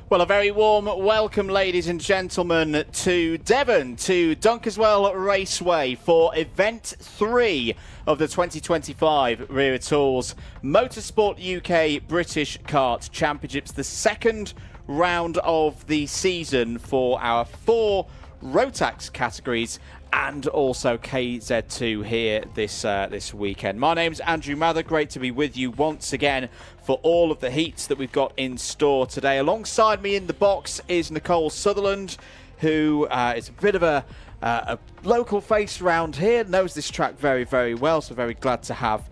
Well, a very warm welcome, ladies and gentlemen, to Devon, to Dunkeswell Raceway for Event 3 of the 2025 Wera Tours Motorsport UK British Kart Championships, the second round of the season for our 4 ROTAX categories and also KZ2 here this weekend. My name's Andrew Mather. Great to be with you once again for all of the heats that we've got in store today. Alongside me in the box is Nicole Sutherland, who is a bit of a local face around here, knows this track very, very well, so very glad to have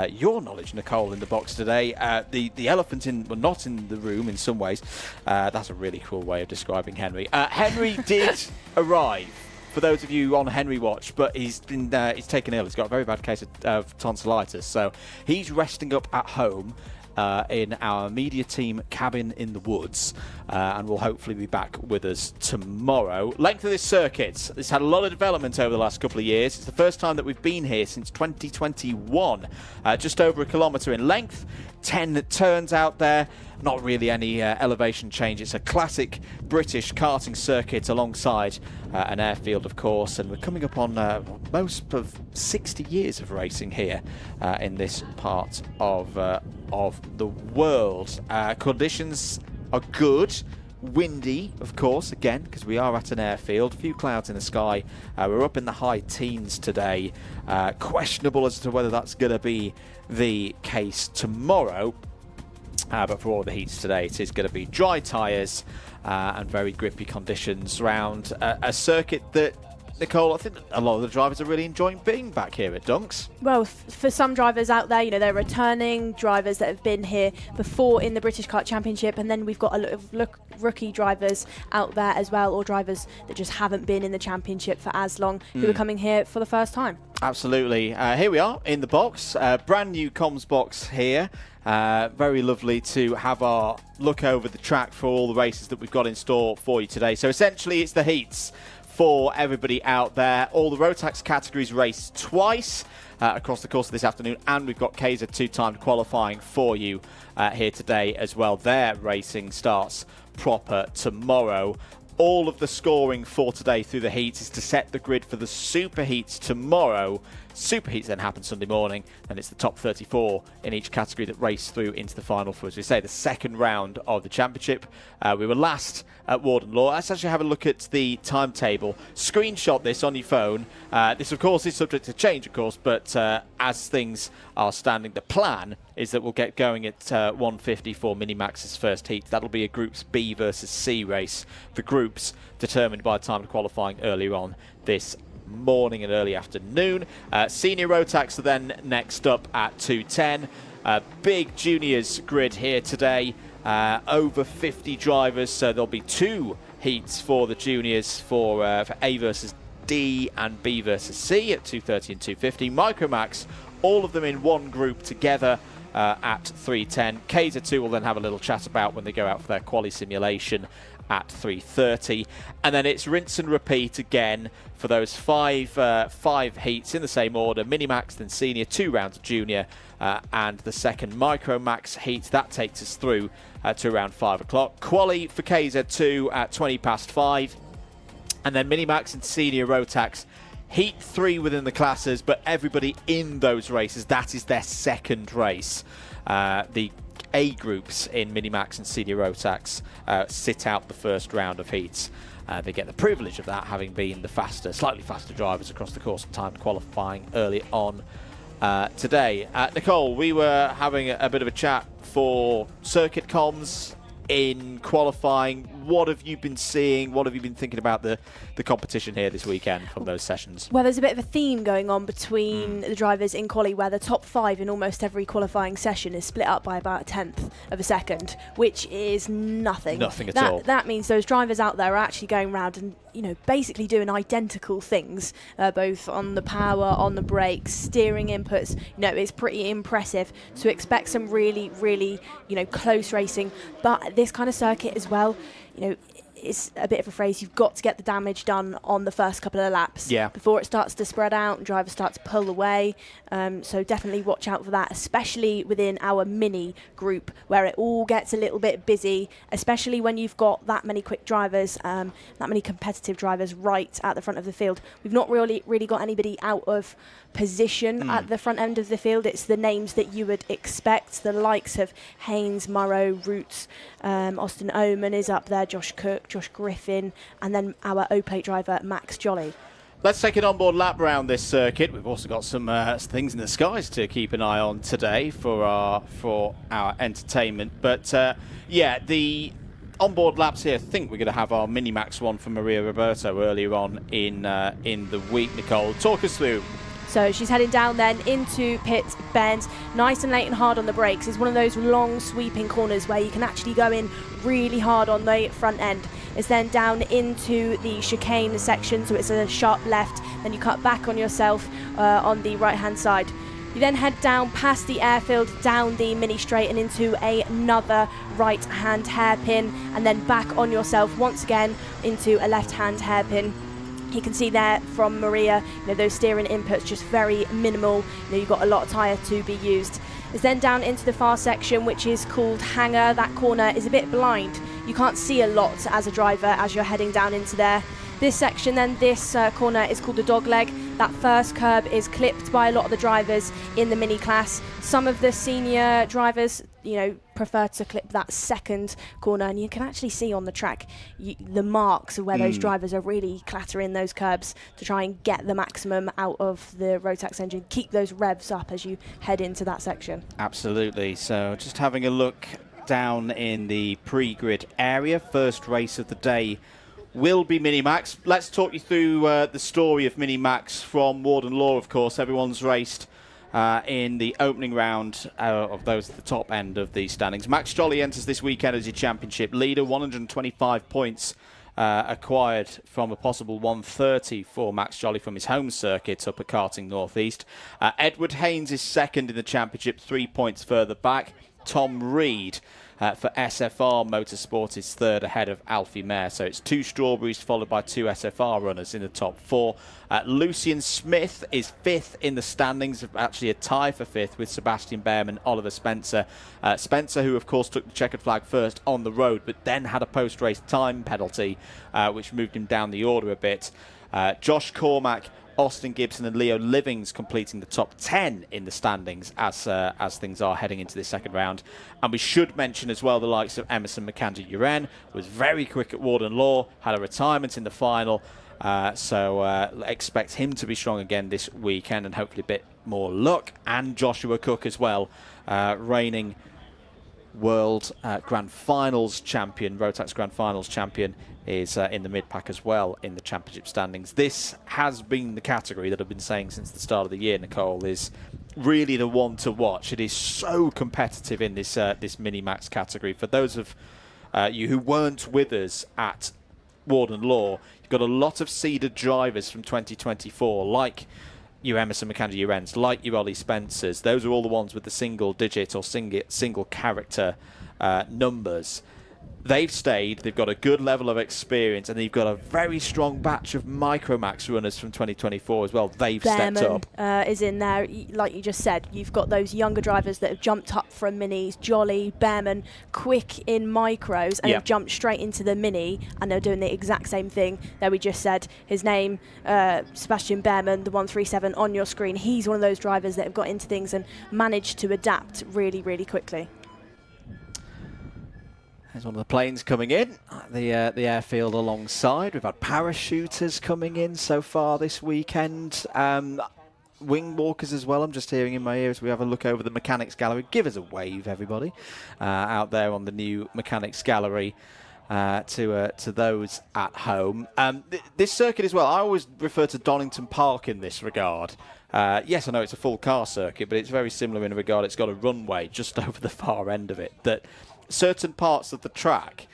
your knowledge, Nicole, in the box today. The elephant not in the room in some ways. That's a really cool way of describing Henry. Henry did arrive, for those of you on Henry Watch, but he's taken ill. He's got a very bad case of tonsillitis, so he's resting up at home in our media team cabin in the woods, and will hopefully be back with us tomorrow. Length of this circuit, it's had a lot of development over the last couple of years. It's the first time that we've been here since 2021. Just over 1 kilometre in length, 10 turns out there. Not really any elevation change. It's a classic British karting circuit alongside an airfield, of course, and we're coming up on most of 60 years of racing here in this part of the world. Conditions are good. Windy, of course, again, because we are at an airfield. A few clouds in the sky. We're up in the high teens today. Questionable as to whether that's going to be the case tomorrow. But for all the heats today, it is going to be dry tyres and very grippy conditions around a circuit that, Nicole, I think a lot of the drivers are really enjoying being back here at Dunks. Well, for some drivers out there, they're returning drivers that have been here before in the British Kart Championship, and then we've got a lot of rookie drivers out there as well, or drivers that just haven't been in the championship for as long, who are coming here for the first time. Absolutely. Here we are in the box, brand new comms box here. Very lovely to have our look over the track for all the races that we've got in store for you today. So essentially it's the heats for everybody out there. All the ROTAX categories race twice across the course of this afternoon, and we've got KZ2 timed qualifying for you here today as well. Their racing starts proper tomorrow. All of the scoring for today through the heats is to set the grid for the super heats tomorrow. Super heats then happen Sunday morning, and it's the top 34 in each category that race through into the final for, as we say, the second round of the championship. We were last at Warden Law. Let's actually have a look at the timetable. Screenshot this on your phone. This, of course, is subject to change, of course, but as things are standing, the plan is that we'll get going at 1:50 for Minimax's first heat. That'll be a Groups B versus C race. The groups determined by time of qualifying earlier on this morning and early afternoon. Senior ROTAX are then next up at 2:10. Big juniors grid here today. Over 50 drivers, so there'll be 2 heats for the juniors for A versus D and B versus C at 2:30 and 2:50. Micromax, all of them in one group together at 3:10. KZ2 will then have a little chat about when they go out for their quali simulation at 3:30, and then it's rinse and repeat again for those five heats in the same order. Minimax, then senior, 2 rounds of junior, and the second Micromax heat that takes us through to around 5 o'clock. Quali for KZ2 at 5:20, and then Minimax and senior ROTAX heat 3 within the classes, but everybody in those races, that is their second race. The A groups in Minimax and senior ROTAX sit out the first round of heats. They get the privilege of that, having been the slightly faster drivers across the course of time qualifying early on today. Nicole, we were having a bit of a chat for circuit comms in qualifying. What have you been seeing? What have you been thinking about the competition here this weekend from those sessions? Well, there's a bit of a theme going on between the drivers in quali, where the top 5 in almost every qualifying session is split up by about 1/10 of a second, which is nothing. Nothing at all. That means those drivers out there are actually going around and basically doing identical things, both on the power, on the brakes, steering inputs. It's pretty impressive. So expect some really, really, close racing. But this kind of circuit as well, it's a bit of a phrase, you've got to get the damage done on the first couple of laps before it starts to spread out and drivers start to pull away. So definitely watch out for that, especially within our mini group where it all gets a little bit busy, especially when you've got that many quick drivers, that many competitive drivers right at the front of the field. We've not really got anybody out of position at the front end of the field. It's the names that you would expect, the likes of Haynes, Murrow, Roots, Austin Oman is up there, Josh Cook, Josh Griffin, and then our O-plate driver, Max Jolly. Let's take an onboard lap around this circuit. We've also got some things in the skies to keep an eye on today for our entertainment. But yeah, the onboard laps here, I think we're going to have our Minimax one from Maria Roberto earlier on in the week. Nicole, talk us through. So she's heading down then into pit bend, nice and late and hard on the brakes. It's one of those long sweeping corners where you can actually go in really hard on the front end. It's then down into the chicane section, so it's a sharp left, then you cut back on yourself on the right hand side. You then head down past the airfield, down the mini straight and into another right hand hairpin, and then back on yourself once again into a left hand hairpin. You can see there from Maria, those steering inputs just very minimal. You've got a lot of tyre to be used. It's then down into the far section, which is called Hanger. That corner is a bit blind. You can't see a lot as a driver as you're heading down into there. This section then, this corner is called the dog leg. That first curb is clipped by a lot of the drivers in the mini class. Some of the senior drivers, prefer to clip that second corner, and you can actually see on the track the marks of where those drivers are really clattering those curbs to try and get the maximum out of the ROTAX engine, keep those revs up as you head into that section. Absolutely. So just having a look down in the pre-grid area, first race of the day will be Minimax. Let's talk you through the story of Minimax from Warden Law, of course. Everyone's raced in the opening round of those at the top end of the standings. Max Jolly enters this weekend as your championship leader, 125 points acquired from a possible 130 for Max Jolly from his home circuit up at Karting North East. Edward Haynes is second in the championship, 3 points further back. Tom Reed for SFR Motorsport is third ahead of Alfie Mayer. So it's 2 Strawberries followed by 2 SFR runners in the top 4. Lucian Smith is fifth in the standings, actually a tie for fifth with Sebastian Behrman, Oliver Spencer. Spencer, who of course took the checkered flag first on the road, but then had a post-race time penalty, which moved him down the order a bit. Josh Cormack, Austin Gibson and Leo Livings completing the top 10 in the standings as things are heading into this second round. And we should mention as well the likes of Emerson Makanja-Uren, was very quick at Warden Law, had a retirement in the final. So expect him to be strong again this weekend and hopefully a bit more luck. And Joshua Cook as well, reigning World Grand Finals champion, ROTAX Grand Finals champion, is in the mid-pack as well in the championship standings. This has been the category that I've been saying since the start of the year, Nicole, is really the one to watch. It is so competitive in this this Minimax category. For those of you who weren't with us at Warden Law, you've got a lot of seeded drivers from 2024, like your Emerson Makanja-Urens, like your Ollie Spencers. Those are all the ones with the single digit or single character numbers. They've stayed, they've got a good level of experience, and they've got a very strong batch of Micromax runners from 2024 as well. They've stepped up. Is in there, like you just said. You've got those younger drivers that have jumped up from minis, Jolly, Behrman, quick in micros, and have jumped straight into the mini, and they're doing the exact same thing. There we just said his name, Sebastian Behrman, the 137 on your screen. He's one of those drivers that have got into things and managed to adapt really, really quickly. There's one of the planes coming in, the airfield alongside. We've had parachuters coming in so far this weekend. Wing walkers as well, I'm just hearing in my ears. We have a look over the Mechanics Gallery. Give us a wave, everybody, out there on the new Mechanics Gallery to those at home. This circuit as well, I always refer to Donington Park in this regard. Yes, I know it's a full car circuit, but it's very similar in a regard. It's got a runway just over the far end of it that certain parts of the track,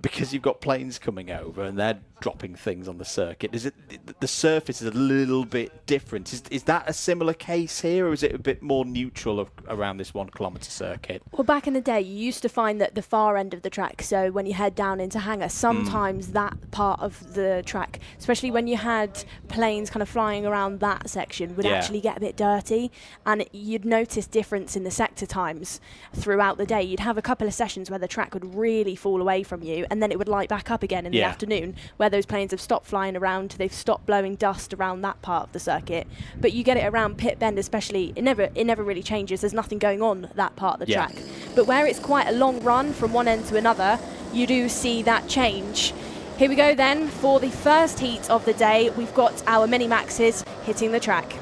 because you've got planes coming over and they're dropping things on the circuit. Is it the surface is a little bit different? Is that a similar case here, or is it a bit more neutral around this 1 kilometre circuit? Well, back in the day, you used to find that the far end of the track, so when you head down into Hangar, sometimes that part of the track, especially when you had planes kind of flying around that section, would actually get a bit dirty, and you'd notice difference in the sector times throughout the day. You'd have a couple of sessions where the track would really fall away from you, and then it would light back up again in the afternoon, where those planes have stopped flying around, they've stopped blowing dust around that part of the circuit. But you get it around Pit Bend especially, it never really changes. There's nothing going on that part of the track. But where it's quite a long run from one end to another, you do see that change. Here we go then for the first heat of the day. We've got our Minimaxes hitting the track.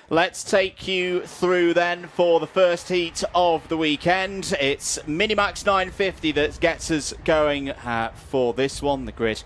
Let's take you through then for the first heat of the weekend. It's Minimax 950 that gets us going for this one. The grid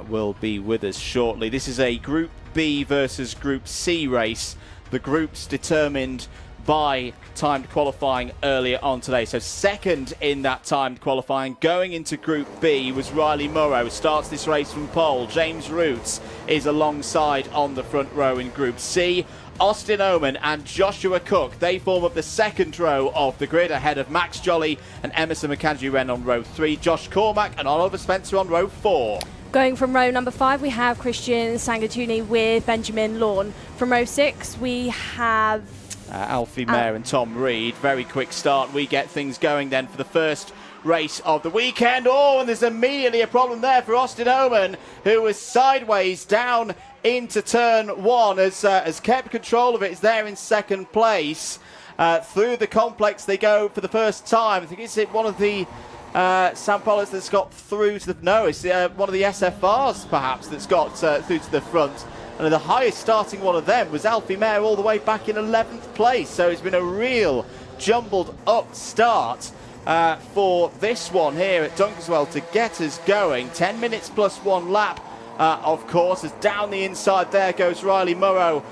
will be with us shortly. This is a Group B versus Group C race. The groups determined by timed qualifying earlier on today. So second in that timed qualifying going into Group B was Riley Morrow. Starts this race from pole. James Roots is alongside on the front row in Group C. Austin Oman and Joshua Cook, they form up the second row of the grid ahead of Max Jolly and Emerson McAndrew-Wren on row 3, Josh Cormack and Oliver Spencer on row 4. Going from row number 5, we have Christian Sangatuni with Benjamin Lawn. From row 6, we have Alfie Mayer and Tom Reed. Very quick start. We get things going then for the first race of the weekend. Oh, and there's immediately a problem there for Austin Oman, who was sideways down into turn 1, has kept control of it, is there in second place. Through the complex they go for the first time. I think it's one of the Sam Pollard's that's got through to the... No, it's one of the SFRs perhaps that's got through to the front. And the highest starting one of them was Alfie Mayer all the way back in 11th place. So it's been a real jumbled up start for this one here at Dunkeswell to get us going. 10 minutes plus 1 lap. Of course, as down the inside there goes Riley Morrow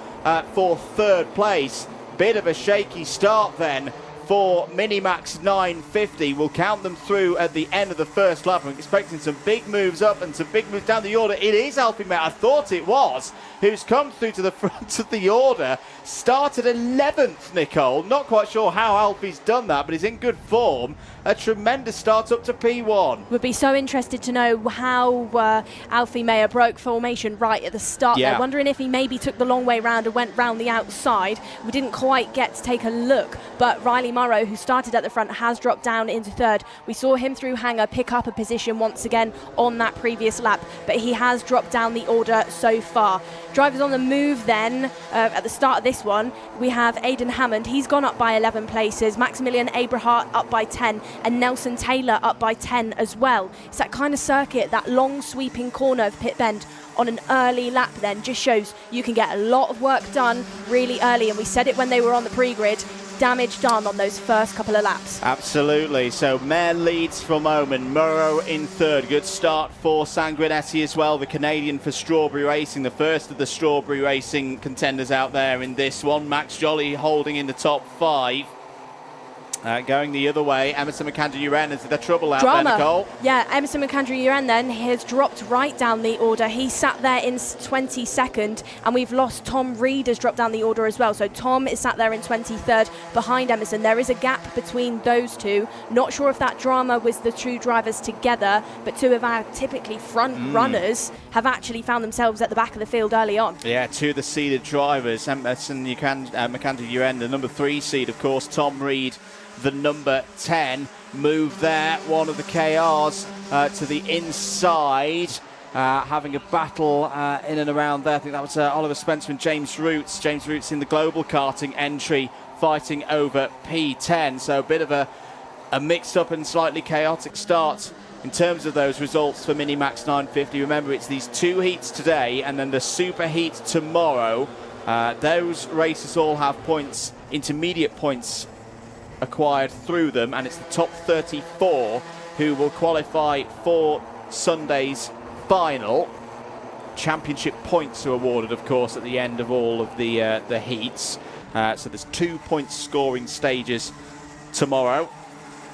for third place. Bit of a shaky start then for Minimax 950. We'll count them through at the end of the first lap. I'm expecting some big moves up and some big moves down the order. It is Alfie Mayer, I thought it was, who's come through to the front of the order. Started 11th, Nicole. Not quite sure how Alfie's done that, but he's in good form. A tremendous start up to P1. Would be so interested to know how Alfie Mayer broke formation right at the start. There. Wondering if he maybe took the long way round and went round the outside. We didn't quite get to take a look, but Riley Morrow, who started at the front, has dropped down into third. We saw him through Hangar pick up a position once again on that previous lap, but he has dropped down the order so far. Drivers on the move then, at the start of this one, we have Aidan Hammond. He's gone up by 11 places. Maximilian Abrahart up by 10, and Nelson Taylor up by 10 as well. It's that kind of circuit, that long sweeping corner of Pit Bend on an early lap then just shows you can get a lot of work done really early, and we said it when they were on the pre-grid. Damage done on those first couple of laps. Absolutely. So Mayer leads from Oman, Morrow in third. Good start for Sanguinetti as well, the Canadian for Strawberry Racing, the first of the Strawberry Racing contenders out there in this one. Max Jolly holding in the top 5. Going the other way, Emerson McAndrew-Wren, is there trouble out there, Nicole? Yeah, Emerson McAndrew-Wren then has dropped right down the order. He sat there in 22nd, and we've lost Tom Reed has dropped down the order as well. So Tom is sat there in 23rd behind Emerson. There is a gap between those two. Not sure if that drama was the two drivers together, but two of our typically front runners have actually found themselves at the back of the field early on. Yeah, two of the seeded drivers, Emerson McAndrew-Wren, the number 3 seed, of course, Tom Reed, the number 10, move there. One of the KRs to the inside, having a battle in and around there. I think that was Oliver Spencer and James Roots. James Roots in the global karting entry, fighting over P10. So a bit of a mixed up and slightly chaotic start in terms of those results for Minimax 950. Remember, it's these 2 heats today and then the super heat tomorrow. Those races all have points, intermediate points acquired through them, and it's the top 34 who will qualify for Sunday's final. championship points are awarded, of course, at the end of all of the heats. So there's 2 point scoring stages tomorrow.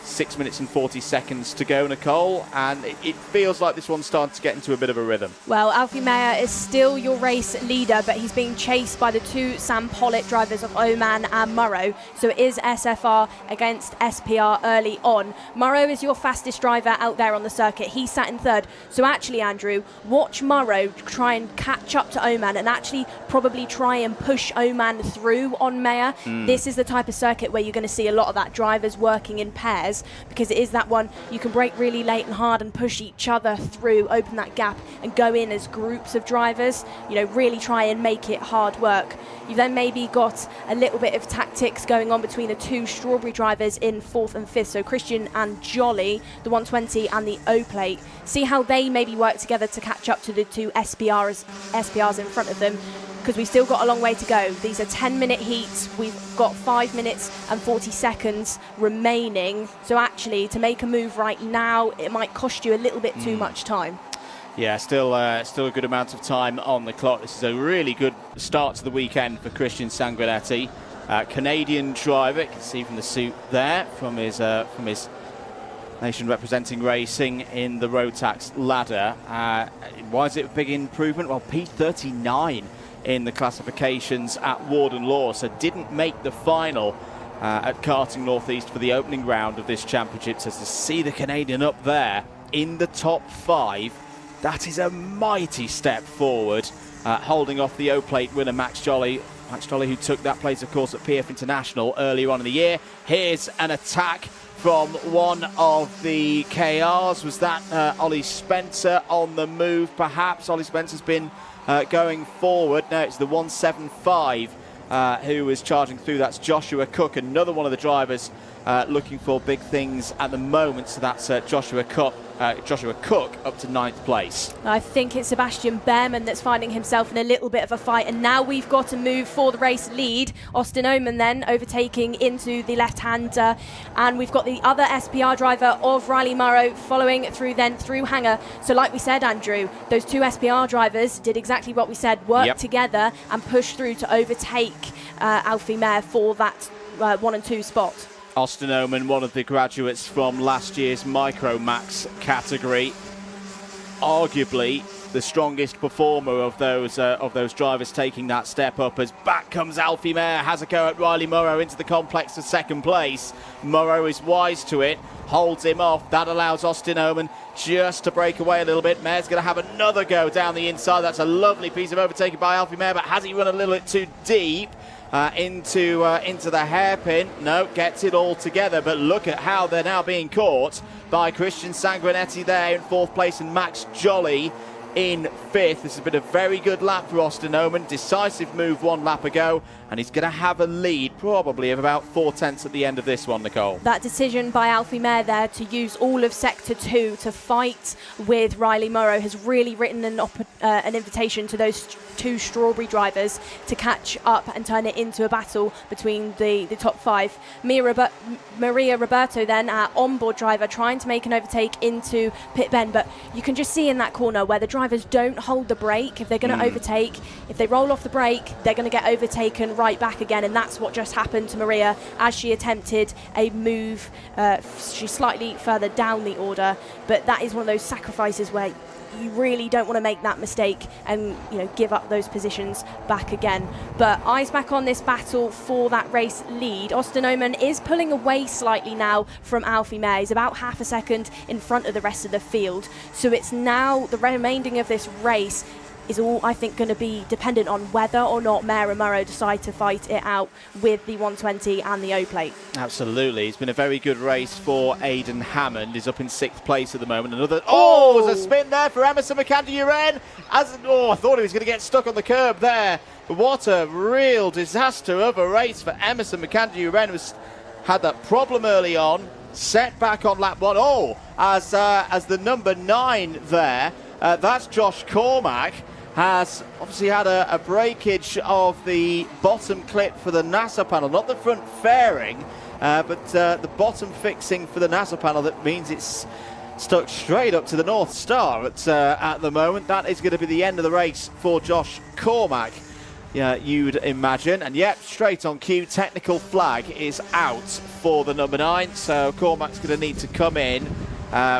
6 minutes and 40 seconds to go, Nicole, and it feels like this one's starting to get into a bit of a rhythm. Well, Alfie Meyer is still your race leader, but he's being chased by the two Sam Pollitt drivers of Oman and Murrow. So it is SFR against SPR early on. Murrow is your fastest driver out there on the circuit. He sat in third. So actually, Andrew, watch Murrow try and catch up to Oman and actually probably try and push Oman through on Meyer. This is the type of circuit where you're going to see a lot of that, drivers working in pairs, because it is that one you can brake really late and hard and push each other through, open that gap and go in as groups of drivers, you know, really try and make it hard work. You've then maybe got a little bit of tactics going on between the two Strawberry drivers in fourth and fifth, so Christian and Jolly, the 120 and the O-plate. See how they maybe work together to catch up to the two SPRs in front of them, because we've still got a long way to go. These are 10-minute heats. We've got 5 minutes and 40 seconds remaining. So actually, to make a move right now, it might cost you a little bit too much time. Yeah, still a good amount of time on the clock. This is a really good start to the weekend for Christian Sanguinetti. Canadian driver, you can see from the suit there, from his nation representing racing in the ROTAX ladder. Why is it a big improvement? Well, P39 in the classifications at Warden Law, so didn't make the final at Karting Northeast for the opening round of this championship. So to see the Canadian up there in the top 5, that is a mighty step forward, holding off the O-plate winner Max Jolly. Max Jolly, who took that place, of course, at PF International earlier on in the year. Here's an attack from one of the KRs. Was that Ollie Spencer on the move, perhaps? Ollie Spencer's been going forward. Now it's the 175 who is charging through. That's Joshua Cook, another one of the drivers looking for big things at the moment. So that's Joshua Cook up to 9th place. I think it's Sebastian Behrman that's finding himself in a little bit of a fight, and now we've got to move for the race lead. Austin Oman then overtaking into the left-hander, and we've got the other SPR driver of Riley Murrow following through Hanger. So like we said, Andrew, those two SPR drivers did exactly what we said, work together and push through to overtake Alfie Meyer for that 1 and 2 spot. Austin Oman, one of the graduates from last year's Micromax category, arguably the strongest performer of those drivers taking that step up, as back comes Alfie Meyer, has a go at Riley Murrow into the complex for second place. Murrow is wise to it, holds him off. That allows Austin Oman just to break away a little bit. Meyer's going to have another go down the inside. That's a lovely piece of overtaking by Alfie Meyer, but has he run a little bit too deep into the hairpin? No, gets it all together, but look at how they're now being caught by Christian Sanguinetti there in 4th place and Max Jolly in 5th. This has been a very good lap for Austin Oman. Decisive move 1 lap ago, and he's going to have a lead probably of about 4/10 at the end of this one, Nicole. That decision by Alfie Meyer there to use all of Sector 2 to fight with Riley Murrow has really written an invitation to those two Strawberry drivers to catch up and turn it into a battle between the top 5. Maria Roberto then, our onboard driver, trying to make an overtake into Pit Bend, but you can just see in that corner where the drivers don't hold the brake. If they're going to overtake, if they roll off the brake, they're going to get overtaken right back again, and that's what just happened to Maria as she attempted a move. She's slightly further down the order, but that is one of those sacrifices where you really don't want to make that mistake and, you know, give up those positions back again. But eyes back on this battle for that race lead. Austin Oman is pulling away slightly now from Alfie Meyer. He's about half a second in front of the rest of the field. So it's now the remaining of this race is all, I think, going to be dependent on whether or not Meyer and Murrow decide to fight it out with the 120 and the O-plate. Absolutely. It's been a very good race for Aidan Hammond. He's up in 6th place at the moment. Another... Oh, there's a spin there for Emerson McAndrew-Uren. I thought he was going to get stuck on the curb there. But what a real disaster of a race for Emerson McAndrew-Uren. Had that problem early on, set back on lap 1. Oh, as the number 9 there, that's Josh Cormack, has obviously had a breakage of the bottom clip for the NASA panel, not the front fairing, but the bottom fixing for the NASA panel. That means it's stuck straight up to the North Star at the moment. That is going to be the end of the race for Josh Cormack, yeah, you'd imagine. And yep, straight on cue, technical flag is out for the number 9, so Cormack's going to need to come in.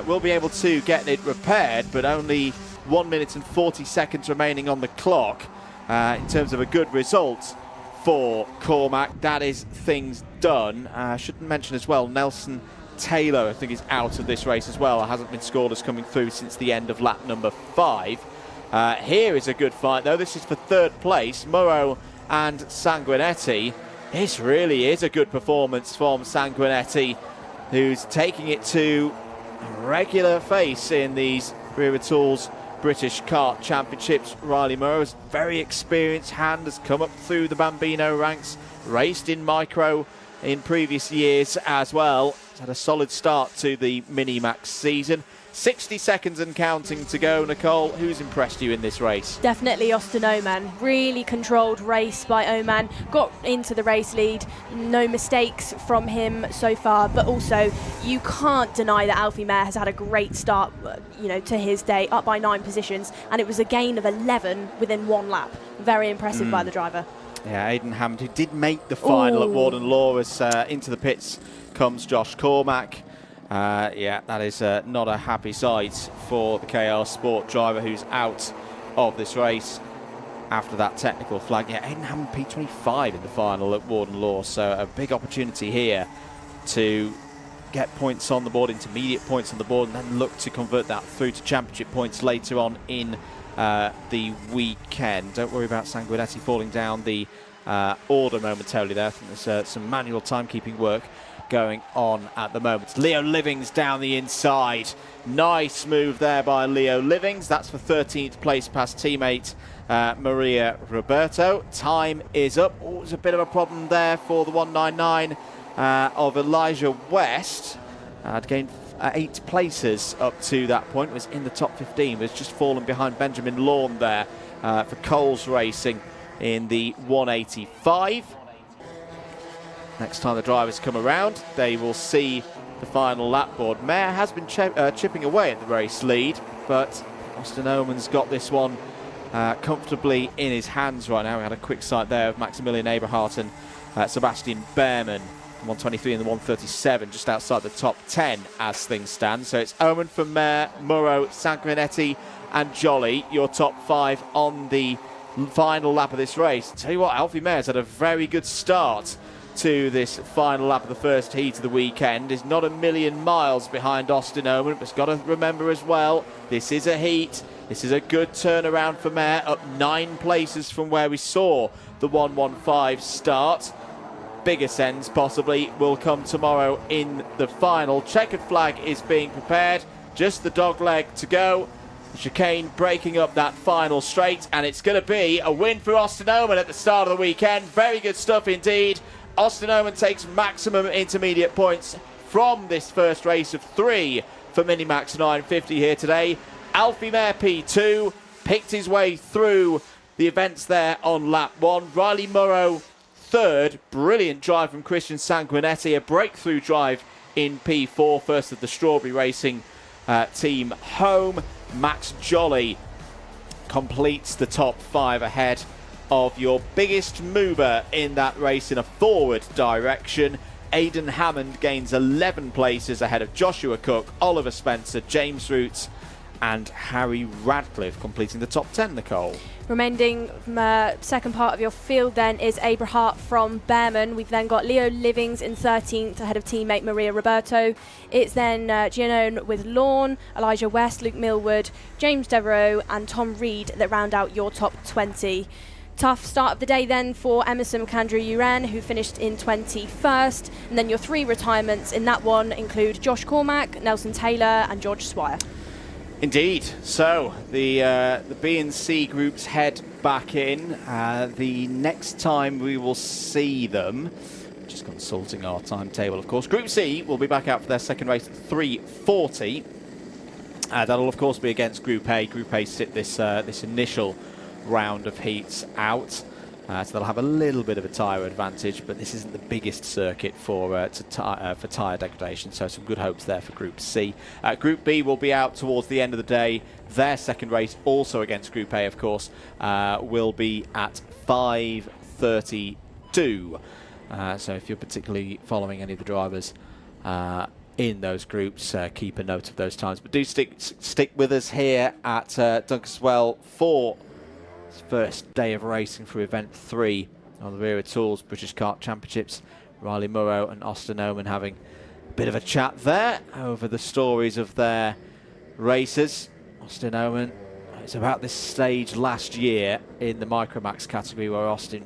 We'll be able to get it repaired, but only 1 minute and 40 seconds remaining on the clock in terms of a good result for Cormack. That is things done. I shouldn't mention as well, Nelson Taylor, I think, is out of this race as well. Hasn't been scoreless coming through since the end of lap number 5. Here is a good fight, though. This is for 3rd place, Murrow and Sanguinetti. This really is a good performance from Sanguinetti, who's taking it to a regular face in these Wera Tools British Kart Championships. Riley Murrow is a very experienced hand, has come up through the Bambino ranks, raced in Micro in previous years as well. He's had a solid start to the Minimax season. 60 seconds and counting to go. Nicole, who's impressed you in this race? Definitely Austin Oman. Really controlled race by Oman. Got into the race lead. No mistakes from him so far. But also, you can't deny that Alfie Mayer has had a great start, to his day, up by 9 positions. And it was a gain of 11 within 1 lap. Very impressive by the driver. Yeah, Aidan Hammond, who did make the final at Warden Law, as into the pits comes Josh Cormack. Yeah, that is not a happy sight for the KR Sport driver, who's out of this race after that technical flag. Yeah, Aidan Hammond P25 in the final at Warden Law, so a big opportunity here to get points on the board, intermediate points on the board, and then look to convert that through to championship points later on in the weekend. Don't worry about Sanguinetti falling down the order momentarily there. I think there's some manual timekeeping work going on at the moment. Leo Livings down the inside. Nice move there by Leo Livings. That's for 13th place past teammate Maria Roberto. Time is up. Oh, there's a bit of a problem there for the 199 of Elijah West. Had gained 8 places up to that point. Was in the top 15. Was just fallen behind Benjamin Lawn there for Coles Racing in the 185. Next time the drivers come around, they will see the final lap board. Mayer has been chipping away at the race lead, but Austin Oman's got this one comfortably in his hands right now. We had a quick sight there of Maximilian Eberhardt and Sebastian Behrman, 123 and the 137, just outside the top 10 as things stand. So it's Oman from Mayer, Murrow, Sanguinetti and Jolly, your top 5 on the final lap of this race. Tell you what, Alfie Mayer's had a very good start to this final lap of the first heat of the weekend. Is not a million miles behind Austin Oman, but it's got to remember as well, this is a heat. This is a good turnaround for Mayer, up 9 places from where we saw the 115 start. Bigger sends possibly will come tomorrow in the final. Checkered flag is being prepared, just the dog leg to go. The chicane breaking up that final straight, and it's going to be a win for Austin Oman at the start of the weekend. Very good stuff indeed. Austin Oman takes maximum intermediate points from this first race of 3 for Minimax 950 here today. Alfie Mayer P2 picked his way through the events there on lap 1. Riley Murrow 3rd. Brilliant drive from Christian Sanguinetti. A breakthrough drive in P4. First of the Strawberry Racing team home. Max Jolly completes the top 5 ahead of your biggest mover in that race in a forward direction. Aidan Hammond gains 11 places ahead of Joshua Cook, Oliver Spencer, James Roots and Harry Radcliffe, completing the top 10, Nicole. Remaining second part of your field then is Eberhardt from Behrman. We've then got Leo Livings in 13th ahead of teammate Maria Roberto. It's then Giannone with Lawn, Elijah West, Luke Millwood, James Devereaux and Tom Reed that round out your top 20. Tough start of the day then for Emerson McAndrew-Uren, who finished in 21st. And then your 3 retirements in that one include Josh Cormack, Nelson Taylor and George Swire. Indeed. So the B and C groups head back in. The next time we will see them, just consulting our timetable, of course. Group C will be back out for their second race at 3:40. That'll of course be against Group A. Group A sit this initial round of heats out. So they'll have a little bit of a tyre advantage, but this isn't the biggest circuit for tyre degradation, so some good hopes there for Group C. Group B will be out towards the end of the day. Their second race, also against Group A, of course, will be at 5:32. So if you're particularly following any of the drivers in those groups, keep a note of those times. But do stick with us here at Dunkeswell for first day of racing for Event 3 on the Wera Tools British Kart Championships. Riley Murrow and Austin Oman having a bit of a chat there over the stories of their races. Austin Oman, it's about this stage last year in the Micromax category where Austin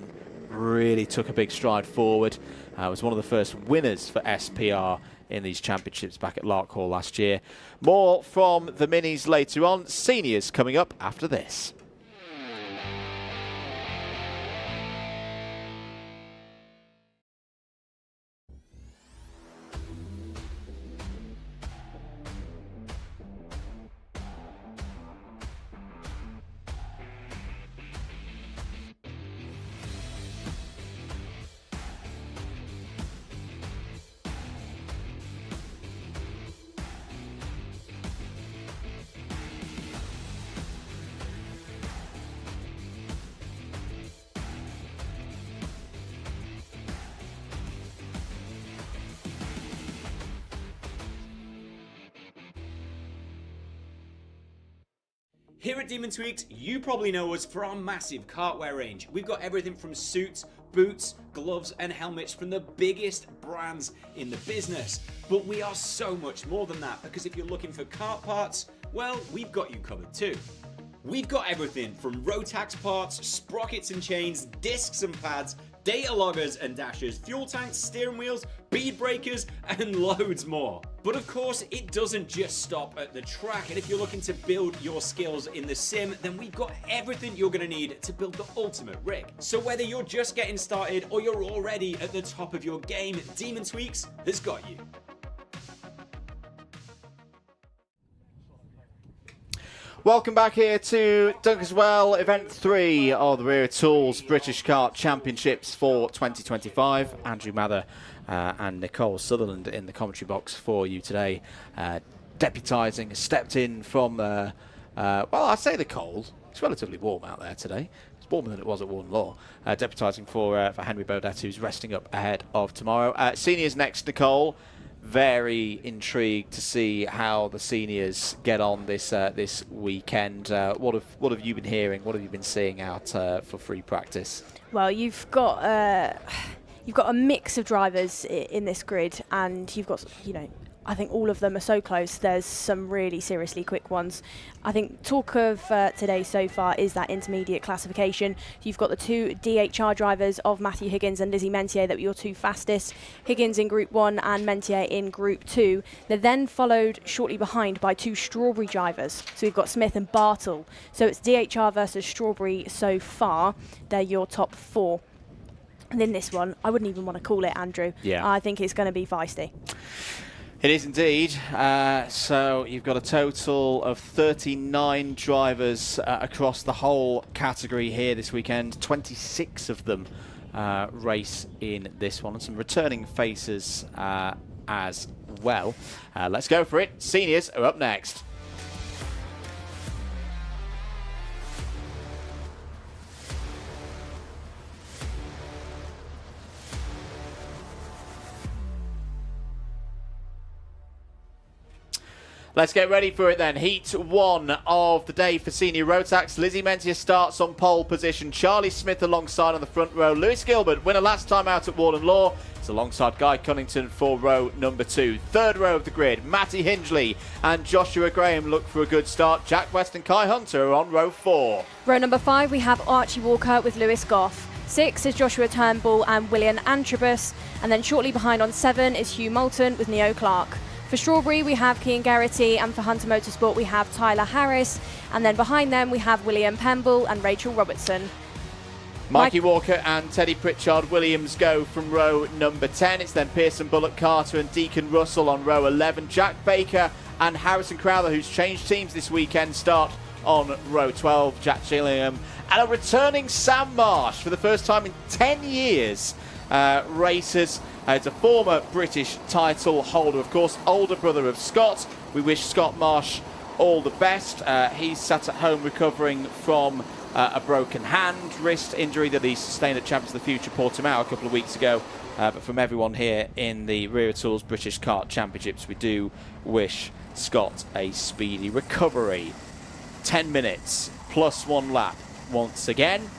really took a big stride forward. Was one of the first winners for SPR in these championships back at Lark Hall last year. More from the minis later on. Seniors coming up after this. Here at Demon Tweeks, you probably know us for our massive kartwear range. We've got everything from suits, boots, gloves and helmets from the biggest brands in the business. But we are so much more than that, because if you're looking for kart parts, well, we've got you covered too. We've got everything from ROTAX parts, sprockets and chains, discs and pads, data loggers and dashers, fuel tanks, steering wheels, bead breakers, and loads more. But of course, it doesn't just stop at the track, and if you're looking to build your skills in the sim, then we've got everything you're going to need to build the ultimate rig. So whether you're just getting started or you're already at the top of your game, Demon Tweeks has got you. Welcome back here to Dunkeswell, Event 3 of the Wera Tools British Kart Championships for 2025. Andrew Mather and Nicole Sutherland in the commentary box for you today. Deputising, stepped in from, well, I'd say the cold. It's relatively warm out there today. It's warmer than it was at Warden Law. Deputising for Henry Baudet, who's resting up ahead of tomorrow. Seniors next, Nicole. Very intrigued to see how the seniors get on this this weekend. What have you been hearing? What have you been seeing out for free practice? Well, you've got a mix of drivers in this grid, and you've got, you know, I think all of them are so close. There's some really seriously quick ones. I think talk of today so far is that intermediate classification. You've got the two DHR drivers of Matthew Higgins and Lizzie Mentier that were your two fastest. Higgins in Group 1 and Mentier in Group 2. They're then followed shortly behind by two Strawberry drivers. So we've got Smith and Bartle. So it's DHR versus Strawberry so far. They're your top four. And in this one, I wouldn't even want to call it, Andrew. Yeah. I think it's going to be feisty. It is indeed. So you've got a total of 39 drivers across the whole category here this weekend. 26 of them race in this one, and some returning faces as well. Let's go for it. Seniors are up next. Let's get ready for it then. Heat 1 of the day for senior ROTAX. Lizzie Mentier starts on pole position. Charlie Smith alongside on the front row. Lewis Gilbert, winner last time out at Warden Law. It's alongside Guy Cunnington for row number 2. Third row of the grid, Matty Hingley and Joshua Graham look for a good start. Jack West and Kai Hunter are on row 4. Row number 5, we have Archie Walker with Lewis Goff. 6 is Joshua Turnbull and William Antrobus. And then shortly behind on 7 is Hugh Moulton with Neo Clark. For Strawberry, we have Cian Garrity, and for Hunter Motorsport, we have Tyler Harris. And then behind them, we have William Pemble and Rachel Robertson. Mikey Walker and Teddy Pritchard Williams go from row number 10. It's then Pearson, Bullock, Carter and Deacon Russell on row 11. Jack Baker and Harrison Crowther, who's changed teams this weekend, start on row 12. Jack Gillingham and a returning Sam Marsh for the first time in 10 years. Racers. It's a former British title holder, of course, older brother of Scott. We wish Scott Marsh all the best. He's sat at home recovering from a broken hand, wrist injury that he sustained at Champions of the Future Portimao a couple of weeks ago. But from everyone here in the Wera Tools British Kart Championships, we do wish Scott a speedy recovery. 10 minutes plus 1 lap once again.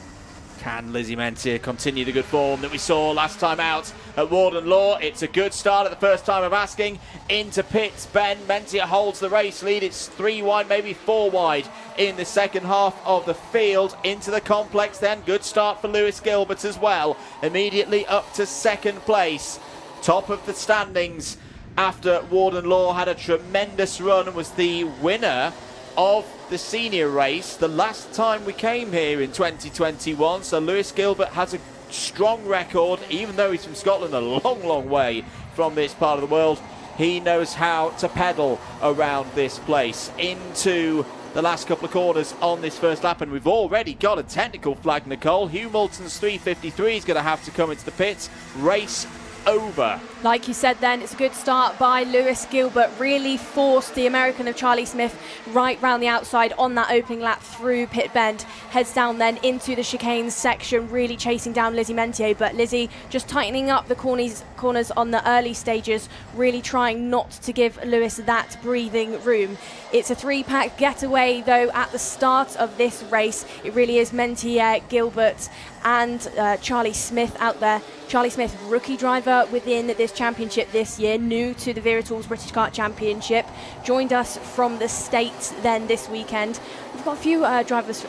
Can Lizzie Mentier continue the good form that we saw last time out at Warden Law? It's a good start at the first time of asking. Into pits, Ben Mentier holds the race lead. It's 3 wide, maybe 4 wide in the second half of the field. Into the complex then. Good start for Lewis Gilbert as well. Immediately up to second place. Top of the standings after Warden Law had a tremendous run and was the winner of the senior race the last time we came here in 2021. So Lewis Gilbert has a strong record, even though he's from Scotland, a long way from this part of the world. He knows how to pedal around this place. Into the last couple of corners on this first lap, and we've already got a technical flag, Nicole. Hugh Moulton's 353 is going to have to come into the pits. Race over. Like you said then, it's a good start by Lewis Gilbert. Really forced the American of Charlie Smith right round the outside on that opening lap through pit bend. Heads down then into the chicane section, really chasing down Lizzie Mentier. But Lizzie just tightening up the corners on the early stages, really trying not to give Lewis that breathing room. It's a 3-pack getaway though at the start of this race. It really is Mentier, Gilbert and Charlie Smith out there. Charlie Smith, rookie driver within this championship this year, new to the Wera Tools British Kart Championship, joined us from the States then this weekend. We've got a few drivers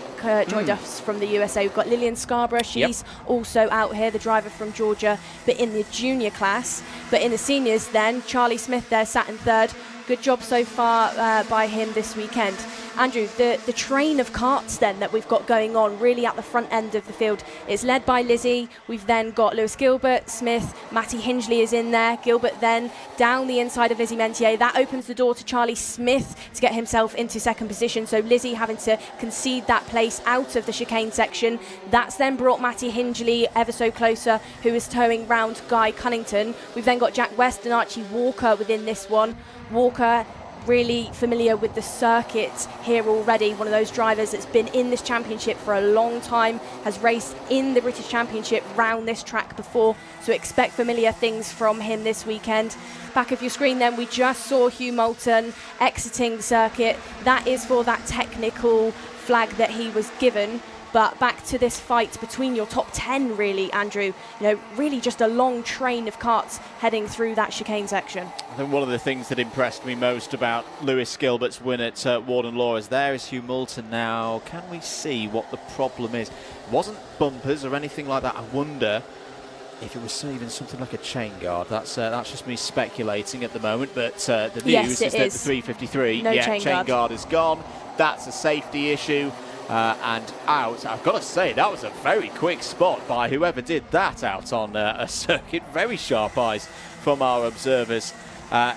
joined us from the USA. We've got Lillian Scarborough, she's also out here, the driver from Georgia, but in the junior class. But in the seniors then, Charlie Smith there sat in third. Good job so far by him this weekend. Andrew, the train of karts then that we've got going on really at the front end of the field, it's led by Lizzie. We've then got Lewis Gilbert, Smith, Matty Hingley is in there. Gilbert then down the inside of Lizzie Mentier. That opens the door to Charlie Smith to get himself into second position. So Lizzie having to concede that place out of the chicane section. That's then brought Matty Hingley ever so closer, who is towing round Guy Cunnington. We've then got Jack West and Archie Walker within this one. Walker really familiar with the circuit here already, one of those drivers that's been in this championship for a long time, has raced in the British Championship round this track before, so expect familiar things from him this weekend. Back of your screen then, we just saw Hugh Moulton exiting the circuit. That is for that technical flag that he was given. But back to this fight between your top 10 really, Andrew. You know, really just a long train of karts heading through that chicane section. I think one of the things that impressed me most about Lewis Gilbert's win at Warden Law is there is Hugh Moulton now. Can we see what the problem is? It wasn't bumpers or anything like that. I wonder if it was even something like a chain guard. That's just me speculating at the moment. But the news is that the 353 chain guard is gone. That's a safety issue. And out. I've got to say, that was a very quick spot by whoever did that out on a circuit. Very sharp eyes from our observers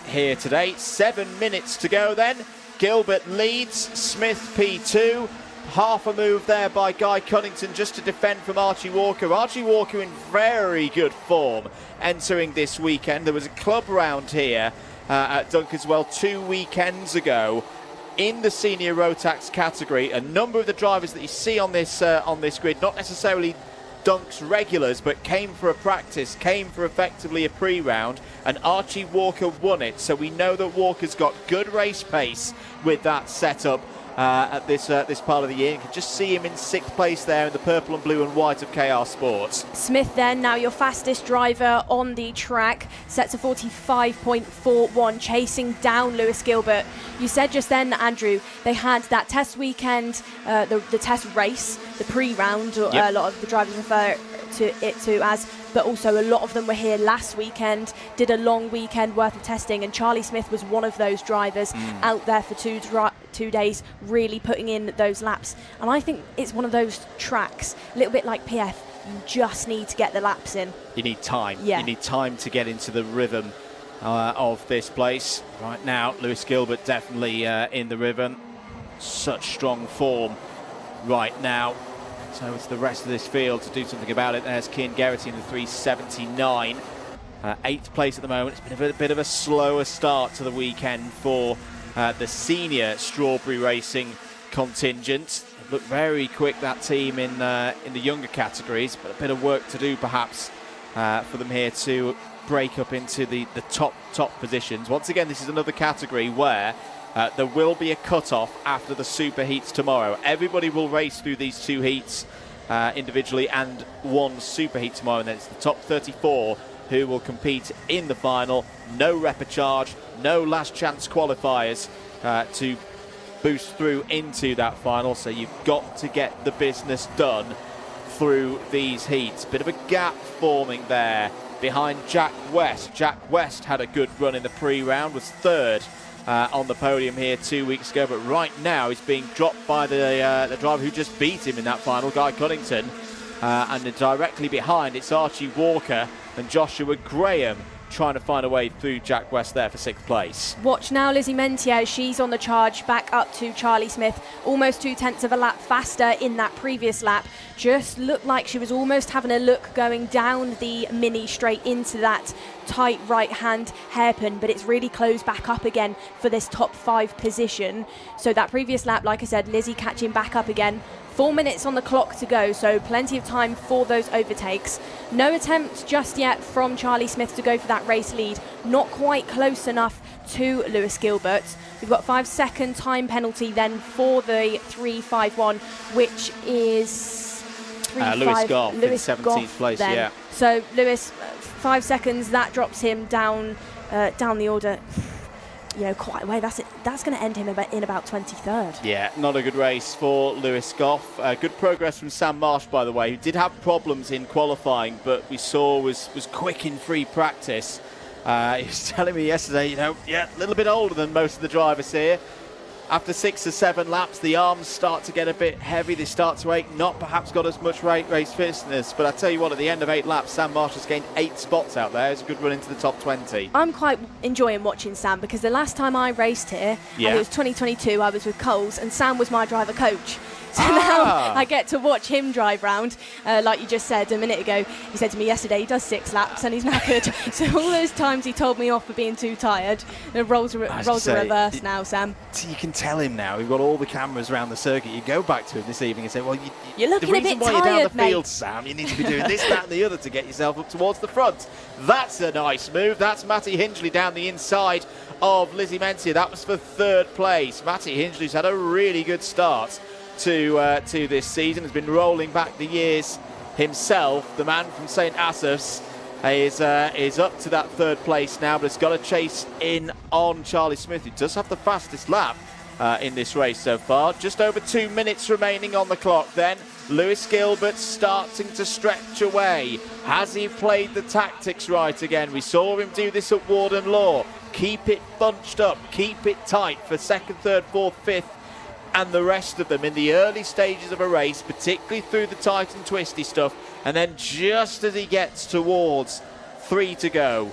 here today. 7 minutes to go then. Gilbert leads, Smith P2. Half a move there by Guy Cunnington just to defend from Archie Walker. Archie Walker in very good form entering this weekend. There was a club round here at Dunkeswell 2 weekends ago. In the senior ROTAX category, a number of the drivers that you see on this grid, not necessarily Dunks regulars, but came for a practice, came for effectively a pre-round, and Archie Walker won it. So we know that Walker's got good race pace with that setup at this part of the year. You can just see him in 6th place there in the purple and blue and white of KR Sports. Smith then, now your fastest driver on the track, sets a 45.41, chasing down Lewis Gilbert. You said just then, Andrew, they had that test weekend, the test race, the pre-round, a lot of the drivers refer to it as, but also a lot of them were here last weekend, did a long weekend worth of testing, and Charlie Smith was one of those drivers out there for 2 days, really putting in those laps. And I think it's one of those tracks, a little bit like PF, You just need to get the laps in. You need time. Yeah. You need time to get into the rhythm of this place. Right now, Lewis Gilbert definitely in the rhythm. Such strong form right now. So it's the rest of this field to do something about it. There's Cian Geraghty in the 379. 8th place at the moment. It's been a bit of a slower start to the weekend for the senior strawberry racing contingent. It looked very quick, that team in the younger categories, but a bit of work to do perhaps for them here to break up into the top positions. Once again, this is another category where there will be a cut-off after the super heats tomorrow. Everybody will race through these 2 heats individually and 1 super heat tomorrow, and then it's the top 34 who will compete in the final. No repechage, no last chance qualifiers to boost through into that final, so you've got to get the business done through these heats. Bit of a gap forming there behind Jack West. Jack West had a good run in the pre-round, was 3rd on the podium here 2 weeks ago, but right now he's being dropped by the driver who just beat him in that final, Guy Cunnington, and directly behind it's Archie Walker and Joshua Graham trying to find a way through Jack West there for 6th place. Watch now Lizzie Mentier, she's on the charge back up to Charlie Smith, almost 2/10 of a lap faster in that previous lap. Just looked like she was almost having a look going down the mini straight into that tight right hand hairpin, but it's really closed back up again for this top 5 position. So that previous lap, like I said, Lizzie catching back up again. 4 minutes on the clock to go, so plenty of time for those overtakes. No attempt just yet from Charlie Smith to go for that race lead. Not quite close enough to Lewis Gilbert. We've got 5-second time penalty then for the 351, which is Lewis Goff in 17th place, then. yeah. So Lewis, 5 seconds, that drops him down the order. You know, quite a way. That's going to end him in about 23rd. Yeah, not a good race for Lewis Goff. Good progress from Sam Marsh, by the way, who did have problems in qualifying, but we saw was quick in free practice. He was telling me yesterday, you know, yeah, a little bit older than most of the drivers here. After 6 or 7 laps, the arms start to get a bit heavy. They start to ache. Not perhaps got as much race fitness, but I tell you what, at the end of 8 laps, Sam Marsh has gained 8 spots out there. It's a good run into the top 20. I'm quite enjoying watching Sam because the last time I raced here, and it was 2022, I was with Coles, and Sam was my driver coach. So now I get to watch him drive round. Like you just said a minute ago, he said to me yesterday he does 6 laps and he's knackered. So all those times he told me off for being too tired, the roles are reversed now, Sam. You can tell him now. We've got all the cameras around the circuit. You go back to him this evening and say, well, you're looking the a reason bit why tired, you're down the mate. field, Sam, you need to be doing this, that and the other to get yourself up towards the front. That's a nice move. That's Matty Hingley down the inside of Lizzie Mentier. That was for 3rd place. Matty Hingley's had a really good start to this season, has been rolling back the years himself. The man from St Asaph's is up to that 3rd place now, but has got to chase in on Charlie Smith, who does have the fastest lap in this race so far. Just over 2 minutes remaining on the clock then. Lewis Gilbert starting to stretch away. Has he played the tactics right again? We saw him do this at Warden Law. Keep it bunched up, keep it tight for 2nd, 3rd, 4th, 5th, and the rest of them in the early stages of a race, particularly through the tight and twisty stuff. And then just as he gets towards 3 to go,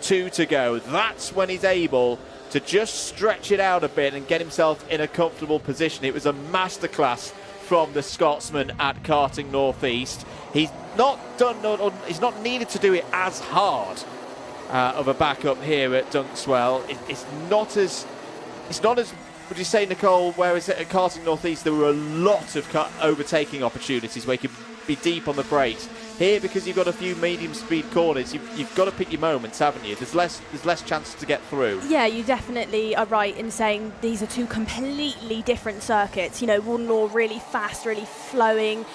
2 to go, that's when he's able to just stretch it out a bit and get himself in a comfortable position. It was a masterclass from the Scotsman at Karting North East. He's not needed to do it as hard of a backup here at Dunkeswell. It's not as would you say, Nicole, whereas at Karting North East there were a lot of overtaking opportunities where you could be deep on the brakes. Here, because you've got a few medium speed corners, you've got to pick your moments, haven't you? There's less chances to get through. Yeah, you definitely are right in saying these are 2 completely different circuits. You know, Warden Law really fast, really flowing.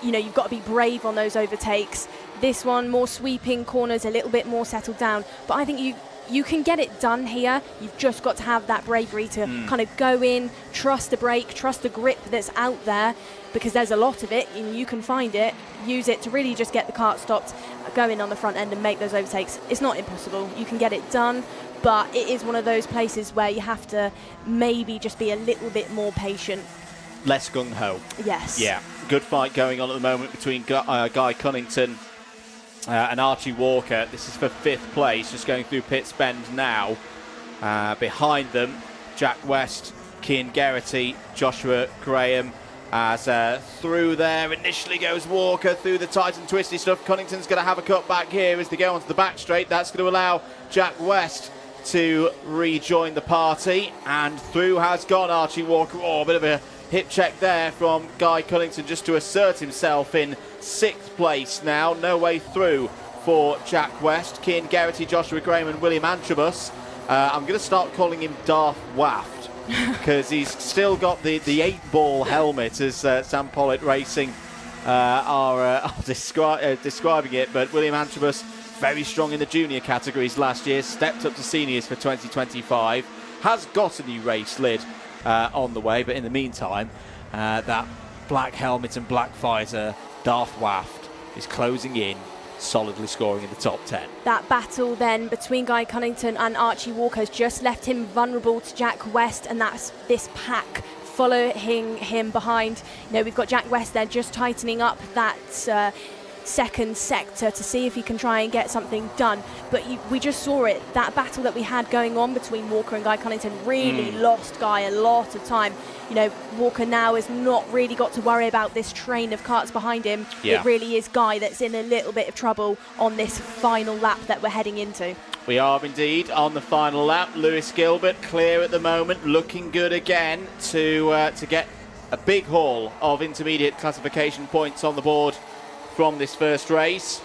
You know, you've got to be brave on those overtakes. This one, more sweeping corners, a little bit more settled down. But I think you can get it done here. You've just got to have that bravery to kind of go in, trust the brake, trust the grip that's out there, because there's a lot of it and you can find it. Use it to really just get the kart stopped, go in on the front end and make those overtakes. It's not impossible. You can get it done, but it is one of those places where you have to maybe just be a little bit more patient. less gung-ho. Yes. Yeah, good fight going on at the moment between Guy Cunnington and Archie Walker. This is for 5th place, just going through Pitts Bend now. Behind them, Jack West, Cian Geraghty, Joshua Graham. As through there initially goes Walker through the tight and twisty stuff. Cunnington's going to have a cut back here as they go onto the back straight. That's going to allow Jack West to rejoin the party, and through has gone Archie Walker. Oh, a bit of a hip check there from Guy Cunnington just to assert himself in 6th place now. No way through for Jack West. Cian Geraghty, Joshua Graham and William Antrobus. I'm going to start calling him Darth Waft because he's still got the 8-ball helmet, as Sam Pollitt Racing are describing it. But William Antrobus, very strong in the junior categories last year, stepped up to seniors for 2025, has got a new race lid on the way, but in the meantime, that black helmet and black visor, Darth Waft, is closing in, solidly scoring in the top 10. That battle then between Guy Cunnington and Archie Walker has just left him vulnerable to Jack West, and that's this pack following him behind. You know, we've got Jack West there just tightening up that second sector to see if he can try and get something done. But we just saw it, that battle that we had going on between Walker and Guy Cunnington really lost Guy a lot of time. You know, Walker now has not really got to worry about this train of karts behind him. Yeah. It really is Guy that's in a little bit of trouble on this final lap that we're heading into. We are indeed on the final lap. Lewis Gilbert clear at the moment, looking good again to get a big haul of intermediate classification points on the board from this first race.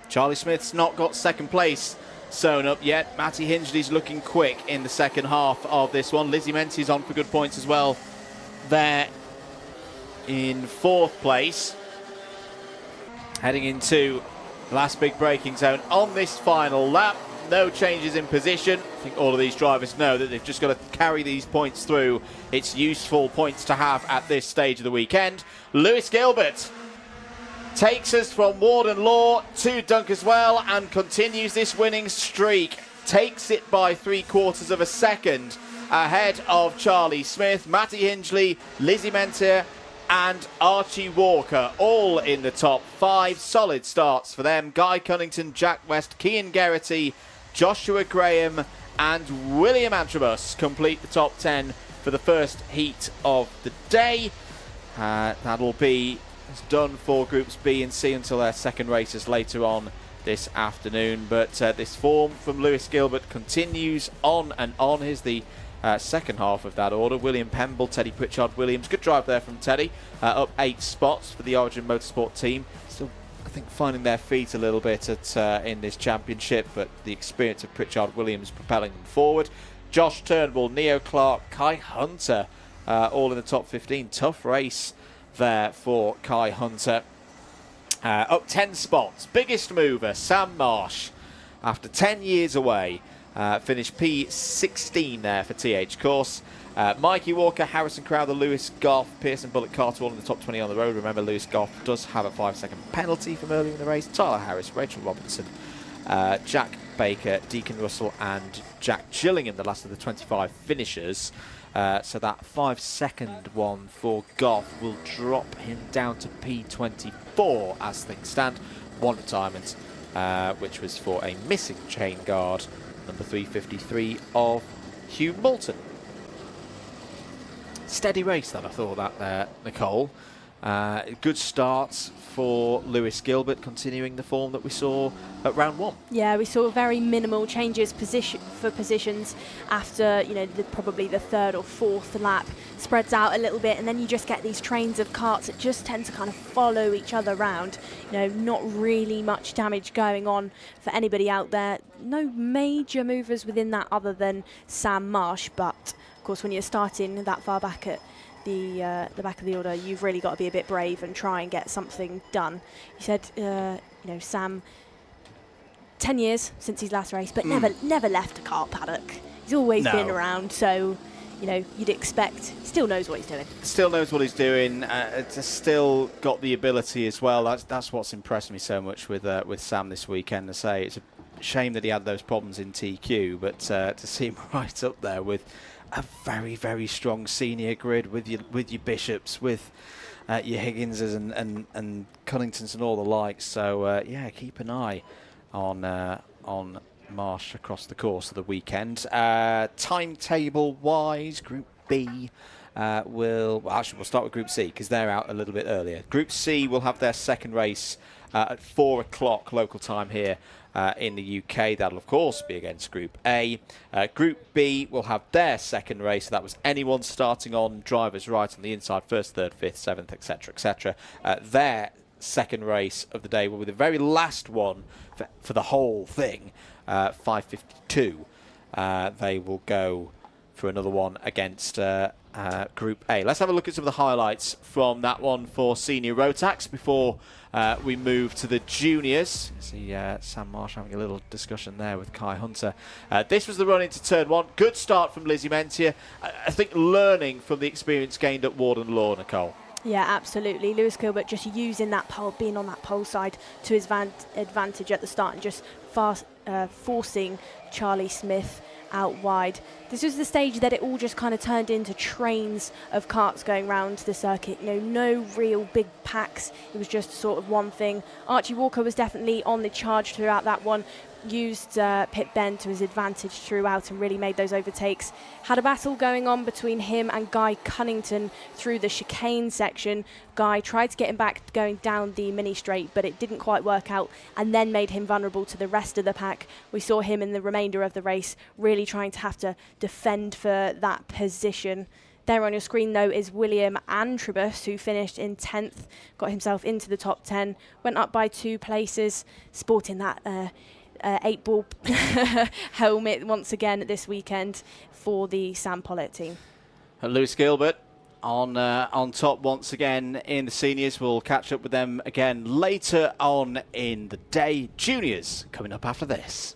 Charlie Smith's not got 2nd place sewn up yet. Matty Hingley's looking quick in the second half of this one. Lizzie Mentie's on for good points as well there in 4th place. Heading into the last big braking zone on this final lap. No changes in position. I think all of these drivers know that they've just got to carry these points through. It's useful points to have at this stage of the weekend. Lewis Gilbert takes us from Warden Law to Dunkeswell and continues this winning streak. Takes it by 3/4 of a second ahead of Charlie Smith, Matty Hingley, Lizzie Mentir and Archie Walker, all in the top 5. Solid starts for them. Guy Cunnington, Jack West, Cian Geraghty, Joshua Graham and William Antrobus complete the top 10 for the first heat of the day. That'll be done for groups B and C until their second races later on this afternoon. But this form from Lewis Gilbert continues on and on. Here's the second half of that order. William Pemble, Teddy Pritchard Williams. Good drive there from Teddy. Up 8 spots for the Origin Motorsport team. Still, I think, finding their feet a little bit in this championship, but the experience of Pritchard Williams propelling them forward. Josh Turnbull, Neo Clark, Kai Hunter, all in the top 15. Tough race there for Kai Hunter. Up 10 spots. Biggest mover, Sam Marsh, after 10 years away, finished P16 there for TH Course. Mikey Walker, Harrison Crowther, Lewis Goff, Pearson Bullock, Carter all in the top 20 on the road. Remember, Lewis Goff does have a 5-second penalty from earlier in the race. Tyler Harris, Rachel Robinson, Jack Baker, Deacon Russell and Jack Gillingham, the last of the 25 finishers. So that 5-second one for Goff will drop him down to P24 as things stand. One retirement, which was for a missing chain guard, number 353 of Hugh Moulton. Steady race that, I thought, that there, Nicole. Good starts for Lewis Gilbert, continuing the form that we saw at round 1. Yeah, we saw very minimal changes positions after, you know, probably the 3rd or 4th lap. Spreads out a little bit, and then you just get these trains of karts that just tend to kind of follow each other around. You know, not really much damage going on for anybody out there. No major movers within that other than Sam Marsh, but of course when you're starting that far back at the back of the order, you've really got to be a bit brave and try and get something done. You said, you know, Sam, 10 years since his last race, but never left a kart paddock. He's always been around, so, you know, you'd expect, still knows what he's doing. Still knows what he's doing. Still got the ability as well. That's what's impressed me so much with Sam this weekend. To say it's a shame that he had those problems in TQ, but to see him right up there with a very, very strong senior grid with your Bishops, with your Higginses and Cunningtons and all the likes. So yeah, keep an eye on Marsh across the course of the weekend. Timetable-wise, Group B we'll start with Group C because they're out a little bit earlier. Group C will have their second race at 4 o'clock local time here in the UK. That'll of course be against Group A. Group B will have their second race. That was anyone starting on drivers right on the inside, first, third, fifth, seventh, etc., etc. Their second race of the day will be the very last one for the whole thing. 5:52. They will go for another one against Group A. Let's have a look at some of the highlights from that one for senior Rotax before we move to the juniors. See Sam Marsh having a little discussion there with Kai Hunter. This was the run into turn one. Good start from Lizzie Mentia. I think learning from the experience gained at Warden Law, Nicole. Yeah, absolutely. Lewis Gilbert just using that pole, being on that pole side to his advantage at the start and just forcing Charlie Smith out wide. This was the stage that it all just kind of turned into trains of karts going round the circuit. You know, no real big packs. It was just sort of one thing. Archie Walker was definitely on the charge throughout that one. Used Pit Ben to his advantage throughout and really made those overtakes. Had a battle going on between him and Guy Cunnington through the chicane section. Guy tried to get him back going down the mini straight, but it didn't quite work out and then made him vulnerable to the rest of the pack. We saw him in the remainder of the race really trying to have to defend for that position. There on your screen, though, is William Antrobus, who finished in 10th, got himself into the top 10, went up by 2 places, sporting that 8-ball helmet once again this weekend for the Sam Pollett team. Lewis Gilbert on top once again in the seniors. We'll catch up with them again later on in the day. Juniors coming up after this.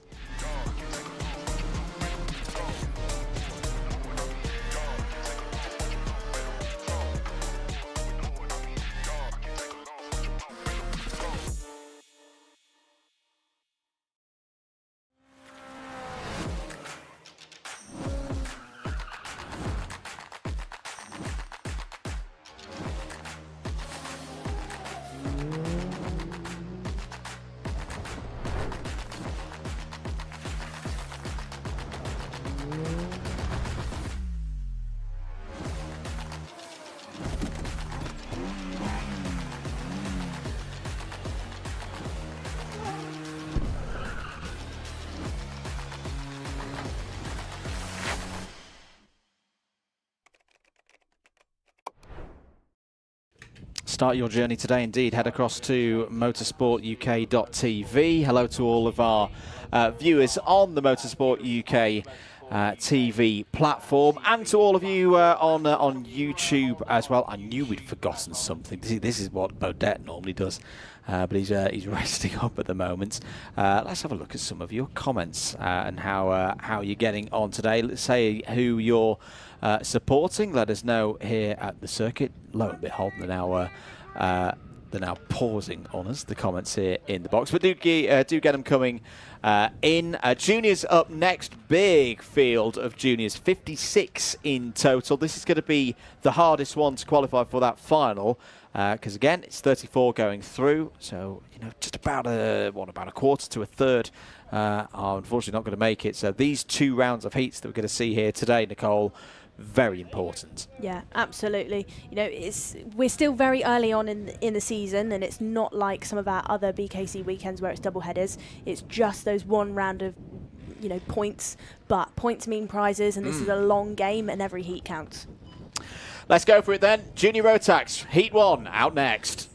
Start your journey today indeed. Head across to motorsportuk.tv. Hello to all of our viewers on the Motorsport UK TV platform and to all of you on YouTube as well. I knew we'd forgotten something. This is what Bodette normally does, but he's resting up at the moment. Let's have a look at some of your comments and how you're getting on today. Let's say who you're supporting. Let us know here at the circuit. Lo and behold, they're now pausing on us, the comments here in the box. But do get them coming in. Juniors up next. Big field of juniors, 56 in total. This is going to be the hardest one to qualify for that final because again it's 34 going through, so you know just about a quarter to a third are unfortunately not going to make it. So these 2 rounds of heats that we're going to see here today, Nicole, very important. Yeah, absolutely. You know, we're still very early on in the season, and it's not like some of our other BKC weekends where it's double headers. It's just those 1 round of, you know, points, but points mean prizes, and this is a long game, and every heat counts. Let's go for it then. Junior Rotax Heat 1 out next.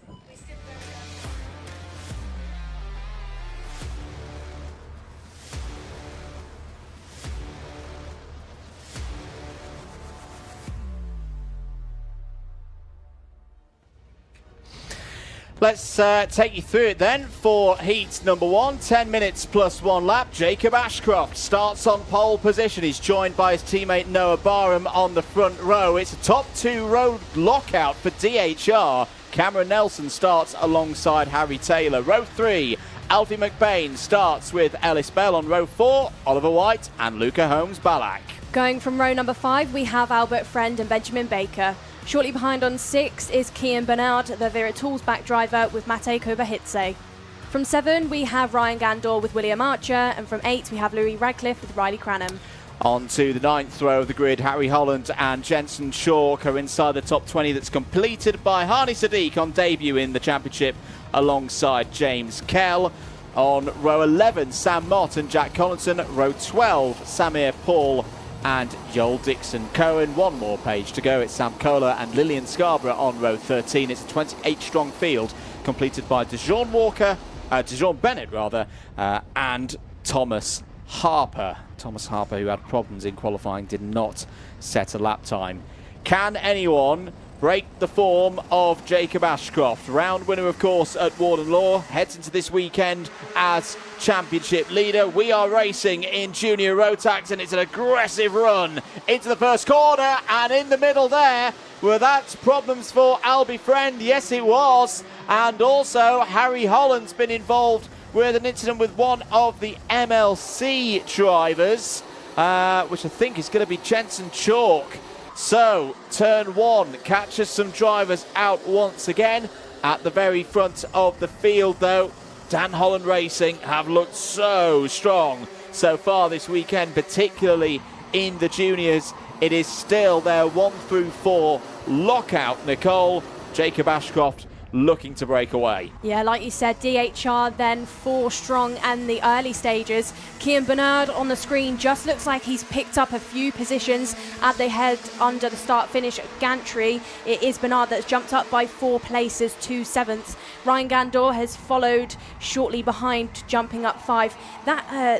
Let's take you through it then for heat number 1. 10 minutes plus 1 lap. Jacob Ashcroft starts on pole position. He's joined by his teammate Noah Barham on the front row. It's a top 2 road lockout for DHR. Cameron Nelson starts alongside Harry Taylor. Row 3, Alfie McBain starts with Ellis Bell on row 4, Oliver White and Luca Holmes-Ballack. Going from row number 5, we have Albert Friend and Benjamin Baker. Shortly behind on 6 is Kian Bernard, the Wera Tools back driver with Matej Kovahice. From 7, we have Ryan Gandor with William Archer, and from 8, we have Louis Radcliffe with Riley Cranham. On to the 9th row of the grid, Harry Holland and Jensen Chalk are inside the top 20. That's completed by Hani Sadiq on debut in the championship alongside James Kell. On row 11, Sam Mott and Jack Collinson. Row 12, Samir Paul and Joel Dixon Cohen. One more page to go. It's Sam Kohler and Lillian Scarborough on row 13. It's a 28-strong field completed by DeJean Bennett, and Thomas Harper. Thomas Harper, who had problems in qualifying, did not set a lap time. Can anyone break the form of Jacob Ashcroft? Round winner, of course, at Warden Law. Heads into this weekend as championship leader. We are racing in Junior Rotax, and it's an aggressive run into the first corner, and in the middle there, well, that's problems for Albie Friend. Yes, it was. And also, Harry Holland's been involved with an incident with one of the MLC drivers, which I think is going to be Jensen Chalk. So, turn 1 catches some drivers out once again. At the very front of the field, though, Dan Holland Racing have looked so strong so far this weekend, particularly in the juniors. It is still their 1 through 4 lockout, Nicole. Jacob Ashcroft looking to break away. Yeah, like you said, DHR then 4 strong and the early stages. Kian Bernard on the screen just looks like he's picked up a few positions as they head under the start-finish gantry. It is Bernard that's jumped up by 4 places to 7th. Ryan Gandor has followed shortly behind, jumping up 5.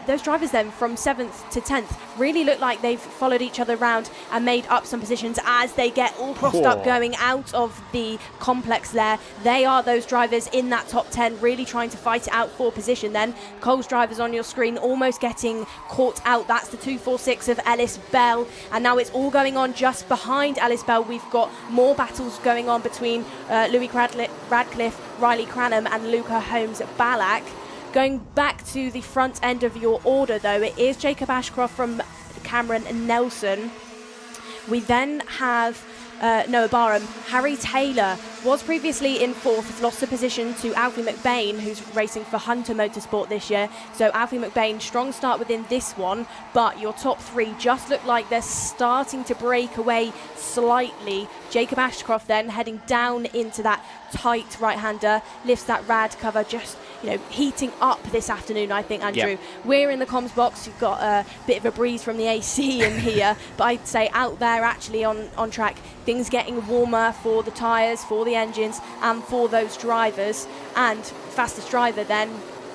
Those drivers then from 7th to 10th really look like they've followed each other around and made up some positions as they get all crossed up going out of the complex there. They are those drivers in that top 10 really trying to fight it out for position then. Cole's drivers on your screen almost getting caught out. That's the 246 of Ellis Bell, and now it's all going on just behind Ellis Bell. We've got more battles going on between Louis Radcliffe, Riley Cranham and Luca Holmes-Ballack. Going back to the front end of your order though, it is Jacob Ashcroft from Cameron and Nelson. We then have Noah Barham. Harry Taylor was previously in 4th, has lost the position to Alfie McBain, who's racing for Hunter Motorsport this year. So Alfie McBain, strong start within this one, but your top 3 just look like they're starting to break away slightly. Jacob Ashcroft then heading down into that tight right-hander, lifts that rad cover, just heating up this afternoon, I think, Andrew. Yep. We're in the comms box. You've got a bit of a breeze from the AC in here, but I'd say out there actually on track, things getting warmer for the tyres, for the engines, and for those drivers. And fastest driver then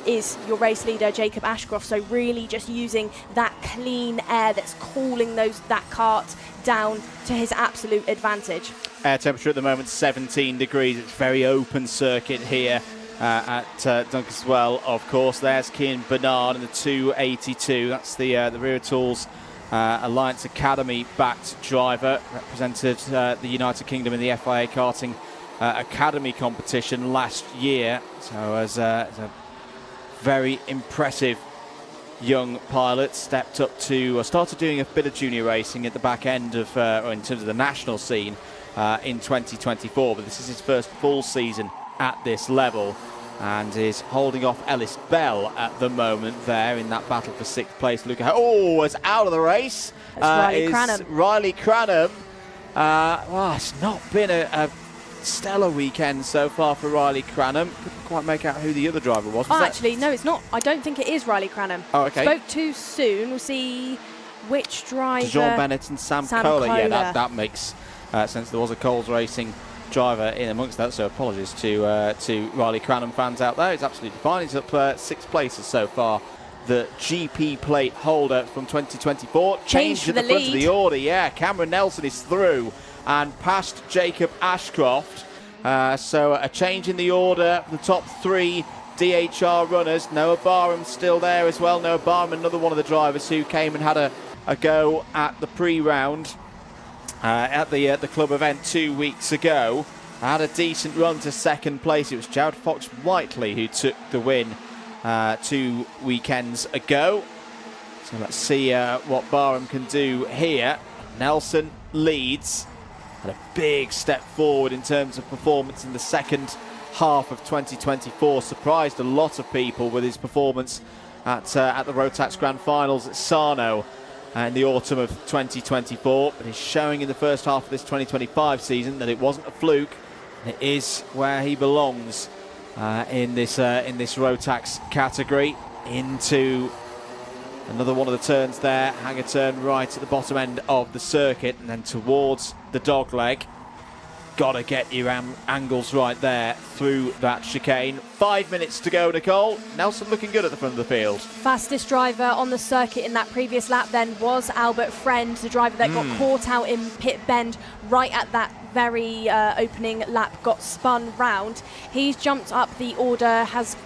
is your race leader, Jacob Ashcroft. So really just using that clean air that's cooling that kart down to his absolute advantage. Air temperature at the moment 17 degrees. It's very open circuit here at Dunkeswell, of course. There's Kian Bernard in the 282. That's the Wera Tools Alliance Academy backed driver. Represented the United Kingdom in the FIA Karting Academy competition last year. So as a very impressive young pilot, stepped up to started doing a bit of junior racing at the back end of or in terms of the national scene in 2024, but this is his first full season at this level, and is holding off Ellis Bell at the moment there in that battle for 6th place. Is out of the race. Riley Cranham. Riley Cranham. It's not been a stellar weekend so far for Riley Cranham. Couldn't quite make out who the other driver was. Actually, no, it's not. I don't think it is Riley Cranham. Oh, okay. Spoke too soon. We'll see which driver. Jean Bennett and Sam Kohler. Yeah, that makes sense. There was a Coles Racing driver in amongst that, so apologies to Riley Cranham fans out there. It's absolutely fine. He's up 6 places so far. The GP plate holder from 2024. Change at the front of the order. Yeah, Cameron Nelson is through and past Jacob Ashcroft. So a change in the order for the top 3 DHR runners. Noah Barham still there as well. Noah Barham, another one of the drivers who came and had a go at the pre-round at the club event 2 weeks ago. Had a decent run to 2nd place. It was Jared Fox-Whiteley who took the win 2 weekends ago. So let's see what Barham can do here. Nelson leads. Had a big step forward in terms of performance in the second half of 2024. Surprised a lot of people with his performance at the ROTAX Grand Finals at Sarno in the autumn of 2024. But he's showing in the first half of this 2025 season that it wasn't a fluke. And it is where he belongs in this ROTAX category. Into another one of the turns there, hanger turn right at the bottom end of the circuit, and then towards the dog leg. Gotta get your angles right there through that chicane. 5 minutes to go, Nicole. Nelson looking good at the front of the field. Fastest driver on the circuit in that previous lap then was Albert Friend, the driver that got caught out in pit bend right at that very opening lap, got spun round. He's jumped up the order, has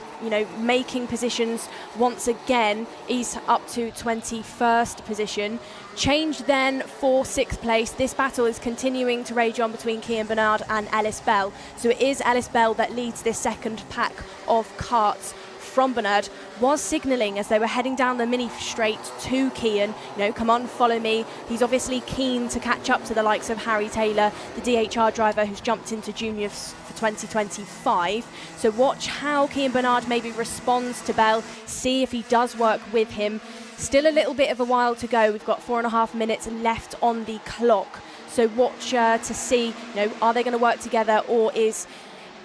making positions once again. He's up to 21st position. Change then for 6th place. This battle is continuing to rage on between Cian Bernard and Ellis Bell. So it is Ellis Bell that leads this second pack of karts from Bernard. Was signalling as they were heading down the mini straight to Cian, come on, follow me. He's obviously keen to catch up to the likes of Harry Taylor, the DHR driver who's jumped into juniors for 2025. So watch how Cian Bernard maybe responds to Bell, see if he does work with him. Still a little bit of a while to go. We've got 4.5 minutes left on the clock. So watch to see, are they going to work together, or is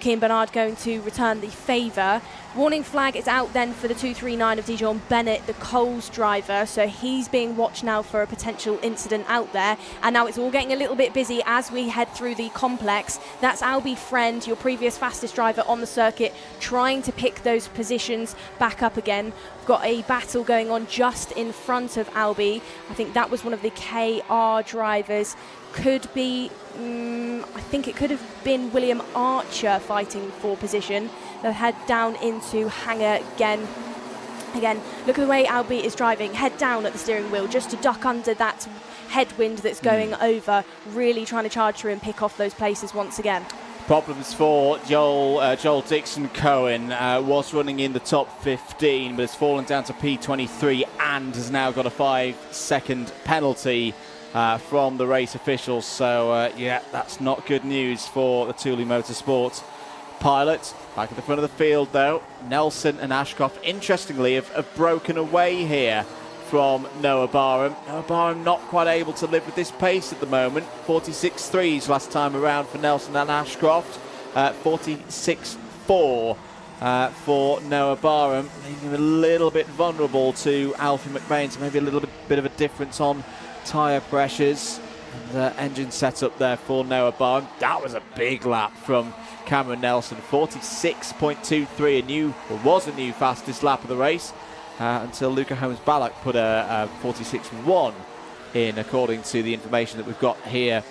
Cian Bernard going to return the favour? Warning flag is out then for the 239 of Dijon Bennett, the Coles driver. So he's being watched now for a potential incident out there. And now it's all getting a little bit busy as we head through the complex. That's Albie Friend, your previous fastest driver on the circuit, trying to pick those positions back up again. We've got a battle going on just in front of Albie. I think that was one of the KR drivers. Could be, I think it could have been William Archer fighting for position. They'll head down into hangar again. Again, look at the way Albie is driving. Head down at the steering wheel just to duck under that headwind that's going over. Really trying to charge through and pick off those places once again. Problems for Joel Dixon Cohen. Was running in the top 15, but has fallen down to P23 and has now got a 5-second penalty from the race officials. So yeah, that's not good news for the Thule Motorsport pilot. Back at the front of the field though, Nelson and Ashcroft interestingly have broken away here from Noah Barham. Noah Barham not quite able to live with this pace at the moment. 46.3s last time around for Nelson and Ashcroft. 46.4 for Noah Barham, leaving him a little bit vulnerable to Alfie McBain. So maybe a little bit of a difference on tyre pressures and engine setup there for Noah Barham. That was a big lap from Cameron Nelson. 46.23, was a new fastest lap of the race until Luca Holmes-Ballack put a 46.1 in, according to the information that we've got here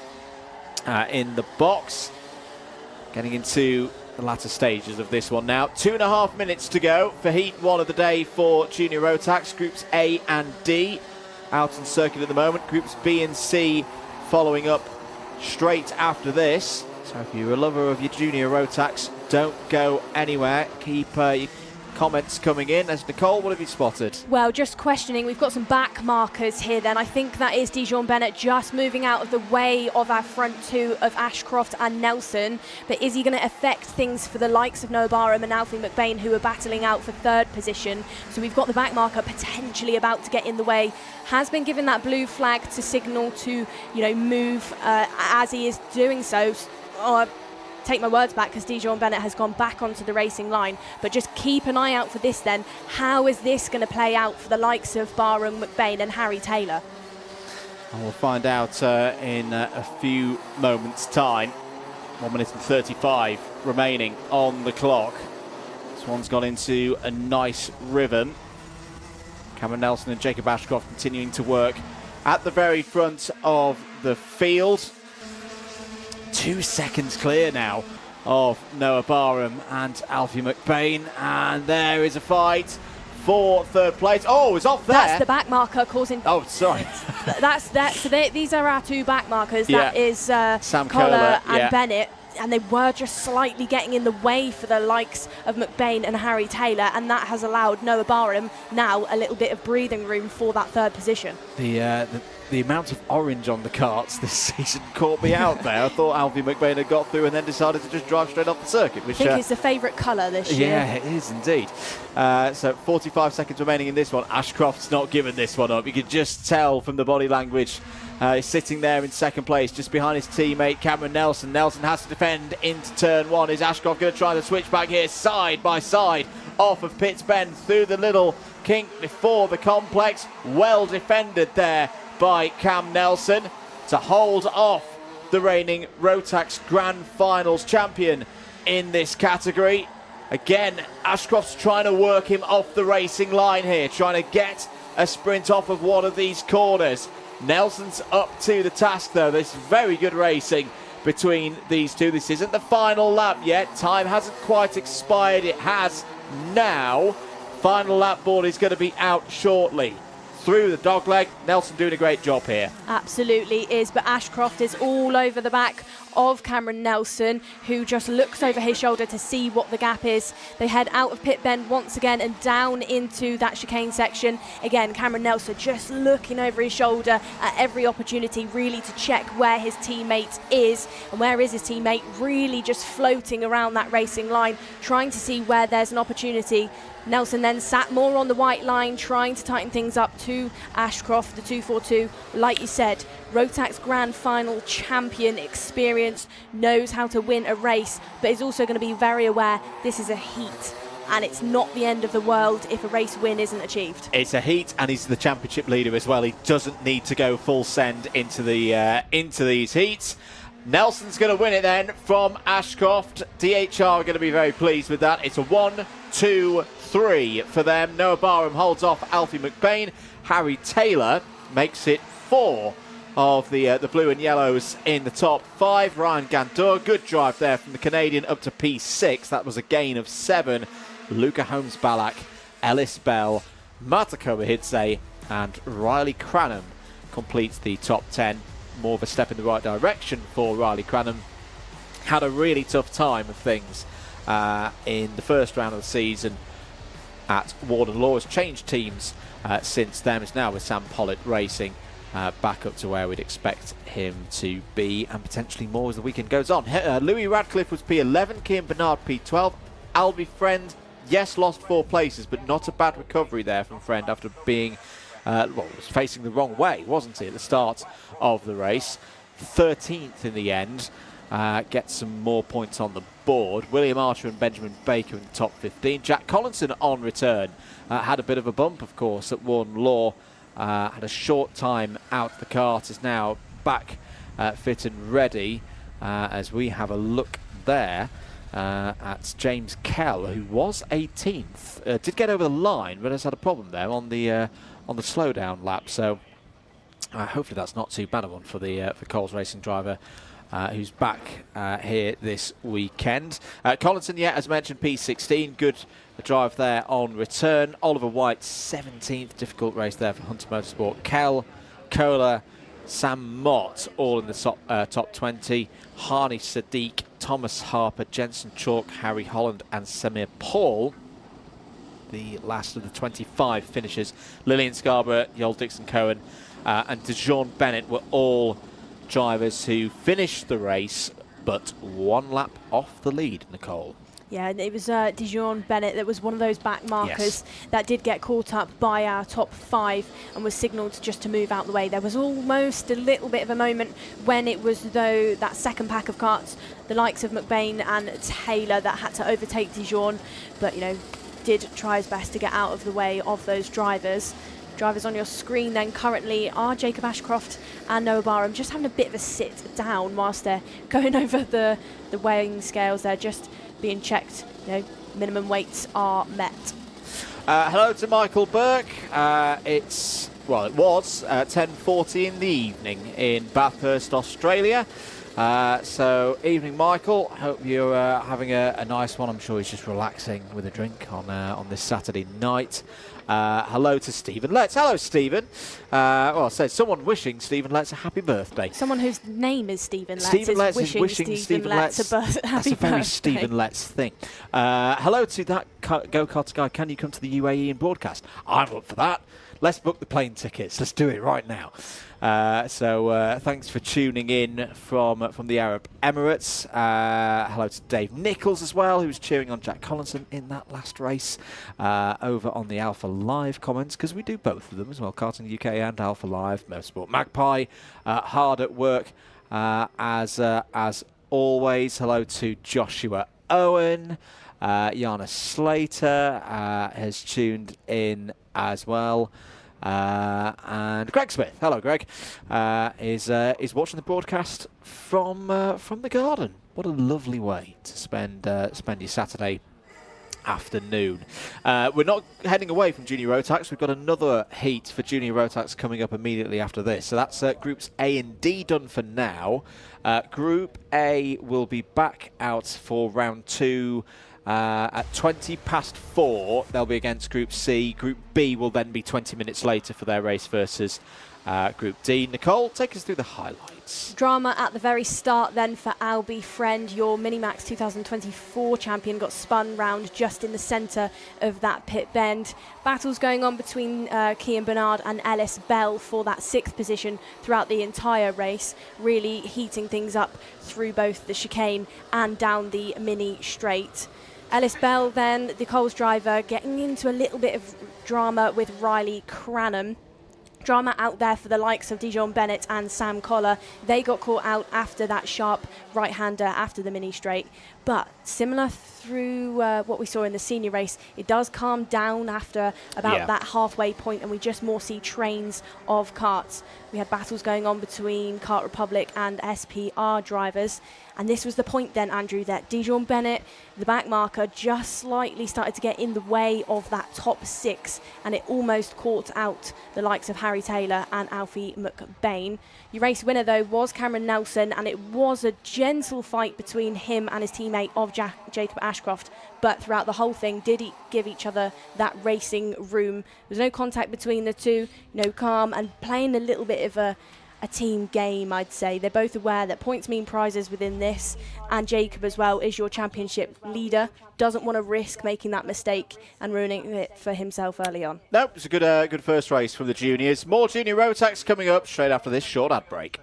in the box. Getting into the latter stages of this one now. 2.5 minutes to go for Heat 1 of the day for Junior Rotax. Groups A and D out on circuit at the moment. Groups B and C following up straight after this. So if you're a lover of your Junior Rotax, don't go anywhere. Keep your comments coming in. As Nicole, what have you spotted? Well, just questioning, we've got some back markers here then. I think that is Dijon Bennett just moving out of the way of our front two of Ashcroft and Nelson. But is he going to affect things for the likes of Noah Barham and Alfie McBain, who are battling out for third position? So we've got the back marker potentially about to get in the way. Has been given that blue flag to signal to, move as he is doing so. Take my words back, because Dijon Bennett has gone back onto the racing line. But just keep an eye out for this then. How is this going to play out for the likes of Barham, McBain and Harry Taylor? And we'll find out in a few moments' time. 1 minute and 35 remaining on the clock. This one's gone into a nice rhythm. Cameron Nelson and Jacob Ashcroft continuing to work at the very front of the field. 2 seconds clear now of Noah Barham and Alfie McBain, and there is a fight for third place. Oh, it's off there. That's the back marker causing. Oh, sorry. That's that. So these are our two back markers. Yeah. That is Sam Kohler and yeah. Bennett. and they were just slightly getting in the way for the likes of McBain and Harry Taylor, and that has allowed Noah Barham now a little bit of breathing room for that third position. The amount of orange on the karts this season caught me out there. I thought Alfie McBain had got through and then decided to just drive straight off the circuit. Which, I think it's the favourite colour this year. Yeah, it is indeed. So 45 seconds remaining in this one. Ashcroft's not giving this one up. You can just tell from the body language. He's sitting there in second place, just behind his teammate Cameron Nelson. Nelson has to defend into turn one. Is Ashcroft going to try the switch back here, side by side, off of Pitts Bend through the little kink before the complex? Well defended there by Cam Nelson to hold off the reigning ROTAX Grand Finals champion in this category. Again, Ashcroft's trying to work him off the racing line here, trying to get a sprint off of one of these corners. Nelson's up to the task though. There's very good racing between these two. This isn't the final lap yet. Time hasn't quite expired. It has now. Final lap board is going to be out shortly. Through the dogleg. Nelson doing a great job here. Absolutely is, but Ashcroft is all over the back of Cameron Nelson, who just looks over his shoulder to see what the gap is. They head out of pit bend once again and down into that chicane section. Again, Cameron Nelson just looking over his shoulder at every opportunity really to check where his teammate is. And where is his teammate? Really just floating around that racing line, trying to see where there's an opportunity. Nelson then sat more on the white line, trying to tighten things up to Ashcroft, the 242. Like you said, ROTAX Grand Final champion, experience, knows how to win a race, but is also going to be very aware this is a heat, and it's not the end of the world if a race win isn't achieved. It's a heat, and he's the championship leader as well. He doesn't need to go full send into these heats. Nelson's going to win it then from Ashcroft. DHR are going to be very pleased with that. It's a 1, 2, 3 for them. Noah Barham holds off Alfie McBain. Harry Taylor makes it 4 of the blue and yellows in the top 5. Ryan Gandour, good drive there from the Canadian up to P6. That was a gain of 7. Luca Holmes-Ballack, Ellis Bell, Matako Hidze and Riley Cranham completes the top 10. More of a step in the right direction for Riley Cranham. Had a really tough time of things in the first round of the season at Warden Law. Has changed teams since then. Is now with Sam Pollitt Racing, back up to where we'd expect him to be, and potentially more as the weekend goes on. Louis Radcliffe was P11, Cian Bernard P12. Albie Friend, yes, lost 4 places, but not a bad recovery there from Friend after being was facing the wrong way, wasn't he, at the start of the race. 13th in the end, gets some more points on the board. William Archer and Benjamin Baker in the top 15. Jack Collinson on return. Had a bit of a bump, of course, at Warden Law. Had a short time out the kart, is now back fit and ready as we have a look there at James Kell, who was 18th. Did get over the line, but has had a problem there on the slowdown lap. So hopefully that's not too bad a one for the Coles Racing driver, who's back here this weekend. Collinson, yeah, as mentioned, P16. Good drive there on return. Oliver White, 17th. Difficult race there for Hunter Motorsport. Kell, Kohler, Sam Mott, all in the top 20. Harney Sadiq, Thomas Harper, Jensen Chalk, Harry Holland and Samir Paul, the last of the 25 finishers. Lillian Scarborough, Yoel Dixon Cohen and DeJean Bennett were all drivers who finished the race but 1 lap off the lead, Nicole. Yeah, it was DeJean Bennett that was one of those back markers that did get caught up by our top 5 and was signalled just to move out the way. There was almost a little bit of a moment when it was, though, that second pack of karts, the likes of McBain and Taylor, that had to overtake DeJean, but, you know, did try his best to get out of the way of those drivers. Drivers on your screen then currently are Jacob Ashcroft and Noah Barham, just having a bit of a sit down whilst they're going over the weighing scales. They're just being checked, you know, minimum weights are met. Hello to Michael Burke. It was 10:40 in the evening in Bathurst, Australia. So, evening, Michael. Hope you're having a nice one. I'm sure he's just relaxing with a drink on this Saturday night. Hello to Stephen Letts. Hello, Stephen. Well, I said someone wishing Stephen Letts a happy birthday. Someone whose name is Stephen Letts. Stephen Letts is wishing Stephen Letts a happy That's a very birthday. Stephen Letts thing. Hello to that go-kart guy. Can you come to the UAE and broadcast? I'm up for that. Let's book the plane tickets. Let's do it right now. So thanks for tuning in from the Arab Emirates. Hello to Dave Nichols as well, who was cheering on Jack Collinson in that last race over on the Alpha Live comments, because we do both of them as well, Karting UK and Alpha Live. Motorsport Magpie, hard at work as always. Hello to Joshua Owen. Jana Slater has tuned in as well. And Greg Smith, hello Greg, is watching the broadcast from the garden. What a lovely way to spend your Saturday afternoon. We're not heading away from Junior ROTAX. We've got another heat for Junior ROTAX coming up immediately after this. So that's Groups A and D done for now. Group A will be back out for round 2 at 4:20. They'll be against Group C. Group B will then be 20 minutes later for their race versus Group D. Nicole, take us through the highlights. Drama at the very start then for Albie Friend. Your Minimax 2024 champion got spun round just in the centre of that pit bend. Battles going on between Kian Bernard and Ellis Bell for that 6th position throughout the entire race, really heating things up through both the chicane and down the mini straight. Ellis Bell then, Nicole's driver, getting into a little bit of drama with Riley Cranham. Drama out there for the likes of Dijon Bennett and Sam Collar. They got caught out after that sharp right-hander after the mini straight. But similar through what we saw in the senior race, it does calm down after about that halfway point, and we just more see trains of karts. We had battles going on between Kart Republic and SPR drivers. And this was the point then, Andrew, that Dijon Bennett, the back marker, just slightly started to get in the way of that top 6, and it almost caught out the likes of Harry Taylor and Alfie McBain. Your race winner, though, was Cameron Nelson, and it was a gentle fight between him and his teammate of Jacob Ashcroft. But throughout the whole thing, did give each other that racing room. There was no contact between the two, no calm, and playing a little bit of a team game, I'd say. They're both aware that points mean prizes within this, and Jacob as well is your championship leader, doesn't want to risk making that mistake and ruining it for himself early on. Nope, it's a good first race from the juniors. More Junior ROTAX coming up straight after this short ad break.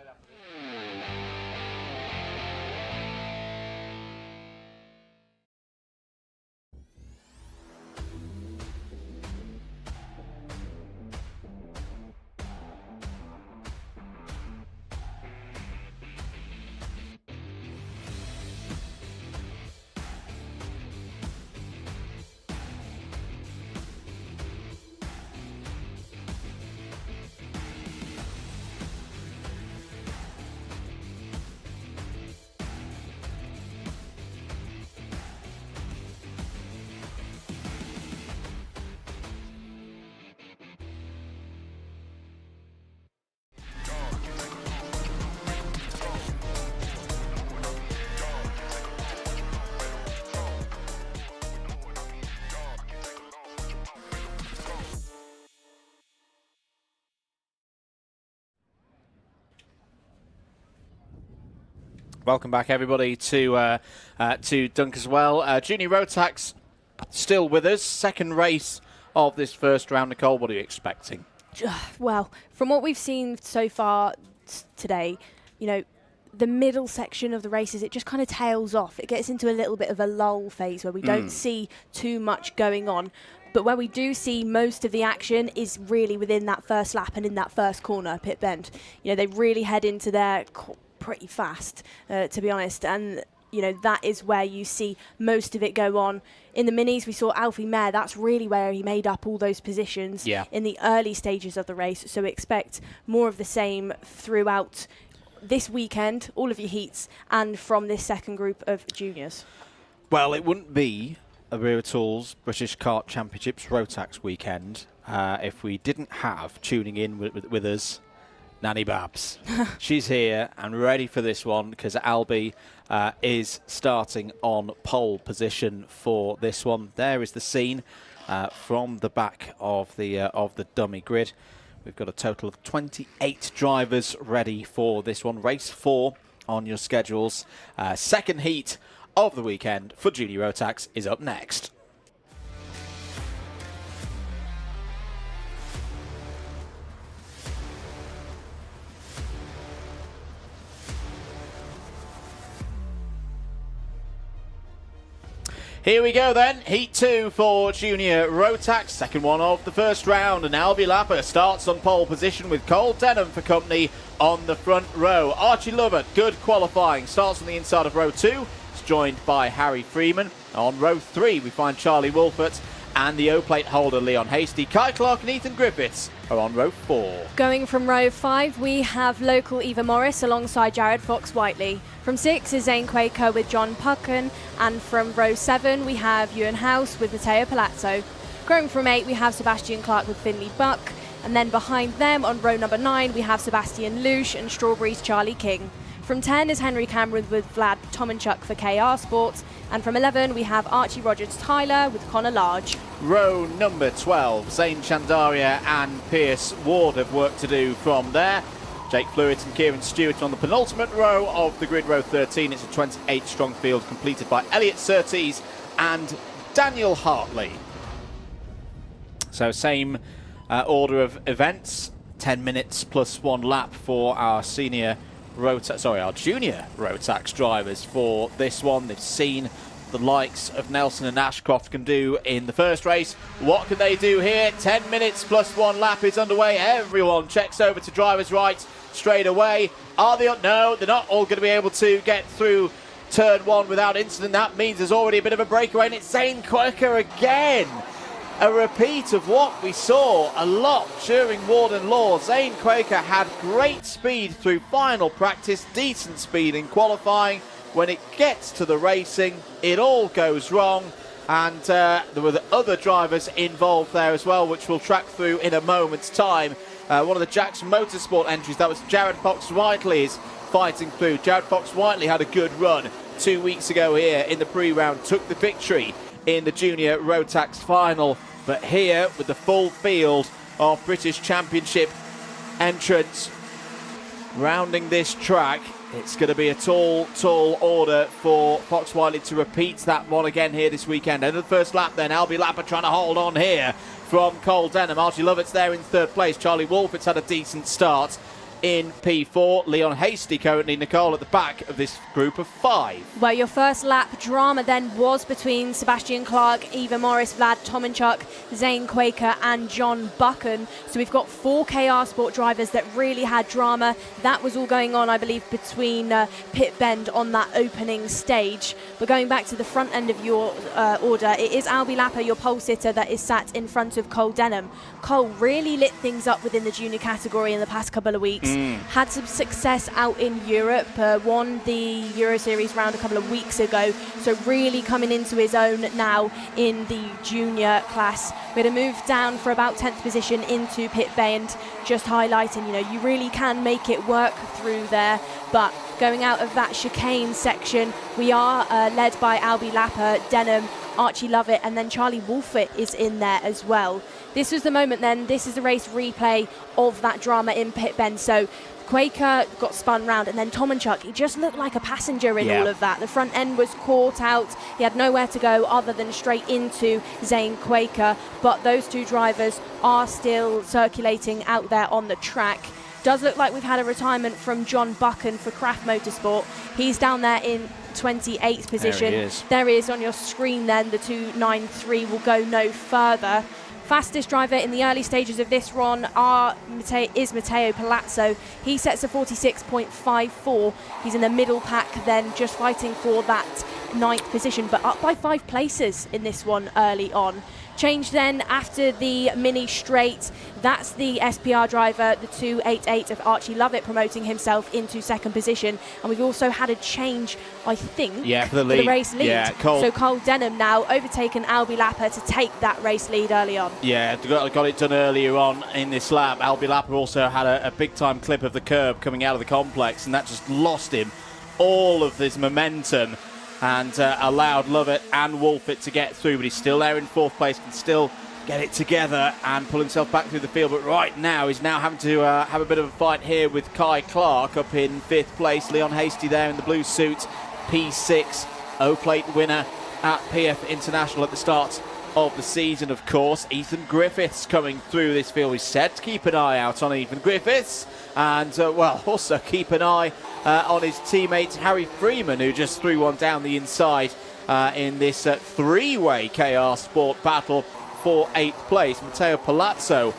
Welcome back, everybody, to Dunkeswell. Junior ROTAX still with us. Second race of this first round. Nicole, what are you expecting? Well, from what we've seen so far today, you know, the middle section of the races, it just kind of tails off. It gets into a little bit of a lull phase where we don't see too much going on. But where we do see most of the action is really within that first lap and in that first corner, pit bend. You know, they really head into there pretty fast, to be honest. And, you know, that is where you see most of it go on. In the minis, we saw Alfie Mayer. That's really where he made up all those positions in the early stages of the race. So expect more of the same throughout this weekend, all of your heats, and from this second group of juniors. Well, it wouldn't be a Wera Tools British Kart Championships ROTAX weekend if we didn't have tuning in with us Nanny Babs. She's here and ready for this one because Albie is starting on pole position for this one. There is the scene from the back of the dummy grid. We've got a total of 28 drivers ready for this one. Race 4 on your schedules. Second heat of the weekend for Junior ROTAX is up next. Here we go then, Heat 2 for Junior ROTAX, second one of the first round, and Albie Lapper starts on pole position with Cole Denham for company on the front row. Archie Lovett, good qualifying, starts on the inside of row 2, is joined by Harry Freeman. On row 3 we find Charlie Wolfert and the O-plate holder Leon Hasty. Kai Clark and Ethan Griffiths are on row 4. Going from row 5, we have local Eva Morris alongside Jared Fox-Whiteley. From 6 is Zane Quaker with John Pucken, and from row 7 we have Ewan House with Matteo Palazzo. Going from 8 we have Sebastian Clark with Finley Buck, and then behind them on row number 9 we have Sebastian Lush and Strawberry's Charlie King. From 10 is Henry Cameron with Vlad Tomanchuk for KR Sports, and from 11 we have Archie Rogers-Tyler with Connor Large. Row number 12, Zane Chandaria and Pierce Ward have work to do from there. Jake Flewitt and Kieran Stewart on the penultimate row of the grid, row 13. It's a 28-strong field completed by Elliot Surtees and Daniel Hartley. So same order of events, 10 minutes plus 1 lap for our junior ROTAX drivers for this one. They've seen the likes of Nelson and Ashcroft can do in the first race. What can they do here? 10 minutes plus 1 lap is underway. Everyone checks over to driver's right straight away. Are they? No, they're not all going to be able to get through turn 1 without incident. That means there's already a bit of a breakaway, and it's Zane Quaker again. A repeat of what we saw a lot during Warden Law. Zane Quaker had great speed through final practice, decent speed in qualifying. When it gets to the racing, it all goes wrong. And there were the other drivers involved there as well, which we'll track through in a moment's time. One of the Jackson Motorsport entries, that was Jared Fox-Whiteley, is fighting through. Jared Fox-Whiteley had a good run 2 weeks ago here in the pre-round, took the victory in the Junior ROTAX final. But here, with the full field of British Championship entrants rounding this track, it's going to be a tall order for Fox-Whiteley to repeat that one again here this weekend. End of the first lap then, Albie Lapper trying to hold on here from Cole Denham. Archie Lovett's there in third place. Charlie Wolfit's had a decent start in P4. Leon Hasty currently, Nicole, at the back of this group of 5. Well, your first lap drama then was between Sebastian Clark, Eva Morris, Vlad Tomanchuk, Zane Quaker and John Buchan. So we've got 4 KR Sport drivers that really had drama. That was all going on, I believe, between pit bend on that opening stage. But going back to the front end of your order, it is Albie Lapper, your pole sitter, that is sat in front of Cole Denham. Cole really lit things up within the junior category in the past couple of weeks. Had some success out in Europe, won the Euro Series round a couple of weeks ago, so really coming into his own now in the junior class. We're going to move down for about 10th position into pit bay, and just highlighting, you really can make it work through there. But going out of that chicane section, we are led by Albie Lapper, Denham, Archie Lovett, and then Charlie Wolfett is in there as well. This was the moment then, this is the race replay of that drama in pit bend. So Quaker got spun round, and then Tomanchuk, he just looked like a passenger in all of that. The front end was caught out. He had nowhere to go other than straight into Zane Quaker. But those 2 drivers are still circulating out there on the track. Does look like we've had a retirement from John Buchan for Craft Motorsport. He's down there in 28th position. There he is on your screen then. The 293 will go no further. Fastest driver in the early stages of this run is Matteo Palazzo. He sets a 46.54. He's in the middle pack then, just fighting for that 9th position, but up by 5 places in this one early on. Change then after the mini straight. That's the SPR driver, the 288 of Archie Lovett, promoting himself into 2nd position. And we've also had a change, I think, for the race lead. Yeah, so Cole Denham now overtaken Albie Lapper to take that race lead early on. Yeah, got it done earlier on in this lap. Albie Lapper also had a big-time clip of the curb coming out of the complex, and that just lost him all of his momentum and allowed Lovett and Wolfett to get through, but he's still there in 4th place, can still get it together and pull himself back through the field. But right now he's now having to have a bit of a fight here with Kai Clark up in 5th place. Leon Hasty there in the blue suit, P6 O-plate winner at PF International at the start of the season, of course. Ethan Griffiths coming through this field. We said to keep an eye out on Ethan Griffiths, and also keep an eye on his teammate Harry Freeman, who just threw one down the inside in this 3-way KR Sport battle for 8th place. Matteo Palazzo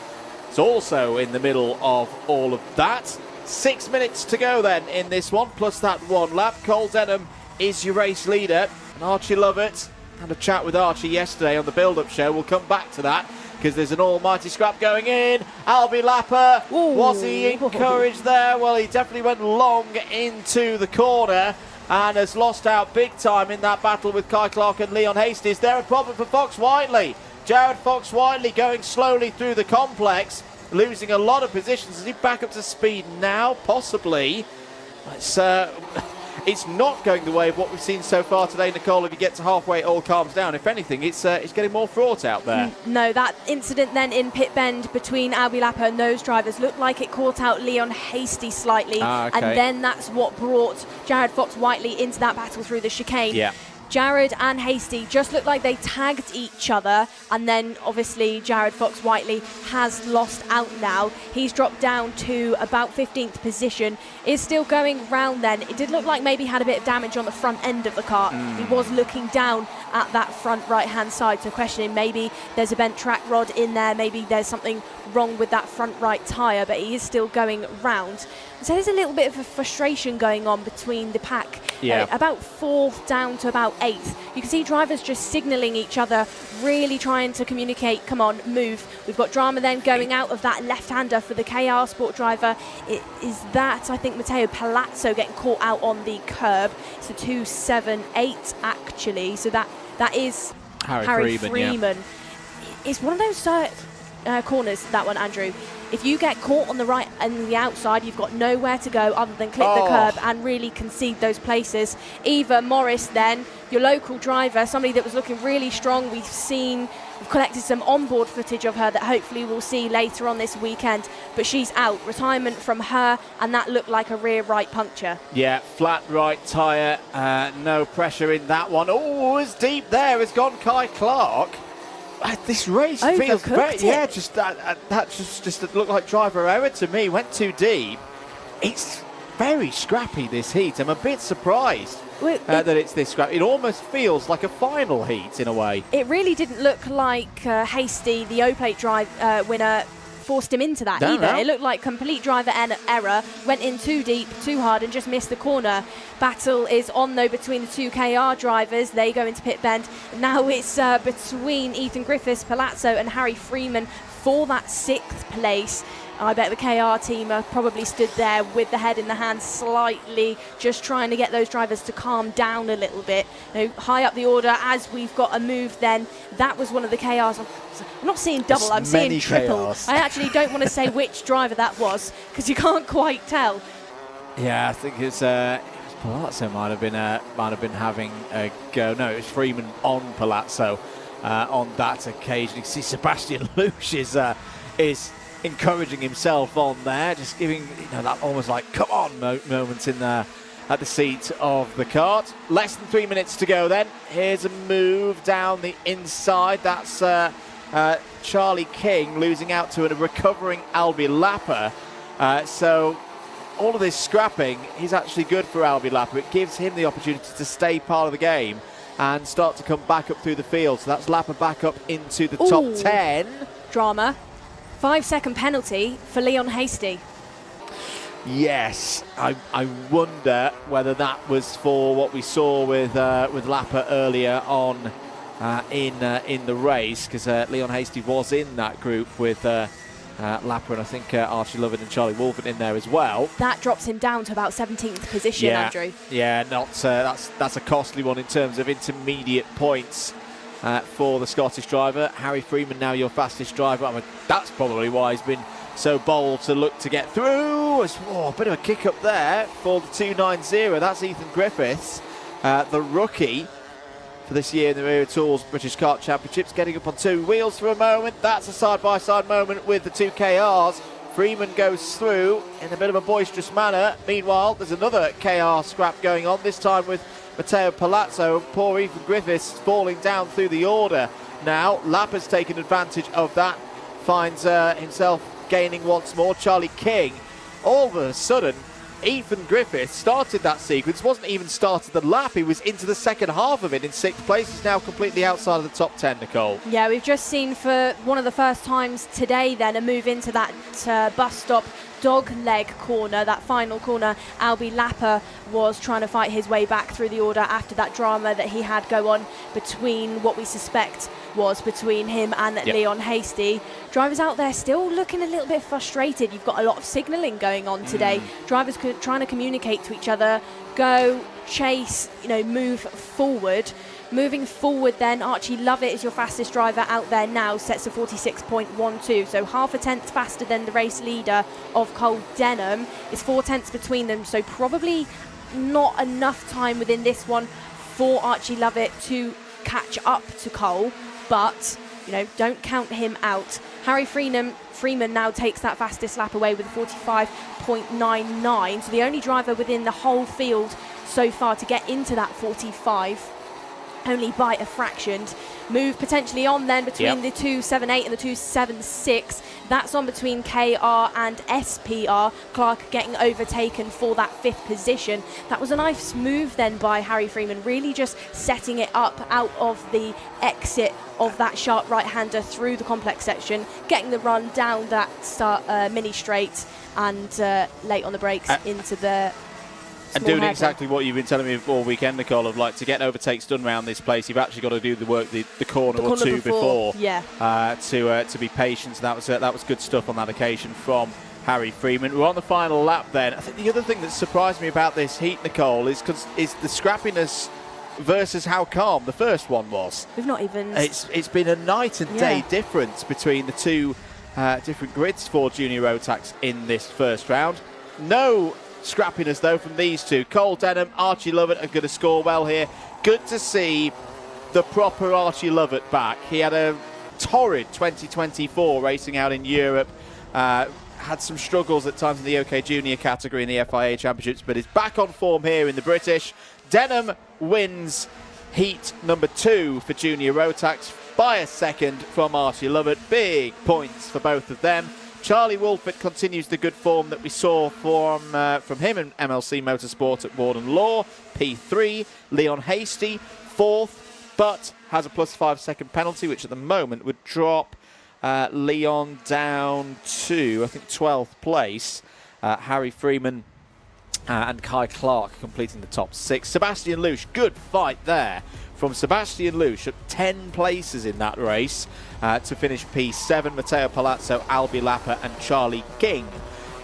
is also in the middle of all of that. 6 minutes to go then in this one, plus that one lap. Cole Denham is your race leader, and Archie Lovett had a chat with Archie yesterday on the build-up show. We'll come back to that because there's an almighty scrap going in. Albie Lapper, was he encouraged there? Well, he definitely went long into the corner and has lost out big time in that battle with Kai Clark and Leon Hasty. Is there a problem for Fox Whiteley? Jared Fox Whiteley going slowly through the complex, losing a lot of positions. Is he back up to speed now? Possibly. It's not going the way of what we've seen so far today, Nicole. If you get to halfway, it all calms down. If anything, it's getting more fraught out there. No, that incident then in pit bend between Albie Lapper and those drivers looked like it caught out Leon Hasty slightly. Okay. And then that's what brought Jared Fox Whiteley into that battle through the chicane. Yeah. Jared and Hasty just looked like they tagged each other, and then obviously Jared Fox Whiteley has lost out now. He's dropped down to about 15th position, is still going round then. It did look like maybe he had a bit of damage on the front end of the car. He was looking down at that front right hand side, so questioning maybe there's a bent track rod in there, maybe there's something wrong with that front right tyre, but he is still going round. So there's a little bit of a frustration going on between the pack. About 4th down to about 8th. You can see drivers just signalling each other, really trying to communicate, come on, move. We've got drama then going out of that left-hander for the KR Sport driver. It is that, I think, Matteo Palazzo getting caught out on the curb. It's the 278 actually, so that is Harry Freeman. It's one of those corners, that one, Andrew. If you get caught on the right and the outside, you've got nowhere to go other than clip the curb and really concede those places. Eva Morris then, your local driver, somebody that was looking really strong. We've collected some onboard footage of her that hopefully we'll see later on this weekend, but she's out. Retirement from her, and that looked like a rear right puncture. Yeah, flat right tyre, no pressure in that one. Oh, it's deep there. It's gone Kai Clark. This race feels very, that just looked like driver error to me. Went too deep. It's very scrappy, this heat. I'm a bit surprised that it's this scrappy. It almost feels like a final heat in a way. It really didn't look like Hasty, the O-plate drive winner, forced him into that either. It looked like complete driver error, went in too deep, too hard, and just missed the corner. Battle is on though between the two KR drivers. They go into pit bend. Now it's between Ethan Griffiths, Palazzo and Harry Freeman for that 6th place. I bet the KR team are probably stood there with the head in the hand slightly, just trying to get those drivers to calm down a little bit. High up the order as we've got a move then. That was one of the KRs. I'm not seeing double, I'm seeing triple. KRs. I actually don't want to say which driver that was because you can't quite tell. Yeah, I think it's Palazzo might have been having a go. No, it was Freeman on Palazzo on that occasion. You can see Sebastian Lusch is encouraging himself on there, just giving that almost like come on moments in there at the seat of the kart. Less than 3 minutes to go then. Here's a move down the inside. That's Charlie King losing out to a recovering Albie Lapper. So all of this scrapping is actually good for Albie Lapper. It gives him the opportunity to stay part of the game and start to come back up through the field. So that's Lapper back up into the top 10. Drama. 5-second penalty for Leon Hasty. Yes, I wonder whether that was for what we saw with Lapper earlier on in the race, because Leon Hasty was in that group with Lapper, and I think Archie Lovett and Charlie Wolford in there as well. That drops him down to about 17th position, Andrew. Yeah, that's a costly one in terms of intermediate points for the Scottish driver. Harry Freeman now your fastest driver. I mean, that's probably why he's been so bold to look to get through. A bit of a kick up there for the 290. That's Ethan Griffiths, the rookie for this year in the Wera Tools British Kart Championships, getting up on two wheels for a moment. That's a side-by-side moment with the two KRs. Freeman goes through in a bit of a boisterous manner. Meanwhile, there's another KR scrap going on, this time with Matteo Palazzo. Poor Ethan Griffiths falling down through the order. Now, Lapper's taken advantage of that, finds himself gaining once more. Charlie King, all of a sudden, Ethan Griffiths started that sequence, wasn't even started the lap, he was into the second half of it in 6th place. He's now completely outside of the top 10, Nicole. Yeah, we've just seen for one of the first times today then a move into that bus stop dog leg corner, that final corner. Albie Lapper was trying to fight his way back through the order after that drama that he had go on between what we suspect was between him and Leon Hasty. Drivers out there still looking a little bit frustrated. You've got a lot of signalling going on today. Drivers trying to communicate to each other, go, chase, move forward. Moving forward then, Archie Lovett is your fastest driver out there now, sets a 46.12, so half a tenth faster than the race leader of Cole Denham. It's 4 tenths between them, so probably not enough time within this one for Archie Lovett to catch up to Cole, but don't count him out. Harry Freeman now takes that fastest lap away with 45.99, so the only driver within the whole field so far to get into that 45, only by a fraction. Move potentially on then between the 278 and the 276. That's on between KR and SPR. Clark getting overtaken for that 5th position. That was a nice move then by Harry Freeman, really just setting it up out of the exit of that sharp right-hander through the complex section, getting the run down that mini straight and late on the brakes into the and doing exactly what you've been telling me all weekend, Nicole, of like to get overtakes done around this place, you've actually got to do the work the corner or two before to be patient. So that was good stuff on that occasion from Harry Freeman. We're on the final lap then. I think the other thing that surprised me about this heat, Nicole, is the scrappiness versus how calm the first one was. We've not even... It's been a night and day difference between the two different grids for Junior ROTAX in this first round. No scrappiness though from these two. Cole Denham, Archie Lovett are going to score well here. Good to see the proper Archie Lovett back. He had a torrid 2024 racing out in Europe. Had some struggles at times in the OK Junior category in the FIA Championships, but is back on form here in the British. Denham wins heat number 2 for Junior ROTAX by a second from Archie Lovett. Big points for both of them. Charlie Wolford continues the good form that we saw from him in MLC Motorsport at Warden Law, P3. Leon Hasty, 4th, but has a plus 5 second penalty, which at the moment would drop Leon down to, I think, 12th place. Harry Freeman and Kai Clark completing the top 6. Sebastian Lusch, good fight there from Sebastian Lusch at 10 places in that race to finish P7. Matteo Palazzo, Albie Lapper and Charlie King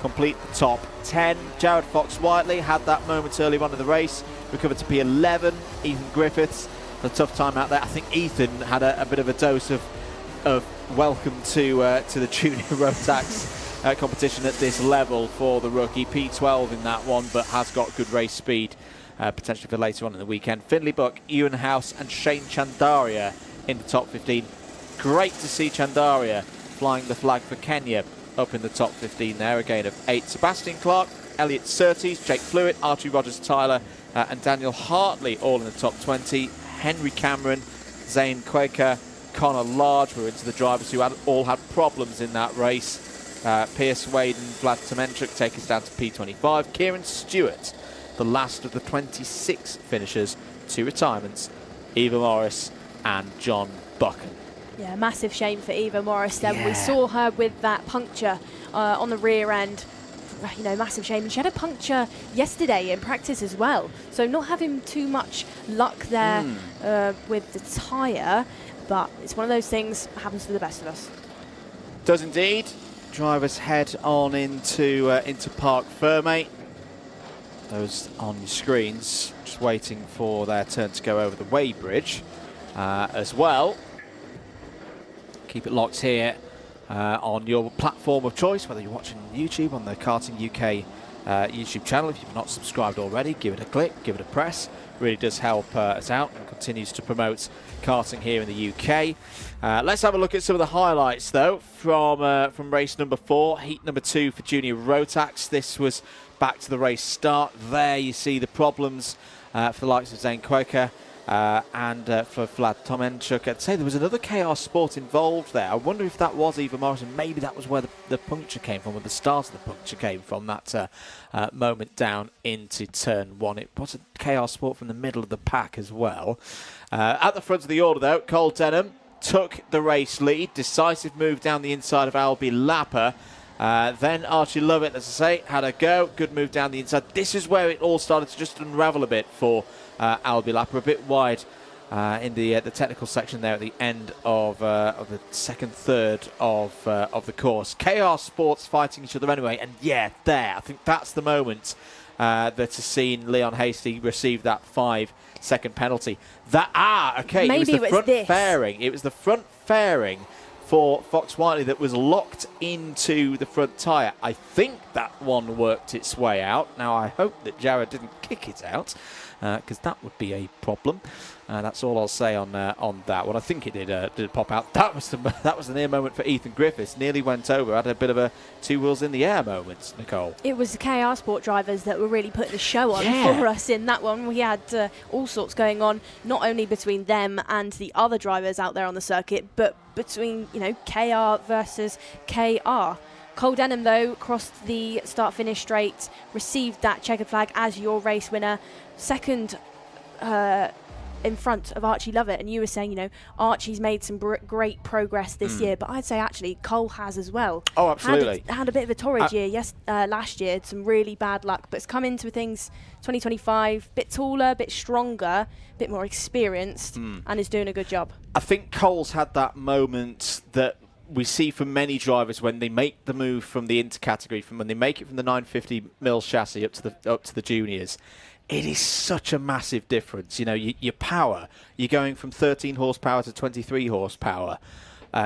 complete the top 10. Jared Fox-Whiteley had that moment early on in the race, recovered to P11. Ethan Griffiths, a tough time out there. I think Ethan had a bit of a dose of welcome to the Junior ROTAX competition at this level for the rookie. P12 in that one, but has got good race speed potentially for later on in the weekend. Finley Buck, Ewan House and Shane Chandaria in the top 15. Great to see Chandaria flying the flag for Kenya up in the top 15 there, a gain of 8. Sebastian Clark, Elliot Surtees, Jake Flewitt, Archie Rogers-Tyler and Daniel Hartley all in the top 20. Henry Cameron, Zane Quaker, Connor Large were into the drivers who all had problems in that race. Pierce Wade and Vlad Tomenchuk take us down to P25. Kieran Stewart, the last of the 26 finishers, 2 retirements, Eva Morris and John Buchan. Yeah, massive shame for Eva Morris then. We saw her with that puncture on the rear end you know, massive shame. And she had a puncture yesterday in practice as well. So not having too much luck there with the tyre, but it's one of those things that happens to the best of us. Does indeed. Drivers head on into Park Ferme. Those on your screens, just waiting for their turn to go over the weighbridge as well. Keep it locked here on your platform of choice, whether you're watching on YouTube, on the Karting UK YouTube channel. If you've not subscribed already, give it a click, give it a press. Really does help us out and continues to promote karting here in the UK. Let's have a look at some of the highlights, though, from race number 4, heat number 2 for Junior ROTAX. This was back to the race start. There you see the problems for the likes of Zane Quaker and for Vlad Tomenchuk. I'd say there was another KR Sport involved there. I wonder if that was Eva Morrison. Maybe that was where the puncture came from, or the start of the puncture came from, that moment down into turn 1. It was a KR Sport from the middle of the pack as well. At the front of the order, though, Cole Denham took the race lead. Decisive move down the inside of Albie Lapper. Then Archie Lovett, as I say, had a go. Good move down the inside. This is where it all started to just unravel a bit for Albie Lapper. A bit wide in the technical section there at the end of the second third of the course. KR Sports fighting each other anyway. And yeah, there. I think that's the moment that has seen Leon Hasty receive that 5-second penalty. Okay. Maybe it was the front fairing. It was the front fairing for Fox Whiteley that was locked into the front tyre. I think that one worked its way out. Now, I hope that Jared didn't kick it out, because that would be a problem. That's all I'll say on that one. I think it did pop out. That was the near moment for Ethan Griffiths. Nearly went over. Had a bit of a two wheels in the air moment, Nicole. It was the KR Sport drivers that were really putting the show on for us in that one. We had all sorts going on, not only between them and the other drivers out there on the circuit, but between, you know, KR versus KR. Cole Denham, though, crossed the start-finish straight, received that checkered flag as your race winner. Second in front of Archie Lovett, and you were saying, you know, Archie's made some great progress this year, but I'd say actually Cole has as well. Oh, absolutely. Had a bit of a torrid year last year, some really bad luck, but it's come into things 2025, bit taller, bit stronger, bit more experienced, and is doing a good job. I think Cole's had that moment that we see from many drivers when they make the move from the intercategory, from when they make it from the 950mm chassis up to the juniors. It is such a massive difference. You know, your power, you're going from 13 horsepower to 23 horsepower.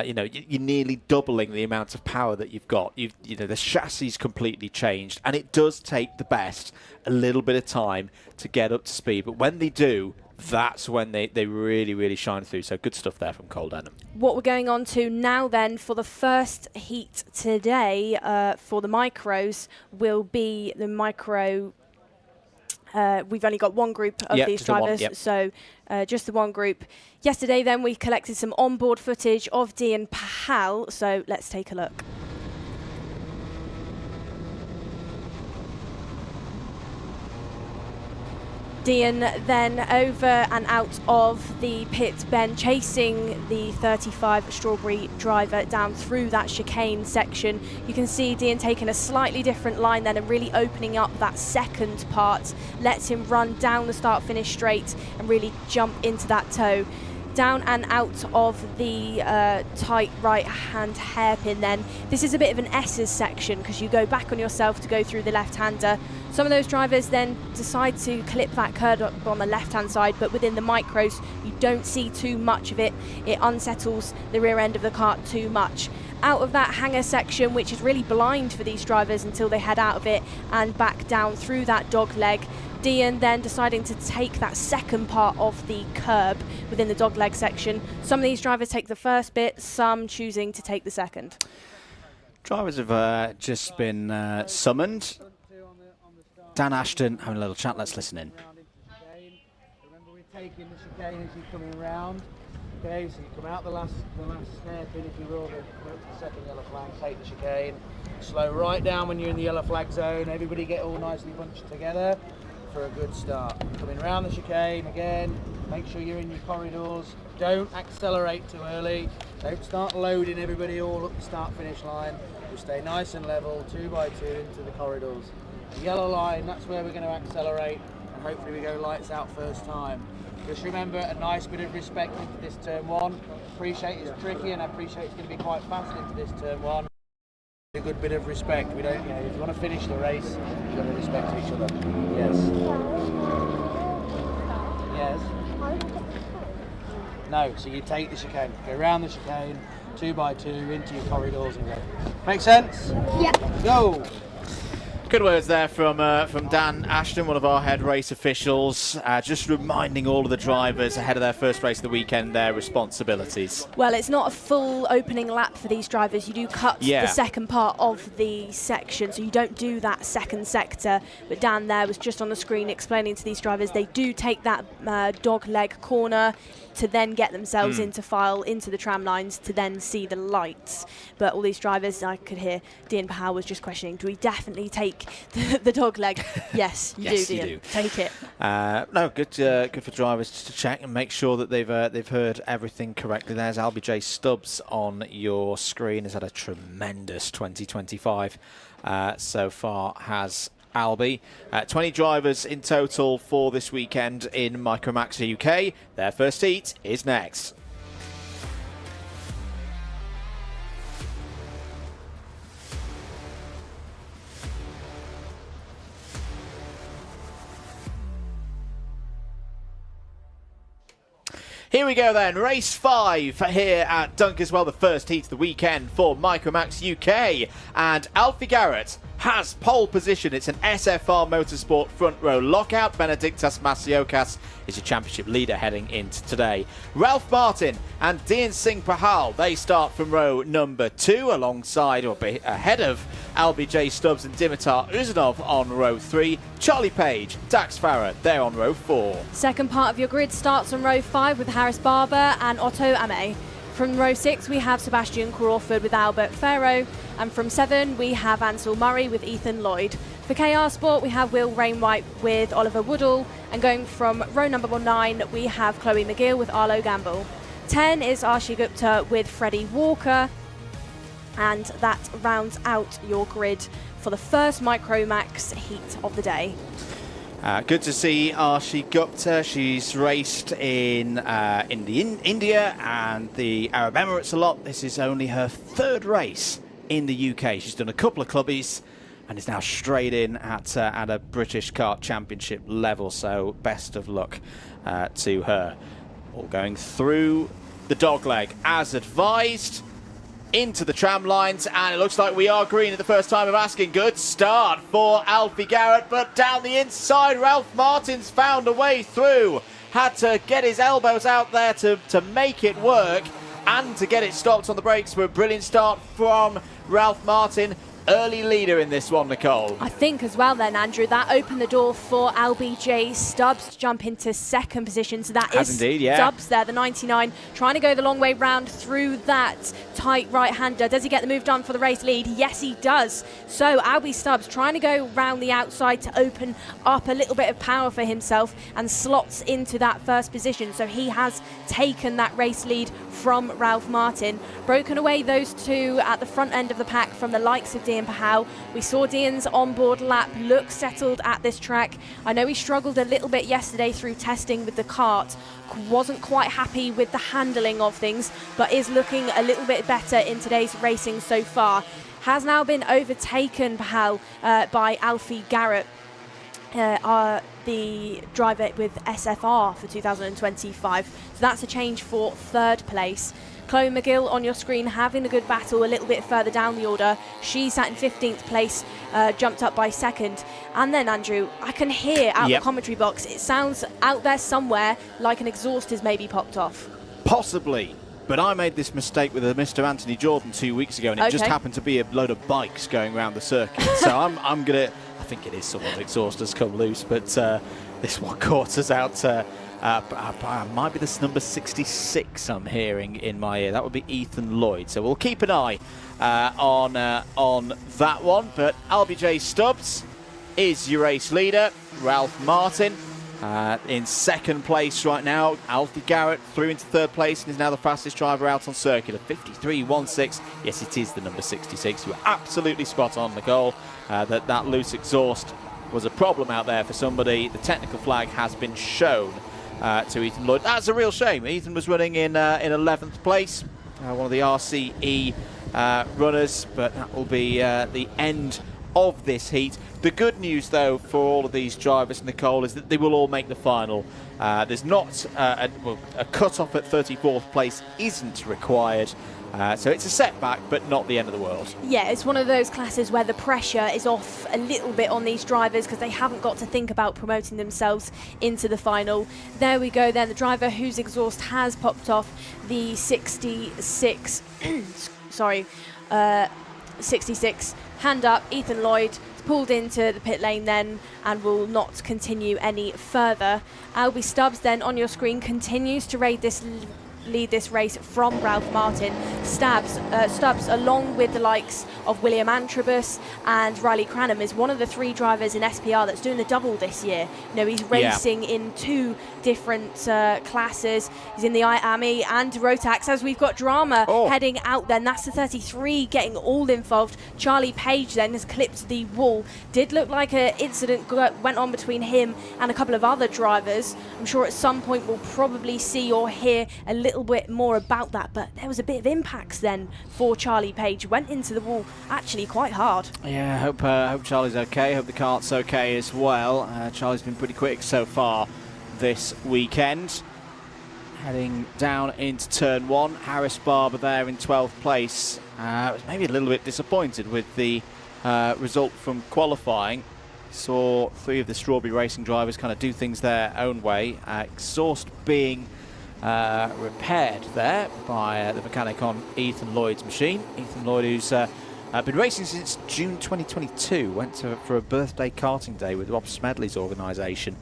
You know, you're nearly doubling the amount of power that you've got. You know, the chassis completely changed, and it does take the best a little bit of time to get up to speed. But when they do, that's when they really, really shine through. So good stuff there from Cole Denham. What we're going on to now then for the first heat today for the micros will be the micro. We've only got one group of these drivers, so just the one group. Yesterday then we collected some onboard footage of Dean Pahal, so let's take a look. Dean then over and out of the pit bend, chasing the 35 Strawberry driver down through that chicane section. You can see Dean taking a slightly different line then and really opening up that second part. Lets him run down the start-finish straight and really jump into that toe. Down and out of the tight right-hand hairpin then. This is a bit of an S's section because you go back on yourself to go through the left-hander. Some of those drivers then decide to clip that curb up on the left-hand side, but within the micros, you don't see too much of it. It unsettles the rear end of the kart too much. Out of that hanger section, which is really blind for these drivers until they head out of it, and back down through that dog leg. Dean then deciding to take that second part of the curb within the dog leg section. Some of these drivers take the first bit, some choosing to take the second. Drivers have just been summoned. Dan Ashton having a little chat, let's listen in. Remember, we're taking the chicane as you're coming around. Okay, so you come out the last hairpin, if you will, the second yellow flag, take the chicane. Slow right down when you're in the yellow flag zone. Everybody get all nicely bunched together for a good start. Coming around the chicane again, make sure you're in your corridors. Don't accelerate too early. Don't start loading everybody all up the start-finish line. Just stay nice and level, 2 by 2 into the corridors. The yellow line, that's where we're going to accelerate, and hopefully we go lights out first time. Just remember, a nice bit of respect into this turn 1. Appreciate it's tricky, and I appreciate it's going to be quite fast into this turn 1. A good bit of respect. We don't, if you want to finish the race, you've got to respect each other. Yes. Yes. No, so you take the chicane, go around the chicane, 2 by 2 into your corridors and go. Make sense? Yeah. Go! Good words there from Dan Ashton, one of our head race officials, just reminding all of the drivers ahead of their first race of the weekend their responsibilities. Well, it's not a full opening lap for these drivers. You do cut the second part of the section, so you don't do that second sector. But Dan there was just on the screen explaining to these drivers they do take that dog leg corner to then get themselves into file, into the tram lines, to then see the lights. But all these drivers, I could hear Dean Pahal was just questioning, do we definitely take the dog leg? Yes, you Yes, do, you Dean. do. Take it. No, good for drivers to check and make sure that they've heard everything correctly. There's LBJ Stubbs on your screen. Has had a tremendous 2025 so far, has Albi. 20 drivers in total for this weekend in Micromax UK. Their first heat is next. Here we go then, race 5 here at Dunkeswell, the first heat of the weekend for Micromax UK. And Alfie Garrett has pole position. It's an SFR Motorsport front row lockout. Benedictas Masiokas is your championship leader heading into today. Ralph Martin and Dean Singh Pahal, they start from row number 2 alongside or ahead of LBJ Stubbs and Dimitar Uzanov on row 3. Charlie Page, Dax Farah, they're on row 4. Second part of your grid starts on row 5 with Harris Barber and Otto Ame. From row 6 we have Sebastian Crawford with Albert Farrow, and from 7 we have Ansel Murray with Ethan Lloyd. For KR Sport we have Will Rainwhite with Oliver Woodall, and going from row number 9 we have Chloe McGill with Arlo Gamble. 10 is Archie Gupta with Freddie Walker, and that rounds out your grid for the first Micromax heat of the day. Good to see Archie Gupta. She's raced in India and the Arab Emirates a lot. This is only her 3rd race in the UK. She's done a couple of clubbies and is now straight in at a British Kart Championship level. So best of luck to her. All going through the dogleg as advised. Into the tram lines, and it looks like we are green at the first time of asking. Good start for Alfie Garrett, but down the inside Ralph Martin's found a way through. Had to get his elbows out there to make it work and to get it stopped on the brakes. For a brilliant start from Ralph Martin. Early leader in this one, Nicole. I think as well then, Andrew, that opened the door for LBJ Stubbs to jump into 2nd position. So that is indeed, yeah. Stubbs there, the 99, trying to go the long way round through that tight right-hander. Does he get the move done for the race lead? Yes, he does. So Albie Stubbs trying to go round the outside to open up a little bit of power for himself and slots into that first position. So he has taken that race lead from Ralph Martin. Broken away those two at the front end of the pack from the likes of Dean Pahal. We saw Dean's onboard lap look settled at this track. I know he struggled a little bit yesterday through testing with the kart. Wasn't quite happy with the handling of things, but is looking a little bit better in today's racing so far. Has now been overtaken, Pahal, by Alfie Garrett, the driver with SFR for 2025. So that's a change for 3rd place. Chloe McGill on your screen having a good battle a little bit further down the order. She sat in 15th place, jumped up by 2nd. And then, Andrew, I can hear out the commentary box, it sounds out there somewhere like an exhaust has maybe popped off. Possibly. But I made this mistake with a Mr. Anthony Jordan 2 weeks ago, and it just happened to be a load of bikes going around the circuit. So I'm going to... I think it is someone's exhaust has come loose, but this one caught us out. Might be this number 66 I'm hearing in my ear. That would be Ethan Lloyd. So we'll keep an eye on that one. But LBJ Stubbs is your race leader. Ralph Martin In second place right now, Alfie Garrett through into third place and is now the fastest driver out on circuit at 53.16. Yes, it is the number 66. You were absolutely spot on, Nicole, that loose exhaust was a problem out there for somebody. The technical flag has been shown to Ethan Lloyd. That's a real shame. Ethan was running in 11th place, one of the RCE runners, but that will be the end of this heat. The good news, though, for all of these drivers, Nicole, is that they will all make the final. There's not a cut-off at 34th place isn't required. So it's a setback, but not the end of the world. Yeah, it's one of those classes where the pressure is off a little bit on these drivers because they haven't got to think about promoting themselves into the final. There we go then, the driver whose exhaust has popped off, the 66, sorry, 66, hand up, Ethan Lloyd, pulled into the pit lane then and will not continue any further. Albie Stubbs then on your screen continues to lead this race from Ralph Martin. Stubbs, along with the likes of William Antrobus and Riley Cranham, is one of the 3 drivers in SPR that's doing the double this year. You know, he's racing in 2 different classes. He's in the IAME and Rotax, as we've got drama heading out then. That's the 33 getting all involved. Charlie Page then has clipped the wall. Did look like an incident went on between him and a couple of other drivers. I'm sure at some point we'll probably see or hear a little bit more about that, but there was a bit of impacts then for Charlie Page. Went into the wall actually quite hard. Yeah, hope Charlie's okay. Hope the kart's okay as well. Charlie's been pretty quick so far this weekend. Heading down into turn 1, Harris Barber there in 12th place. Was maybe a little bit disappointed with the result from qualifying. Saw 3 of the Strawberry Racing drivers kind of do things their own way. Exhaust being repaired there by the mechanic on Ethan Lloyd's machine. Ethan Lloyd, who's been racing since June 2022, went for a birthday karting day with Rob Smedley's organisation,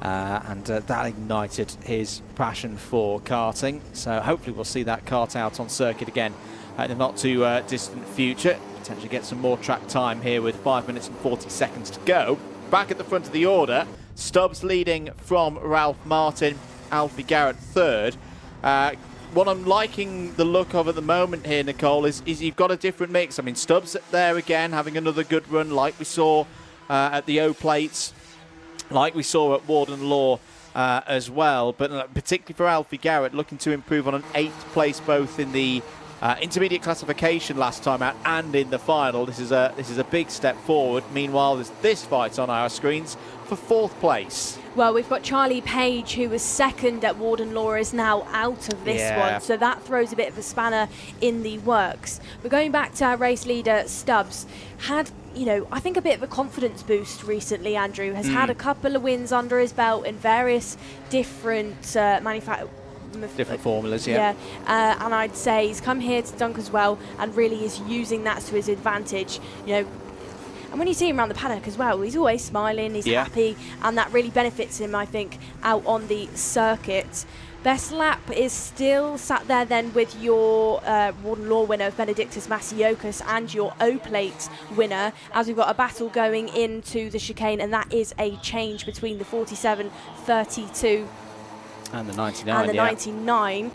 and that ignited his passion for karting. So hopefully we'll see that kart out on circuit again in the not too distant future. Potentially get some more track time here with 5 minutes and 40 seconds to go. Back at the front of the order, Stubbs leading from Ralph Martin, Alfie Garrett third. What I'm liking the look of at the moment here, Nicole, is you've got a different mix. I mean, Stubbs there again, having another good run like we saw at the O-Plates, like we saw at Warden Law as well. But particularly for Alfie Garrett, looking to improve on an 8th place both in the intermediate classification last time out and in the final. This is a big step forward. Meanwhile, there's this fight on our screens for 4th place. Well, we've got Charlie Page, who was second at Warden Law, is now out of this one. So that throws a bit of a spanner in the works. But going back to our race leader, Stubbs, had, I think a bit of a confidence boost recently, Andrew. Has had a couple of wins under his belt in various different different formulas, yeah. And I'd say he's come here to Dunkeswell and really is using that to his advantage. And when you see him around the paddock as well, he's always smiling, he's happy, and that really benefits him, I think, out on the circuit. Best lap is still sat there then with your Warden Law winner, Benedictus Masiokas, and your O-Plate winner, as we've got a battle going into the chicane, and that is a change between the 47-32 and the 99. And the 99.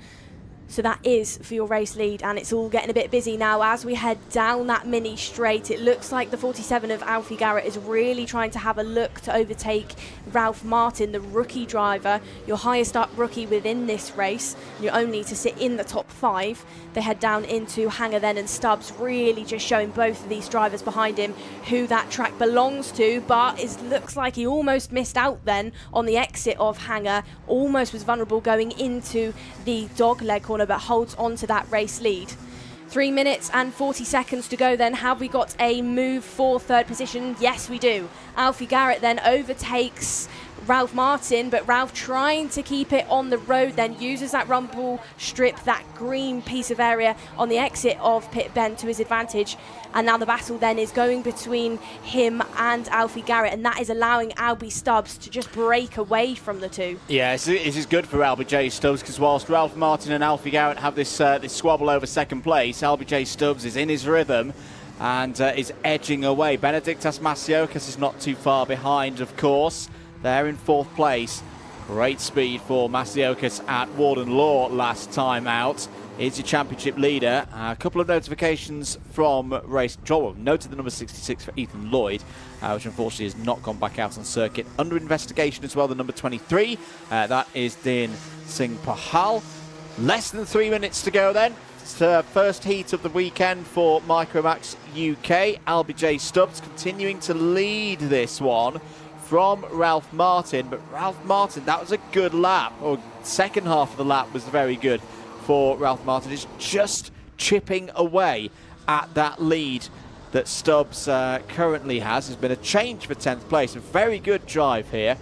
So that is for your race lead, and it's all getting a bit busy now as we head down that mini straight. It looks like the 47 of Alfie Garrett is really trying to have a look to overtake Ralph Martin, the rookie driver, your highest up rookie within this race. You're only to sit in the top 5. They head down into Hangar then, and Stubbs really just showing both of these drivers behind him who that track belongs to, but it looks like he almost missed out then on the exit of Hangar, almost was vulnerable going into the dog leg corner, but holds on to that race lead. 3 minutes and 40 seconds to go then. Have we got a move for 3rd position? Yes, we do. Alfie Garrett then overtakes Ralph Martin, but Ralph trying to keep it on the road then uses that rumble strip, that green piece of area on the exit of Pit Bend to his advantage. And now the battle then is going between him and Alfie Garrett, and that is allowing Albie Stubbs to just break away from the two. Yeah, this is good for Albie J. Stubbs, because whilst Ralph Martin and Alfie Garrett have this squabble over 2nd place, Albie J. Stubbs is in his rhythm and is edging away. Benedictus Masiokas is not too far behind, of course. there in 4th place. Great speed for Masiokas at Warden Law last time out. Is your championship leader. A couple of notifications from race control. Noted the number 66 for Ethan Lloyd, which unfortunately has not gone back out on circuit. Under investigation as well, the number 23. That is Din Singh Pahal. Less than 3 minutes to go then. It's the first heat of the weekend for Micromax UK. LBJ Stubbs continuing to lead this one from Ralph Martin. But Ralph Martin, that was a good lap. Or second half of the lap was very good for Ralph Martin. Is just chipping away at that lead that Stubbs currently has. There's been a change for 10th place. A very good drive here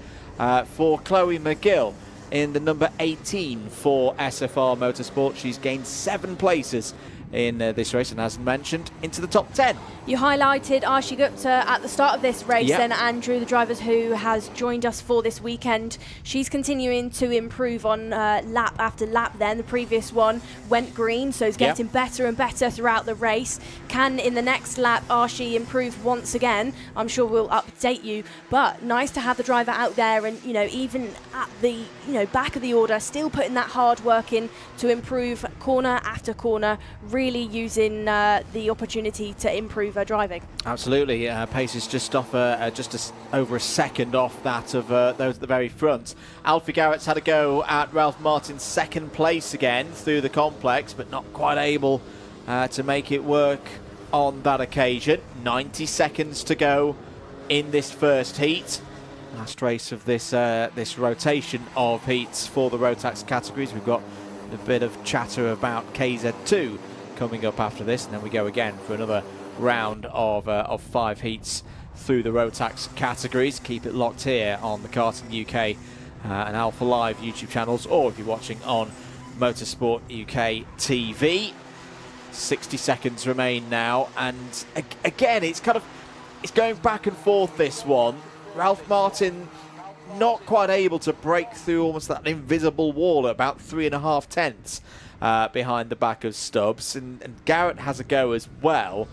for Chloe McGill in the number 18 for SFR Motorsport. She's gained 7 places in this race and, as mentioned, into the top 10. You highlighted Arshi Gupta at the start of this race, Yep. and Andrew, the driver who has joined us for this weekend. She's continuing to improve on lap after lap then. The previous one went green, so it's getting better and better throughout the race. Can, in the next lap, Arshi improve once again? I'm sure we'll update you, but nice to have the driver out there and, you know, even at the, you know, back of the order, still putting that hard work in to improve corner after corner, really using the opportunity to improve her driving. Absolutely. Pace is just off over a second off that of those at the very front. Alfie Garrett's had a go at Ralph Martin's 2nd place again through the complex, but not quite able to make it work on that occasion. 90 seconds to go in this first heat. Last race of this this rotation of heats for the ROTAX categories. We've got a bit of chatter about KZ2 coming up after this, and then we go again for another round of 5 heats through the ROTAX categories. Keep it locked here on the Karting UK and Alpha Live YouTube channels, or if you're watching on Motorsport UK TV. 60 seconds remain now, and again it's going back and forth, this one. Ralph Martin not quite able to break through almost that invisible wall at about 3.5 tenths behind the back of Stubbs, and Garrett has a go as well,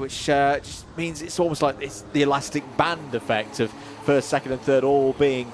which just means it's almost like it's the elastic band effect of first, second and third all being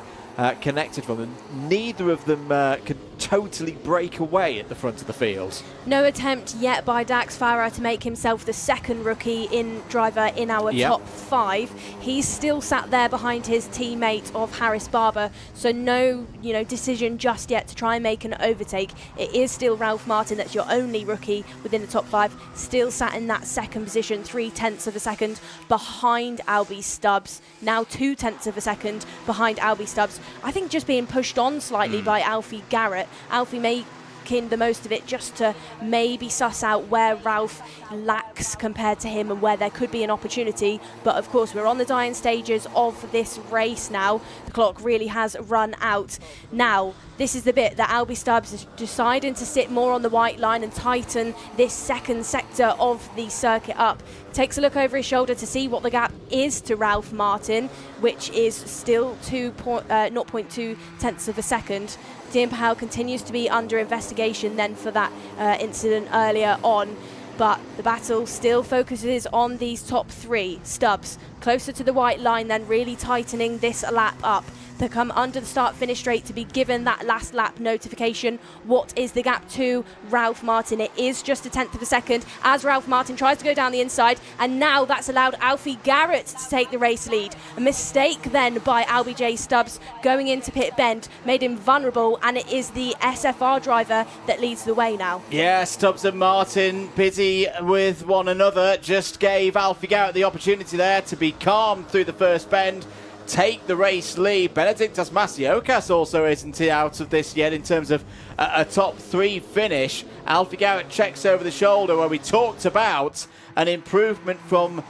connected from them. Neither of them can totally break away at the front of the field. No attempt yet by Dax Farah to make himself the 2nd rookie driver in our top 5. He's still sat there behind his teammate of Harris Barber, so no, decision just yet to try and make an overtake. It is still Ralph Martin that's your only rookie within the top 5, still sat in that 2nd position, 0.3 of a second behind Albie Stubbs. Now 0.2 of a second behind Albie Stubbs. I think just being pushed on slightly by Alfie Garrett. Alfie making the most of it just to maybe suss out where Ralph lacks compared to him and where there could be an opportunity. But of course, we're on the dying stages of this race now. The clock really has run out. Now, this is the bit that Albie Stubbs is deciding to sit more on the white line and tighten this 2nd sector of the circuit up. Takes a look over his shoulder to see what the gap is to Ralph Martin, which is still 0.2 tenths of a second. Dean Pahal continues to be under investigation then for that incident earlier on. But the battle still focuses on these top 3. Stubbs closer to the white line, then really tightening this lap up to come under the start-finish straight to be given that last lap notification. What is the gap to Ralph Martin? It is just 0.1 of a second as Ralph Martin tries to go down the inside, and now that's allowed Alfie Garrett to take the race lead. A mistake then by Albie J. Stubbs going into pit bend made him vulnerable, and it is the SFR driver that leads the way now. Yeah, Stubbs and Martin busy with one another. Just gave Alfie Garrett the opportunity there to be calm through the first bend, take the race lead. Benedictas Masiokas also isn't out of this yet in terms of a top 3 finish. Alfie Garrett checks over the shoulder where we talked about an improvement from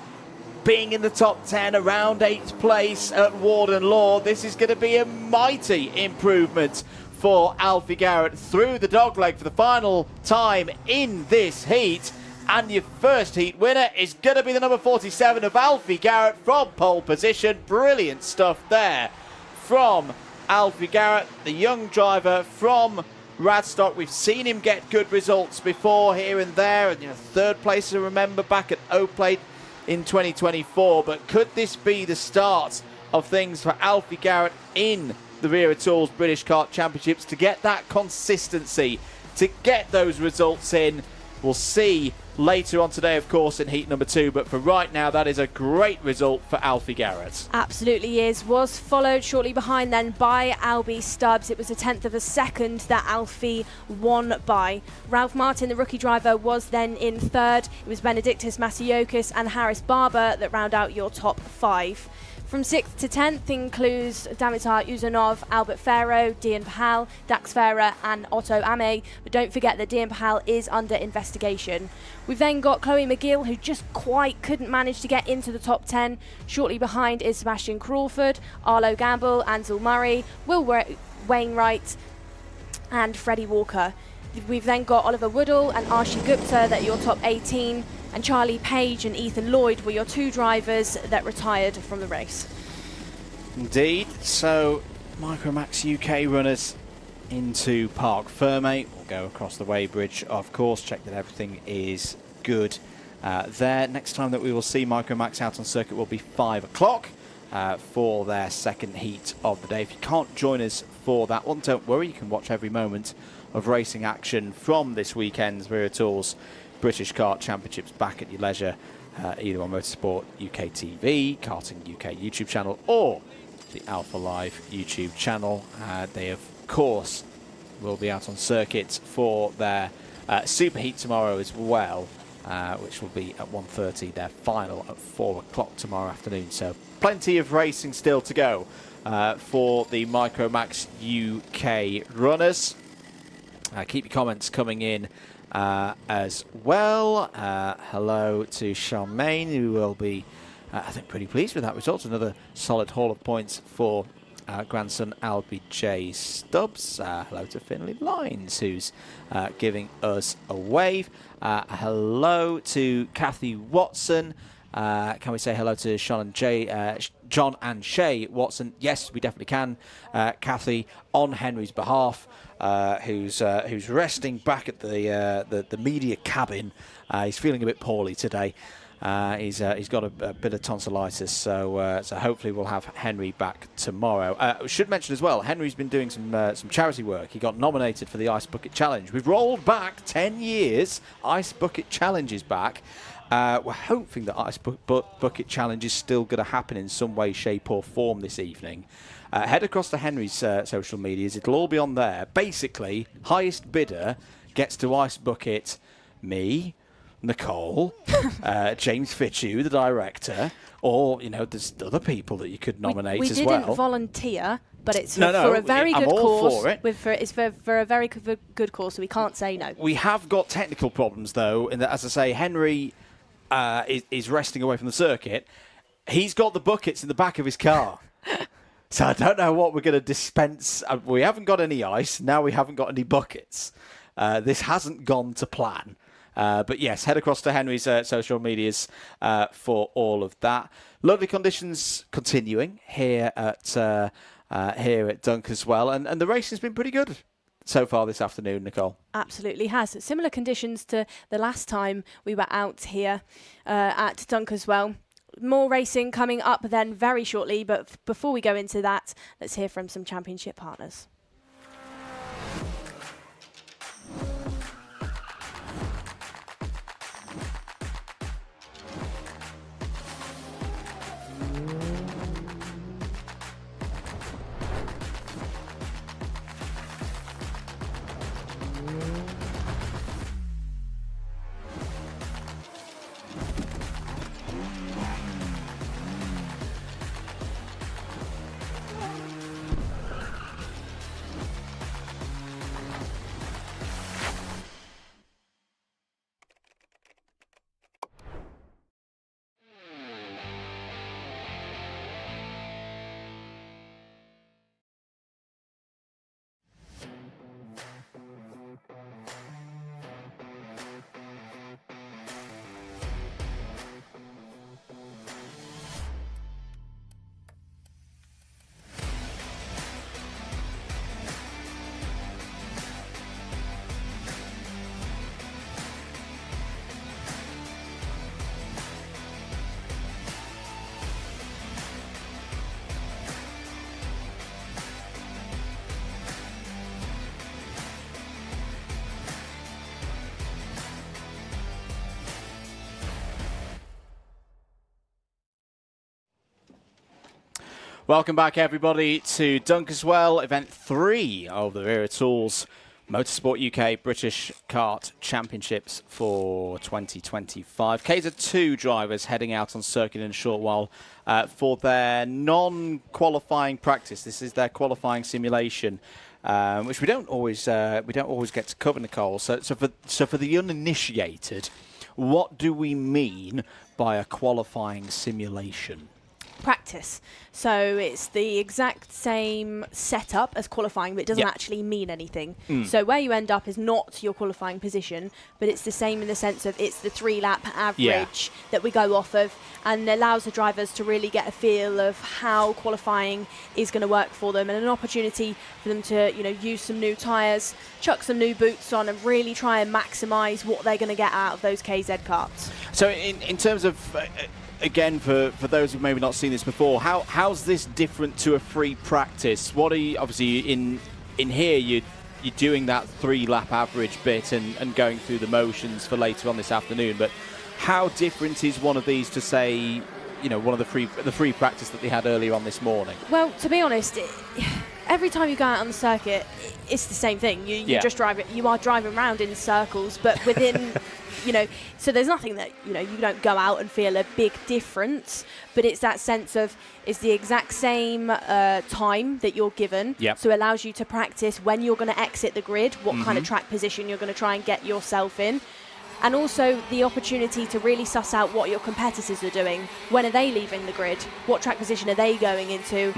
being in the top 10, around 8th place at Warden Law. This is going to be a mighty improvement for Alfie Garrett through the dogleg for the final time in this heat. And your first heat winner is going to be the number 47 of Alfie Garrett from pole position. Brilliant stuff there from Alfie Garrett, the young driver from Radstock. We've seen him get good results before here and there. And, 3rd place, I remember, back at O-Plate in 2024. But could this be the start of things for Alfie Garrett in the Wera Tools British Kart Championships to get that consistency, to get those results in. We'll see later on today, of course, in heat number 2, but for right now, that is a great result for Alfie Garrett. Absolutely is. Was followed shortly behind then by Albie Stubbs. It was a tenth of a second that Alfie won by. Ralph Martin, the rookie driver, was then in third. It was Benedictus Masiokis and Harris Barber that round out your top 5. From 6th to 10th includes Damitar Uzanov, Albert Ferro, Dian Pahal, Dax Ferrer and Otto Ame. But don't forget that Dian Pahal is under investigation. We've then got Chloe McGill, who just quite couldn't manage to get into the top 10. Shortly behind is Sebastian Crawford, Arlo Gamble, Ansel Murray, Will Wainwright and Freddie Walker. We've then got Oliver Woodall and Archie Gupta that are your top 18. And Charlie Page and Ethan Lloyd were your 2 drivers that retired from the race. Indeed. So, Micromax UK runners into Parc Ferme. We'll go across the weighbridge, of course, check that everything is good there. Next time that we will see Micromax out on circuit will be 5 o'clock for their second heat of the day. If you can't join us for that one, don't worry, you can watch every moment of racing action from this weekend's Wera Tools British Kart Championships back at your leisure, either on Motorsport UK TV, Karting UK YouTube channel, or the Alpha Live YouTube channel. They, of course, will be out on circuit for their super heat tomorrow as well, which will be at 1:30, their final at 4 o'clock tomorrow afternoon. So plenty of racing still to go for the Micromax UK runners. Keep your comments coming in as well. Hello to Charmaine, who will be, I think, pretty pleased with that result. Another solid haul of points for grandson Albie J. Stubbs. Hello to Finley Lines, who's giving us a wave. Hello to Kathy Watson. Can we say hello to John and Shay Watson? Yes, we definitely can. Kathy, on Henry's behalf, who's resting back at the media cabin. He's feeling a bit poorly today. He's got a bit of tonsillitis, so hopefully we'll have Henry back tomorrow. We should mention as well, Henry's been doing some charity work. He got nominated for the Ice Bucket Challenge. We've rolled back 10 years. Ice Bucket Challenge is back. We're hoping that Ice Bucket Challenge is still going to happen in some way, shape or form this evening. Head across to Henry's social medias. It'll all be on there. Basically, highest bidder gets to Ice Bucket me, Nicole, James Fitzhugh, the director, or, you know, there's other people that you could nominate as well. We didn't volunteer, but it's for a very good cause. It's for a very good cause, so we can't say no. We have got technical problems, though, in that, as I say, Henry is resting away from the circuit. He's got the buckets in the back of his car. So I don't know what we're going to dispense. We haven't got any ice. Now we haven't got any buckets. This hasn't gone to plan. But yes, head across to Henry's social medias for all of that. Lovely conditions continuing here at Dunkeswell, and the racing's been pretty good so far this afternoon, Nicole. Absolutely has. Similar conditions to the last time we were out here at Dunkeswell. More racing coming up then very shortly, but before we go into that, let's hear from some championship partners. Welcome back, everybody, to Dunkeswell, Event 3 of the Wera Tools Motorsport UK British Kart Championships for 2025. KZ2 drivers heading out on circuit in a short while for their non-qualifying practice. This is their qualifying simulation, which we don't always get to cover, Nicole. So for the uninitiated, what do we mean by a qualifying simulation? Practice. So it's the exact same setup as qualifying, but it doesn't actually mean anything. So where you end up is not your qualifying position, but it's the same in the sense of it's the 3-lap average that we go off of, and allows the drivers to really get a feel of how qualifying is going to work for them, and an opportunity for them to, you know, use some new tyres, chuck some new boots on, and really try and maximise what they're going to get out of those KZ karts. So in terms of again, for those who've maybe not seen this before, how's this different to a free practice? What are you, obviously in here you're doing that 3-lap average bit and going through the motions for later on this afternoon, but how different is one of these to, say, you know, one of the free practice that they had earlier on this morning? Well, to be honest, every time you go out on the circuit, it's the same thing. You just drive it. You are driving around in circles, but within, you know, so there's nothing that, you know, you don't go out and feel a big difference. But it's that sense of it's the exact same time that you're given. So it allows you to practice when you're going to exit the grid, what kind of track position you're going to try and get yourself in. And also the opportunity to really suss out what your competitors are doing. When are they leaving the grid? What track position are they going into?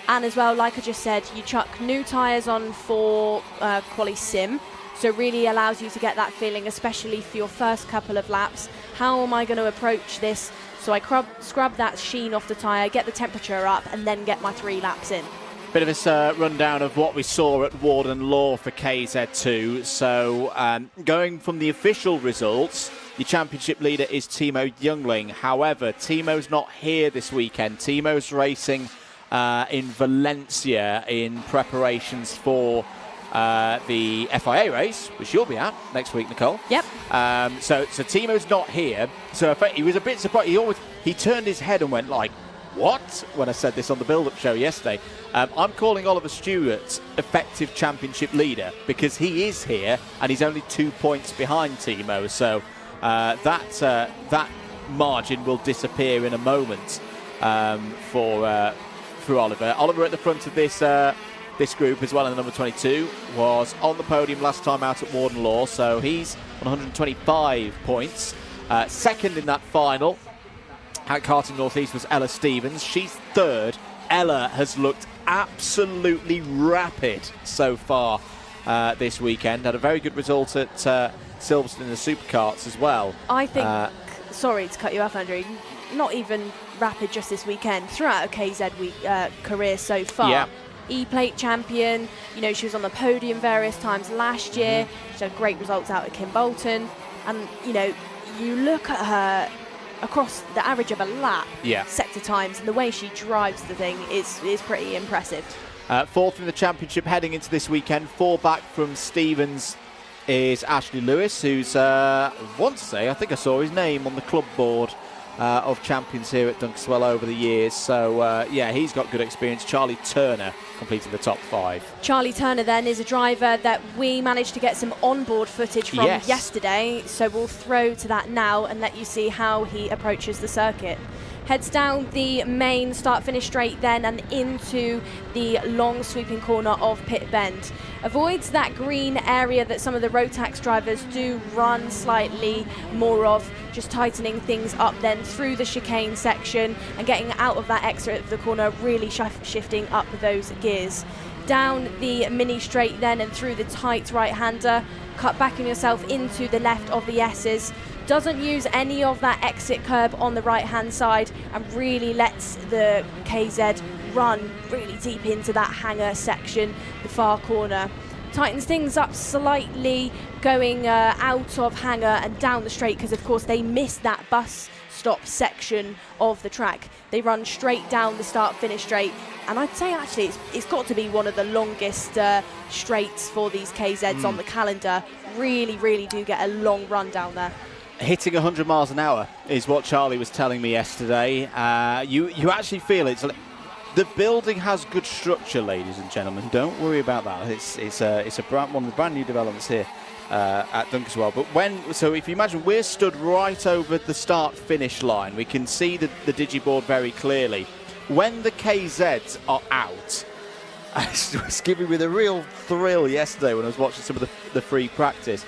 And as well, like I just said, you chuck new tyres on for Quali Sim. So it really allows you to get that feeling, especially for your first couple of laps. How am I going to approach this? So I scrub that sheen off the tyre, get the temperature up, and then get my 3 laps in. Bit of a rundown of what we saw at Warden Law for KZ2. So going from the official results, your championship leader is Timo Youngling. However, Timo's not here this weekend. Timo's racing in Valencia in preparations for the FIA race, which you'll be at next week, Nicole. Yep. So Timo's not here. So he was a bit surprised. He turned his head and went like, "What?" when I said this on the build-up show yesterday. I'm calling Oliver Stewart effective championship leader because he is here and he's only 2 points behind Timo. So that margin will disappear in a moment for Oliver. Oliver at the front of this group as well in the number 22 was on the podium last time out at Warden Law, so he's on 125 points. Second in that final at Karting North East was Ella Stevens. She's third. Ella has looked absolutely rapid so far this weekend. Had a very good result at Silverstone in the Superkarts as well. I think, sorry to cut you off, Andrew, not even rapid just this weekend, throughout a KZ career so far. E-plate champion, you know, she was on the podium various times last year. She had great results out at Kim Bolton. And, you know, you look at her across the average of a lap, sector times, and the way she drives the thing is pretty impressive. Fourth in the championship heading into this weekend. 4 back from Stevens is Ashley Lewis, who's, I want to say, I think I saw his name on the club board of champions here at Dunkeswell over the years. So, he's got good experience. Charlie Turner completed the top 5. Charlie Turner then is a driver that we managed to get some onboard footage from yesterday. So we'll throw to that now and let you see how he approaches the circuit. Heads down the main start-finish straight then and into the long sweeping corner of Pit Bend. Avoids that green area that some of the ROTAX drivers do run slightly more of, just tightening things up then through the chicane section and getting out of that exit of the corner, really shifting up those gears. Down the mini straight then and through the tight right-hander, cut back on yourself into the left of the S's. Doesn't use any of that exit curb on the right-hand side and really lets the KZ run really deep into that hangar section, the far corner. Tightens things up slightly going out of hangar and down the straight because, of course, they missed that bus stop section of the track. They run straight down the start-finish straight. And I'd say, actually, it's got to be one of the longest straights for these KZs on the calendar. Really, really do get a long run down there. Hitting 100 miles an hour is what Charlie was telling me yesterday. You actually feel it's The building has good structure, ladies and gentlemen. Don't worry about that. It's a one of the brand new developments here at Dunkeswell. But so if you imagine, we're stood right over the start-finish line. We can see the digiboard very clearly. When the KZs are out, it was giving me the real thrill yesterday when I was watching some of the free practice,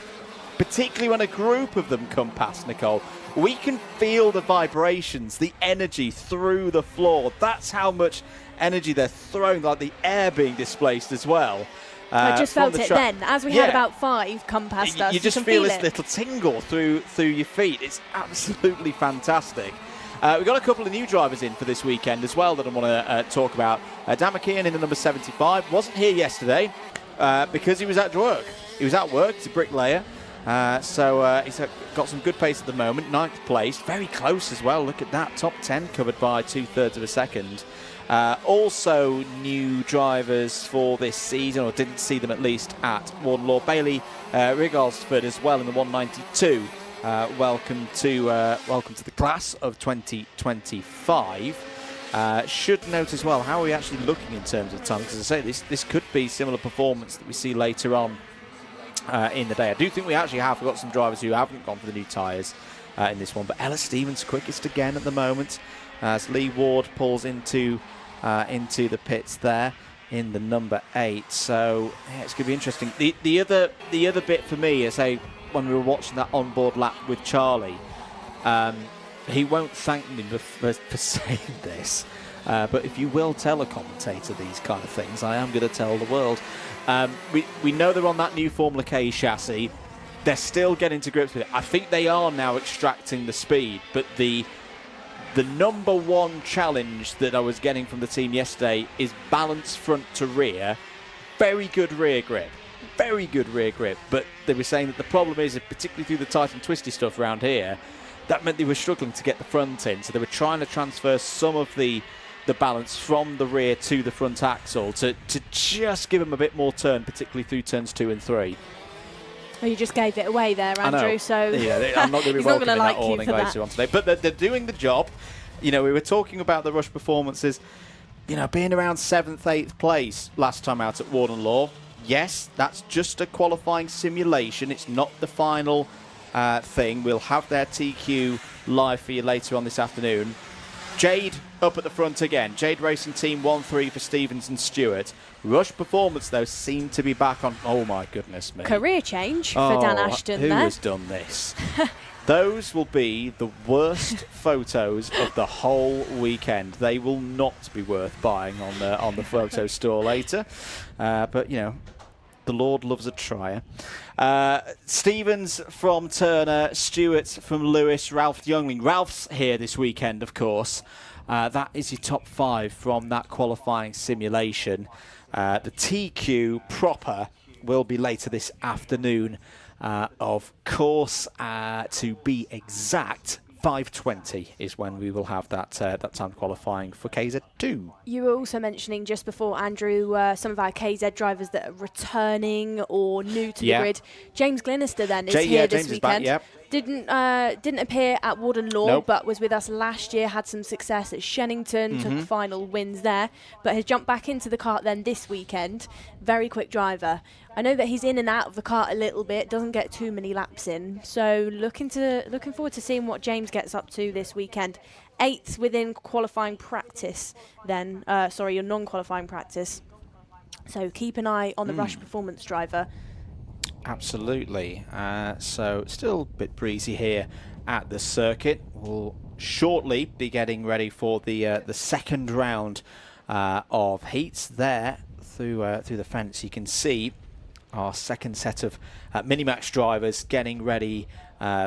particularly when a group of them come past, Nicole. We can feel the vibrations, the energy through the floor. That's how much energy they're throwing, like the air being displaced as well. I just felt it then, as we had about 5 come past us. You just feel this little tingle through your feet. It's absolutely fantastic. We've got a couple of new drivers in for this weekend as well that I want to talk about. Dan McKeon in the number 75 wasn't here yesterday because he was at work. He was at work. He's a bricklayer. So he's got some good pace at the moment. 9th place, very close as well. Look at that, top 10 covered by 2/3 of a second. Also new drivers for this season, or didn't see them at least at Warden Law. Bailey Rigalsford as well in the 192. Welcome to the class of 2025. Should note as well, how are we actually looking in terms of time? Because as I say, this could be similar performance that we see later on in the day. I do think we actually have got some drivers who haven't gone for the new tyres in this one, but Ella Stevens quickest again at the moment as Lee Ward pulls into the pits there in the number 8. So yeah, it's going to be interesting. The other bit for me is when we were watching that onboard lap with Charlie, he won't thank me for saying this, but if you will tell a commentator these kind of things, I am going to tell the world. We know they're on that new Formula K chassis. They're still getting to grips with it. I think they are now extracting the speed, but the number one challenge that I was getting from the team yesterday is balance front to rear. Very good rear grip. Very good rear grip. But they were saying that the problem is, particularly through the tight and twisty stuff around here, that meant they were struggling to get the front in. So they were trying to transfer some of the balance from the rear to the front axle to just give them a bit more turn, particularly through turns 2 and 3. Well, you just gave it away there, Andrew. So yeah, I'm not going to be welcoming that awning later on today. But they're doing the job. You know, we were talking about the rush performances. You know, being around 7th, 8th place last time out at Warden Law. Yes, that's just a qualifying simulation. It's not the final thing. We'll have their TQ live for you later on this afternoon. Jade up at the front again. Jade Racing Team 1-3 for Stevens and Stewart. Rush performance, though, seemed to be back on. Oh, my goodness me. Career change for Dan Ashton who there. has done this? Those will be the worst photos of the whole weekend. They will not be worth buying on the photo store later. But, you know, the Lord loves a trier. Stevens from Turner, Stewart from Lewis, Ralph Youngling. Ralph's here this weekend, of course. That is your top 5 from that qualifying simulation. The TQ proper will be later this afternoon. Of course, to be exact, 5:20 is when we will have that time qualifying for KZ2. You were also mentioning just before, Andrew, some of our KZ drivers that are returning or new to the grid. James Glenister then is here this weekend. Is back, Didn't appear at Warden Law, Nope. but was with us last year, had some success at Shennington, took final wins there, but has jumped back into the kart then this weekend. Very quick driver. I know that he's in and out of the kart a little bit, doesn't get too many laps in, so looking forward to seeing what James gets up to this weekend. 8th within qualifying practice then, your non-qualifying practice. So keep an eye on the Rush Performance driver. Absolutely. So still a bit breezy here at the circuit. We'll shortly be getting ready for the second round of heats there through the fence. You can see our second set of Minimax drivers getting ready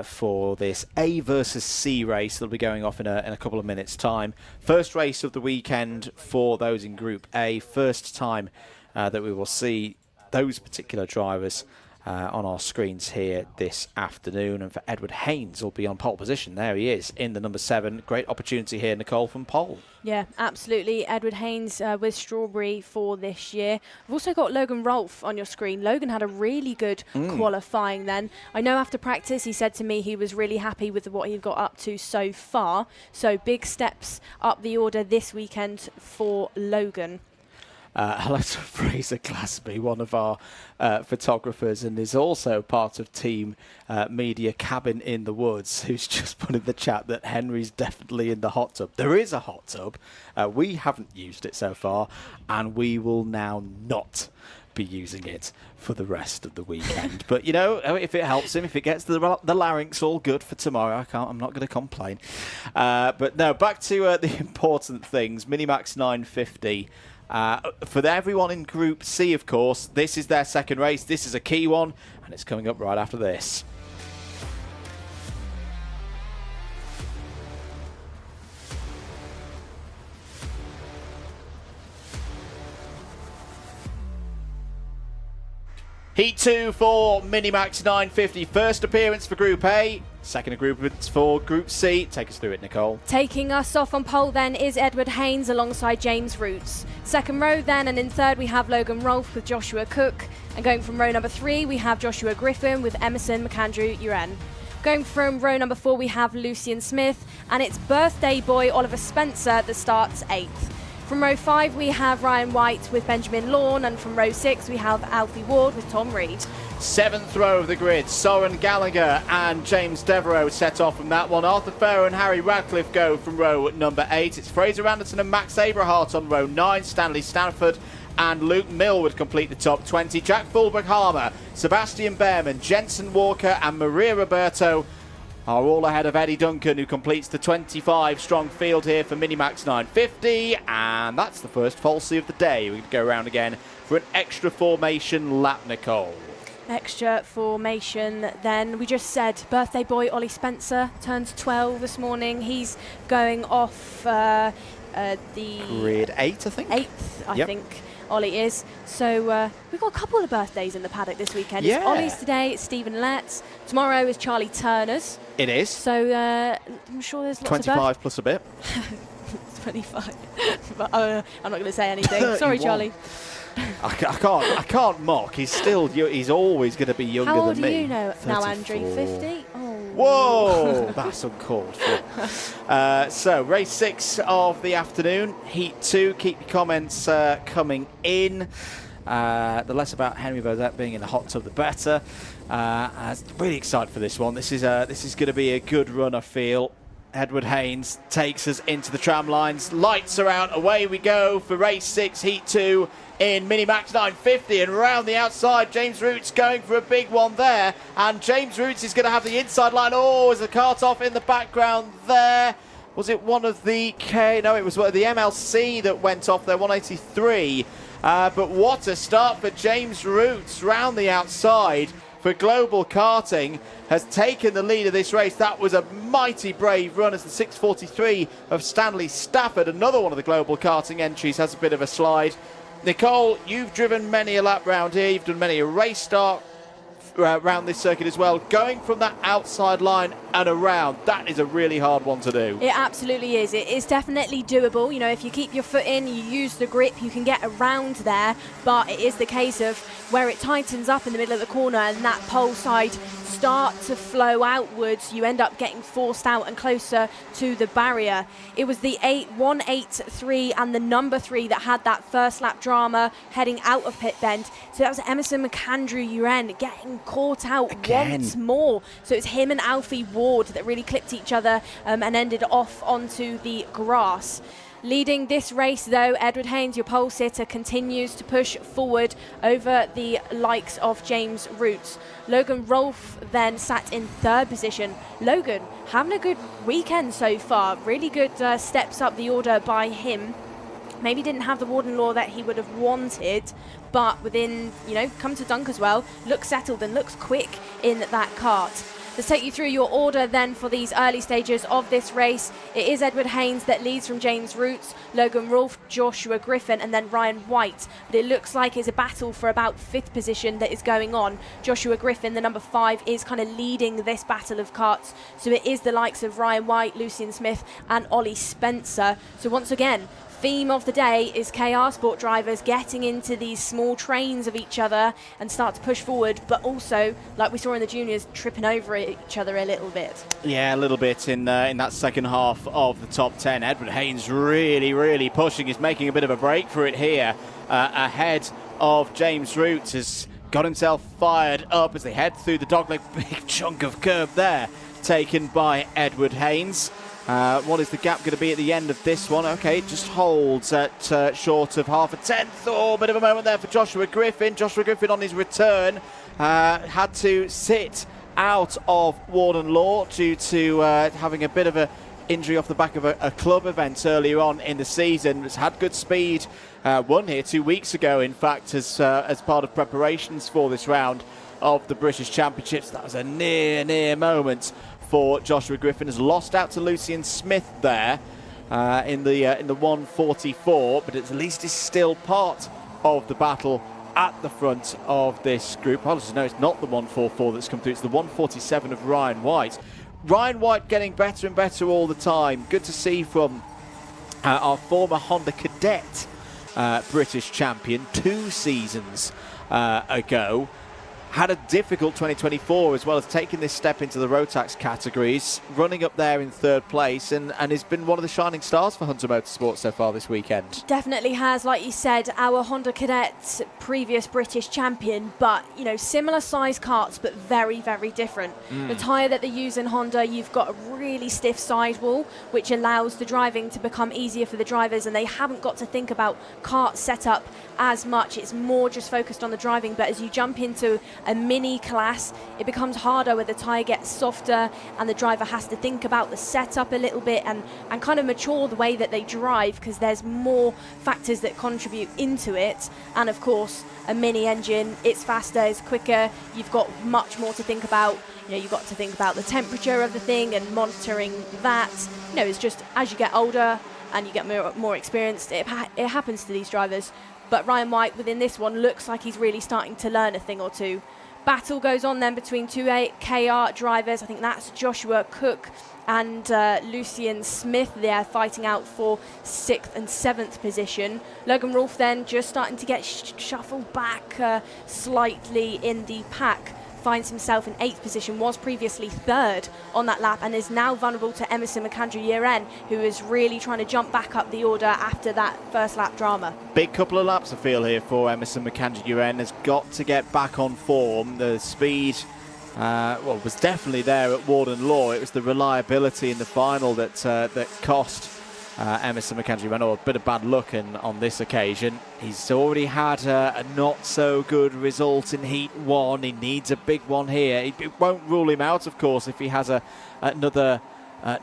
for this A versus C race that'll be going off in a couple of minutes' time. First race of the weekend for those in Group A. First time that we will see those particular drivers on our screens here this afternoon. And for Edward Haynes, will be on pole position. There he is in the number 7. Great opportunity here, Nicole, from pole. Yeah, absolutely. Edward Haynes with Strawberry for this year. We've also got Logan Rolfe on your screen. Logan had a really good qualifying then. I know after practice he said to me he was really happy with what he got up to so far. So big steps up the order this weekend for Logan. Hello to Fraser Glasby, one of our photographers, and is also part of Team Media Cabin in the Woods, who's just put in the chat that Henry's definitely in the hot tub. There is a hot tub. We haven't used it so far, and we will now not be using it for the rest of the weekend. But, you know, if it helps him, if it gets the larynx all good for tomorrow, I'm not going to complain. But no, back to the important things. Minimax 950. For everyone in Group C, of course, this is their second race. This is a key one, and it's coming up right after this. Heat 2 for Minimax 950. First appearance for Group A. Second appearance for Group C. Take us through it, Nicole. Taking us off on pole then is Edward Haynes alongside James Roots. Second row then, and in third we have Logan Rolfe with Joshua Cook. And going from row number 3 we have Joshua Griffin with Emerson McAndrew-Uren. Going from row number 4 we have Lucian Smith, and it's birthday boy Oliver Spencer that starts 8th. From row 5 we have Ryan White with Benjamin Lawn, and from row 6 we have Alfie Ward with Tom Reed. 7th row of the grid, Soren Gallagher and James Devereaux set off from that one. Arthur Farrow and Harry Radcliffe go from row number 8. It's Fraser Anderson and Max Aberhart on row 9. Stanley Stanford and Luke Mill would complete the top 20. Jack Fulbrick-Harmer, Sebastian Behrman, Jensen Walker and Maria Roberto are all ahead of Eddie Duncan, who completes the 25-strong field here for Minimax 950. And that's the first falsie of the day. We're going to go around again for an extra formation lap, Nicole. Extra formation then. We just said birthday boy Ollie Spencer turns 12 this morning. He's going off the grid 8, I think. 8th, I think. Ollie is. So we've got a couple of birthdays in the paddock this weekend. Yeah. It's Ollie's today, it's Stephen Letts. Tomorrow is Charlie Turner's. It is. So I'm sure there's lots 25 of plus a bit. 25. But I'm not going to say anything. Sorry, Charlie. I can't mock. He's still. He's always going to be younger than me. How old do you know now, Andrew? 50? Oh. Whoa, that's uncalled for. So, race 6 of the afternoon, Heat 2. Keep your comments coming in. The less about Henry Bozette being in the hot tub, the better. I'm really excited for this one. This is going to be a good run, I feel. Edward Haynes takes us into the tram lines. Lights are out. Away we go for race 6, Heat 2 in Minimax 950. And around the outside, James Roots going for a big one there. And James Roots is going to have the inside line. Oh, there's a cart off in the background there. Was it one of the No, it was the MLC that went off there, 183. But what a start for James Roots round the outside. For Global Karting, has taken the lead of this race. That was a mighty brave run as the 6:43 of Stanley Stafford, another one of the Global Karting entries, has a bit of a slide. Nicole, you've driven many a lap round here. You've done many a race start around this circuit as well. Going from that outside line and around, that is a really hard one to do. It absolutely is. It is definitely doable. You know, if you keep your foot in, you use the grip, you can get around there. But it is the case of where it tightens up in the middle of the corner and that pole side start to flow outwards, you end up getting forced out and closer to the barrier. It was the 183 and the number 3 that had that first lap drama heading out of pit bend. So that was Emerson McAndrew-Uren getting caught out once more. So it's him and Alfie Ward that really clipped each other and ended off onto the grass. Leading this race, though, Edward Haynes, your pole sitter, continues to push forward over the likes of James Roots. Logan Rolfe then sat in 3rd position. Logan having a good weekend so far. Really good steps up the order by him. Maybe didn't have the Warden Law that he would have wanted, but within, come to Dunkeswell, looks settled and looks quick in that kart. Let's take you through your order then for these early stages of this race. It is Edward Haynes that leads from James Roots, Logan Rolfe, Joshua Griffin, and then Ryan White. But it looks like it's a battle for about 5th position that is going on. Joshua Griffin, the number 5, is kind of leading this battle of karts. So it is the likes of Ryan White, Lucian Smith, and Ollie Spencer. So once again, theme of the day is KR Sport drivers getting into these small trains of each other and start to push forward, but also, like we saw in the juniors, tripping over each other a little bit. Yeah, a little bit in that second half of the top 10. Edward Haynes really pushing. He's making a bit of a break for it here, ahead of James Roots. Has got himself fired up as they head through the dogleg. Big chunk of curb there taken by Edward Haynes. What is the gap going to be at the end of this one? Okay, it just holds at short of half a tenth. Oh, bit of a moment there for Joshua Griffin. Joshua Griffin on his return had to sit out of Warden Law due to having a bit of a injury off the back of a club event earlier on in the season. Has had good speed, won here 2 weeks ago, in fact, as part of preparations for this round of the British Championships. That was a near moment for Joshua Griffin. Has lost out to Lucian Smith there in the 144, but at least is still part of the battle at the front of this group. Apologies, no, it's not the 144 that's come through, it's the 147 of Ryan White. Ryan White getting better and better all the time. Good to see from our former Honda Cadet British champion 2 seasons ago. Had a difficult 2024 as well as taking this step into the ROTAX categories, running up there in 3rd place, and has been one of the shining stars for Hunter Motorsport so far this weekend. Definitely has, like you said, our Honda Cadet previous British champion, but you know, similar size karts but very different. The tyre that they use in Honda, you've got a really stiff sidewall which allows the driving to become easier for the drivers, and they haven't got to think about kart setup as much. It's more just focused on the driving, but as you jump into a mini class, it becomes harder where the tyre gets softer and the driver has to think about the setup a little bit and kind of mature the way that they drive, because there's more factors that contribute into it. And of course, a mini engine, it's faster, it's quicker, you've got much more to think about. You know, you've got to think about the temperature of the thing and monitoring that. You know, it's just as you get older and you get more experienced, it happens to these drivers. But Ryan White within this one looks like he's really starting to learn a thing or two. Battle goes on then between 2 KR drivers. I think that's Joshua Cook and Lucian Smith there fighting out for 6th and 7th position. Logan Rolfe then just starting to get shuffled back slightly in the pack. Finds himself in 8th position, was previously 3rd on that lap, and is now vulnerable to Emerson McAndrew-Yeren, who is really trying to jump back up the order after that first lap drama. Big couple of laps I feel here for Emerson McAndrew-Yeren. Has got to get back on form. The speed was definitely there at Warden Law. It was the reliability in the final that cost Emerson McAndrew-Yeren a bit of bad luck on this occasion. He's already had a not so good result in Heat 1. He needs a big one here. It won't rule him out, of course, if he has another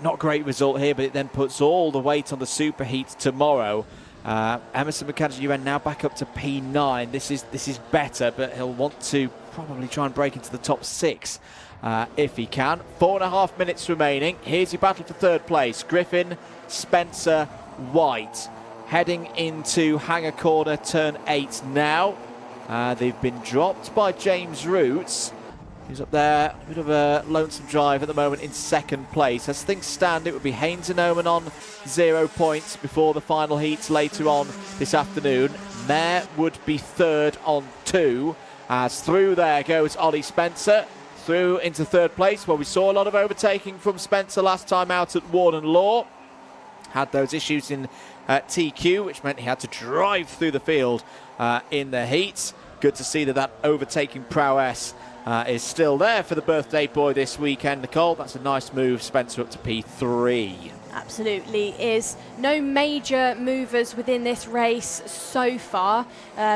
not great result here, but it then puts all the weight on the super heat tomorrow. Emerson McAndrew-Yeren now back up to P9. This is better, but he'll want to probably try and break into the top 6 if he can. 4.5 minutes remaining. Here's your battle for 3rd place. Griffin, Spencer, White heading into Hangar Corner, turn 8 now. They've been dropped by James Roots, who's up there, a bit of a lonesome drive at the moment in 2nd place. As things stand, it would be Haynes and Oman on 0 points before the final heats later on this afternoon. Mayer would be 3rd on 2, as through there goes Ollie Spencer, through into 3rd place, where we saw a lot of overtaking from Spencer last time out at Warden Law. Had those issues in TQ, which meant he had to drive through the field in the heats. Good to see that overtaking prowess is still there for the birthday boy this weekend, Nicole. That's a nice move. Spencer up to P3. Absolutely is. No major movers within this race so far.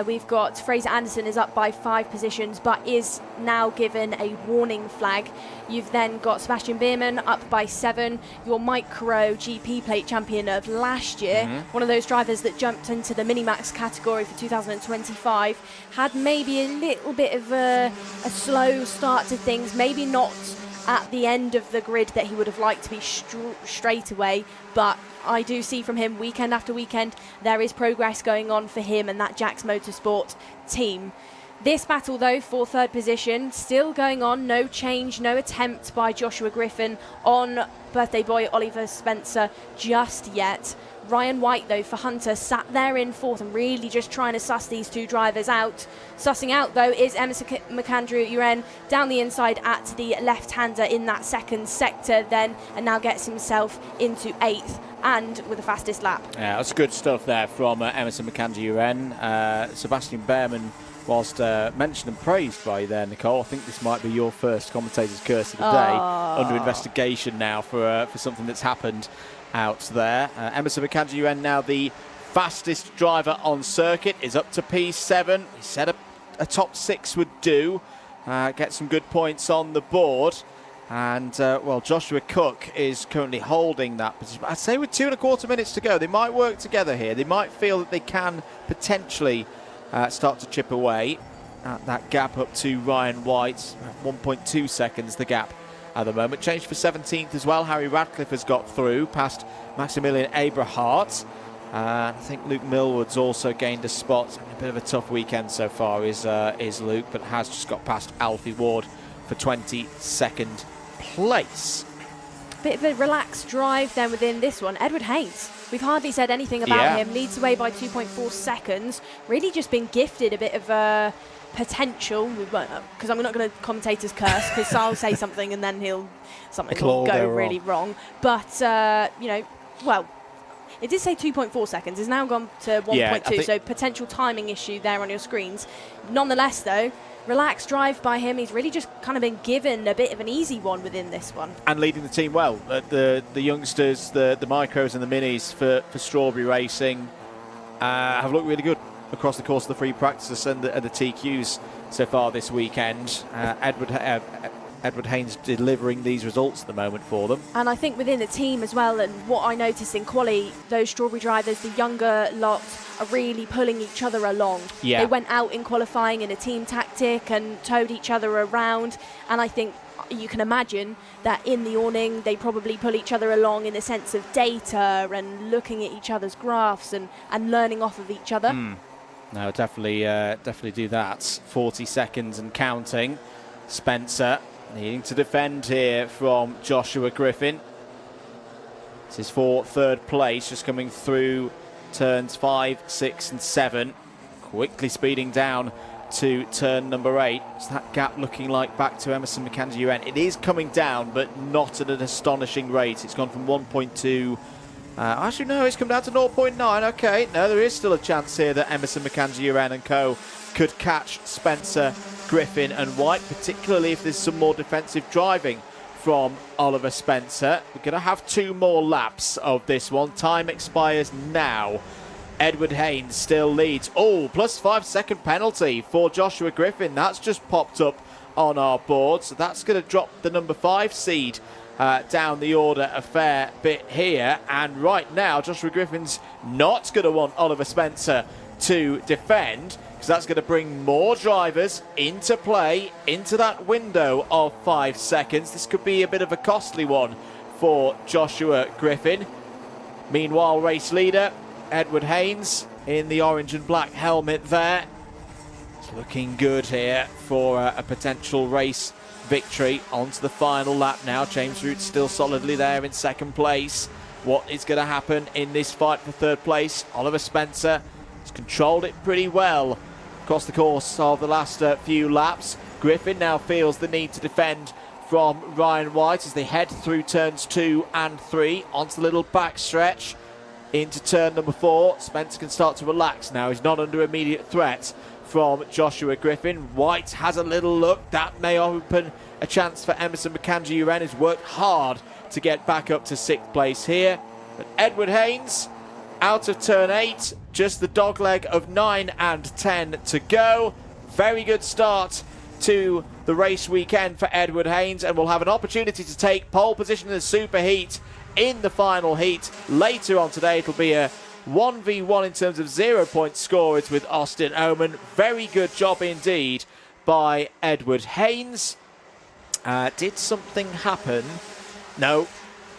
We've got Fraser Anderson is up by 5 positions, but is now given a warning flag. You've then got Sebastian Biermann up by 7, your Micro GP plate champion of last year, one of those drivers that jumped into the Minimax category for 2025, had maybe a little bit of a slow start to things, maybe not at the end of the grid that he would have liked to be straight away, but I do see from him weekend after weekend there is progress going on for him and that Jax Motorsport team. This battle, though, for third position, still going on. No change, no attempt by Joshua Griffin on birthday boy Oliver Spencer just yet. Ryan White, though, for Hunter, sat there in fourth and really just trying to suss these two drivers out. Sussing out, though, is Emerson McAndrew-Uren down the inside at the left-hander in that second sector then, and now gets himself into eighth and with the fastest lap. Yeah, that's good stuff there from Emerson McAndrew-Uren. Sebastian Behrman, whilst mentioned and praised by there, Nicole, I think this might be your first commentator's curse of the day. Under investigation now for something that's happened out there. Emerson McAndrew-Uren, now the fastest driver on circuit, is up to P7. He said a top 6 would do. Get some good points on the board. And, well, Joshua Cook is currently holding that position. I'd say with 2.25 minutes to go, they might work together here. They might feel that they can potentially start to chip away at that gap up to Ryan White. 1.2 seconds the gap at the moment. Changed for 17th as well. Harry Radcliffe has got through past Maximilian Abrahart. I think Luke Millwood's also gained a spot. A bit of a tough weekend so far is Luke, but has just got past Alfie Ward for 22nd place. Bit of a relaxed drive then within this one. Edward Haynes, we've hardly said anything about him. Leads away by 2.4 seconds. Really just been gifted a bit of potential, because I'm not going to commentator's curse, because I'll say something and then something will go really wrong. But, you know, well, it did say 2.4 seconds. It's now gone to 1.2, so potential timing issue there on your screens. Nonetheless, though, relaxed drive by him. He's really just kind of been given a bit of an easy one within this one. And leading the team well. The youngsters, the micros and the minis for Strawberry Racing have looked really good across the course of the free practices and the TQs so far this weekend. Edward Haynes delivering these results at the moment for them. And I think within the team as well, and what I noticed in quali, those Strawberry drivers, the younger lot, are really pulling each other along. Yeah. They went out in qualifying in a team tactic and towed each other around, and I think you can imagine that in the awning they probably pull each other along in the sense of data and looking at each other's graphs and learning off of each other. No, definitely do that. 40 seconds and counting. Spencer needing to defend here from Joshua Griffin. This is for third place, just coming through turns 5, 6 and 7. Quickly speeding down to turn number 8. Is that gap looking like back to Emerson McAndrew-Uren? It is coming down, but not at an astonishing rate. It's gone from 1.2. Actually, no, it's come down to 0.9. Okay, no, there is still a chance here that Emerson McAndrew-Uren and co could catch Spencer, Griffin and White, particularly if there's some more defensive driving from Oliver Spencer. We're going to have 2 more laps of this one. Time expires now. Edward Haynes still leads. Oh, plus 5 second penalty for Joshua Griffin. That's just popped up on our board. So that's going to drop the number 5 seed down the order a fair bit here. And right now, Joshua Griffin's not going to want Oliver Spencer to defend, because that's going to bring more drivers into play, into that window of 5 seconds. This could be a bit of a costly one for Joshua Griffin. Meanwhile, race leader Edward Haynes in the orange and black helmet there. It's looking good here for a potential race victory. Onto the final lap now. James Root still solidly there in second place. What is going to happen in this fight for third place? Oliver Spencer has controlled it pretty well across the course of the last few laps. Griffin now feels the need to defend from Ryan White as they head through turns 2 and 3 onto the little back stretch into turn number 4. Spencer can start to relax now. He's not under immediate threat from Joshua Griffin. White has a little look. That may open a chance for Emerson McAndrew-Uren, who's worked hard to get back up to 6th place here. But Edward Haynes out of turn 8, just the dogleg of 9 and 10 to go. Very good start to the race weekend for Edward Haynes, and will have an opportunity to take pole position in the superheat in the final heat later on today. It'll be a 1v1 in terms of 0-point scorers with Austin Oman. Very good job indeed by Edward Haynes. Did something happen? No.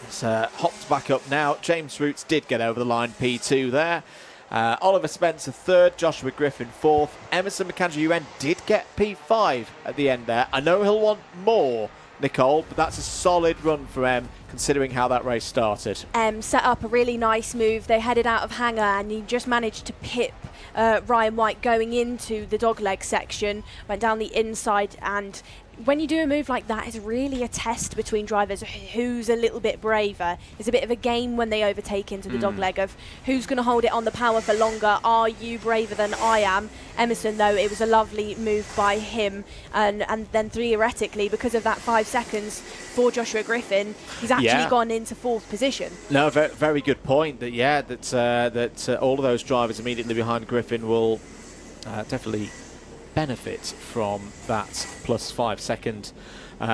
It's hopped back up now. James Roots did get over the line, P2 there. Oliver Spencer third, Joshua Griffin fourth. Emerson McAndrew-UN did get P5 at the end there. I know he'll want more, Nicole, but that's a solid run for M, considering how that race started. Set up a really nice move. They headed out of hangar and he just managed to pip Ryan White going into the dogleg section, went down the inside, and when you do a move like that, it's really a test between drivers who's a little bit braver. It's a bit of a game when they overtake into the dogleg of who's going to hold it on the power for longer. Are you braver than I am? Emerson, though, it was a lovely move by him, and then theoretically, because of that 5 seconds for Joshua Griffin, he's actually gone into 4th position. No, very good point. That all of those drivers immediately behind Griffin will definitely benefit from that +5 second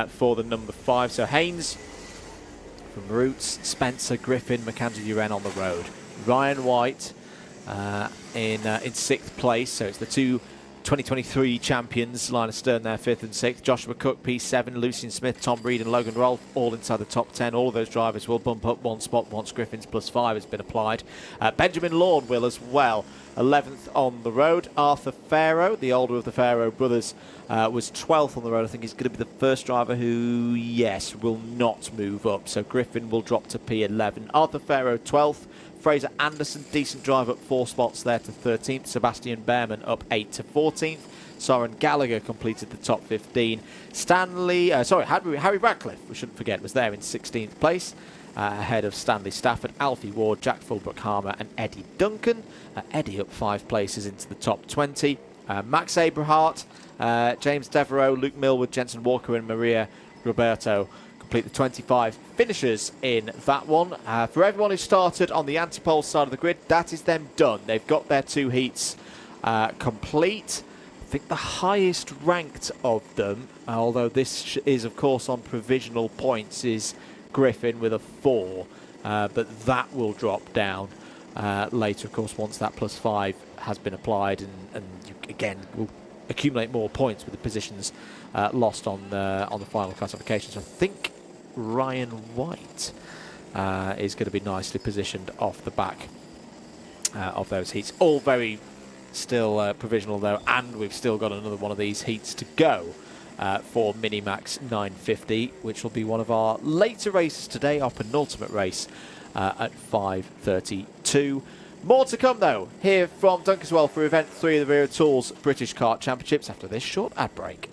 for the number 5. So Haynes from Roots, Spencer, Griffin, McAndrew-UN on the road. Ryan White in 6th place. So it's the two 2023 champions, Linus Stern there, 5th and 6th. Joshua Cook, P7, Lucian Smith, Tom Reed and Logan Rolfe all inside the top 10. All of those drivers will bump up 1 spot once Griffin's +5 has been applied. Benjamin Lawn will as well. 11th on the road. Arthur Farrow, the older of the Farrow brothers, was 12th on the road. I think he's going to be the first driver who, yes, will not move up. So Griffin will drop to P11. Arthur Farrow, 12th. Fraser Anderson, decent drive up 4 spots there to 13th. Sebastian Behrman up 8 to 14th. Soren Gallagher completed the top 15. Harry Radcliffe, we shouldn't forget, was there in 16th place. Ahead of Stanley Stafford, Alfie Ward, Jack Fulbrook-Harmer and Eddie Duncan. Eddie up 5 places into the top 20. Max Abrahart, James Devereaux, Luke Millwood, Jensen Walker and Maria Roberto complete the 25 finishers in that one. For everyone who started on the Antipole side of the grid, that is them done. They've got their 2 heats complete. I think the highest ranked of them, although this is of course on provisional points, is Griffin with a 4, but that will drop down later, of course, once that +5 has been applied, and you again will accumulate more points with the positions lost on the final classification. So I think Ryan White is going to be nicely positioned off the back of those heats. All very still provisional though, and we've still got another one of these heats to go. For Minimax 950, which will be one of our later races today, our penultimate race at 5:32. More to come though, here from Dunkeswell for event 3 of the Wera Tools British Kart Championships after this short ad break.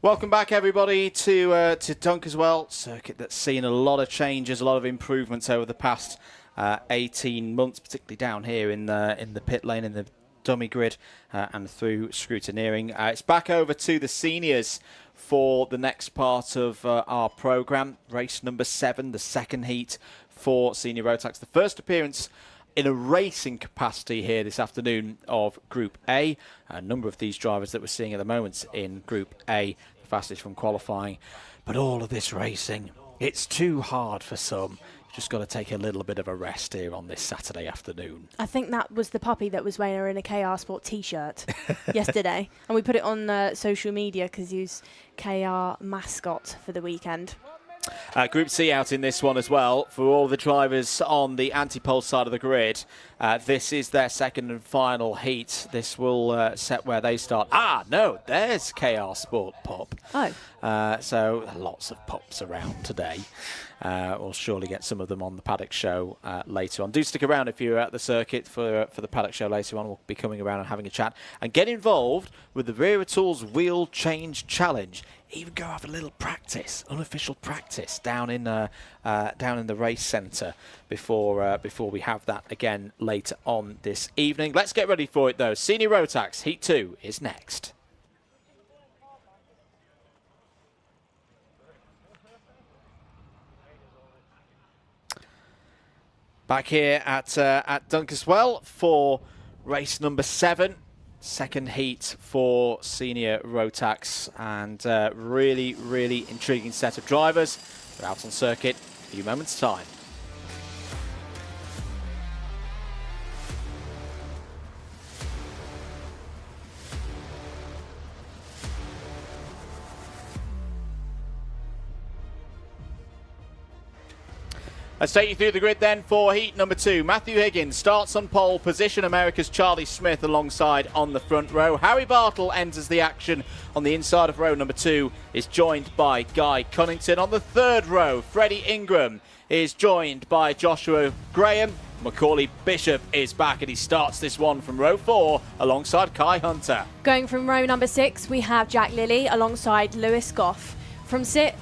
Welcome back, everybody, to Dunkeswell, circuit that's seen a lot of changes, a lot of improvements over the past 18 months, particularly down here in the pit lane, in the dummy grid, and through scrutineering. It's back over to the seniors for the next part of our programme. Race number 7, the second heat for Senior ROTAX. The first appearance in a racing capacity here this afternoon of Group A. A number of these drivers that we're seeing at the moment in Group A, the fastest from qualifying. But all of this racing, it's too hard for some. You've just got to take a little bit of a rest here on this Saturday afternoon. I think that was the puppy that was wearing a KR Sport T-shirt yesterday. And we put it on social media because he's KR mascot for the weekend. Group C out in this one as well for all the drivers on the anti-pole side of the grid. This is their second and final heat. This will set where they start. Ah, no, there's KR Sport Pop. Oh. So lots of pops around today. We'll surely get some of them on the paddock show later on. Do stick around if you're at the circuit for the paddock show later on. We'll be coming around and having a chat. And get involved with the Wera Tools Wheel Change Challenge. Even go have a little practice, unofficial practice, down in the race centre before we have that again later on this evening. Let's get ready for it though. Senior ROTAX Heat 2 is next. Back here at Dunkeswell for race number 7. Second heat for Senior ROTAX, and really, really intriguing set of drivers. They're out on circuit in a few moments' time. Let's take you through the grid then for heat number 2. Matthew Higgins starts on pole position. America's Charlie Smith alongside on the front row. Harry Bartle enters the action on the inside of row number 2. Is joined by Guy Cunnington. On the third row, Freddie Ingram is joined by Joshua Graham. Macaulay Bishop is back and he starts this one from row 4 alongside Kai Hunter. Going from row number 6, we have Jack Lilly alongside Lewis Goff. From 5.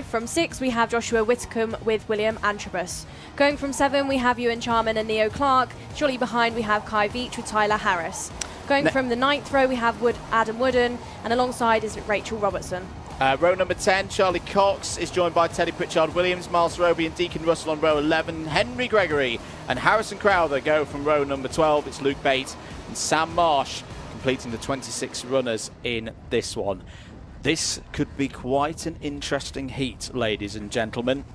From 6, we have Joshua Whitcomb with William Antrobus. Going from 7, we have Ewan Charman and Neo Clark. Shortly behind, we have Kai Veach with Tyler Harris. Going from the 9th row, we have Adam Wooden, and alongside is Rachel Robertson. Row number 10, Charlie Cox is joined by Teddy Pritchard-Williams, Miles Roby and Deacon Russell on row 11. Henry Gregory and Harrison Crowther go from row number 12. It's Luke Bates and Sam Marsh completing the 26 runners in this one. This could be quite an interesting heat, ladies and gentlemen.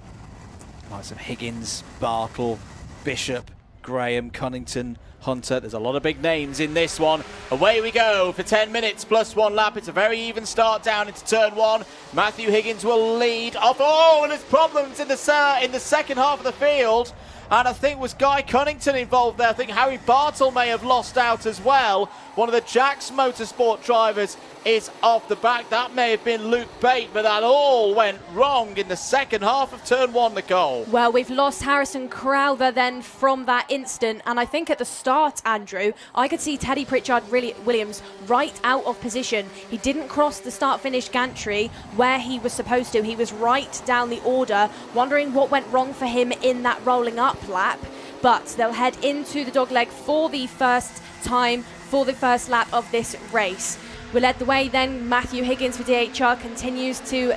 Likes of Higgins, Bartle, Bishop, Graham, Cunnington, Hunter. There's a lot of big names in this one. Away we go for 10 minutes plus 1 lap. It's a very even start down into turn 1. Matthew Higgins will lead off. Oh, and there's problems in the second half of the field. And I think was Guy Cunnington involved there. I think Harry Bartle may have lost out as well. One of the Jax Motorsport drivers is off the back. That may have been Luke Bate, but that all went wrong in the second half of turn 1, Nicole. Well, we've lost Harrison Crowther then from that instant, and I think at the start, Andrew, I could see Teddy Pritchard-Williams right out of position. He didn't cross the start-finish gantry where he was supposed to. He was right down the order, wondering what went wrong for him in that rolling up lap. But they'll head into the dogleg for the first time for the first lap of this race. We led the way then. Matthew Higgins for DHR continues to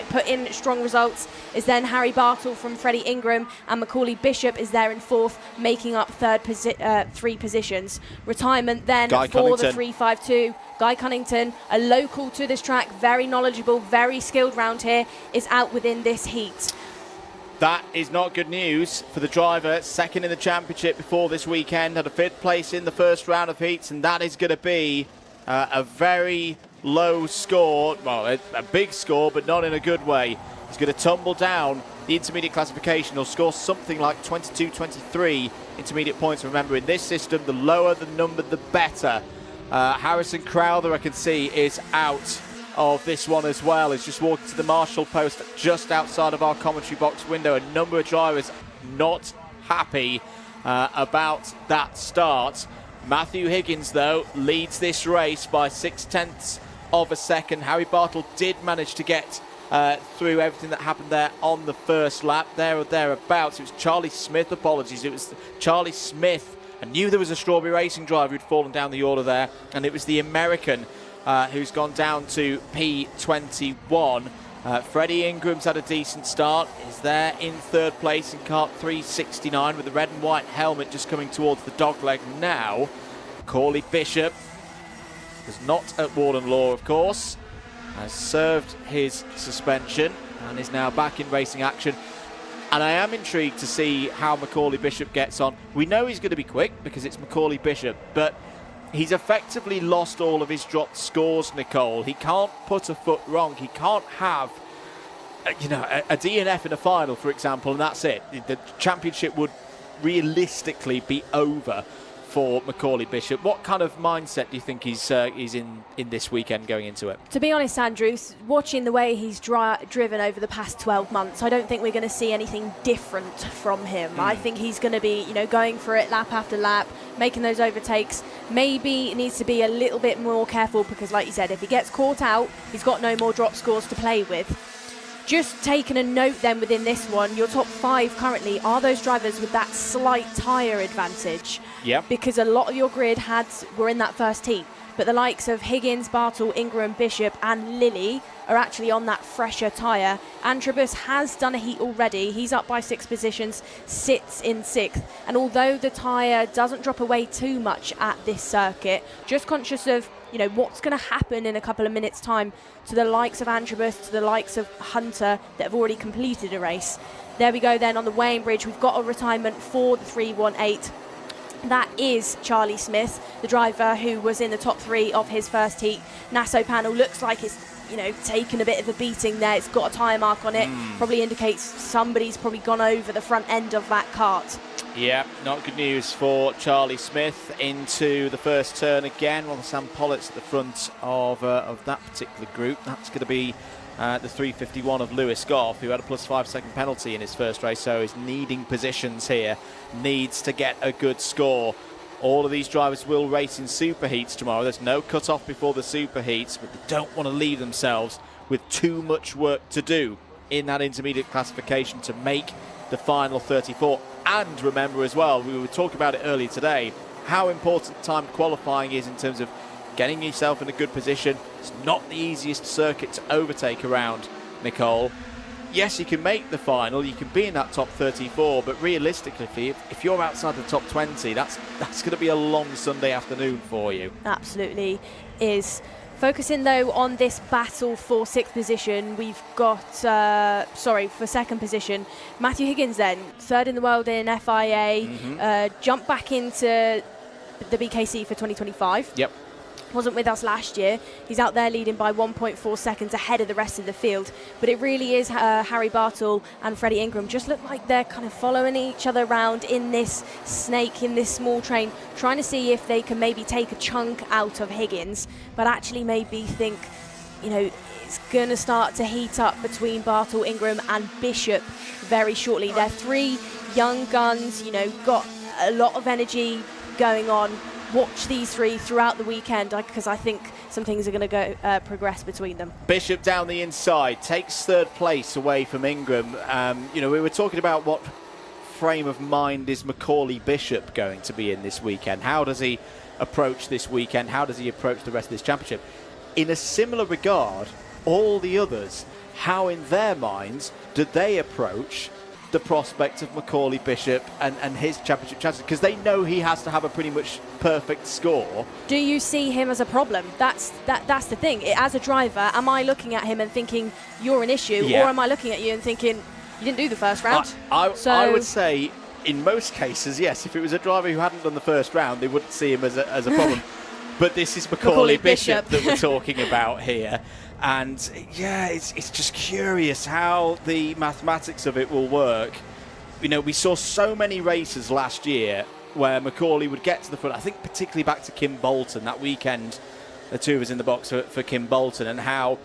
put in strong results. Is then Harry Bartle from Freddie Ingram, and Macaulay Bishop is there in 4th, making up 3 positions. Retirement then for the 352. Guy Cunnington, a local to this track, very knowledgeable, very skilled round here, is out within this heat. That is not good news for the driver. Second in the championship before this weekend, had a 5th place in the first round of heats, and that is going to be a very low score. Well, a big score, but not in a good way. He's going to tumble down the intermediate classification. He'll score something like 22, 23 intermediate points. Remember, in this system, the lower the number, the better. Harrison Crowther, I can see, is out of this one as well. He's just walking to the marshal post just outside of our commentary box window. A number of drivers not happy about that start. Matthew Higgins, though, leads this race by 0.6 of a second. Harry Bartle did manage to get through everything that happened there on the first lap, there or thereabouts. It was Charlie Smith, apologies. It was Charlie Smith. I knew there was a Strawberry Racing driver who'd fallen down the order there, and it was the American who's gone down to P21. Freddie Ingram's had a decent start. Is there in third place in kart 369 with the red and white helmet just coming towards the dogleg now. Macaulay Bishop was not at Warden Law, of course, has served his suspension and is now back in racing action. And I am intrigued to see how Macaulay Bishop gets on. We know he's going to be quick because it's Macaulay Bishop, but he's effectively lost all of his dropped scores, Nicole. He can't put a foot wrong. He can't have, a DNF in a final, for example, and that's it. The championship would realistically be over for Macaulay Bishop. What kind of mindset do you think he's in this weekend going into it? To be honest, Andrew, watching the way he's driven over the past 12 months, I don't think we're going to see anything different from him. I think he's going to be, going for it lap after lap, making those overtakes. Maybe he needs to be a little bit more careful because, like you said, if he gets caught out, he's got no more drop scores to play with. Just taking a note then within this one, your top 5 currently are those drivers with that slight tyre advantage. Yep. Because a lot of your grid were in that first heat. But the likes of Higgins, Bartle, Ingram, Bishop and Lilly are actually on that fresher tyre. Antrobus has done a heat already. He's up by 6 positions, sits in 6th. And although the tyre doesn't drop away too much at this circuit, just conscious of what's going to happen in a couple of minutes' time to the likes of Antrobus, to the likes of Hunter that have already completed a race. There we go then on the weighing bridge. We've got a retirement for the 318. That is Charlie Smith, the driver who was in the top 3 of his first heat. Nasso panel looks like it's taken a bit of a beating there. It's got a tyre mark on it. Probably indicates somebody's probably gone over the front end of that kart. Yeah, not good news for Charlie Smith into the first turn again. Well, Sam Pollitt's at the front of that particular group. That's going to be the 351 of Lewis Goff, who had a plus 5 second penalty in his first race, so he's needing positions here, needs to get a good score. All of these drivers will race in super heats tomorrow. There's no cut-off before the super heats, but they don't want to leave themselves with too much work to do in that intermediate classification to make the final 34. And remember as well, we were talking about it earlier today, how important timed qualifying is in terms of getting yourself in a good position. It's not the easiest circuit to overtake around, Nicole. Yes, you can make the final, you can be in that top 34, but realistically, if you're outside the top 20, that's going to be a long Sunday afternoon for you. Absolutely is. Focusing though on this battle for 6th position, we've got, for 2nd position, Matthew Higgins then, 3rd in the world in FIA, jumped back into the BKC for 2025. Yep. Wasn't with us last year. He's out there leading by 1.4 seconds ahead of the rest of the field. But it really is Harry Bartle and Freddie Ingram just look like they're kind of following each other around in this snake, in this small train, trying to see if they can maybe take a chunk out of Higgins, but actually maybe think, it's going to start to heat up between Bartle, Ingram and Bishop very shortly. They're 3 young guns, got a lot of energy going on. Watch these 3 throughout the weekend because I think some things are going to go progress between them. Bishop down the inside takes 3rd place away from Ingram. We were talking about what frame of mind is Macaulay Bishop going to be in this weekend. How does he approach this weekend? How does he approach the rest of this championship? In a similar regard, all the others, how in their minds did they approach the prospect of Macaulay Bishop and his championship chances, because they know he has to have a pretty much perfect score. Do you see him as a problem? That's the thing. As a driver, am I looking at him and thinking you're an issue, or am I looking at you and thinking you didn't do the first round? I would say in most cases, yes. If it was a driver who hadn't done the first round, they wouldn't see him as a problem. But this is Macaulay Bishop that we're talking about here. And yeah, it's just curious how the mathematics of it will work. We saw so many races last year where Macaulay would get to the front. I think particularly back to Kim Bolton that weekend. The 2 of us in the box for Kim Bolton, and how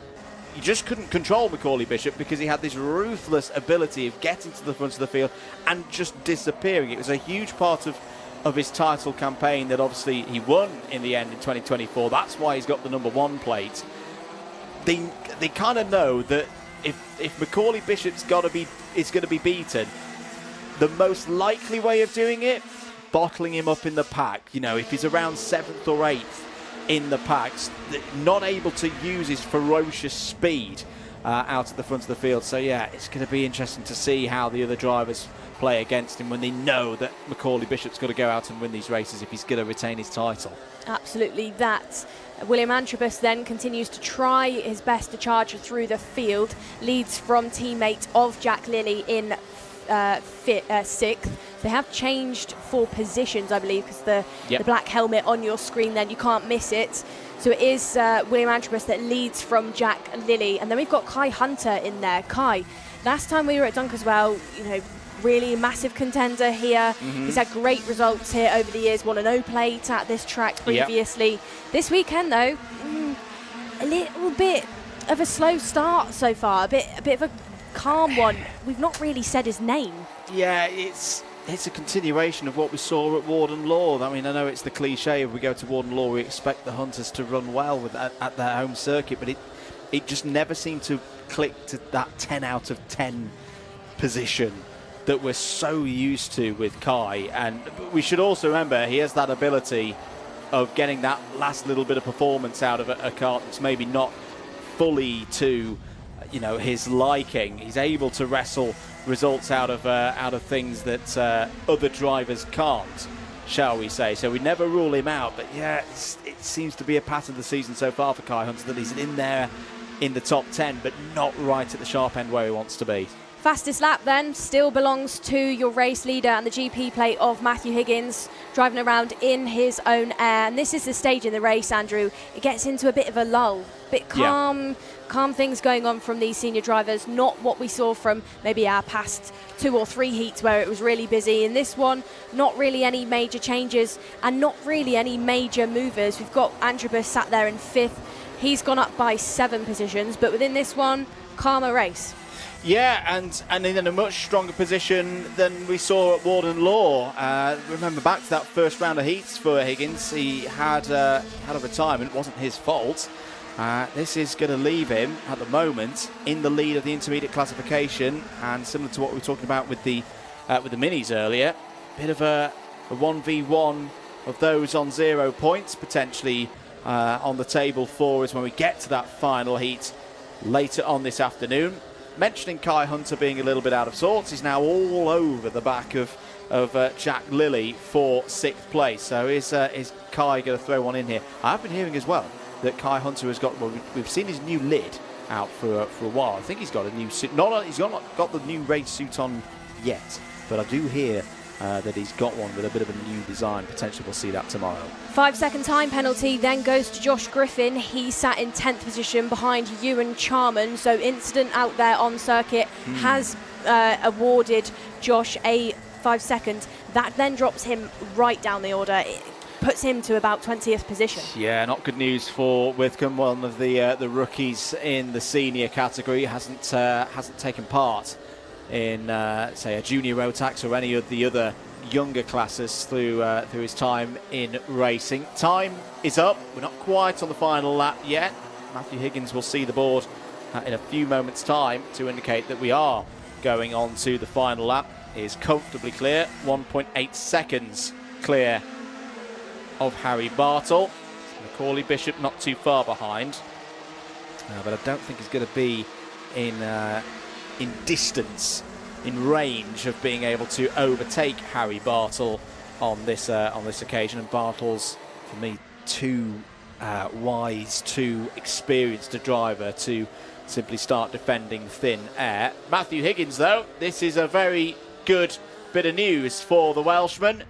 you just couldn't control Macaulay Bishop because he had this ruthless ability of getting to the front of the field and just disappearing. It was a huge part of his title campaign that obviously he won in the end in 2024. That's why he's got the number 1 plate. They kind of know that if Macaulay Bishop's going to be beaten, the most likely way of doing it, bottling him up in the pack. If he's around 7th or 8th in the packs, not able to use his ferocious speed out at the front of the field. So yeah, it's going to be interesting to see how the other drivers play against him when they know that Macaulay Bishop's got to go out and win these races if he's going to retain his title. Absolutely that. William Antrobus then continues to try his best to charge through the field, leads from teammate of Jack Lilly in sixth. They have changed for positions, I believe, because the black helmet on your screen then, you can't miss it. So it is William Antrobus that leads from Jack Lilly. And then we've got Kai Hunter in there. Kai, last time we were at Dunkeswell, you know, really massive contender here. He's had great results here over the years, won an O-plate at this track previously. This weekend though, a little bit of a slow start so far, a bit of a calm one. We've not really said his name. Yeah, it's a continuation of what we saw at Warden Law. I mean, I know it's the cliche, if we go to Warden Law, we expect the Hunters to run well with at their home circuit, but it just never seemed to click to that 10 out of 10 position that we're so used to with Kai. And we should also remember he has that ability of getting that last little bit of performance out of a kart that's maybe not fully to, you know, his liking. He's able to wrestle results out of things that other drivers can't, shall we say. So we never rule him out, but yeah, it seems to be a pattern of the season so far for Kai Hunter that he's in there in the top 10, but not right at the sharp end where he wants to be. Fastest lap then still belongs to your race leader and the GP plate of Matthew Higgins, driving around in his own air. And this is the stage in the race, Andrew. It gets into a bit of a lull, bit calm things going on from these senior drivers, not what we saw from maybe our past 2 or 3 heats where it was really busy. In this one, not really any major changes and not really any major movers. We've got Antrobus sat there in 5th. He's gone up by 7 positions, but within this one, calmer race. Yeah, and in a much stronger position than we saw at Warden Law. Remember back to that first round of heats for Higgins. He had a retirement. It wasn't his fault. This is going to leave him at the moment in the lead of the intermediate classification, and similar to what we were talking about with the minis earlier, bit of a 1v1 of those on 0 points potentially on the table for us when we get to that final heat later on this afternoon. Mentioning Kai Hunter being a little bit out of sorts, he's now all over the back of Jack Lilly for 6th place. So is Kai going to throw one in here? I've been hearing as well that Kai Hunter has got, well, we've seen his new lid out for a while. I think he's got a new suit. He's not got the new race suit on yet, but I do hear that he's got one with a bit of a new design. Potentially we'll see that tomorrow. 5-second time penalty then goes to Josh Griffin. He sat in 10th position behind Ewan Charman. So incident out there on circuit has awarded Josh a 5 second. That then drops him right down the order. It puts him to about 20th position. Yeah, not good news for Withcombe. One of the rookies in the senior category hasn't taken part in, say, a junior ROTAX or any of the other younger classes through his time in racing. Time is up. We're not quite on the final lap yet. Matthew Higgins will see the board in a few moments' time to indicate that we are going on to the final lap. He is comfortably clear, 1.8 seconds clear of Harry Bartle. Macaulay Bishop not too far behind, but I don't think he's going to be in distance, in range of being able to overtake Harry Bartle on this occasion. And Bartle's, for me, too wise, too experienced a driver to simply start defending thin air. Matthew Higgins, though, this is a very good bit of news for the Welshman.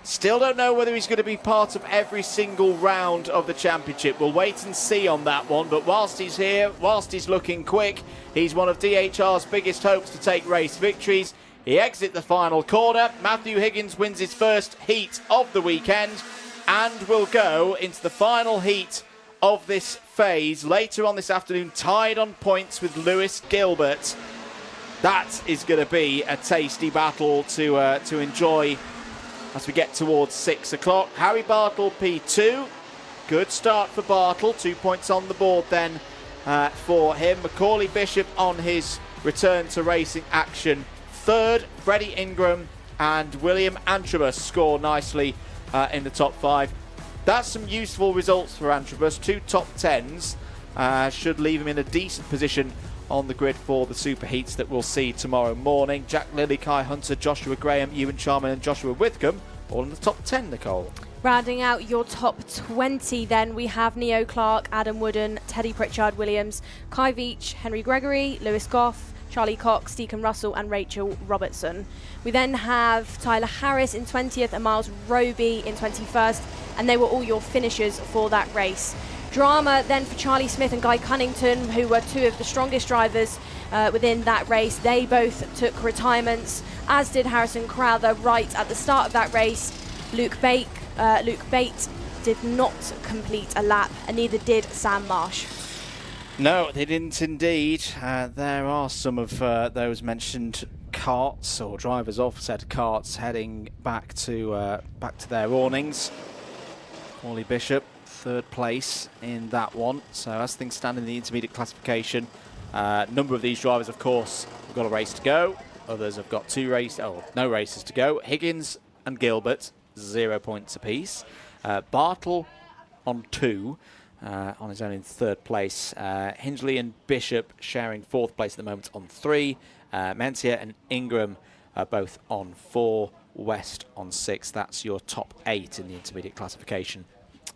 Still don't know whether he's going to be part of every single round of the championship. We'll wait and see on that one. But whilst he's here, whilst he's looking quick, he's one of DHR's biggest hopes to take race victories. He exits the final corner. Matthew Higgins wins his first heat of the weekend and will go into the final heat of this phase later on this afternoon, tied on points with Lewis Gilbert. That is going to be a tasty battle to enjoy as we get towards 6 o'clock. Harry Bartle P2. Good start for Bartle. 2 points on the board then for him. Macaulay Bishop on his return to racing action. 3rd, Freddie Ingram and William Antrobus score nicely in the top 5. That's some useful results for Antrobus. 2 top 10s. should leave him in a decent position on the grid for the super heats that we'll see tomorrow morning. Jack Lilly, Kai Hunter, Joshua Graham, Ewan Charman and Joshua Withcombe all in the top 10, Nicole. Rounding out your top 20 then, we have Neo Clark, Adam Wooden, Teddy Pritchard Williams, Kai Veach, Henry Gregory, Lewis Goff, Charlie Cox, Deacon Russell and Rachel Robertson. We then have Tyler Harris in 20th and Miles Roby in 21st, and they were all your finishers for that race. Drama then for Charlie Smith and Guy Cunnington, who were two of the strongest drivers within that race. They both took retirements, as did Harrison Crowther right at the start of that race. Luke Bate did not complete a lap, and neither did Sam Marsh. No, they didn't indeed. There are some of those mentioned carts or drivers of said carts heading back to their awnings. Paulie Bishop, 3rd place in that one. So as things stand in the intermediate classification, number of these drivers, of course, have got a race to go. Others have got no races to go. Higgins and Gilbert, 0 points apiece. Bartle on 2. On his own in 3rd place. Hingley and Bishop sharing 4th place at the moment on 3. Mencia and Ingram are both on 4. West on 6. That's your top 8 in the intermediate classification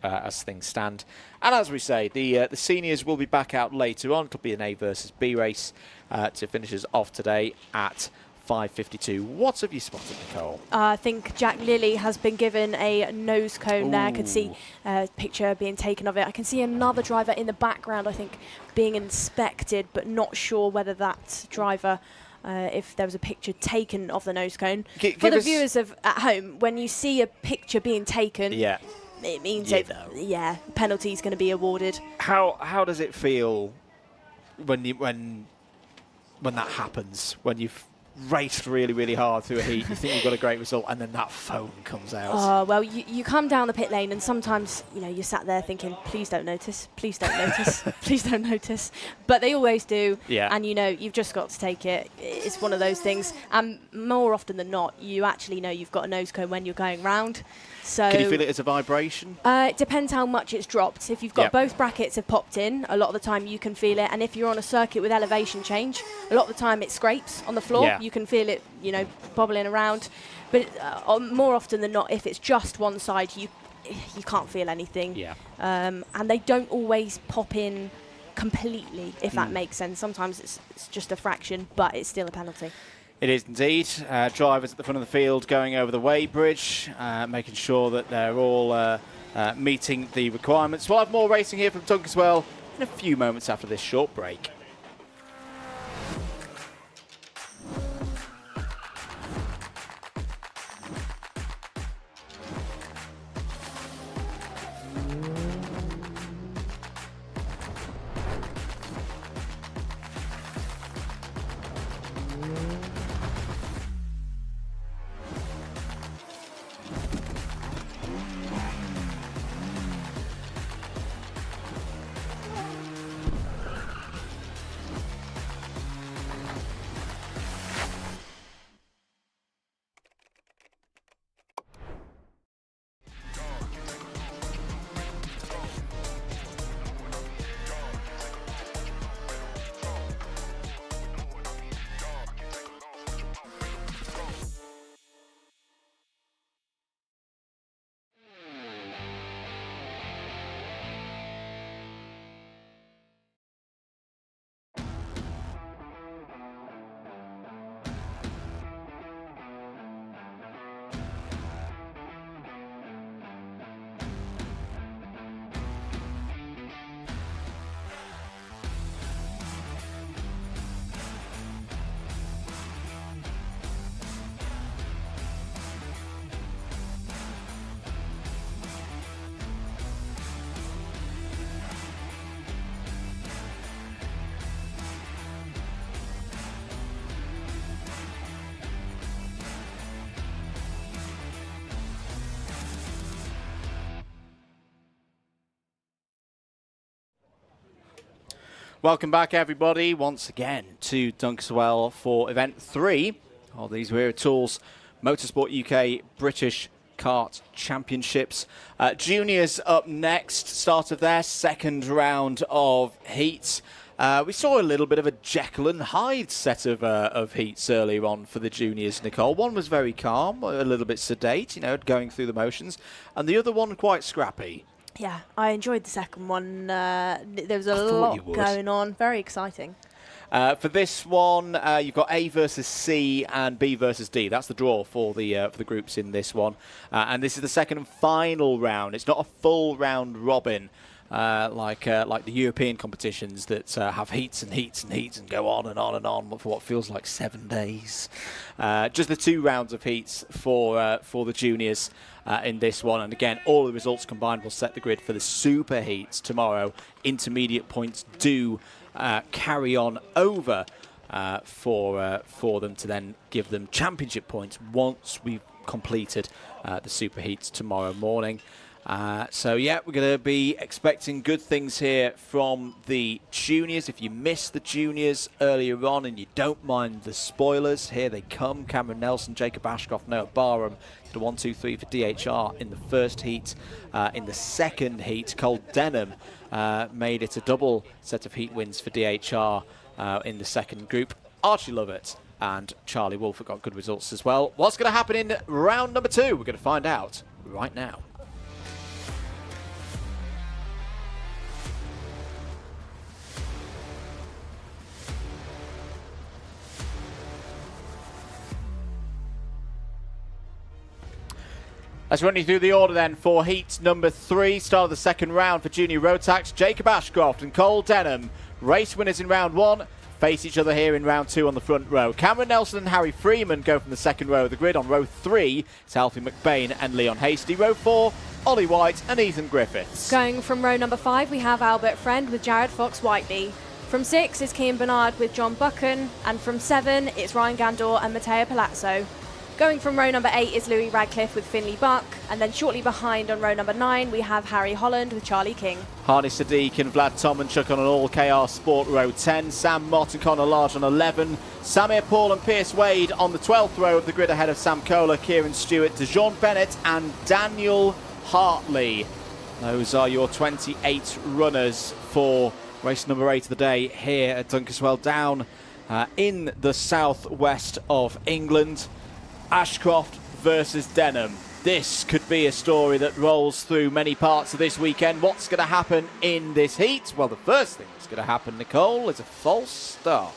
as things stand. And as we say, the seniors will be back out later on. It'll be an A versus B race to finish us off today at 5:52. What have you spotted, Nicole? I think Jack Lilly has been given a nose cone there. I can see a picture being taken of it. I can see another driver in the background, I think, being inspected, but not sure whether that driver, if there was a picture taken of the nose cone. For the viewers at home, when you see a picture being taken, it means penalty is going to be awarded. How does it feel when that happens? When you've raced really, really hard through a heat, you think you've got a great result, and then that foam comes out. Oh, well, you come down the pit lane, and sometimes, you're sat there thinking, please don't notice, please don't notice, please don't notice. But they always do, and you've just got to take it. It's one of those things. And more often than not, you actually know you've got a nose cone when you're going round. So can you feel it as a vibration? It depends how much it's dropped. If you've got both brackets have popped in, a lot of the time you can feel it. And if you're on a circuit with elevation change, a lot of the time it scrapes on the floor. You can feel it, bobbling around. But more often than not, if it's just one side, you can't feel anything. And they don't always pop in completely, if that makes sense. Sometimes it's just a fraction, but it's still a penalty. It is indeed. Drivers at the front of the field going over the weighbridge, making sure that they're all meeting the requirements. We'll have more racing here from Dunkeswell in a few moments after this short break. Welcome back, everybody, once again to Dunkeswell for Event 3 of these Wera Tools Motorsport UK British Kart Championships. Juniors up next, start of their second round of heats. We saw a little bit of a Jekyll and Hyde set of heats earlier on for the juniors, Nicole. One was very calm, a little bit sedate, you know, going through the motions, and the other one quite scrappy. Yeah, I enjoyed the second one. There was a lot going on. Very exciting. For this one, you've got A versus C and B versus D. That's the draw for the groups in this one. And this is the second and final round. It's not a full round robin like the European competitions that have heats and heats and heats and go on and on and on for what feels like 7 days. Just the 2 rounds of heats for the juniors in this one. And again, all the results combined will set the grid for the super heats tomorrow. Intermediate points do carry on over for them to then give them championship points once we've completed the super heats tomorrow morning. So yeah, we're going to be expecting good things here from the juniors. If you missed the juniors earlier on and you don't mind the spoilers, here they come. Cameron Nelson, Jacob Ashcroft, Noah Barham did a 1-2-3 for DHR in the first heat. In the second heat, Cole Denham made it a double set of heat wins for DHR in the second group. Archie Lovett and Charlie Wolf have got good results as well. What's going to happen in round number 2? We're going to find out right now. Let's run you through the order then for heat number 3. Start of the second round for junior ROTAX. Jacob Ashcroft and Cole Denham, race winners in round 1, face each other here in round 2 on the front row. Cameron Nelson and Harry Freeman go from the second row of the grid. On row 3, it's Alfie McBain and Leon Hasty. Row 4, Ollie White and Ethan Griffiths. Going from row number 5, we have Albert Friend with Jared Fox-Whiteley. From 6 is Cian Bernard with John Buchan. And from 7, it's Ryan Gandor and Matteo Palazzo. Going from row number 8 is Louis Radcliffe with Finley Buck, and then shortly behind on row number 9 we have Harry Holland with Charlie King. Harney Sadiq and Vlad Tomanchuk on an all-KR Sport row 10, Sam Mott and Connor Large on 11, Samir Paul and Pierce Wade on the 12th row of the grid ahead of Sam Kohler, Kieran Stewart, DeJean Bennett and Daniel Hartley. Those are your 28 runners for race number 8 of the day here at Dunkeswell down in the southwest of England. Ashcroft versus Denham. This could be a story that rolls through many parts of this weekend. What's going to happen in this heat? Well, the first thing that's going to happen, Nicole, is a false start.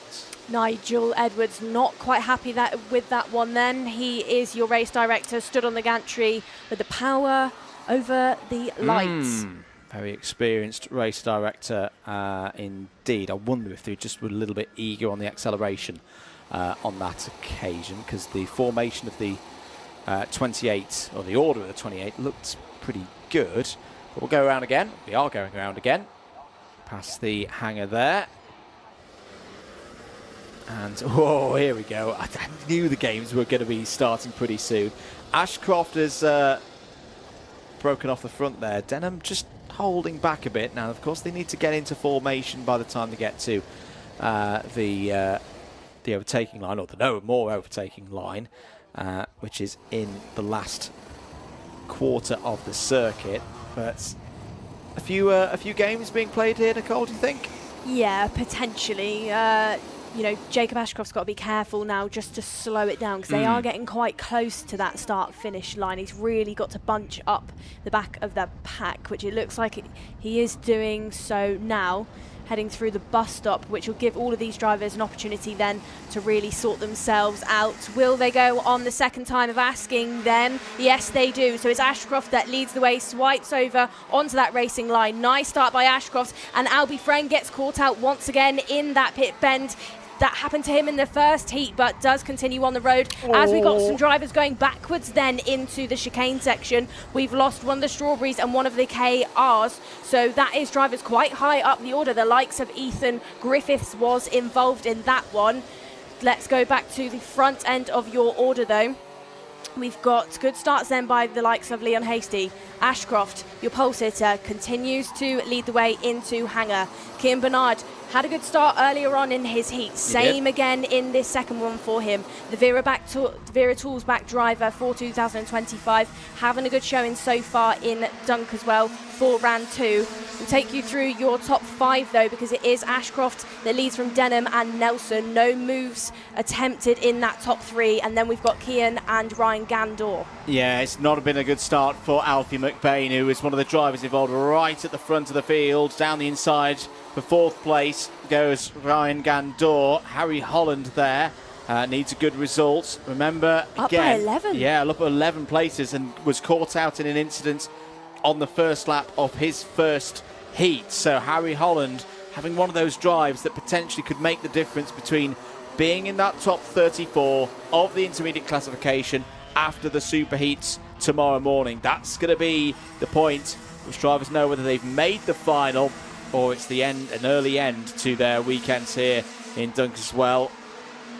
Nigel Edwards not quite happy with that one then. He is your race director, stood on the gantry with the power over the lights. Very experienced race director indeed. I wonder if they just were a little bit eager on the acceleration on that occasion, because the formation of the 28, or the order of the 28, looked pretty good. But we'll go around again. We are going around again. Past the hangar there. And, oh, here we go. I knew the games were going to be starting pretty soon. Ashcroft has broken off the front there. Denham just holding back a bit. Now, of course, they need to get into formation by the time they get to the overtaking line, or the no more overtaking line, which is in the last quarter of the circuit. But a few games being played here, Nicole, do you think? Yeah, potentially. You know, Jacob Ashcroft's got to be careful now just to slow it down, because they are getting quite close to that start-finish line. He's really got to bunch up the back of the pack, which it looks like he is doing so now, heading through the bus stop, which will give all of these drivers an opportunity then to really sort themselves out. Will they go on the second time of asking them? Yes, they do. So it's Ashcroft that leads the way, swipes over onto that racing line. Nice start by Ashcroft, and Albie Friend gets caught out once again in that pit bend. That happened to him in the first heat, but does continue on the road. As we got some drivers going backwards then into the chicane section. We've lost one of the Strawberries and one of the KRs. So that is drivers quite high up the order. The likes of Ethan Griffiths was involved in that one. Let's go back to the front end of your order though. We've got good starts then by the likes of Leon Hasty. Ashcroft, your pole sitter, continues to lead the way into hangar. Cian Bernard Had a good start earlier on in his heat. Same again in this second one for him. The Wera Tools back driver for 2025, having a good showing so far in Dunkeswell for round 2. We'll take you through your top 5 though, because it is Ashcroft that leads from Denham and Nelson. No moves attempted in that top 3, and then we've got Kian and Ryan Gandor. Yeah, it's not been a good start for Alfie McBain, who is one of the drivers involved right at the front of the field. Down the inside for 4th place goes Ryan Gandor. Harry Holland there needs a good result. Remember, up again, by 11. Yeah, up 11 places, and was caught out in an incident on the first lap of his first heat. So Harry Holland having one of those drives that potentially could make the difference between being in that top 34 of the intermediate classification after the super heats tomorrow morning. That's going to be the point which drivers know whether they've made the final or it's the end, an early end to their weekends here in Dunkeswell.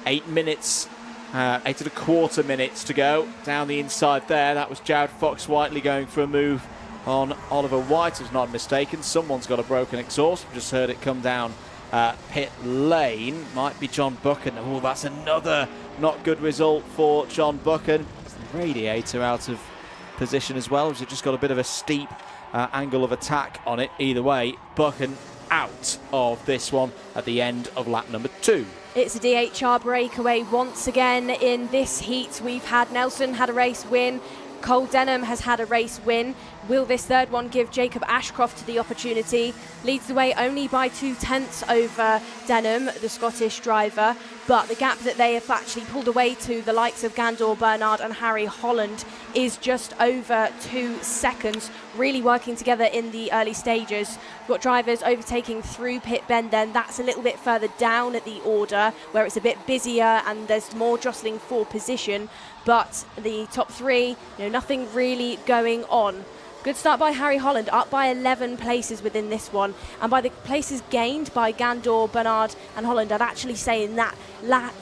8 minutes, 8.25 minutes to go down the inside there. That was Jared Fox-Whiteley going for a move on Oliver White, if not mistaken. Someone's got a broken exhaust. We just heard it come down pit lane. Might be John Buchan. Oh, that's another not good result for John Buchan. The radiator out of position as well. It just got a bit of a steep angle of attack on it. Either way, Buchan out of this one at the end of lap number 2. It's a DHR breakaway once again in this heat. We've had Nelson had a race win. Cole Denham has had a race win. Will this third one give Jacob Ashcroft the opportunity? Leads the way only by 2/10 over Denham, the Scottish driver. But the gap that they have actually pulled away to the likes of Gandor, Bernard and Harry Holland is just over 2 seconds, really working together in the early stages. We've got drivers overtaking through pit bend then. That's a little bit further down at the order where it's a bit busier and there's more jostling for position. But the top 3, nothing really going on. Good start by Harry Holland, up by 11 places within this one. And by the places gained by Gandor, Bernard and Holland, I'd actually say in that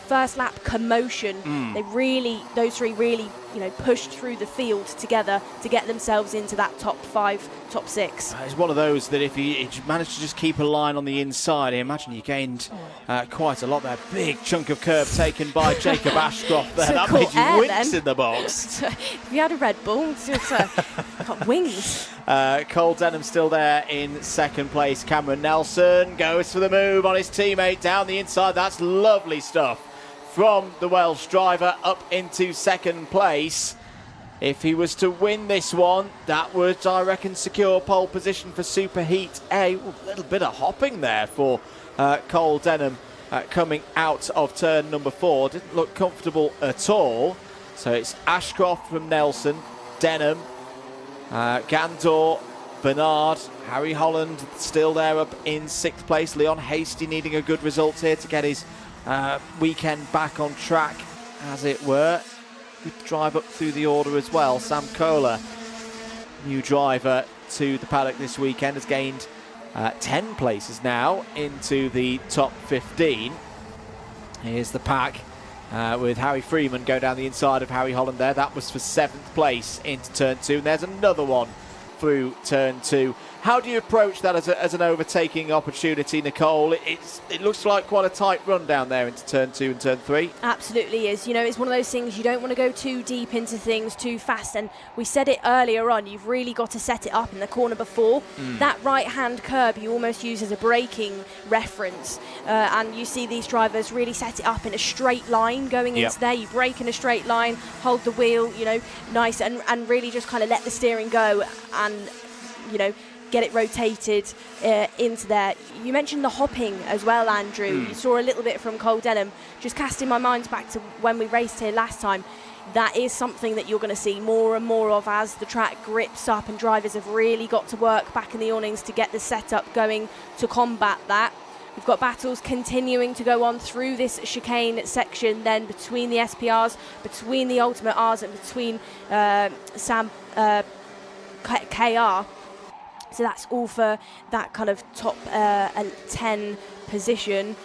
first lap commotion, those 3 really, pushed through the field together to get themselves into that top 5, top 6. It's one of those that if you managed to just keep a line on the inside, I imagine you gained quite a lot there. Big chunk of curb taken by Jacob Ashcroft there. That made you wince in the box. If you had a Red Bull, it's got wings. Cole Denham still there in 2nd place. Cameron Nelson goes for the move on his teammate down the inside. That's lovely stuff from the Welsh driver up into 2nd place. If he was to win this one, that would, I reckon, secure pole position for Super Heat A. A little bit of hopping there for Cole Denham coming out of turn number 4. Didn't look comfortable at all. So it's Ashcroft from Nelson, Denham, Gandor, Bernard, Harry Holland still there up in 6th place. Leon Hasty needing a good result here to get his weekend back on track, as it were. Good drive up through the order as well. Sam Kohler, new driver to the paddock this weekend, has gained 10 places now into the top 15. Here's the pack with Harry Freeman go down the inside of Harry Holland there. That was for 7th place into turn 2. And there's another one through turn 2. How do you approach that as an overtaking opportunity, Nicole? It looks like quite a tight run down there into turn 2 and turn 3. Absolutely is. It's one of those things, you don't want to go too deep into things too fast. And we said it earlier on, you've really got to set it up in the corner before. That right-hand curb you almost use as a braking reference. And you see these drivers really set it up in a straight line going into there. You brake in a straight line, hold the wheel, nice, and really just kind of let the steering go and, get it rotated into there. You mentioned the hopping as well, Andrew. You saw a little bit from Cole Denham. Just casting my mind back to when we raced here last time, that is something that you're going to see more and more of as the track grips up and drivers have really got to work back in the awnings to get the setup going to combat that. We've got battles continuing to go on through this chicane section then between the SPRs, between the Ultimate Rs and between Sam KR. So that's all for that kind of top 10 position.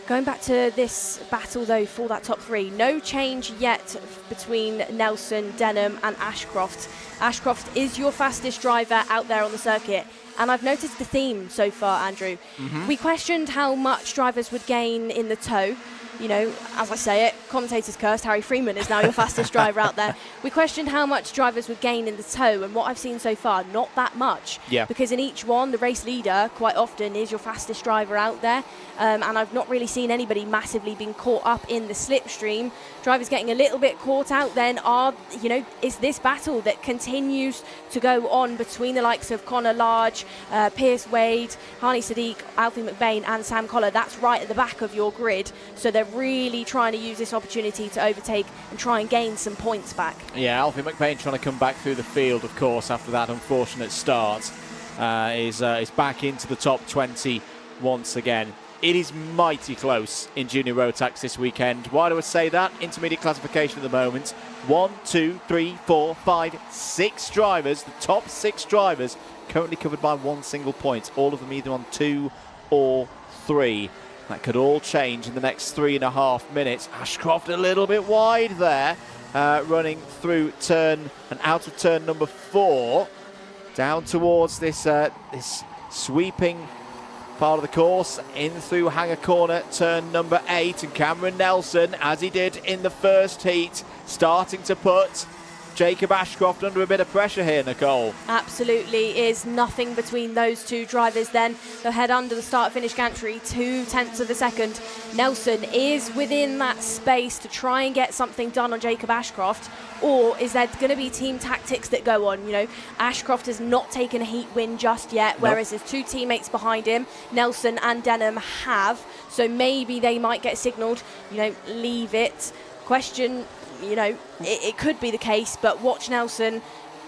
Going back to this battle, though, for that top 3, no change yet between Nelson, Denham and Ashcroft. Ashcroft is your fastest driver out there on the circuit. And I've noticed the theme so far, Andrew. We questioned how much drivers would gain in the toe. You know, as I say it, commentators cursed, Harry Freeman is now your fastest driver out there. We questioned how much drivers would gain in the toe, and what I've seen so far, not that much. Yeah. Because in each one, the race leader quite often is your fastest driver out there, and I've not really seen anybody massively being caught up in the slipstream. Drivers getting a little bit caught out then are, you know, is this battle that continues to go on between the likes of Connor Large, Pierce Wade, Harney Sadiq, Alfie McBain and Sam Collar. That's right at the back of your grid. So they're really trying to use this opportunity to overtake and try and gain some points back. Yeah, Alfie McBain trying to come back through the field, of course, after that unfortunate start. Is back into the top 20 once again. It is mighty close in Junior ROTAX this weekend. Why do I say that? Intermediate classification at the moment. 1, 2, 3, 4, 5, 6 drivers. The top 6 drivers currently covered by 1 single point. All of them either on 2 or 3. That could all change in the next 3.5 minutes. Ashcroft a little bit wide there, running through turn and out of turn number 4, down towards this sweeping part of the course, in through Hanger Corner, turn number 8, and Cameron Nelson, as he did in the first heat, starting to put Jacob Ashcroft under a bit of pressure here, Nicole. Absolutely is nothing between those two drivers then. They'll head under the start-finish gantry, 0.2 of a second. Nelson is within that space to try and get something done on Jacob Ashcroft, or is there going to be team tactics that go on? You know, Ashcroft has not taken a heat win just yet, whereas his 2 teammates behind him, Nelson and Denham, have. So maybe they might get signalled, you know, leave it. Question, you know, it could be the case, but watch Nelson.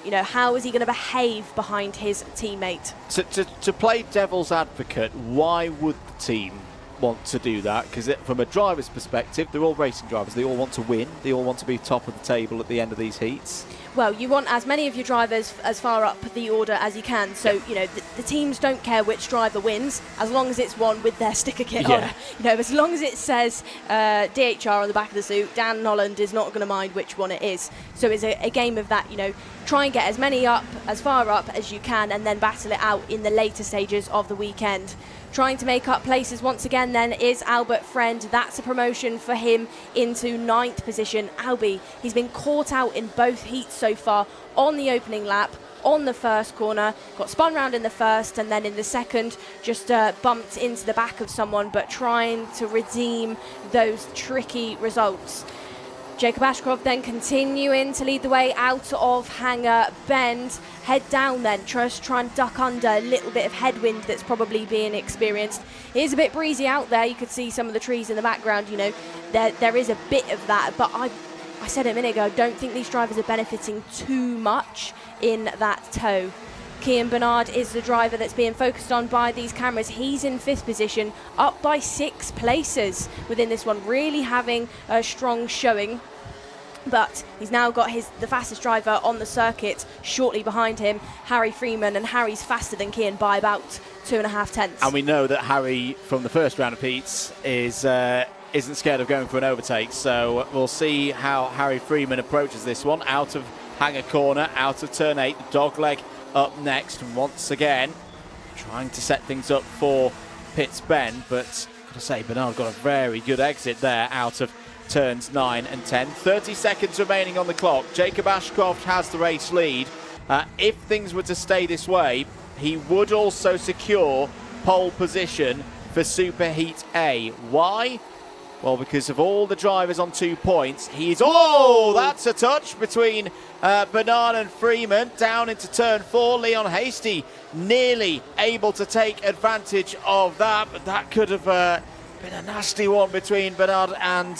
You know, how is he going to behave behind his teammate? To play devil's advocate, why would the team want to do that? Because from a driver's perspective, they're all racing drivers. They all want to win. They all want to be top of the table at the end of these heats. Well, you want as many of your drivers as far up the order as you can. So, you know, the teams don't care which driver wins, as long as it's one with their sticker kit on. You know, as long as it says DHR on the back of the suit, Dan Nolland is not going to mind which one it is. So it's a game of that, you know, try and get as many up, as far up as you can, and then battle it out in the later stages of the weekend. Trying to make up places once again then is Albert Friend. That's a promotion for him into 9th position. Albie, he's been caught out in both heats so far on the opening lap, on the first corner, got spun round in the first, and then in the second just bumped into the back of someone, but trying to redeem those tricky results. Jacob Ashcroft then continuing to lead the way out of Hanger Bend. Head down then, just try and duck under a little bit of headwind that's probably being experienced. It is a bit breezy out there. You could see some of the trees in the background, you know. There is a bit of that, but I said it a minute ago, I don't think these drivers are benefiting too much in that toe. Kian Bernard is the driver that's being focused on by these cameras. He's in 5th position, up by 6 places within this one, really having a strong showing. But he's now got the fastest driver on the circuit shortly behind him, Harry Freeman, and Harry's faster than Kian by about 2.5 tenths. And we know that Harry, from the first round of heats, isn't scared of going for an overtake. So we'll see how Harry Freeman approaches this one. Out of Hanger Corner, out of turn 8, the dog leg up next, and once again trying to set things up for Pitts Bend, but gotta say Bernard got a very good exit there out of turns 9 and 10. 30 seconds remaining on the clock. Jacob Ashcroft has the race lead. If things were to stay this way, he would also secure pole position for Superheat A. Why? Well, because of all the drivers on 2 points, he's... Oh, that's a touch between Bernard and Freeman. Down into turn 4, Leon Hasty nearly able to take advantage of that, but that could have been a nasty one between Bernard and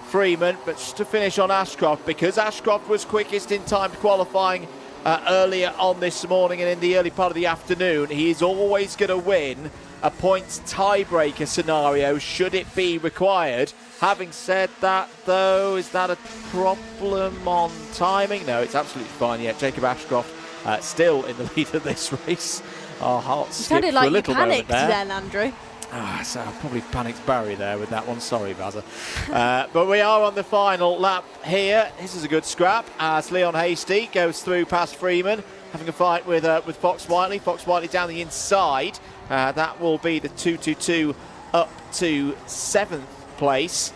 Freeman. But just to finish on Ashcroft, because Ashcroft was quickest in timed qualifying earlier on this morning and in the early part of the afternoon, he is always going to win a points tiebreaker scenario should it be required. Having said that, though, is that a problem on timing? No, it's absolutely fine yet. Jacob Ashcroft still in the lead of this race. Our hearts skipped sounded like for a little you panicked moment there. then, Andrew. So I probably panicked Barry there with that one. Sorry, Bazza. But we are on the final lap here. This is a good scrap as Leon Hasty goes through past Freeman, having a fight with Fox Whiteley. Fox Whiteley down the inside. That will be the 2-2-2 up to 7th place.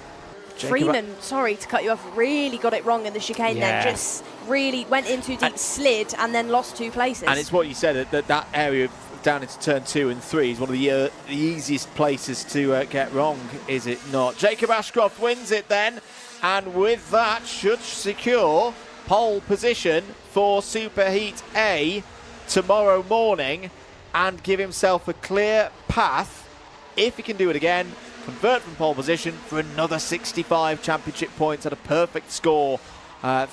Freeman, sorry to cut you off, really got it wrong in the chicane then. Just really went in too deep, slid, and then lost 2 places. And it's what you said, that area down into turn 2 and 3 is one of the easiest places to get wrong, is it not? Jacob Ashcroft wins it then, and with that should secure pole position for Superheat A tomorrow morning and give himself a clear path, if he can do it again, convert from pole position for another 65 championship points at a perfect score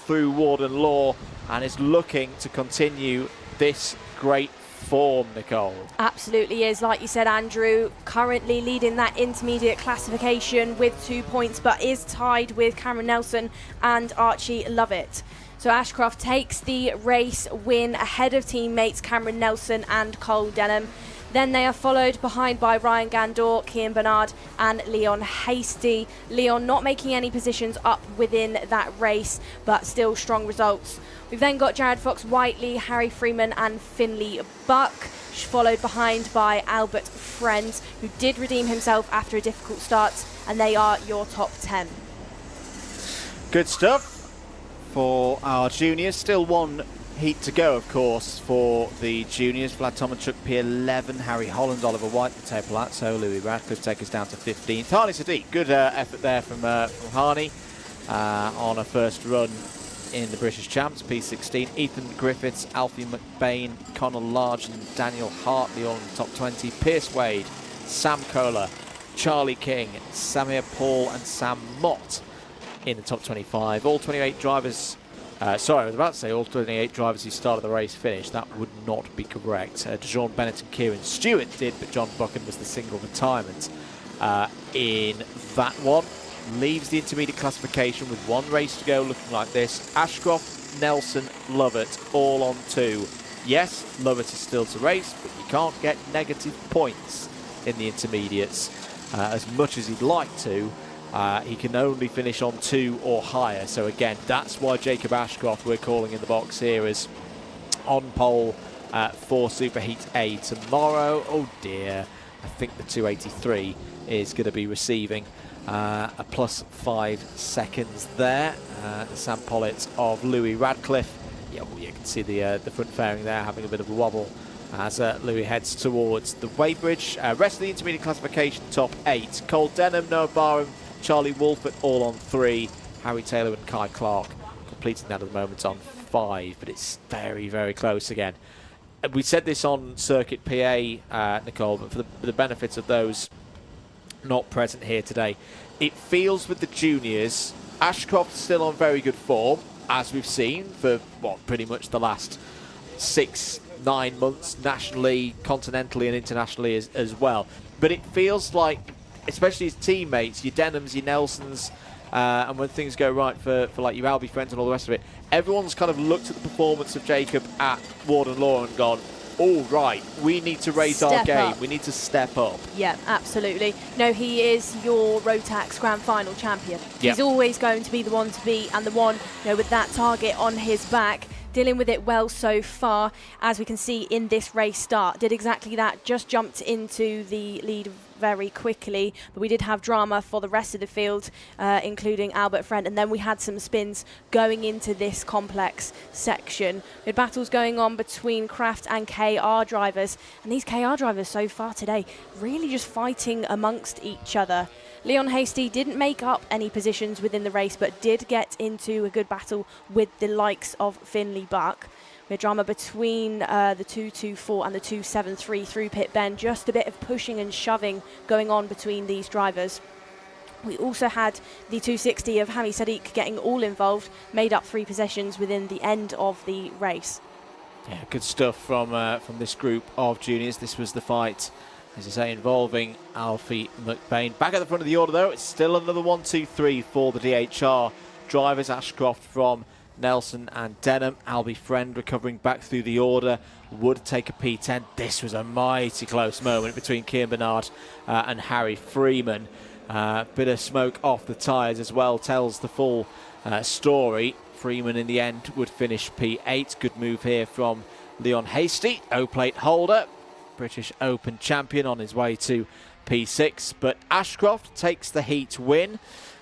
through Warden Law, and is looking to continue this great form, Nicole. Absolutely is. Like you said, Andrew, currently leading that intermediate classification with 2 points, but is tied with Cameron Nelson and Archie Lovett. So Ashcroft takes the race win ahead of teammates Cameron Nelson and Cole Denham. Then they are followed behind by Ryan Gandor, Kian Bernard and Leon Hasty. Leon not making any positions up within that race, but still strong results. We've then got Jared Fox Whiteley, Harry Freeman and Finley Buck, followed behind by Albert Friends, who did redeem himself after a difficult start, and they are your top 10. Good stuff for our juniors. Still one heat to go, of course, for the juniors. Vlad Tomanchuk, P11, Harry Holland, Oliver White, Mateo Palazzo, Louis Radcliffe take us down to 15th. Harney Sadiq, good effort there from Harney on a first run in the British Champs, P16. Ethan Griffiths, Alfie McBain, Connor Large and Daniel Hartley all in the top 20. Pierce Wade, Sam Kohler, Charlie King, Samir Paul and Sam Mott in the top 25. All 28 drivers, sorry, I was about to say all 28 drivers who started the race finished. That would not be correct. DeJohn Bennett and Kieran Stewart did, but John Buchan was the single retirement in that one. Leaves the intermediate classification with 1 race to go, looking like this. Ashcroft, Nelson, Lovett, all on 2. Yes, Lovett is still to race, but you can't get negative points in the intermediates as much as he'd like to. He can only finish on 2 or higher. So again, that's why Jacob Ashcroft, we're calling in the box here, is on pole for Superheat A tomorrow. Oh dear, I think the 283 is going to be receiving a plus 5 seconds there. Sam Pollitt of Louis Radcliffe. Yeah, well, you can see the front fairing there having a bit of a wobble as Louis heads towards the weighbridge. Rest of the intermediate classification, top 8. Cole Denham, Noah Barham, Charlie Wolford all on 3. Harry Taylor and Kai Clark completing that at the moment on 5, but it's very, very close again. We said this on Circuit PA, Nicole, but for the benefit of those not present here today, it feels with the juniors, Ashcroft's still on very good form, as we've seen for pretty much the last 6-9 months, nationally, continentally and internationally as well. But it feels like, especially his teammates, your Denhams, your Nelsons, and when things go right for like your Albie friends and all the rest of it, everyone's kind of looked at the performance of Jacob at Warden Law and gone, all right, we need to raise our game. We need to step up. Yeah, absolutely. No, he is your ROTAX Grand Final champion. He's always going to be the one to beat, and the one, with that target on his back, dealing with it well so far, as we can see in this race start. Did exactly that, just jumped into the lead very quickly, but we did have drama for the rest of the field, including Albert Friend, and then we had some spins going into this complex section. We had battles going on between Craft and KR drivers, and these KR drivers so far today really just fighting amongst each other. Leon Hasty didn't make up any positions within the race, but did get into a good battle with the likes of Finley Buck. We had drama between the 224 and the 273 through pit bend. Just a bit of pushing and shoving going on between these drivers. We also had the 260 of Hami Sadiq getting all involved, made up 3 possessions within the end of the race. Yeah, good stuff from this group of juniors. This was the fight, as I say, involving Alfie McBain. Back at the front of the order, though, it's still another 1-2-3 for the DHR drivers. Ashcroft from Nelson and Denham. Albie Friend recovering back through the order would take a P10. This was a mighty close moment between Cian Bernard and Harry Freeman. Bit of smoke off the tyres as well tells the full story. Freeman in the end would finish P8. Good move here from Leon Hasty, O-plate holder, British Open champion, on his way to P6. But Ashcroft takes the heat win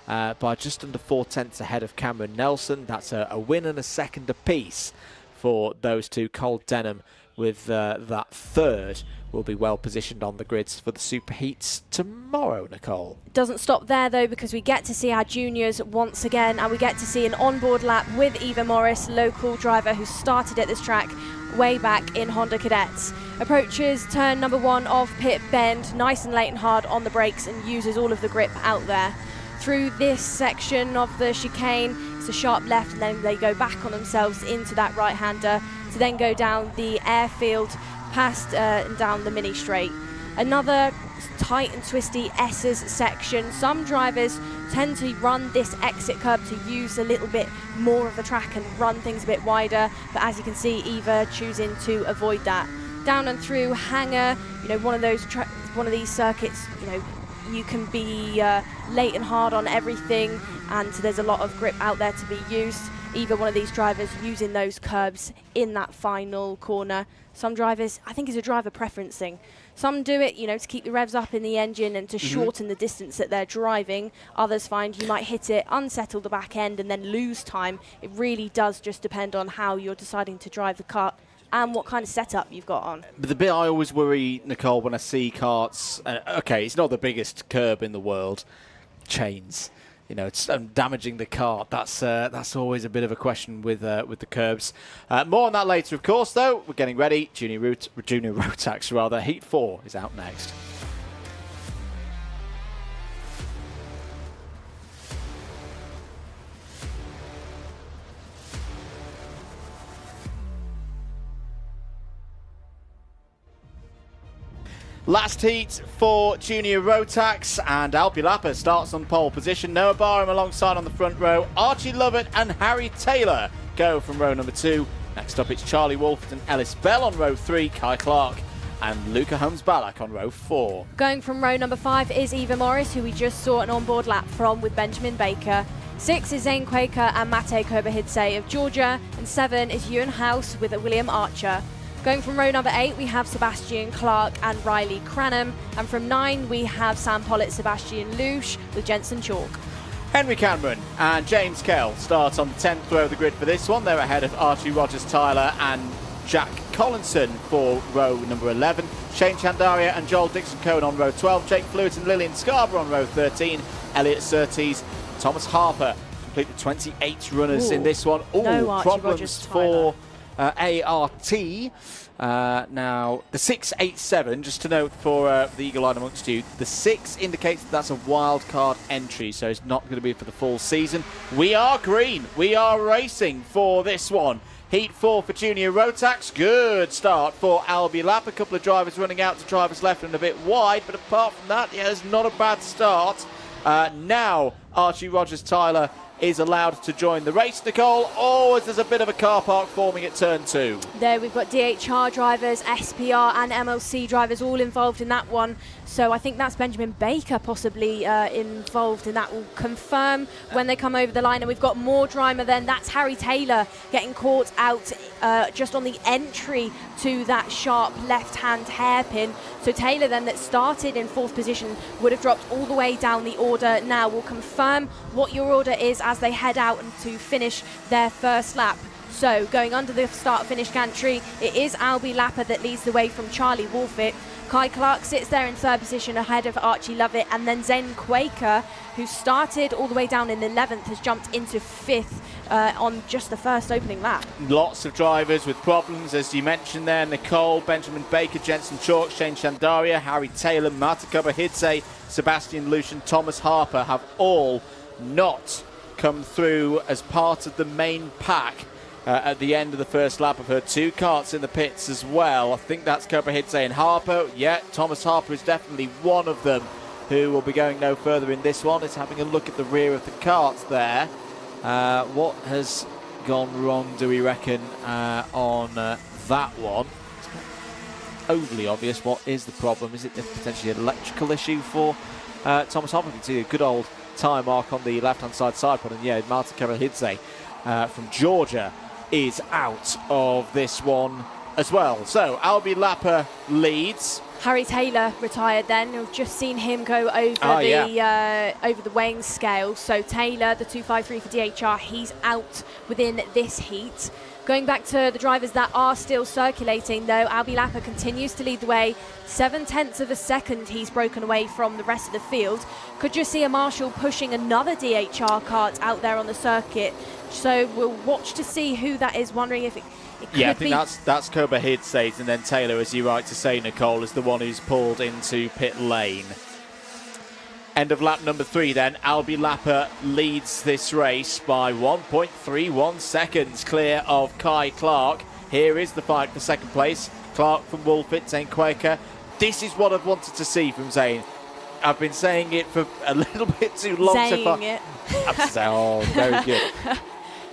by just under 4/10 ahead of Cameron Nelson. That's a win and a second apiece for those two. Cole Denham with that third will be well positioned on the grids for the super heats tomorrow, Nicole. Doesn't stop there though, because we get to see our juniors once again, and we get to see an onboard lap with Eva Morris, local driver who started at this track way back in Honda Cadets. Approaches turn number 1 of pit bend, nice and late and hard on the brakes, and uses all of the grip out there. Through this section of the chicane, it's a sharp left, and then they go back on themselves into that right-hander to then go down the airfield, past and down the mini straight. Another tight and twisty S's section. Some drivers tend to run this exit curb to use a little bit more of the track and run things a bit wider, but as you can see, Eva choosing to avoid that. Down and through Hanger, you know, one of these circuits, you know, you can be late and hard on everything, and there's a lot of grip out there to be used. Either one of these drivers using those curbs in that final corner. Some drivers, I think it's a driver preference thing. Some do it, you know, to keep the revs up in the engine and to shorten the distance that they're driving. Others find you might hit it, unsettle the back end, and then lose time. It really does just depend on how you're deciding to drive the kart and what kind of setup you've got on. But the bit I always worry, Nicole, when I see karts, okay, it's not the biggest curb in the world, chains. You know, it's damaging the kart. That's always a bit of a question with the curbs. More on that later, of course, though. We're getting ready. Junior ROTAX, rather. Heat 4 is out next. Last heat for Junior ROTAX, and Albie Lapper starts on pole position. Noah Barham alongside on the front row. Archie Lovett and Harry Taylor go from row number 2. Next up, it's Charlie Wolford and Ellis Bell on row 3, Kai Clark and Luca Holmes-Balak on row 4. Going from row number 5 is Eva Morris, who we just saw an onboard lap from with Benjamin Baker. 6 is Zane Quaker and Mate Kobahidze of Georgia, and 7 is Ewan House with William Archer. Going from row number 8, we have Sebastian Clark and Riley Cranham. And from 9, we have Sam Pollitt, Sebastian Lusch with Jensen Chalk. Henry Cameron and James Kell start on the 10th row of the grid for this one. They're ahead of Archie Rogers-Tyler and Jack Collinson for row number 11. Shane Chandaria and Joel Dixon-Cohen on row 12. Jake Flewitt and Lillian Scarborough on row 13. Elliot Surtees, Thomas Harper complete the 28 runners in this one. No Archie Problems for ART. Now, the 687, just to note for the eagle eye amongst you, the 6 indicates that that's a wild card entry, so it's not going to be for the full season. We are green. We are racing for this one. Heat 4 for Junior ROTAX. Good start for Albie Lapp. A couple of drivers running out to drivers left and a bit wide, but apart from that, yeah, it's not a bad start. Now, Archie Rogers-Tyler is allowed to join the race, Nicole. Oh, there's a bit of a car park forming at turn 2. There we've got DHR drivers, SPR and MLC drivers all involved in that one. So I think that's Benjamin Baker possibly involved in that. Will confirm when they come over the line. And we've got more drama then. That's Harry Taylor getting caught out just on the entry to that sharp left-hand hairpin. So Taylor then, that started in 4th position, would have dropped all the way down the order. Now we'll confirm what your order is as they head out and to finish their first lap. So going under the start-finish gantry, it is Albie Lapper that leads the way from Charlie Wolfett. Kai Clark sits there in 3rd position ahead of Archie Lovett, and then Zen Quaker, who started all the way down in 11th, has jumped into 5th on just the first opening lap. Lots of drivers with problems, as you mentioned there. Nicole, Benjamin Baker, Jensen Chalk, Shane Chandaria, Harry Taylor, Mate Kobahidze, Sebastian Lusch and Thomas Harper have all not come through as part of the main pack at the end of the first lap of her 2 karts in the pits as well. I think that's Kobahidze and Harper. Yeah, Thomas Harper is definitely one of them who will be going no further in this one. Is having a look at the rear of the karts there. What has gone wrong, do we reckon, on that one? It's not overly obvious. What is the problem? Is it potentially an electrical issue for Thomas Hoppe? You can see a good old tyre mark on the left-hand side pod, and yeah, Martin Kavahidze from Georgia is out of this one as well. So Albi Lapper leads. Harry Taylor retired then. We've just seen him go over over the weighing scale. So Taylor, the 253 for DHR, he's out within this heat. Going back to the drivers that are still circulating, though, Albi Lapper continues to lead the way. 0.7 of a second he's broken away from the rest of the field. Could just see a Marshall pushing another DHR kart out there on the circuit. So we'll watch to see who that is, wondering if it could I think that's Kavahidze, and then Taylor, as you right to say, Nicole, is the one who's pulled into pit lane. End of lap number 3 then. Albi Lapper leads this race by 1.31 seconds clear of Kai Clark. Here is the fight for second place. Clark from Wolfit, Zane Quaker. This is what I've wanted to see from Zane. I've been saying it for a little bit too long so far. Oh, very good.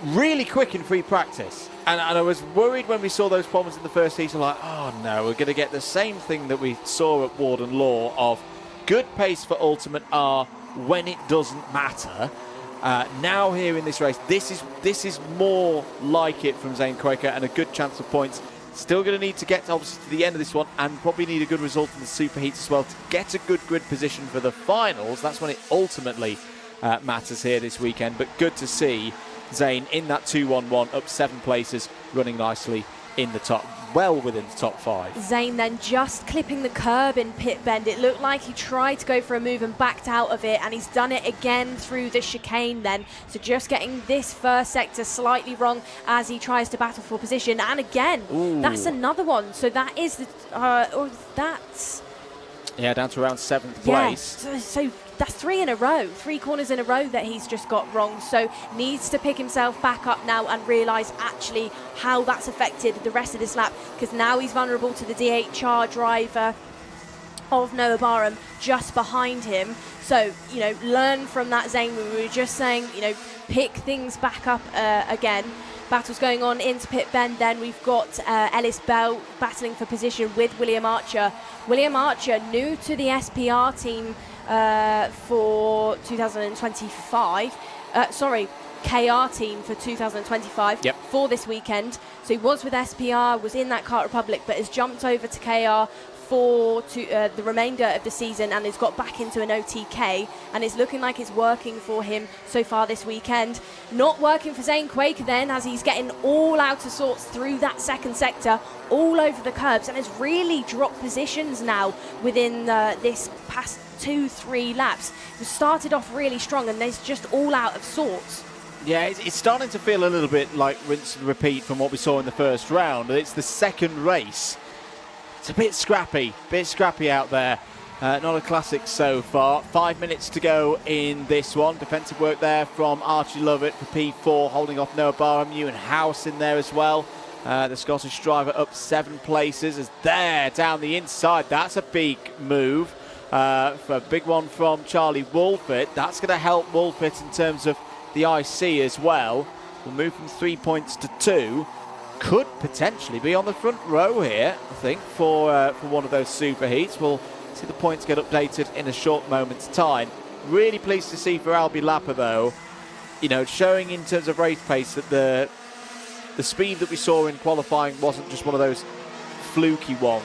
Really quick in free practice. And I was worried when we saw those problems in the first heat. I'm like, oh no, we're going to get the same thing that we saw at Warden Law of good pace for Ultimate R when it doesn't matter. Now here in this race, this is more like it from Zane Quaker, and a good chance for points. Still going to need to get obviously to the end of this one, and probably need a good result in the super heats as well to get a good grid position for the finals. That's when it ultimately matters here this weekend. But good to see Zane in that 2-1-1, up 7 places, running nicely in the top, well within the top 5. Zane then just clipping the curb in pit bend. It looked like he tried to go for a move and backed out of it, and he's done it again through the chicane then. So just getting this first sector slightly wrong as he tries to battle for position. And again, that's another one. So that is the, that's... Yeah, down to around 7th place. So that's 3 in a row, 3 corners in a row that he's just got wrong. So needs to pick himself back up now and realise actually how that's affected the rest of this lap, because now he's vulnerable to the DHR driver of Noah Barham just behind him. So, you know, learn from that, Zane. We were just saying, you know, pick things back up again. Battles going on into pit bend. Then we've got Ellis Bell battling for position with William Archer. William Archer, new to the SPR team for 2025. KR team for 2025 for this weekend. So he was with SPR, was in that Kart Republic, but has jumped over to KR for the remainder of the season and has got back into an OTK, and it's looking like it's working for him so far this weekend. Not working for Zane Quaker then, as he's getting all out of sorts through that second sector, all over the curbs, and has really dropped positions now within this past 2-3 laps. It started off really strong and there's just all out of sorts. Yeah, it's starting to feel a little bit like rinse and repeat from what we saw in the first round. It's the second race. It's a bit scrappy out there. Not a classic so far. 5 minutes to go in this one. Defensive work there from Archie Lovett for P4, holding off Noah Barham. Ewan House in there as well. The Scottish driver up 7 places. Is there down the inside. That's a big move. For a big one from Charlie Wolfett. That's going to help Wolfett in terms of the IC as well. We'll move from 3 points to 2. Could potentially be on the front row here, I think, for one of those super heats. We'll see the points get updated in a short moment's time. Really pleased to see for Albi Lapper, though, you know, showing in terms of race pace that the speed that we saw in qualifying wasn't just one of those fluky ones.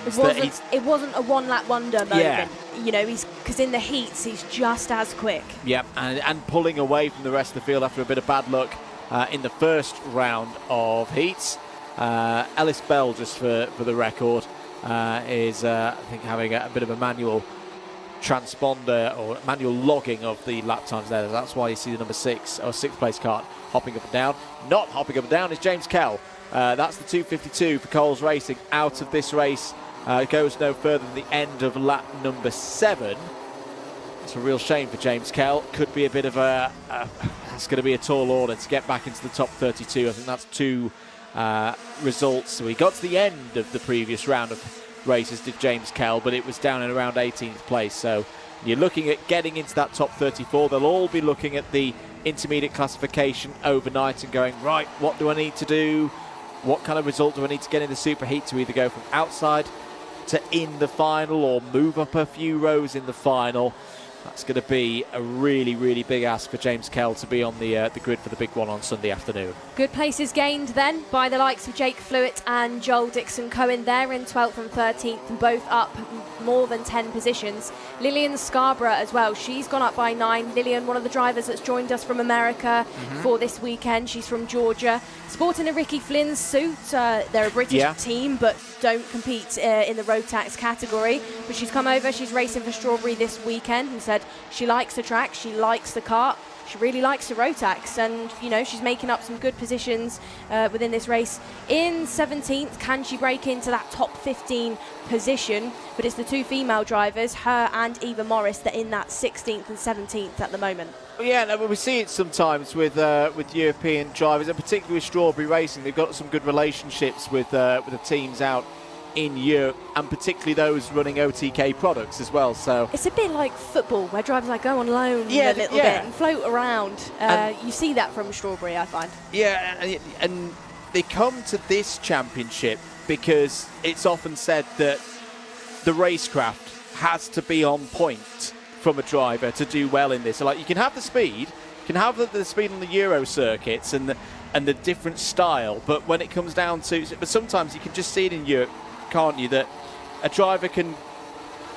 It wasn't a one-lap wonder moment. Yeah. You know, because in the heats he's just as quick. Yep, and pulling away from the rest of the field after a bit of bad luck in the first round of heats. Ellis Bell, just for the record, is I think having a bit of a manual transponder or manual logging of the lap times there. That's why you see the number 6 or 6th place kart hopping up and down. Not hopping up and down is James Kell. That's the 252 for Coles Racing out of this race. It goes no further than the end of lap number 7. It's a real shame for James Kell. Could be a bit of that's going to be a tall order to get back into the top 32. I think that's 2 results. So he got to the end of the previous round of races, did James Kell, but it was down in around 18th place. So You're looking at getting into that top 34. They'll all be looking at the intermediate classification overnight and going, right, what do I need to do? What kind of result do I need to get in the superheat to either go from outside to in the final or move up a few rows in the final? That's going to be a really, really big ask for James Kell to be on the grid for the big one on Sunday afternoon. Good places gained then by the likes of Jake Flewitt and Joel Dixon-Cohen. They're in 12th and 13th and both up more than 10 positions. Lillian Scarborough as well. She's gone up by 9. Lillian, one of the drivers that's joined us from America for this weekend. She's from Georgia. Sporting a Ricky Flynn suit. They're a British team but don't compete in the ROTAX category. But she's come over. She's racing for Strawberry this weekend and said she likes the track. She likes the kart. She really likes the ROTAX, and you know she's making up some good positions within this race. In 17th, can she break into that top 15 position? But it's the two female drivers, her and Eva Morris, that are in that 16th and 17th at the moment. Yeah, no, we see it sometimes with European drivers, and particularly with Strawberry Racing. They've got some good relationships with the teams out in Europe, and particularly those running OTK products as well. So it's a bit like football, where drivers like go on loan a little bit and float around. You see that from Strawberry, I find. Yeah, and they come to this championship because it's often said that the racecraft has to be on point from a driver to do well in this. So, like, you can have the speed, you can have the speed on the Euro circuits and the different style, but when it comes down to, but sometimes you can just see it in Europe, can't you, that a driver can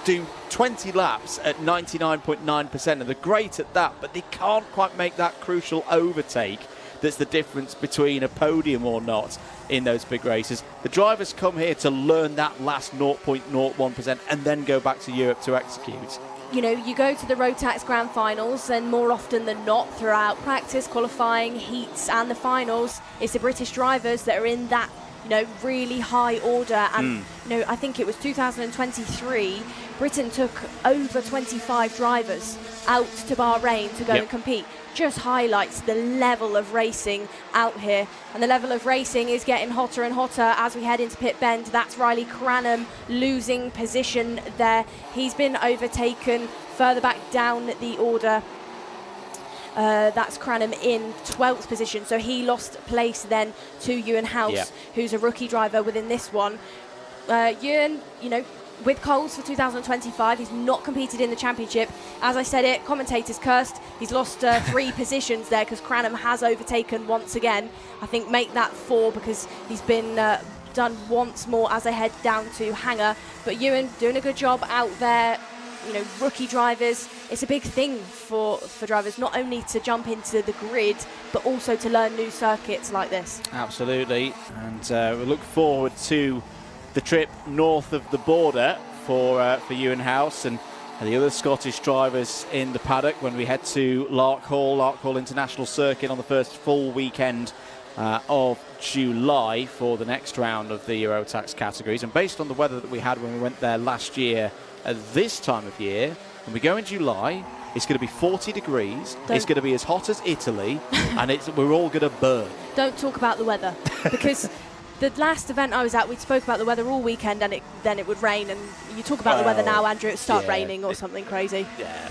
do 20 laps at 99.9% and they're great at that, but they can't quite make that crucial overtake that's the difference between a podium or not in those big races. The drivers come here to learn that last 0.01% and then go back to Europe to execute. You know, you go to the ROTAX Grand Finals, and more often than not, throughout practice, qualifying, heats and the finals, it's the British drivers that are in that, you know, really high order. And you know, I think it was 2023, Britain took over 25 drivers out to Bahrain to go and compete. Just highlights the level of racing out here, and the level of racing is getting hotter and hotter as we head into pit bend. That's Riley Cranham losing position there. He's been overtaken further back down the order. That's Cranham in 12th position, so he lost place then to Ewan House, who's a rookie driver within this one. Ewan, you know, with Coles for 2025, he's not competed in the championship. As I said it, commentators cursed. He's lost 3 positions there because Cranham has overtaken once again. I think make that 4 because he's been done once more as they head down to Hangar. But Ewan doing a good job out there. You know, rookie drivers, it's a big thing for drivers, not only to jump into the grid, but also to learn new circuits like this. Absolutely, and we look forward to the trip north of the border for Ewan House and the other Scottish drivers in the paddock when we head to Larkhall International Circuit on the first full weekend of July for the next round of the ROTAX categories. And based on the weather that we had when we went there last year at this time of year, when we go in July, it's going to be 40 degrees, it's going to be as hot as Italy, and we're all going to burn. Don't talk about the weather, because the last event I was at, we spoke about the weather all weekend, and then it would rain, and you talk about the weather now, Andrew, it start raining or something crazy. Yeah.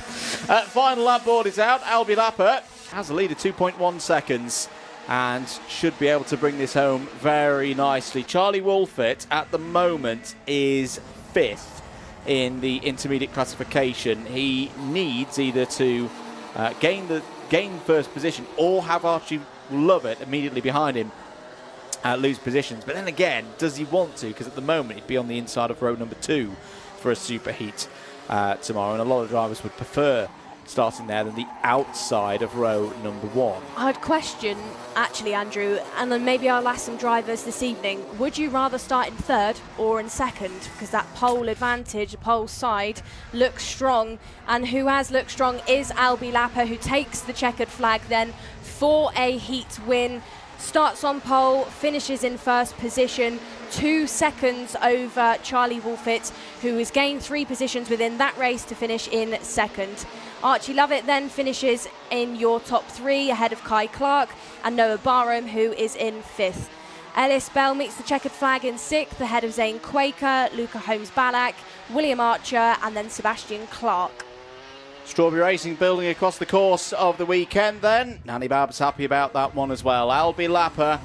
Final lap board is out. Albie Lapper has a lead of 2.1 seconds and should be able to bring this home very nicely. Charlie Wolfett at the moment is 5th in the intermediate classification. He needs either to gain first position or have Archie Lovett immediately behind him lose positions. But then again, does he want to? Because at the moment he'd be on the inside of row number 2 for a superheat tomorrow, and a lot of drivers would prefer starting there than the outside of row number 1. I'd question, actually, Andrew, and then maybe I'll ask some drivers this evening, would you rather start in 3rd or in 2nd? Because that pole advantage, the pole side, looks strong. And who has looked strong is Albie Lapper, who takes the checkered flag then for a heat win. Starts on pole, finishes in 1st position, 2 seconds over Charlie Wolfett, who has gained 3 positions within that race to finish in 2nd. Archie Lovett then finishes in your top 3 ahead of Kai Clark and Noah Barham, who is in 5th. Ellis Bell meets the checkered flag in 6th ahead of Zane Quaker, Luca Holmes-Ballack, William Archer and then Sebastian Clark. Strawberry Racing building across the course of the weekend then. Nanny Bab's happy about that one as well. Albie Lapper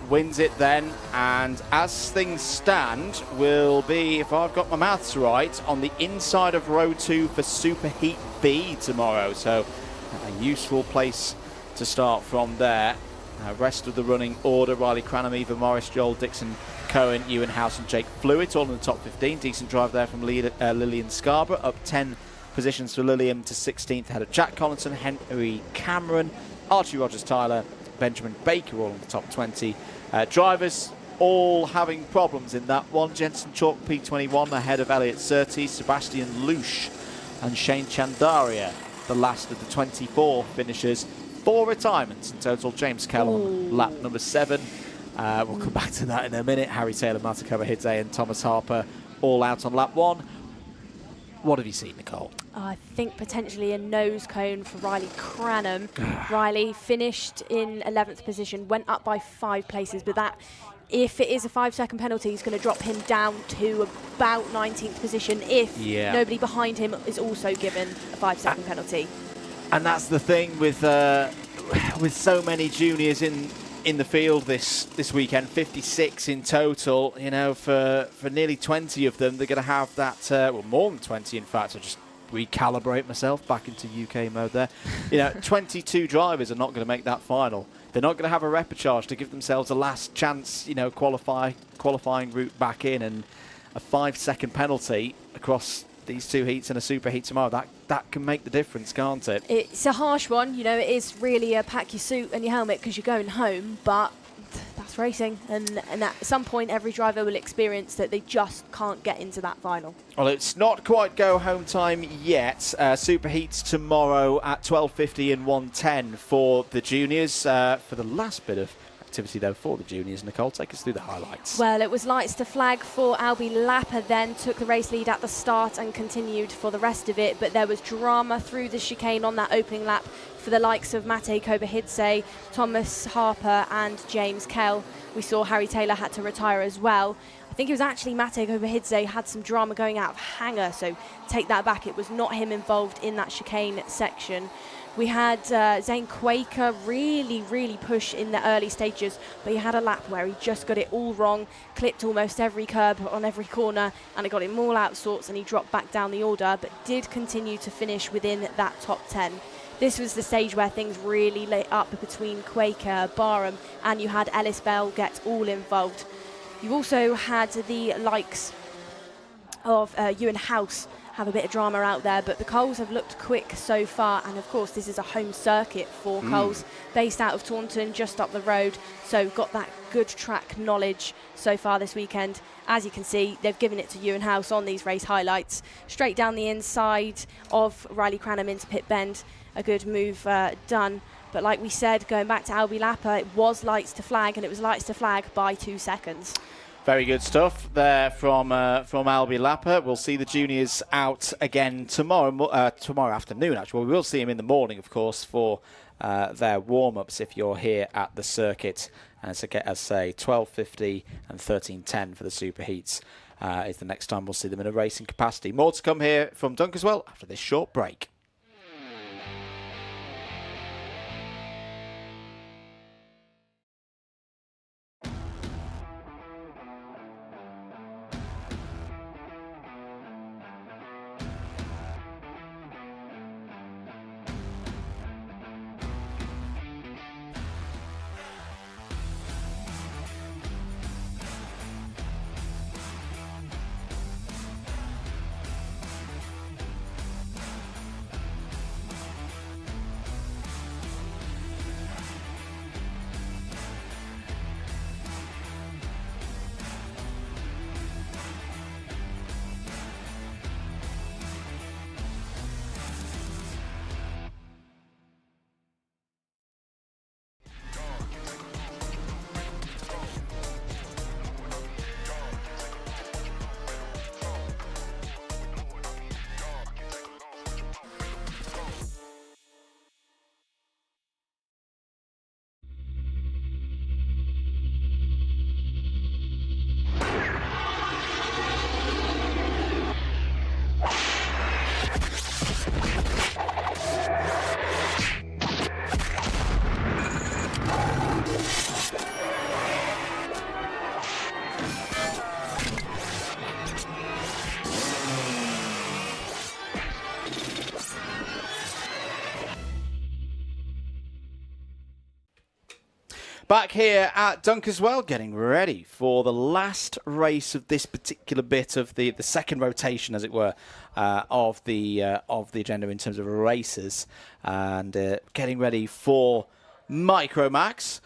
wins it then, and as things stand, will be, if I've got my maths right, on the inside of row 2 for Superheat B tomorrow. So a useful place to start from there. Rest of the running order: Riley Cranham, Eva Morris, Joel Dixon, Cohen, Ewan House and Jake Flewitt all in the top 15. Decent drive there from Lillian Scarborough, up 10 positions for Lillian to 16th ahead of Jack Collinson, Henry Cameron, Archie Rogers-Tyler, Benjamin Baker all in the top 20. Drivers all having problems in that one. Jensen Chalk P21 ahead of Elliot Surtees, Sebastian Louche and Shane Chandaria, the last of the 24 finishers. 4 retirements in total. James Kell on lap number 7. We'll come back to that in a minute. Harry Taylor, Mata Kobahidze and Thomas Harper all out on lap 1. What have you seen, Nicole? I think potentially a nose cone for Riley Cranham. Riley finished in 11th position, went up by 5 places, but that, if it is a 5-second penalty, is going to drop him down to about 19th position if nobody behind him is also given a 5-second penalty. And that's the thing with so many juniors in the field this weekend, 56 in total. You know, for nearly 20 of them, they're going to have that, well, more than 20 in fact. I just recalibrate myself back into UK mode there. You know, 22 drivers are not going to make that final. They're not going to have a repechage to give themselves a last chance, you know, qualifying route back in, and a 5-second penalty across these 2 heats and a super heat tomorrow, that can make the difference, can't it? It's a harsh one, you know. It is really a pack your suit and your helmet because you're going home, but that's racing, and at some point every driver will experience that they just can't get into that final. Well, it's not quite go home time yet. Super heats tomorrow at 12:50 and 1:10 for the juniors. For the last bit of activity though for the juniors, Nicole, take us through the highlights. Well, it was lights to flag for Albie Lapper, then took the race lead at the start and continued for the rest of it, but there was drama through the chicane on that opening lap for the likes of Mate Kobahidze, Thomas Harper and James Kell. We saw Harry Taylor had to retire as well. I think it was actually Mate Kobahidze had some drama going out of hanger, so take that back. It was not him involved in that chicane section. We had Zane Quaker really push in the early stages, but he had a lap where he just got it all wrong, clipped almost every curb on every corner, and it got him all out of sorts, and he dropped back down the order, but did continue to finish within that top 10. This was the stage where things really lit up between Quaker, Barham, and you had Ellis Bell get all involved. You also had the likes of Ewan House have a bit of drama out there, but the Coles have looked quick so far, and of course this is a home circuit for Coles, based out of Taunton, just up the road, so got that good track knowledge so far this weekend. As you can see, they've given it to Ewan House on these race highlights, straight down the inside of Riley Cranham into pit bend. A good move done, but like we said, going back to Albie Lapper, it was lights to flag, and it was lights to flag by 2 seconds. Very good stuff there from Albie Lapper. We'll see the juniors out again tomorrow afternoon, actually. We will see them in the morning, of course, for their warm-ups if you're here at the circuit. And as I say, 12:50 and 13:10 for the super heats is the next time we'll see them in a racing capacity. More to come here from Dunkeswell after this short break. Back here at Dunkeswell, getting ready for the last race of this particular bit of the second rotation, as it were, of the agenda in terms of races, and getting ready for Micromax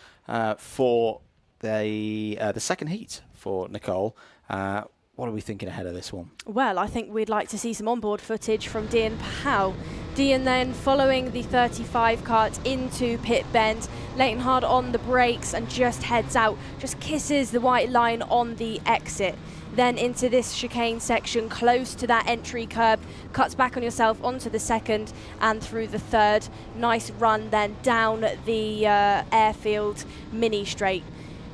for the second heat for Nicole. What are we thinking ahead of this one? Well, I think we'd like to see some onboard footage from Dean Pahal. Dean then following the 35 kart into pit bend, Leighton hard on the brakes and just heads out, just kisses the white line on the exit. Then into this chicane section close to that entry curb, cuts back on yourself onto the second and through the third. Nice run then down the airfield mini straight.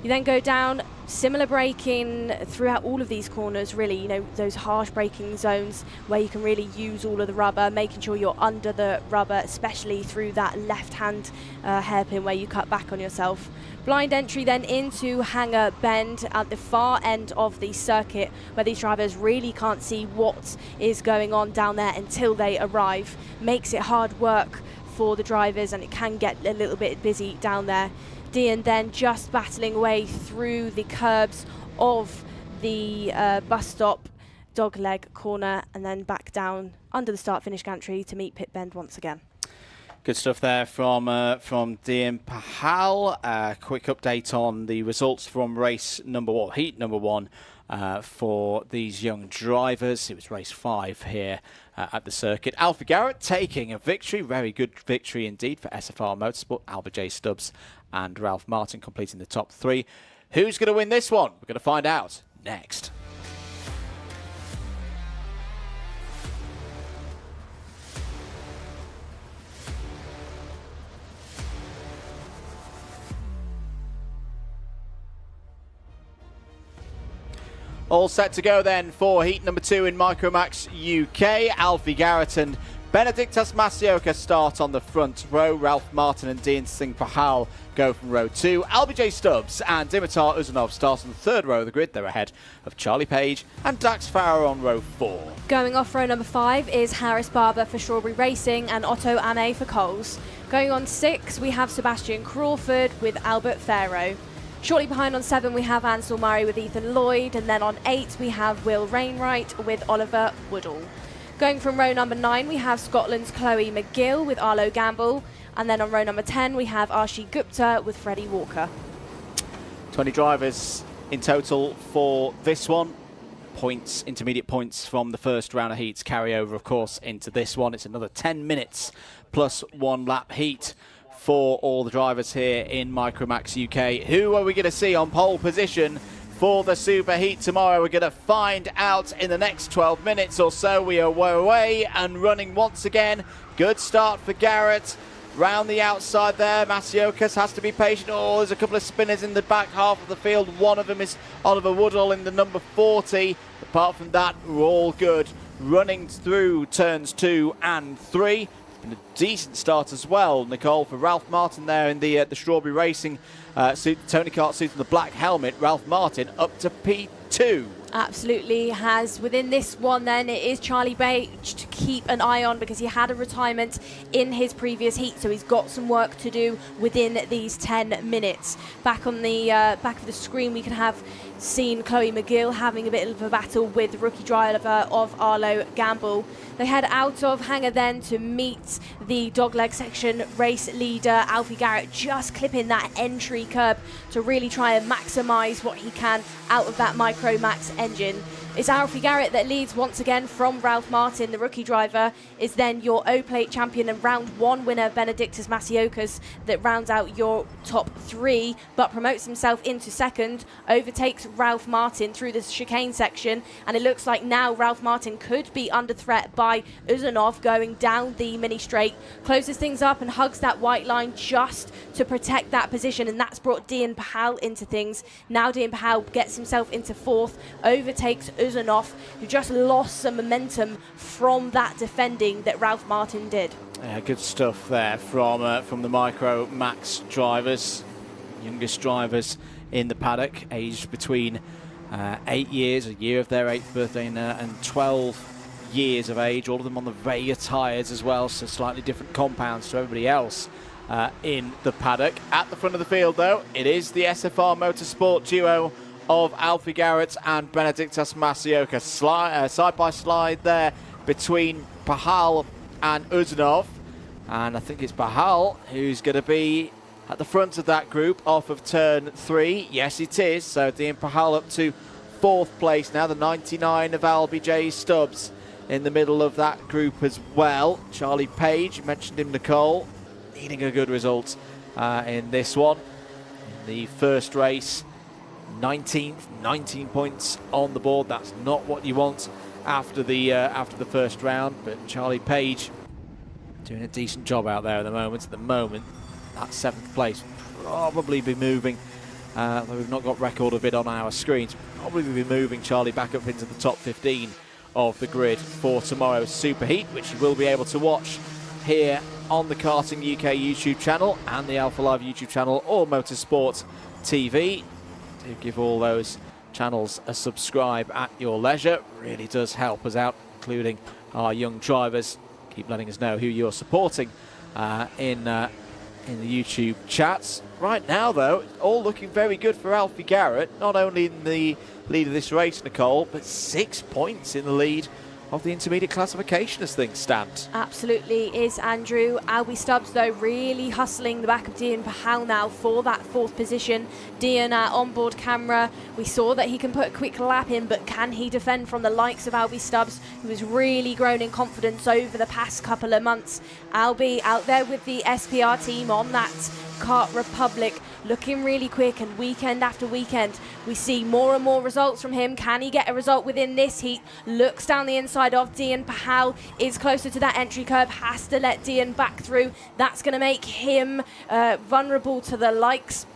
You then go down, similar braking throughout all of these corners, really, you know, those harsh braking zones where you can really use all of the rubber, making sure you're under the rubber, especially through that left-hand hairpin where you cut back on yourself. Blind entry then into Hangar Bend at the far end of the circuit, where these drivers really can't see what is going on down there until they arrive. Makes it hard work for the drivers, and it can get a little bit busy down there. And then just battling away through the curbs of the bus stop, dogleg corner, and then back down under the start-finish gantry to meet pit bend once again. Good stuff there from Dean Pahal. Quick update on the results from race number one, heat number one, for these young drivers. It was race 5 here at the circuit. Alfie Garrett taking a victory, very good victory indeed for SFR Motorsport. Albert J. Stubbs and Ralph Martin completing the top 3. Who's going to win this one? We're going to find out next. All set to go then for heat number 2 in Micromax UK. Alfie Garrett and Benedictus Masioka start on the front row. Ralph Martin and Dean Singh Pahal go from row 2. LBJ Stubbs and Dimitar Uzanov start on the third row of the grid. They're ahead of Charlie Page and Dax Farrer on row 4. Going off row number 5 is Harris Barber for Strawberry Racing and Otto Ame for Coles. Going on 6, we have Sebastian Crawford with Albert Farrow. Shortly behind on 7, we have Ansel Murray with Ethan Lloyd, and then on 8, we have Will Rainwright with Oliver Woodall. Going from row number 9, we have Scotland's Chloe McGill with Arlo Gamble, and then on row number 10, we have Archie Gupta with Freddie Walker. 20 drivers in total for this one. Points, intermediate points from the first round of heats carry over, of course, into this one. It's another 10 minutes plus 1 lap heat for all the drivers here in Micromax UK. Who are we going to see on pole position for the Super Heat tomorrow? We're going to find out in the next 12 minutes or so. We are away and running once again. Good start for Garrett. Round the outside there, Masiokas has to be patient. Oh, there's a couple of spinners in the back half of the field. One of them is Oliver Woodall in the number 40. Apart from that, we're all good. Running through turns 2 and 3. And a decent start as well, Nicole, for Ralph Martin there in the Strawberry Racing suit, Tony Kart suit and the black helmet. Ralph Martin up to P2. Absolutely has. Within this one then, it is Charlie Page to keep an eye on, because he had a retirement in his previous heat, so he's got some work to do within these 10 minutes. Back on the back of the screen, we can have seen Chloe McGill having a bit of a battle with the rookie driver of Arlo Gamble. They head out of Hangar then to meet the dogleg section race leader Alfie Garrett, just clipping that entry curb to really try and maximise what he can out of that Micromax engine. It's Alfie Garrett that leads once again from Ralph Martin. The rookie driver is then your O-Plate champion and round 1 winner Benedictus Masiokas that rounds out your top 3, but promotes himself into second, overtakes Ralph Martin through the chicane section, and it looks like now Ralph Martin could be under threat by Uzanov going down the mini straight, closes things up and hugs that white line just to protect that position, and that's brought Dean Pahal into things. Now Dean Pahal gets himself into 4th, overtakes Uzanov, who just lost some momentum from that defending that Ralph Martin did. Yeah, good stuff there from the Micromax drivers, youngest drivers in the paddock, aged between 8 years, a year of their 8th birthday, and 12 years of age, all of them on the Wera tyres as well, so slightly different compounds to everybody else in the paddock. At the front of the field, though, it is the SFR Motorsport duo of Alfie Garrett and Benedictus Masioka. Side by slide there between Pahal and Uzunov. And I think it's Pahal who's going to be at the front of that group off of turn 3. Yes, it is. So Dean Pahal up to 4th place now. The 99 of Albie J Stubbs in the middle of that group as well. Charlie Page, you mentioned him, Nicole, needing a good result in this one. In the first race, 19th, 19 points on the board. That's not what you want after the first round, but Charlie Page doing a decent job out there at the moment. At the moment, that 7th place probably be moving, though we've not got record of it on our screens, probably be moving Charlie back up into the top 15 of the grid for tomorrow's Superheat, which you will be able to watch here on the Karting UK YouTube channel and the Alpha Live YouTube channel or Motorsport TV. Do give all those channels a subscribe at your leisure. Really does help us out, including our young drivers. Keep letting us know who you're supporting in the YouTube chats. Right now, though, it's all looking very good for Alfie Garrett, not only in the lead of this race, Nicole, but 6 points in the lead of the intermediate classification as things stand. Absolutely is, Andrew. Albie Stubbs, though, really hustling the back of Dean Pahal now for that 4th position. Dean onboard camera, we saw that he can put a quick lap in, but can he defend from the likes of Albie Stubbs, who has really grown in confidence over the past couple of months? Albie out there with the SPR team on that Kart Republic, looking really quick, and weekend after weekend we see more and more results from him. Can he get a result within this heat? Looks down the inside of Dean Pahal, is closer to that entry curb, has to let Dean back through. That's going to make him vulnerable to the likes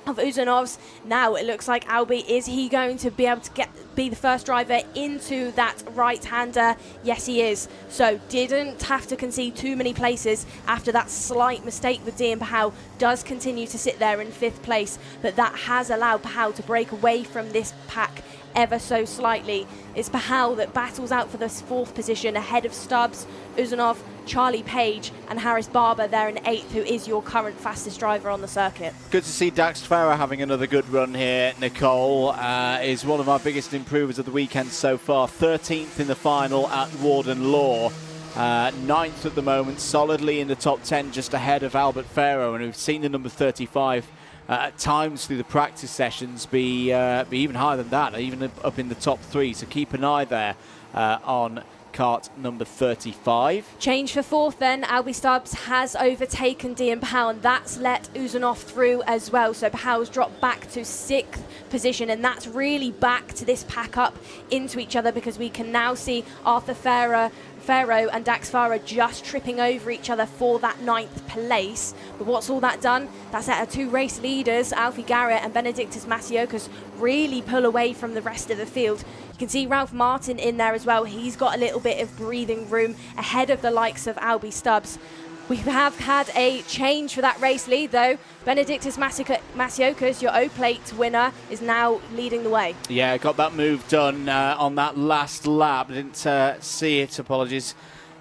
of Uzunov's. Now it looks like Albie, is he going to be able to be the first driver into that right-hander? Yes, he is. So didn't have to concede too many places after that slight mistake with Dean Pahal. Does continue to sit there in 5th place, but that has allowed Pahal to break away from this pack ever so slightly. It's Pahal that battles out for this 4th position ahead of Stubbs, Uzunov, Charlie Page and Harris Barber there in 8th, who is your current fastest driver on the circuit. Good to see Dax Farah having another good run here. Nicole is one of our biggest improvers of the weekend so far. 13th in the final at Warden Law. 9th at the moment, solidly in the top 10, just ahead of Albert Farrow, and we've seen the number 35 at times through the practice sessions be even higher than that, even up in the top 3. So keep an eye there on Kart number 35. Change for 4th then. Albie Stubbs has overtaken Dean Pahal, and that's let Uzunov through as well. So Pahal's dropped back to 6th position, and that's really back to this pack up into each other, because we can now see Arthur Farrow and Dax Farah just tripping over each other for that 9th place. But what's all that done? That's let our 2 race leaders, Alfie Garrett and Benedictus Masiokas, really pull away from the rest of the field. You can see Ralph Martin in there as well. He's got a little bit of breathing room ahead of the likes of Albie Stubbs. We have had a change for that race lead, though. Benedictus Masiokas, your O-Plate winner, is now leading the way. Yeah, got that move done on that last lap. Didn't see it, apologies,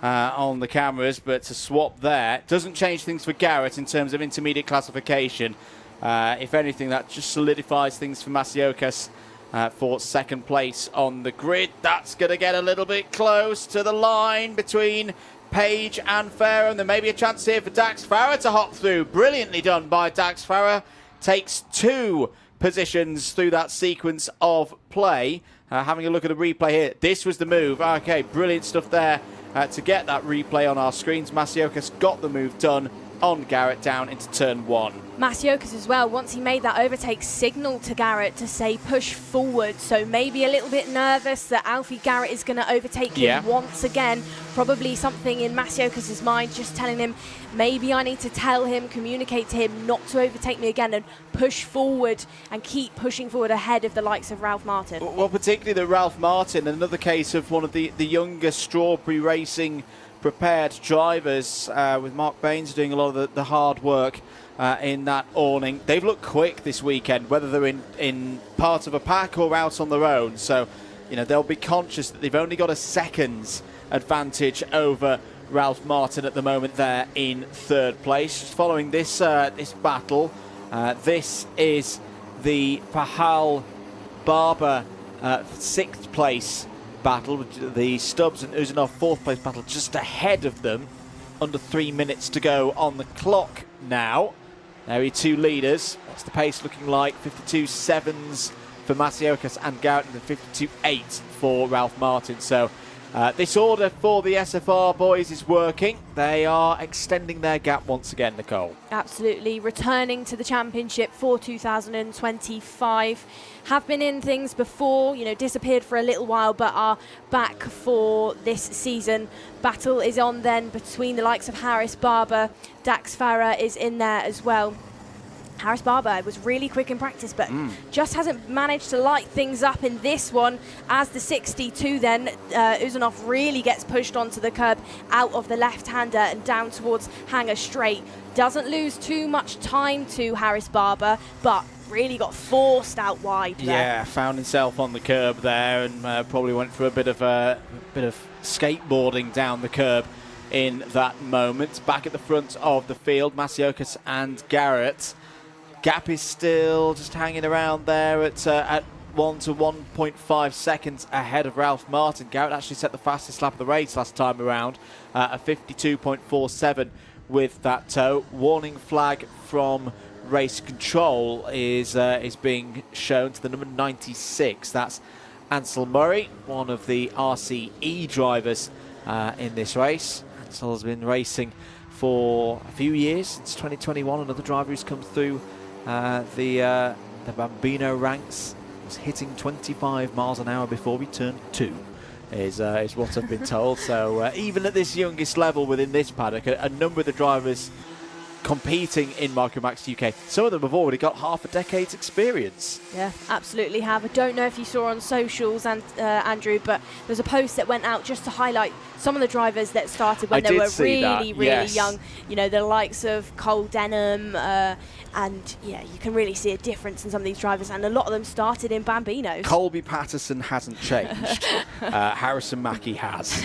on the cameras, but to swap there doesn't change things for Garrett in terms of intermediate classification. If anything, that just solidifies things for Masiokas for 2nd place on the grid. That's going to get a little bit close to the line between Page and Farah, and there may be a chance here for Dax Farah to hop through. Brilliantly done by Dax Farah. Takes 2 positions through that sequence of play. Having a look at the replay here. This was the move. Okay, brilliant stuff there to get that replay on our screens. Masiokas got the move done on Garrett down into turn 1. Masiokas as well, once he made that overtake, signalled to Garrett to say push forward. So maybe a little bit nervous that Alfie Garrett is going to overtake him once again. Probably something in Masiokas' mind just telling him, maybe I need to tell him, communicate to him not to overtake me again and push forward and keep pushing forward ahead of the likes of Ralph Martin. Well, particularly the Ralph Martin, another case of one of the younger Strawberry Racing prepared drivers, with Mark Baines doing a lot of the hard work in that awning. They've looked quick this weekend, whether they're in part of a pack or out on their own. So, you know, they'll be conscious that they've only got a second's advantage over Ralph Martin at the moment there in third place. Just following this this battle, this is the Pahal Barber 6th place battle, the Stubbs and Uzanov 4th place battle just ahead of them. Under 3 minutes to go on the clock now. There are your two leaders. What's the pace looking like? 52.7s for Masiokas and Garrett, and 52.8 for Ralph Martin. So this order for the SFR boys is working. They are extending their gap once again, Nicole. Absolutely. Returning to the championship for 2025. Have been in things before, disappeared for a little while, but are back for this season. Battle is on then between the likes of Harris Barber. Dax Farah is in there as well. Harris Barber was really quick in practice, but just hasn't managed to light things up in this one. As the 62 then, Uzanov really gets pushed onto the curb out of the left-hander and down towards Hanger Straight. Doesn't lose too much time to Harris Barber, but really got forced out wide there. Yeah, found himself on the curb there, and probably went for a bit of skateboarding down the curb in that moment. Back at the front of the field, Masiokas and Garrett. Gap is still just hanging around there at 1 to 1.5 seconds ahead of Ralph Martin. Garrett actually set the fastest lap of the race last time around, a 52.47 with that toe. Warning flag from race control is being shown to the number 96. That's Ansel Murray, one of the RCE drivers in this race. Ansel has been racing for a few years, since 2021. Another driver who's come through the Bambino ranks, was hitting 25 miles an hour before he turned 2, is what I've been told. So even at this youngest level within this paddock, a number of the drivers competing in Micromax UK, some of them have already got half a decade's experience. Yeah, absolutely have. I don't know if you saw on socials, and Andrew, but there's a post that went out just to highlight some of the drivers that started when they were really young. The likes of Cole Denham, and yeah, you can really see a difference in some of these drivers, and a lot of them started in Bambinos. Colby Patterson hasn't changed. Harrison Mackie has.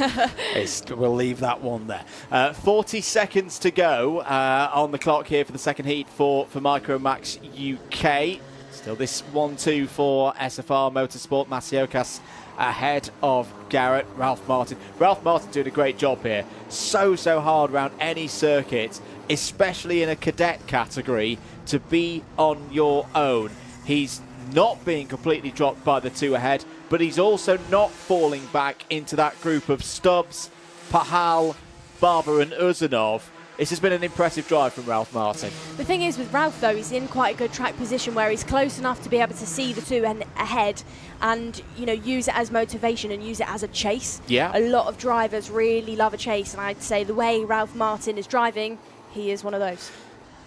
We'll leave that one there. 40 seconds to go on the clock here for the second heat for Micromax UK. Still this 1-2 for SFR Motorsport. Masiokas ahead of Garrett. Ralph Martin doing a great job here. So hard around any circuit, especially in a cadet category, to be on your own. He's not being completely dropped by the two ahead, but he's also not falling back into that group of Stubbs, Pahal, Barber and Uzanov. This has been an impressive drive from Ralph Martin. The thing is with Ralph, though, he's in quite a good track position where he's close enough to be able to see the two ahead and, use it as motivation and use it as a chase. Yeah. A lot of drivers really love a chase, and I'd say the way Ralph Martin is driving, he is one of those.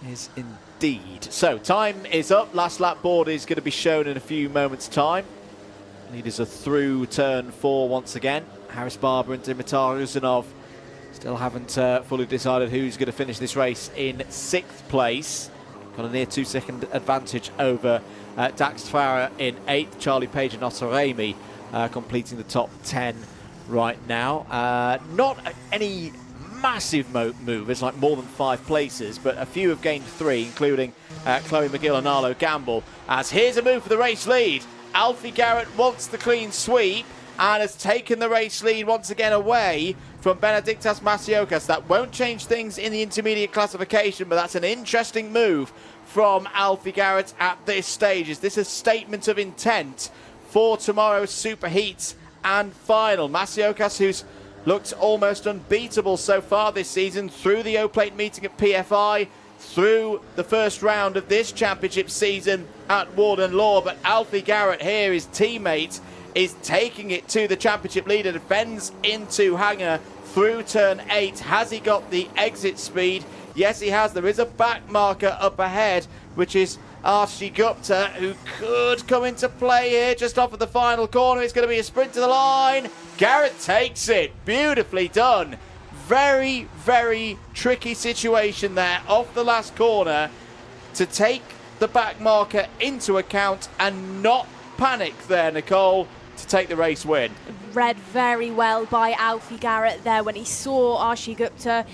Is indeed. So time is up. Last lap board is going to be shown in a few moments' time. Leaders are through turn 4 once again. Harris Barber and Dimitar Uzanov still haven't fully decided who's going to finish this race in 6th place. Got a near 2-second advantage over Dax Farah in 8th. Charlie Page and Otto Remy completing the top 10 right now. Not any massive movers, like more than 5 places, but a few have gained 3, including Chloe McGill and Arlo Gamble. As here's a move for the race lead. Alfie Garrett wants the clean sweep and has taken the race lead once again away from Benedictas Masiokas. That won't change things in the intermediate classification, but that's an interesting move from Alfie Garrett at this stage. Is this a statement of intent for tomorrow's Super Heats and final? Masiokas, who's looked almost unbeatable so far this season, through the O-Plate meeting at PFI, through the first round of this championship season at Warden Law, but Alfie Garrett here, his teammate, is taking it to the championship leader, defends into Hanger through turn 8. Has he got the exit speed? Yes, he has. There is a back marker up ahead, which is Archie Gupta, who could come into play here just off of the final corner. It's going to be a sprint to the line. Garrett takes it. Beautifully done. Very, very tricky situation there off the last corner to take the back marker into account and not panic there, Nicole, to take the race win. read very well by Alfie Garrett there when he saw Archie Gupta,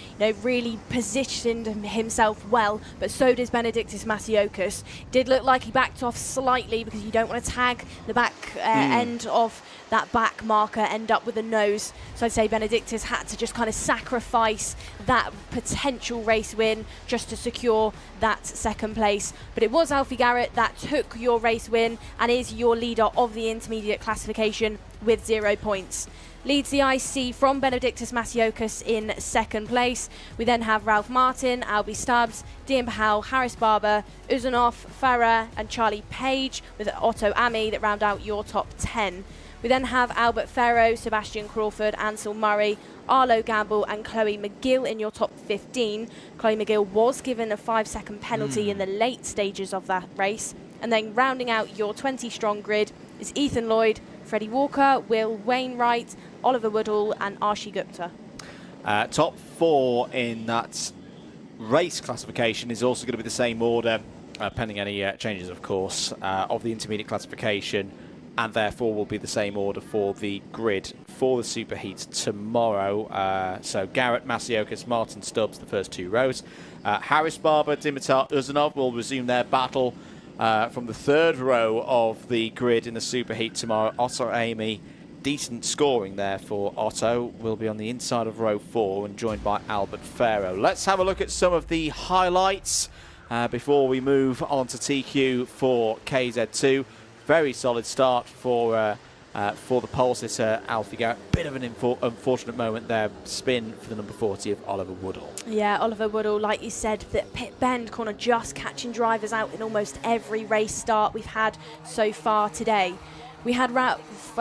really positioned himself well, but so does Benedictus Masiokas. Did look like he backed off slightly because you don't want to tag the back end of that back marker, end up with a nose. So I'd say Benedictus had to just kind of sacrifice that potential race win just to secure that second place. But it was Alfie Garrett that took your race win and is your leader of the intermediate classification with 0 points. Leads the IC from Benedictus Masiokas in second place. We then have Ralph Martin, Albie Stubbs, Dean Pahal, Harris Barber, Uzunov, Farah and Charlie Page with Otto Ami that round out your top 10. We then have Albert Farrow, Sebastian Crawford, Ansel Murray, Arlo Gamble and Chloe McGill in your top 15. Chloe McGill was given a 5-second penalty in the late stages of that race. And then rounding out your 20-strong grid is Ethan Lloyd, Freddie Walker, Will Wainwright, Oliver Woodall and Archie Gupta. Top 4 in that race classification is also going to be the same order, pending any changes, of course, of the intermediate classification, and therefore will be the same order for the grid for the superheat tomorrow. So Garrett, Masiokas, Martin, Stubbs, the first 2 rows. Harris Barber, Dimitar, Uzunov will resume their battle from the 3rd row of the grid in the superheat tomorrow. Otto Amy, decent scoring there for Otto, will be on the inside of row 4 and joined by Albert Farrow. Let's have a look at some of the highlights before we move on to TQ for KZ2. Very solid start for the pole sitter, Alfie Garrett. Bit of an unfortunate moment there, spin for the number 40 of Oliver Woodall. Yeah, Oliver Woodall, like you said, the pit bend corner just catching drivers out in almost every race start we've had so far today. We had Ralph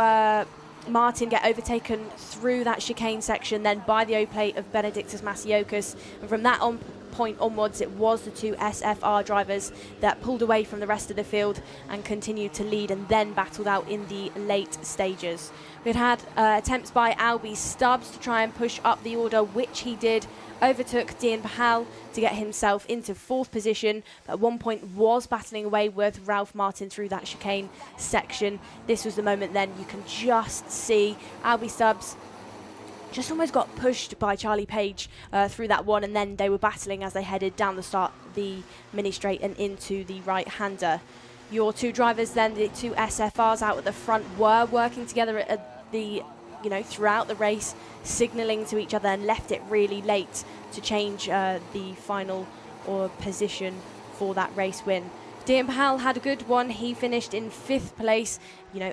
Martin get overtaken through that chicane section, then by the O-plate of Benedictus Masiokas, and from that point onwards it was the 2 SFR drivers that pulled away from the rest of the field and continued to lead and then battled out in the late stages. We'd had attempts by Albie Stubbs to try and push up the order, which he did, overtook Dean Pahal to get himself into 4th position, but at one point was battling away with Ralph Martin through that chicane section. This was the moment then you can just see Albie Stubbs just almost got pushed by Charlie Page through that one, and then they were battling as they headed down the start, the mini straight and into the right-hander. Your 2 drivers then, the 2 SFRs out at the front, were working together at the, throughout the race, signalling to each other, and left it really late to change the final position for that race win. Dean Pahal had a good one. He finished in 5th place,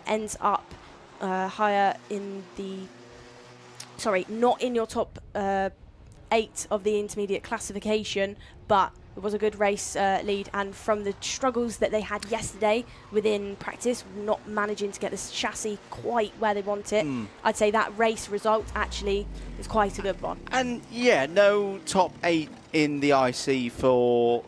ends up higher in the not in your top 8 of the intermediate classification, but it was a good race lead, and from the struggles that they had yesterday within practice, not managing to get this chassis quite where they want it, I'd say that race result actually is quite a good one. And yeah, no top 8 in the IC for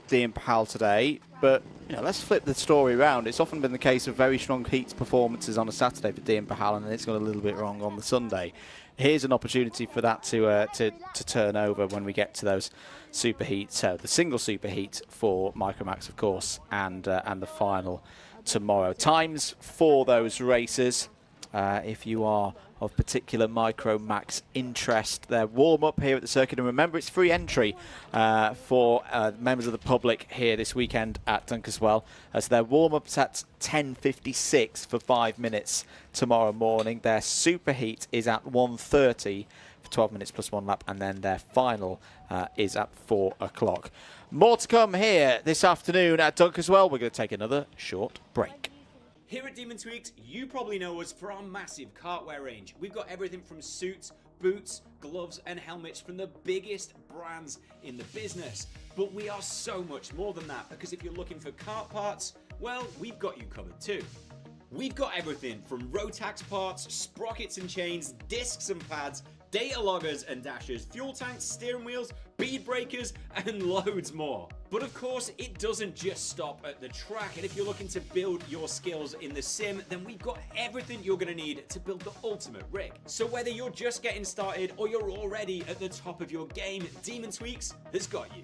Dean Pahal today, but let's flip the story around. It's often been the case of very strong heats performances on a Saturday for Dean Pahal, and then it's got a little bit wrong on the Sunday. Here's an opportunity for that to turn over when we get to those superheats. So the single superheat for Micromax, of course, and the final tomorrow. Times for those races, if you are of particular Micromax interest, their warm-up here at the circuit. And remember, it's free entry for members of the public here this weekend at Dunkeswell. So their warm-up's at 10:56 for 5 minutes tomorrow morning. Their superheat is at 1:30 for 12 minutes plus 1 lap, and then their final is at 4 o'clock. More to come here this afternoon at Dunkeswell. We're going to take another short break. Here at Demon Tweeks, you probably know us for our massive cartwear range. We've got everything from suits, boots, gloves and helmets from the biggest brands in the business. But we are so much more than that, because if you're looking for kart parts, well, we've got you covered too. We've got everything from ROTAX parts, sprockets and chains, discs and pads, data loggers and dashers, fuel tanks, steering wheels, bead breakers, and loads more. But of course, it doesn't just stop at the track, and if you're looking to build your skills in the sim, then we've got everything you're going to need to build the ultimate rig. So whether you're just getting started or you're already at the top of your game, Demon Tweeks has got you.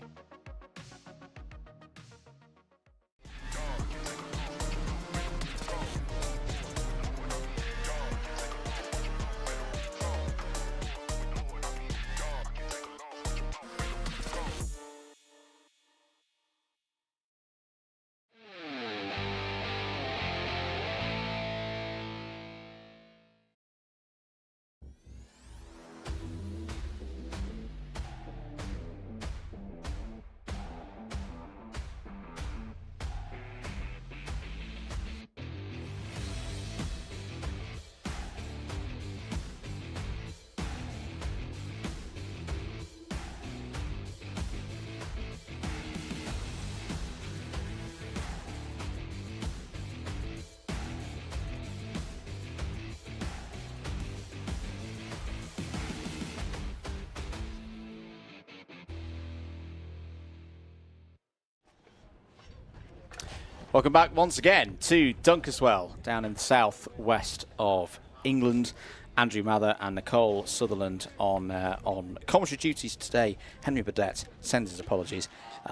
Welcome back once again to Dunkeswell, down in the southwest of England. Andrew Mather and Nicole Sutherland on commentary duties today. Henry Burdett sends his apologies.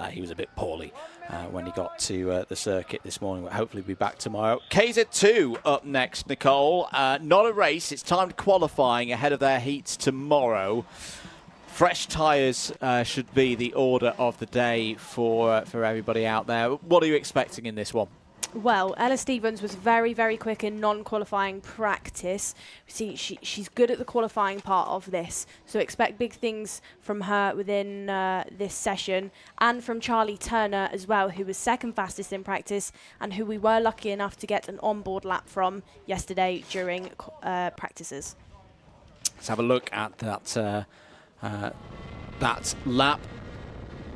He was a bit poorly when he got to the circuit this morning. But hopefully be back tomorrow. KZ2 up next, Nicole. Not a race. It's timed qualifying ahead of their heats tomorrow. Fresh tyres should be the order of the day for everybody out there. What are you expecting in this one? Well, Ella Stevens was very, very quick in non-qualifying practice. See, she's good at the qualifying part of this, so expect big things from her within this session, and from Charlie Turner as well, who was second fastest in practice and who we were lucky enough to get an onboard lap from yesterday during practices. Let's have a look at that lap.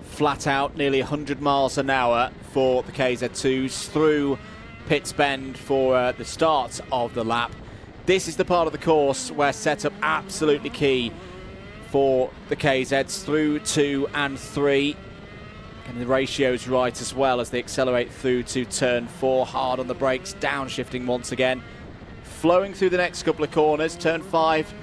Flat out, nearly 100 miles an hour for the KZ2s through Pitts Bend for the start of the lap. This is the part of the course where setup absolutely key for the KZs through 2 and 3. And the ratios right as well as they accelerate through to turn 4. Hard on the brakes, downshifting once again. Flowing through the next couple of corners. Turn 5,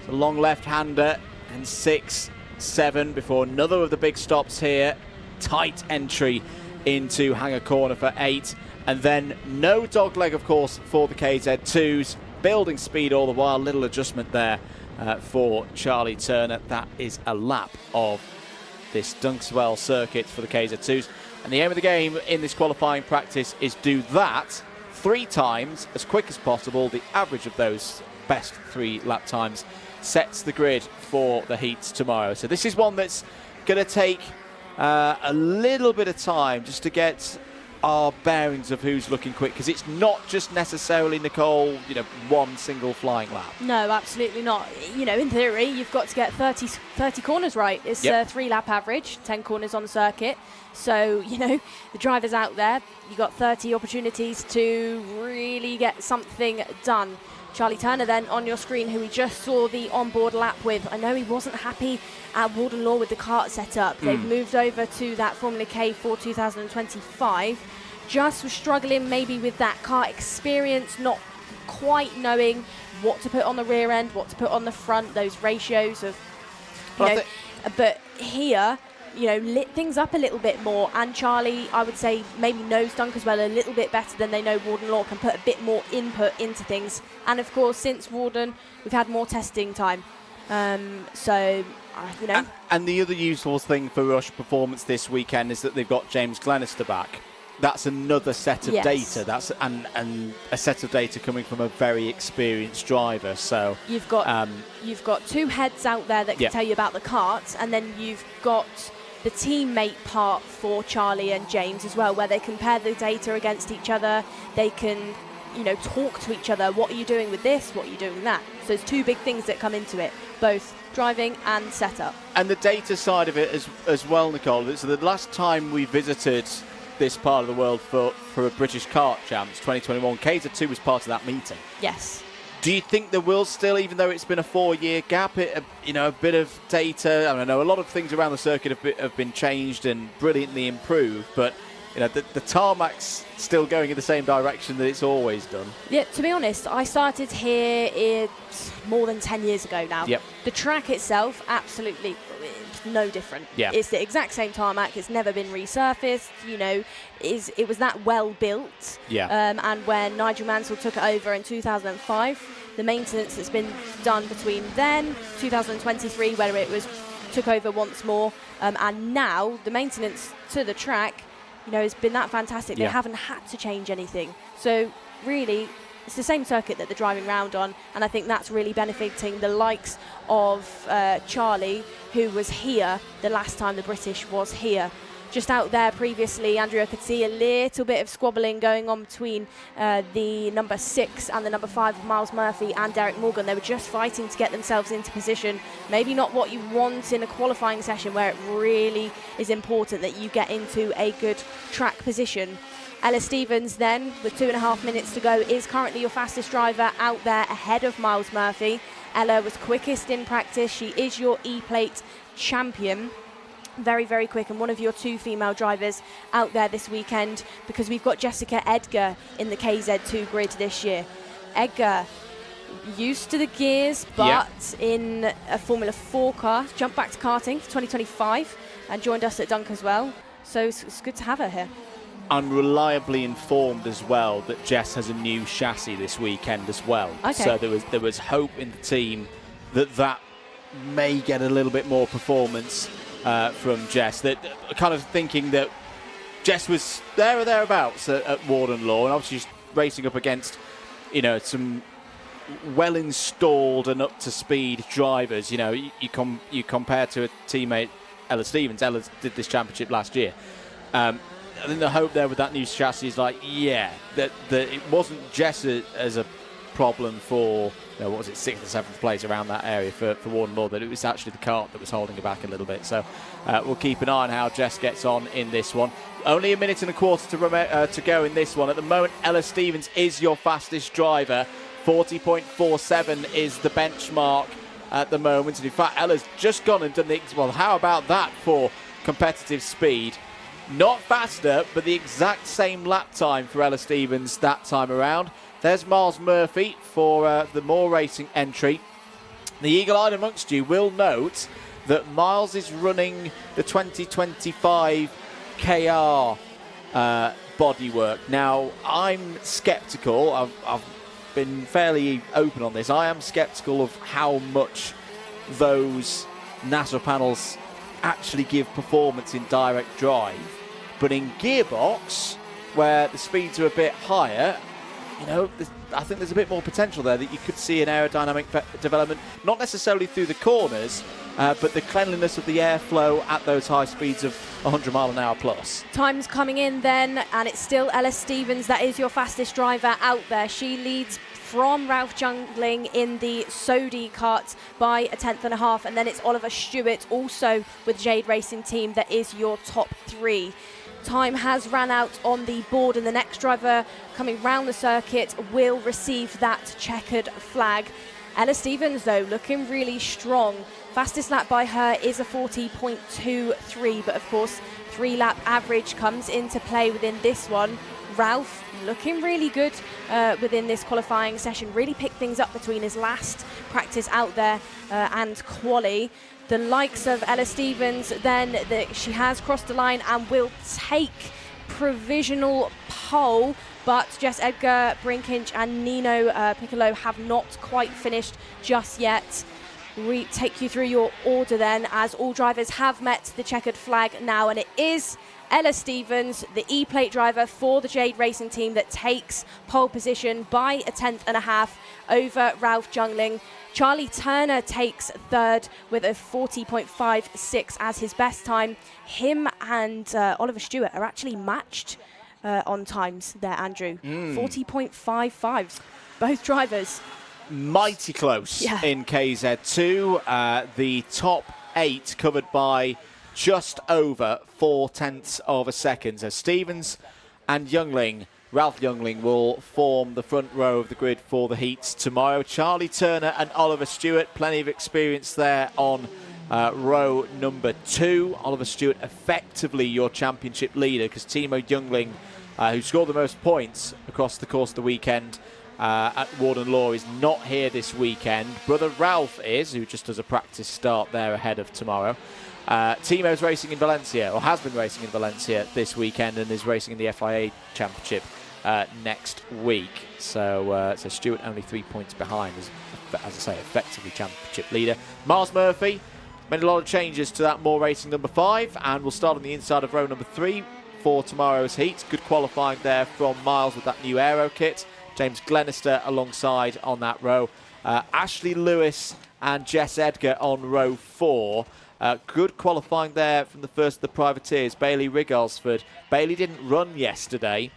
a long left-hander, and 6, 7 before another of the big stops here. Tight entry into Hanger Corner for 8, and then no dogleg, of course, for the KZ2s. Building speed all the while. Little adjustment there for Charlie Turner. That is a lap of this Dunkeswell circuit for the KZ2s. And the aim of the game in this qualifying practice is do that 3 times as quick as possible. The average of those best 3 lap times sets the grid for the heats tomorrow. So this is one that's going to take a little bit of time just to get our bearings of who's looking quick, because it's not just necessarily, Nicole, one single flying lap. No, absolutely not. In theory, you've got to get 30 corners right. It's a 3-lap average, 10 corners on the circuit. So, the drivers out there, you've got 30 opportunities to really get something done. Charlie Turner then on your screen, who we just saw the onboard lap with. I know he wasn't happy at Warden Law with the kart setup. They've moved over to that Formula K for 2025. Just was struggling maybe with that kart experience, not quite knowing what to put on the rear end, what to put on the front, those ratios of, but here, lit things up a little bit more, and Charlie, I would say, maybe knows Dunkeswell a little bit better than they know Warden Law, can put a bit more input into things. And of course, since Warden, we've had more testing time. And the other useful thing for Rush Performance this weekend is that they've got James Glenister back. That's another set of data. That's and a set of data coming from a very experienced driver. So you've got 2 heads out there that can tell you about the karts, and then you've got the teammate part for Charlie and James as well, where they compare the data against each other. They can, talk to each other. What are you doing with this? What are you doing with that? So there's 2 big things that come into it, both driving and setup. And the data side of it as well, Nicole. So the last time we visited this part of the world for a British Kart Champs 2021, KZ2 was part of that meeting. Yes. Do you think there will still, even though it's been a 4-year gap, a bit of data? I know a lot of things around the circuit have been changed and brilliantly improved, but the tarmac's still going in the same direction that it's always done. Yeah, to be honest, I started here more than 10 years ago now. Yep. The track itself, absolutely, it's no different. Yeah. It's the exact same tarmac. It's never been resurfaced. It was that well built. Yeah. And when Nigel Mansell took it over in 2005, the maintenance that's been done between then, 2023, where it took over once more, and now the maintenance to the track, has been that fantastic. They haven't had to change anything. So really, it's the same circuit that they're driving round on, and I think that's really benefiting the likes of Charlie, who was here the last time the British was here. Just out there previously, Andrea could see a little bit of squabbling going on between the number 6 and the number 5 of Miles Murphy and Derek Morgan. They were just fighting to get themselves into position. Maybe not what you want in a qualifying session, where it really is important that you get into a good track position. Ella Stevens then, with 2.5 minutes to go, is currently your fastest driver out there ahead of Miles Murphy. Ella was quickest in practice. She is your E-plate champion. very, very quick, and one of your 2 female drivers out there this weekend, because we've got Jessica Edgar in the KZ2 grid this year. Edgar, used to the gears, but in a Formula 4 car, jumped back to karting for 2025 and joined us at Dunkeswell. So it's good to have her here. I'm reliably informed as well that Jess has a new chassis this weekend as well. Okay. So there was hope in the team that may get a little bit more performance from Jess. That kind of thinking that Jess was there or thereabouts at Warden Law, and obviously she's racing up against, you know, some well installed and up to speed drivers. You know, you compare to a teammate, Ella Stevens. Ella did this championship last year. I think the hope there with that new chassis is like, yeah, that it wasn't Jess as a problem for, you know, what was it, 6th or 7th place around that area for Warden Law, that it was actually the kart that was holding her back a little bit. So we'll keep an eye on how Jess gets on in this one. Only a minute and a quarter to go in this one. At the moment, Ella Stevens is your fastest driver. 40.47 is the benchmark at the moment. And in fact, Ella's just gone and done the, well, how about that for competitive speed? Not faster, but the exact same lap time for Ella Stevens that time around. There's Miles Murphy for the More Racing entry. The eagle-eyed amongst you will note that Miles is running the 2025 KR bodywork. Now, I'm sceptical. I've been fairly open on this. I am sceptical of how much those NASA panels actually give performance in direct drive. But in gearbox, where the speeds are a bit higher, you know, I think there's a bit more potential there that you could see an aerodynamic development, not necessarily through the corners, but the cleanliness of the airflow at those high speeds of 100 mile an hour plus. Time's coming in then, and it's still Ella Stevens that is your fastest driver out there. She leads from Ralph Jungling in the Sodi kart by 1.5 tenths, and then it's Oliver Stewart also with Jade Racing Team that is your top 3. Time has ran out on the board, and the next driver coming round the circuit will receive that checkered flag. Ella Stevens, though, looking really strong. Fastest lap by her is a 40.23, but of course, 3-lap average comes into play within this one. Ralph looking really good within this qualifying session, really picked things up between his last practice out there and quali. The likes of Ella Stevens, then she has crossed the line and will take provisional pole, but Jess Edgar, Brinkinch and Nino Piccolo have not quite finished just yet. We take you through your order then, as all drivers have met the checkered flag now, and it is Ella Stevens, the E-plate driver for the Jade Racing Team, that takes pole position by 1.5 tenths over Ralph Jungling. Charlie Turner takes 3rd with a 40.56 as his best time. Him and Oliver Stewart are actually matched on times there, Andrew. 40.55, both drivers. Mighty close in KZ2. The top 8 covered by just over 0.4 of a second. So Stevens and Jungling, Ralph Jungling, will form the front row of the grid for the heats tomorrow. Charlie Turner and Oliver Stewart, plenty of experience there on row number 2. Oliver Stewart effectively your championship leader, because Timo Jungling, who scored the most points across the course of the weekend at Warden Law, is not here this weekend. Brother Ralph is, who just does a practice start there ahead of tomorrow. Timo's racing in Valencia, or has been racing in Valencia this weekend, and is racing in the FIA Championship next week. So Stewart only 3 points behind, as I say, effectively championship leader. Miles Murphy made a lot of changes to that More Racing number 5, and we'll start on the inside of row number 3 for tomorrow's heat. Good qualifying there from Miles with that new aero kit. James Glenister alongside on that row. Ashley Lewis and Jess Edgar on row 4. Good qualifying there from the first of the privateers, Bailey Rigglesford. Bailey didn't run yesterday.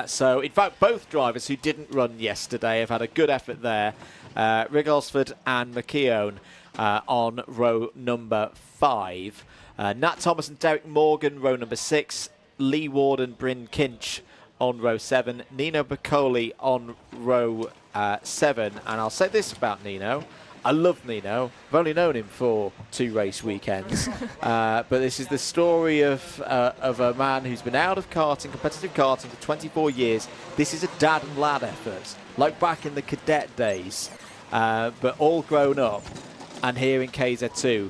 So, in fact, both drivers who didn't run yesterday have had a good effort there. Rigglesford and McKeown on row number 5. Nat Thomas and Derek Morgan, row number 6. Lee Ward and Bryn Kinch on row 7. Nino Bacoli on row 7. And I'll say this about Nino. I love Nino. I've only known him for 2 race weekends. But this is the story of a man who's been out of karting, competitive karting, for 24 years. This is a dad and lad effort, like back in the cadet days, but all grown up and here in KZ2.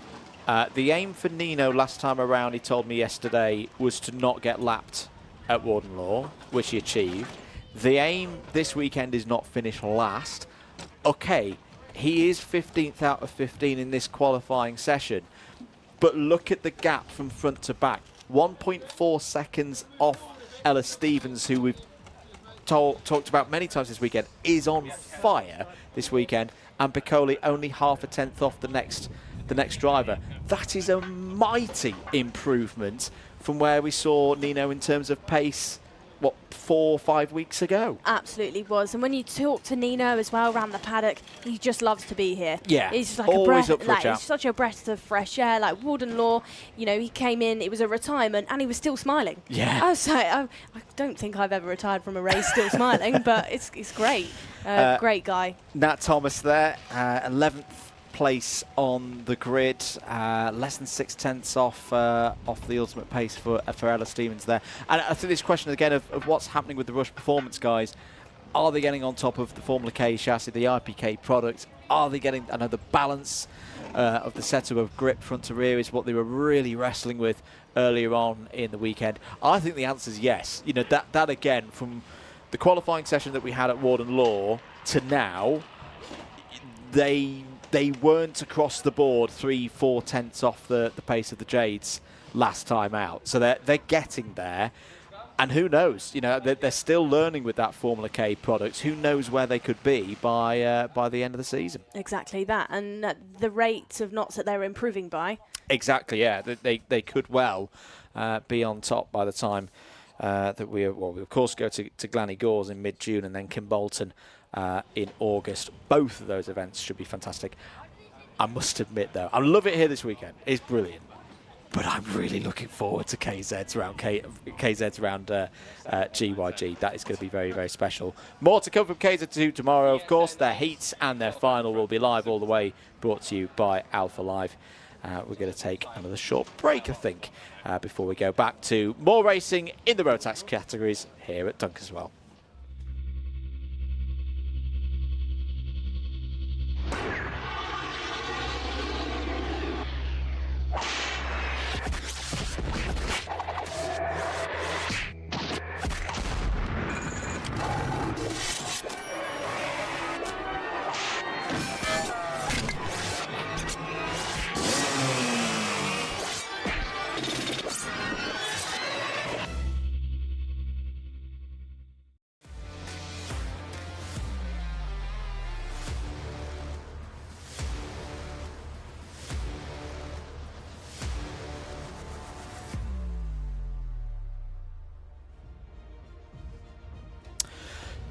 The aim for Nino last time around, he told me yesterday, was to not get lapped at Warden Law, which he achieved. The aim this weekend is not finish last. Okay, he is 15th out of 15 in this qualifying session, but look at the gap from front to back. 1.4 seconds off Ella Stevens, who we've talked about many times this weekend, is on fire this weekend, and Piccoli only half a tenth off the next driver. That is a mighty improvement from where we saw Nino in terms of pace, what, 4 or 5 weeks ago? Absolutely was. And when you talk to Nino as well around the paddock, he just loves to be here. Yeah, he's just like always a up breath, for a like, chat. it's such a breath of fresh air. Like Warden Law, you know, he came in, it was a retirement, and he was still smiling. Yeah. I was like, I don't think I've ever retired from a race still smiling, but it's great. Great guy. Nat Thomas there, 11th place on the grid, less than 6/10 off the ultimate pace for Ella Stevens there. And I think this question again of what's happening with the Rush Performance guys. Are they getting on top of the Formula K chassis, the IPK product? Are they getting, I know the balance of the setup of grip front to rear is what they were really wrestling with earlier on in the weekend. I think the answer is yes. You know, that again, from the qualifying session that we had at Warden Law to now, they weren't across the board 3-4 tenths off the pace of the Jades last time out. So they're getting there. And who knows? You know, they're still learning with that Formula K product. Who knows where they could be by the end of the season? Exactly that. And the rate of knots that they're improving by. Exactly, yeah. They could well be on top by the time that we of course go to Glanny Gores in mid-June and then Kimbolton in August. Both of those events should be fantastic. I must admit, though, I love it here this weekend. It's brilliant. But I'm really looking forward to KZ's round GYG. That is going to be very, very special. More to come from KZ2 tomorrow, of course. Their heats and their final will be live all the way, brought to you by Alpha Live. We're going to take another short break, I think, before we go back to more racing in the ROTAX categories here at Dunkeswell.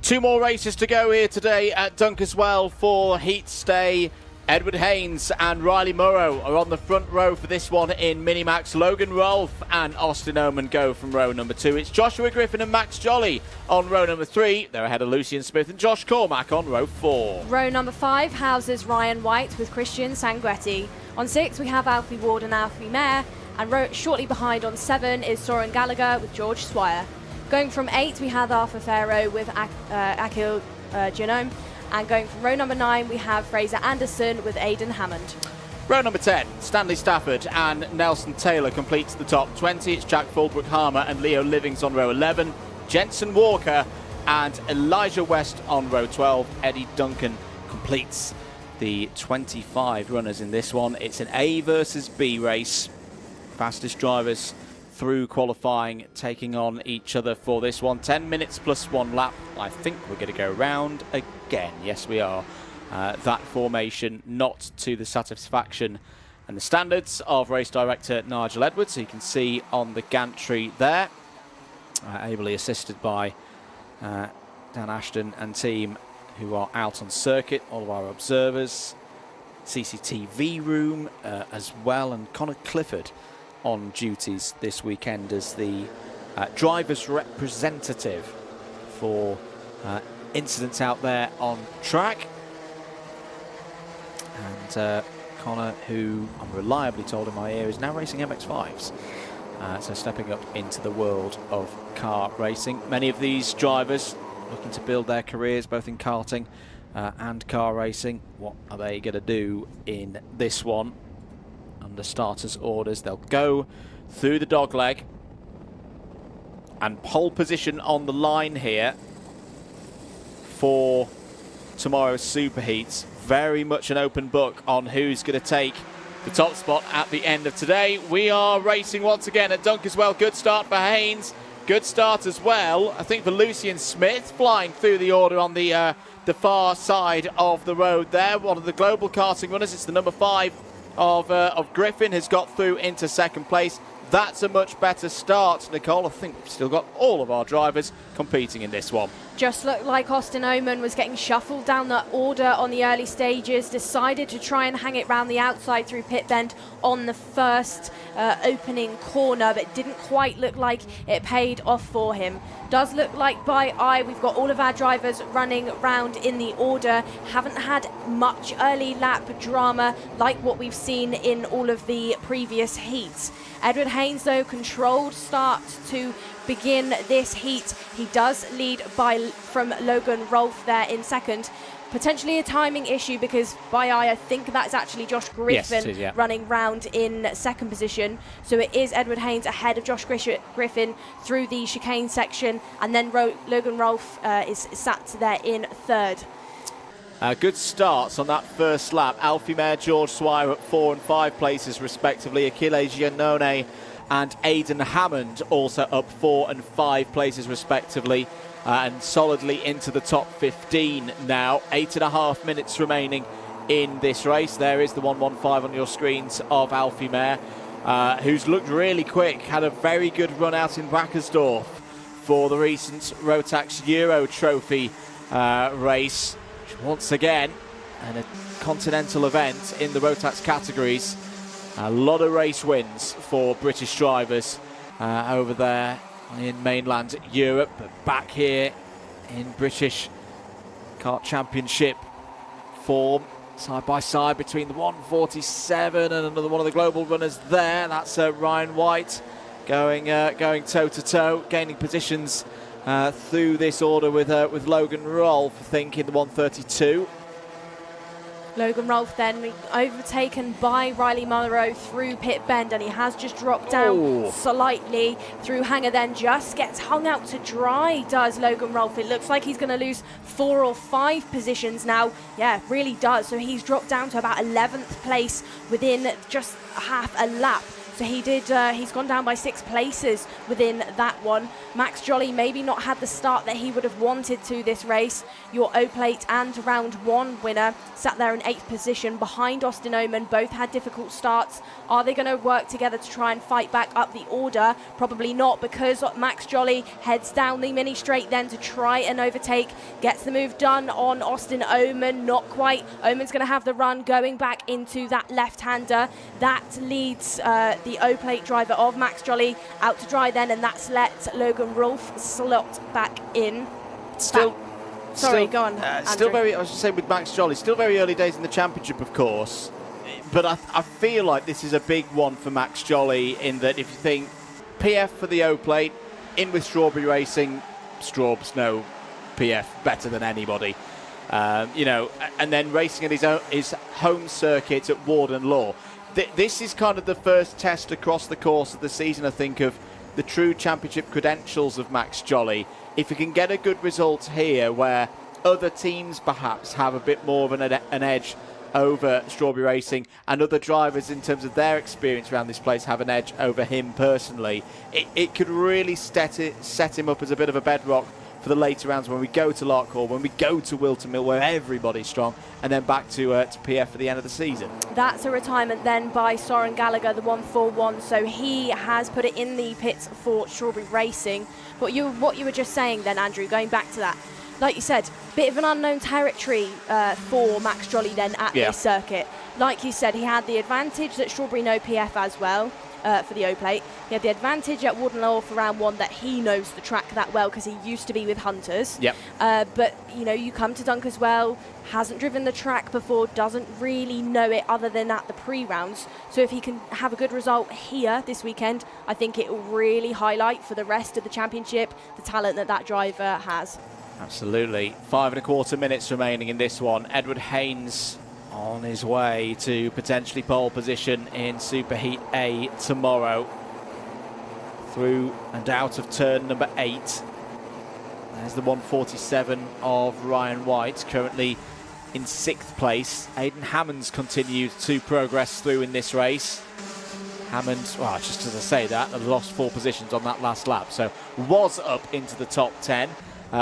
Two more races to go here today at Dunkeswell for Heat Stay. Edward Haynes and Riley Morrow are on the front row for this one in Minimax. Logan Rolfe and Austin Oman go from row number 2. It's Joshua Griffin and Max Jolly on row number 3. They're ahead of Lucian Smith and Josh Cormack on row 4. Row number 5 houses Ryan White with Christian Sanguetti. On 6 we have Alfie Ward and Alfie Mayer, and shortly behind on 7 is Soren Gallagher with George Swire. Going from 8 we have Arthur Farrow with Akil Genome. And going from row number 9, we have Fraser Anderson with Aidan Hammond. Row number 10, Stanley Stafford and Nelson Taylor completes the top 20. It's Jack Fulbrook-Harmer and Leo Livings on row 11. Jensen Walker and Elijah West on row 12. Eddie Duncan completes the 25 runners in this one. It's an A versus B race. Fastest drivers through qualifying taking on each other for this one. 10 minutes plus 1 lap. I think we're going to go round again. Yes, we are. That formation not to the satisfaction and the standards of race director Nigel Edwards. So you can see on the gantry there, ably assisted by Dan Ashton and team who are out on circuit, all of our observers, CCTV room as well, and Connor Clifford on duties this weekend as the driver's representative for incidents out there on track. And Connor, who I'm reliably told in my ear is now racing MX-5s. So stepping up into the world of kart racing. Many of these drivers looking to build their careers both in karting and car racing. What are they going to do in this one? Under starters orders, they'll go through the dogleg, and pole position on the line here for tomorrow's superheats. Very much an open book on who's going to take the top spot at the end of today. We are racing once again at Dunkeswell. Good start for Haynes. Good start as well, I think, for Lucian Smith, flying through the order on the far side of the road there. One of the global karting runners, it's the number 5 of Griffin, has got through into second place. That's a much better start, Nicole. I think we've still got all of our drivers competing in this one. Just looked like Austin Oman was getting shuffled down the order on the early stages, decided to try and hang it round the outside through pit bend on the first opening corner, but didn't quite look like it paid off for him. Does look like by eye we've got all of our drivers running round in the order. Haven't had much early lap drama like what we've seen in all of the previous heats. Edward Haynes, though, controlled start to begin this heat. He does lead from Logan Rolfe there in second. Potentially a timing issue because by eye, I think that's actually Josh Griffin, yes, it is, yeah, running round in second position. So it is Edward Haynes ahead of Josh Griffin through the chicane section, and then Logan Rolfe is sat there in third. Good starts on that first lap. Alfie Mayer, George Swire at 4 and 5 places respectively. Achille Giannone and Aidan Hammond also up 4 and 5 places respectively, and solidly into the top 15 now. 8.5 minutes remaining in this race. There is the 1:15 on your screens of Alfie Mayer, who's looked really quick, had a very good run out in Wackersdorf for the recent ROTAX Euro Trophy race. Once again, and a continental event in the ROTAX categories. A lot of race wins for British drivers over there in mainland Europe, but back here in British Kart Championship form, side by side between the 147 and another one of the global runners there. That's Ryan White going toe to toe, gaining positions through this order with Logan Rolfe, I think, in the 132. Logan Rolfe then overtaken by Riley Munro through pit bend, and he has just dropped down slightly through hanger, then just gets hung out to dry, does Logan Rolfe. It looks like he's going to lose 4 or 5 positions now. Yeah, really does. So he's dropped down to about 11th place within just half a lap. So he's gone down by 6 places within that one. Max Jolly maybe not had the start that he would have wanted to this race. Your O-Plate and round 1 winner sat there in 8th position behind Austin Oman. Both had difficult starts. Are they going to work together to try and fight back up the order? Probably not, because Max Jolly heads down the mini straight then to try and overtake. Gets the move done on Austin Oman. Not quite. Oman's going to have the run going back into that left-hander. That leads the O-Plate driver of Max Jolly out to dry then, and that's let Logan Rolfe slot back in. Go on, Andrew. I was just saying with Max Jolly, still very early days in the championship, of course, but I feel like this is a big one for Max Jolly, in that if you think PF for the O-Plate, in with Strawberry Racing, Straubs know PF better than anybody, and then racing at his home circuit at Warden Law. This is kind of the first test across the course of the season, I think, of the true championship credentials of Max Jolly. If he can get a good result here, where other teams perhaps have a bit more of an edge over Strawberry Racing, and other drivers in terms of their experience around this place have an edge over him personally, it could really set him up as a bit of a bedrock for the later rounds when we go to Larkhall, when we go to Wilton Mill, where everybody's strong, and then back to PF for the end of the season. That's a retirement then by Soren Gallagher, the 141, so he has put it in the pits for Strawberry Racing. But what you were just saying then, Andrew, going back to that, like you said, bit of an unknown territory for Max Jolly then at this circuit. Like you said, he had the advantage that Strawberry know PF as well. for the O-Plate. He had the advantage at Wardenlaw for round 1 that he knows the track that well because he used to be with Hunters. Yep. But, you know, you come to Dunkeswell, hasn't driven the track before, doesn't really know it other than at the pre-rounds. So if he can have a good result here this weekend, I think it will really highlight for the rest of the championship the talent that that driver has. Absolutely. 5.25 minutes remaining in this one. Edward Haynes on his way to potentially pole position in Superheat A tomorrow. Through and out of turn number 8. There's the 147 of Ryan White, currently in 6th place. Aidan Hammond's continued to progress through in this race. Hammond, well, just as I say that, has lost 4 positions on that last lap, so was up into the top 10.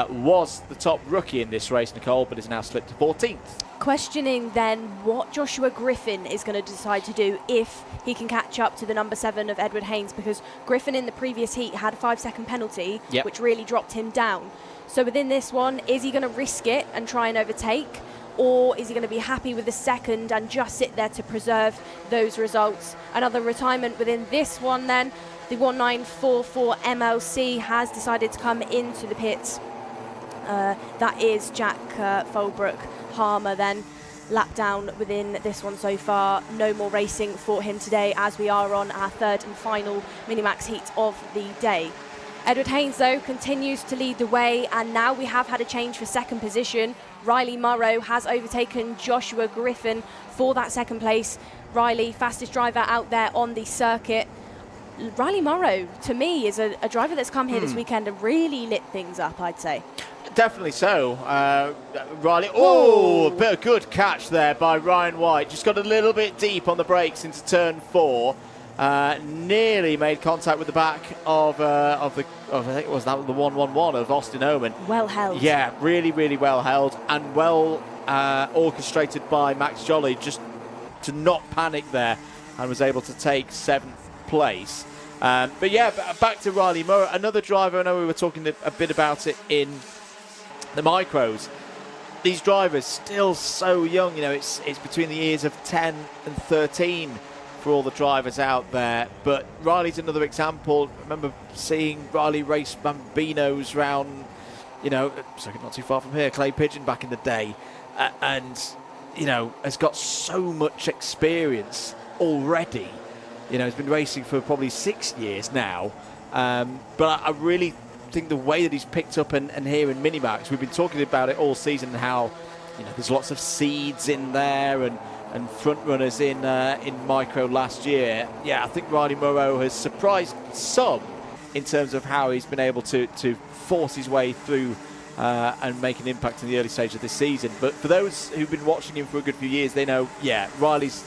Was the top rookie in this race, Nicole, but is now slipped to 14th. Questioning then what Joshua Griffin is going to decide to do if he can catch up to the number 7 of Edward Haynes, because Griffin in the previous heat had a 5-second penalty, which really dropped him down. So within this one, is he going to risk it and try and overtake, or is he going to be happy with the second and just sit there to preserve those results? Another retirement within this one then, the 1944 MLC has decided to come into the pits. That is Jack Folbrook Harmer then, lap down within this one so far. No more racing for him today as we are on our 3rd and final Minimax heat of the day. Edward Haynes though continues to lead the way, and now we have had a change for 2nd position. Riley Morrow has overtaken Joshua Griffin for that 2nd place. Riley, fastest driver out there on the circuit. Riley Morrow, to me, is a driver that's come here this weekend and really lit things up, I'd say. Definitely so. Riley, oh, a bit of good catch there by Ryan White. Just got a little bit deep on the brakes into turn 4. Nearly made contact with the back of I think it was that the 111 of Austin Oman. Well held. Yeah, really, really well held and well orchestrated by Max Jolly just to not panic there, and was able to take 7th place. But yeah, back to Riley Moore, another driver. I know we were talking a bit about it in the micros. These drivers still so young, you know, it's between the years of 10 and 13 for all the drivers out there. But Riley's another example. I remember seeing Riley race Bambinos round, you know, not too far from here, Clay Pigeon back in the day, and you know, has got so much experience already. You know, he's been racing for probably 6 years now. But I really think the way that he's picked up and here in Minimax, we've been talking about it all season, how, you know, there's lots of seeds in there and front runners in Micro last year. Yeah, I think Riley Moreau has surprised some in terms of how he's been able to force his way through and make an impact in the early stage of this season. But for those who've been watching him for a good few years, they know, yeah, Riley's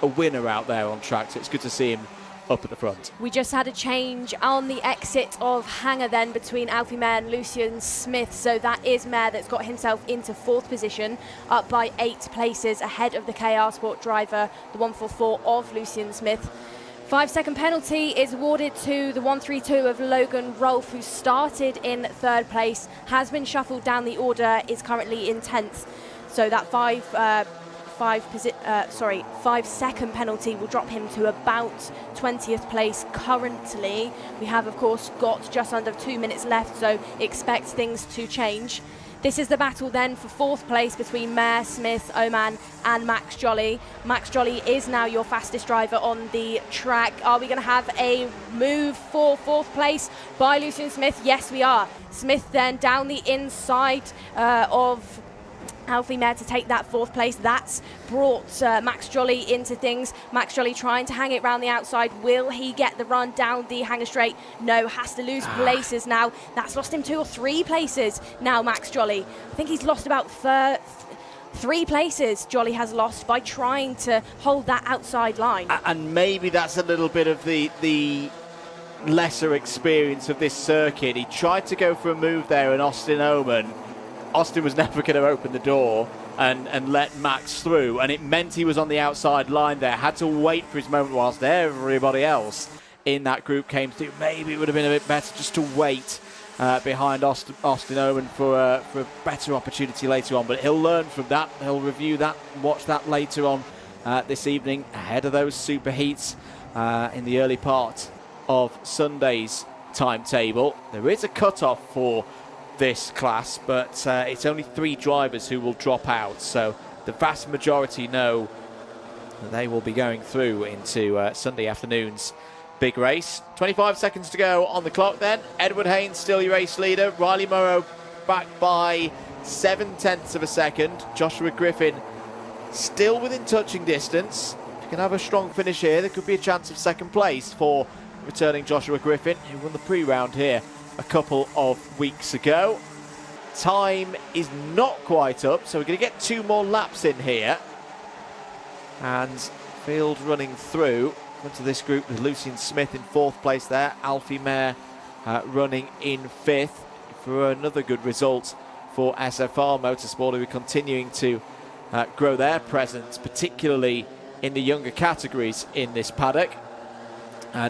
a winner out there on track, so it's good to see him up at the front. We just had a change on the exit of Hanger then between Alfie Mayer and Lucian Smith, so that is Mayer that's got himself into 4th position, up by 8 places ahead of the KR Sport driver, the 144 of Lucian Smith. 5-second penalty is awarded to the 132 of Logan Rolfe, who started in 3rd place, has been shuffled down the order, is currently in 10th. So that 5-second penalty will drop him to about 20th place currently. We have, of course, got just under 2 minutes left, so expect things to change. This is the battle then for 4th place between Mayer, Smith, Oman and Max Jolly. Max Jolly is now your fastest driver on the track. Are we going to have a move for 4th place by Lucian Smith? Yes, we are. Smith then down the inside of Alfie Mayer to take that 4th place. That's brought Max Jolly into things. Max Jolly trying to hang it round the outside. Will he get the run down the Hanger Straight? No, has to lose places now. That's lost him 2 or 3 places now, Max Jolly. I think he's lost about 3 places Jolly has lost by trying to hold that outside line. And maybe that's a little bit of the lesser experience of this circuit. He tried to go for a move there in Austin was never going to open the door and let Max through, and it meant he was on the outside line there, had to wait for his moment whilst everybody else in that group came through. Maybe it would have been a bit better just to wait behind Austin Oman for a better opportunity later on, but he'll learn from that. He'll review that, watch that later on this evening ahead of those super heats. in the early part of Sunday's timetable. There is a cut-off for this class, but it's only 3 drivers who will drop out, so the vast majority know that they will be going through into Sunday afternoon's big race. 25 seconds to go on the clock then. Edward Haynes still your race leader. Riley Morrow back by 0.7 of a second. Joshua Griffin still within touching distance. If you can have a strong finish here, there could be a chance of second place for returning Joshua Griffin, who won the pre-round here a couple of weeks ago. Time is not quite up, so we're going to get 2 more laps in here. And field running through into this group with Lucian Smith in 4th place there. Alfie Mayer running in 5th for another good result for SFR Motorsport, who are continuing to grow their presence, particularly in the younger categories in this paddock.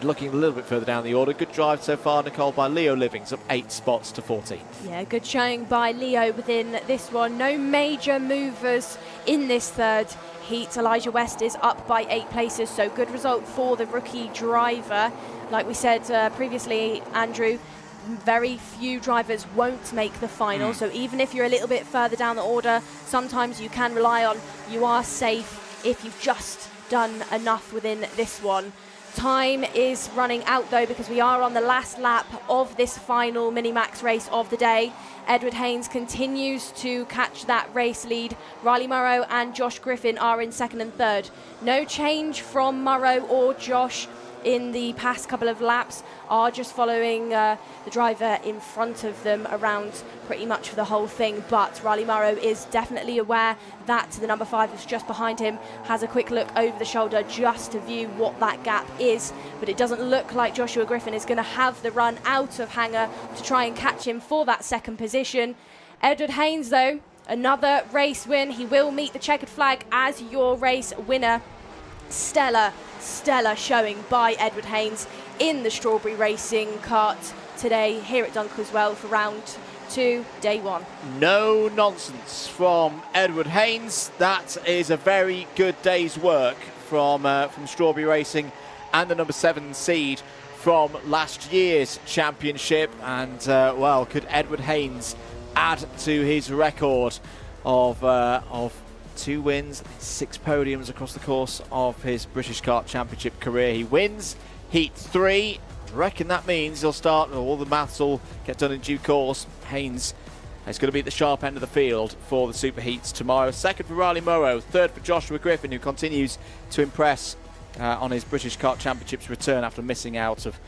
Looking a little bit further down the order, good drive so far, Nicole, by Leo Livings, up 8 spots to 14th. Yeah, good showing by Leo within this one. No major movers in this 3rd heat. Elijah West is up by 8 places, so good result for the rookie driver. Like we said previously, Andrew, very few drivers won't make the final, so even if you're a little bit further down the order, sometimes you can rely on you are safe if you've just done enough within this one. Time is running out though, because we are on the last lap of this final Minimax race of the day. Edward Haynes continues to catch that race lead. Riley Morrow and Josh Griffin are in 2nd and 3rd. No change from Morrow or Josh in the past couple of laps, are just following the driver in front of them around pretty much for the whole thing. But Riley Morrow is definitely aware that the number 5 is just behind him, has a quick look over the shoulder just to view what that gap is. But it doesn't look like Joshua Griffin is going to have the run out of Hanger to try and catch him for that 2nd position. Edward Haynes, though, another race win. He will meet the checkered flag as your race winner. Stellar showing by Edward Haynes in the Strawberry Racing Kart today here at Dunkeswell for round 2, day 1. No nonsense from Edward Haynes. That is a very good day's work from Strawberry Racing and the number 7 seed from last year's championship. And well, could Edward Haynes add to his record of 2 wins, 6 podiums across the course of his British Kart Championship career. He wins Heat 3. I reckon that means he'll start, all the maths will get done in due course. Haynes is going to be at the sharp end of the field for the Super Heats tomorrow. 2nd for Riley Morrow, 3rd for Joshua Griffin, who continues to impress on his British Kart Championships return after missing out of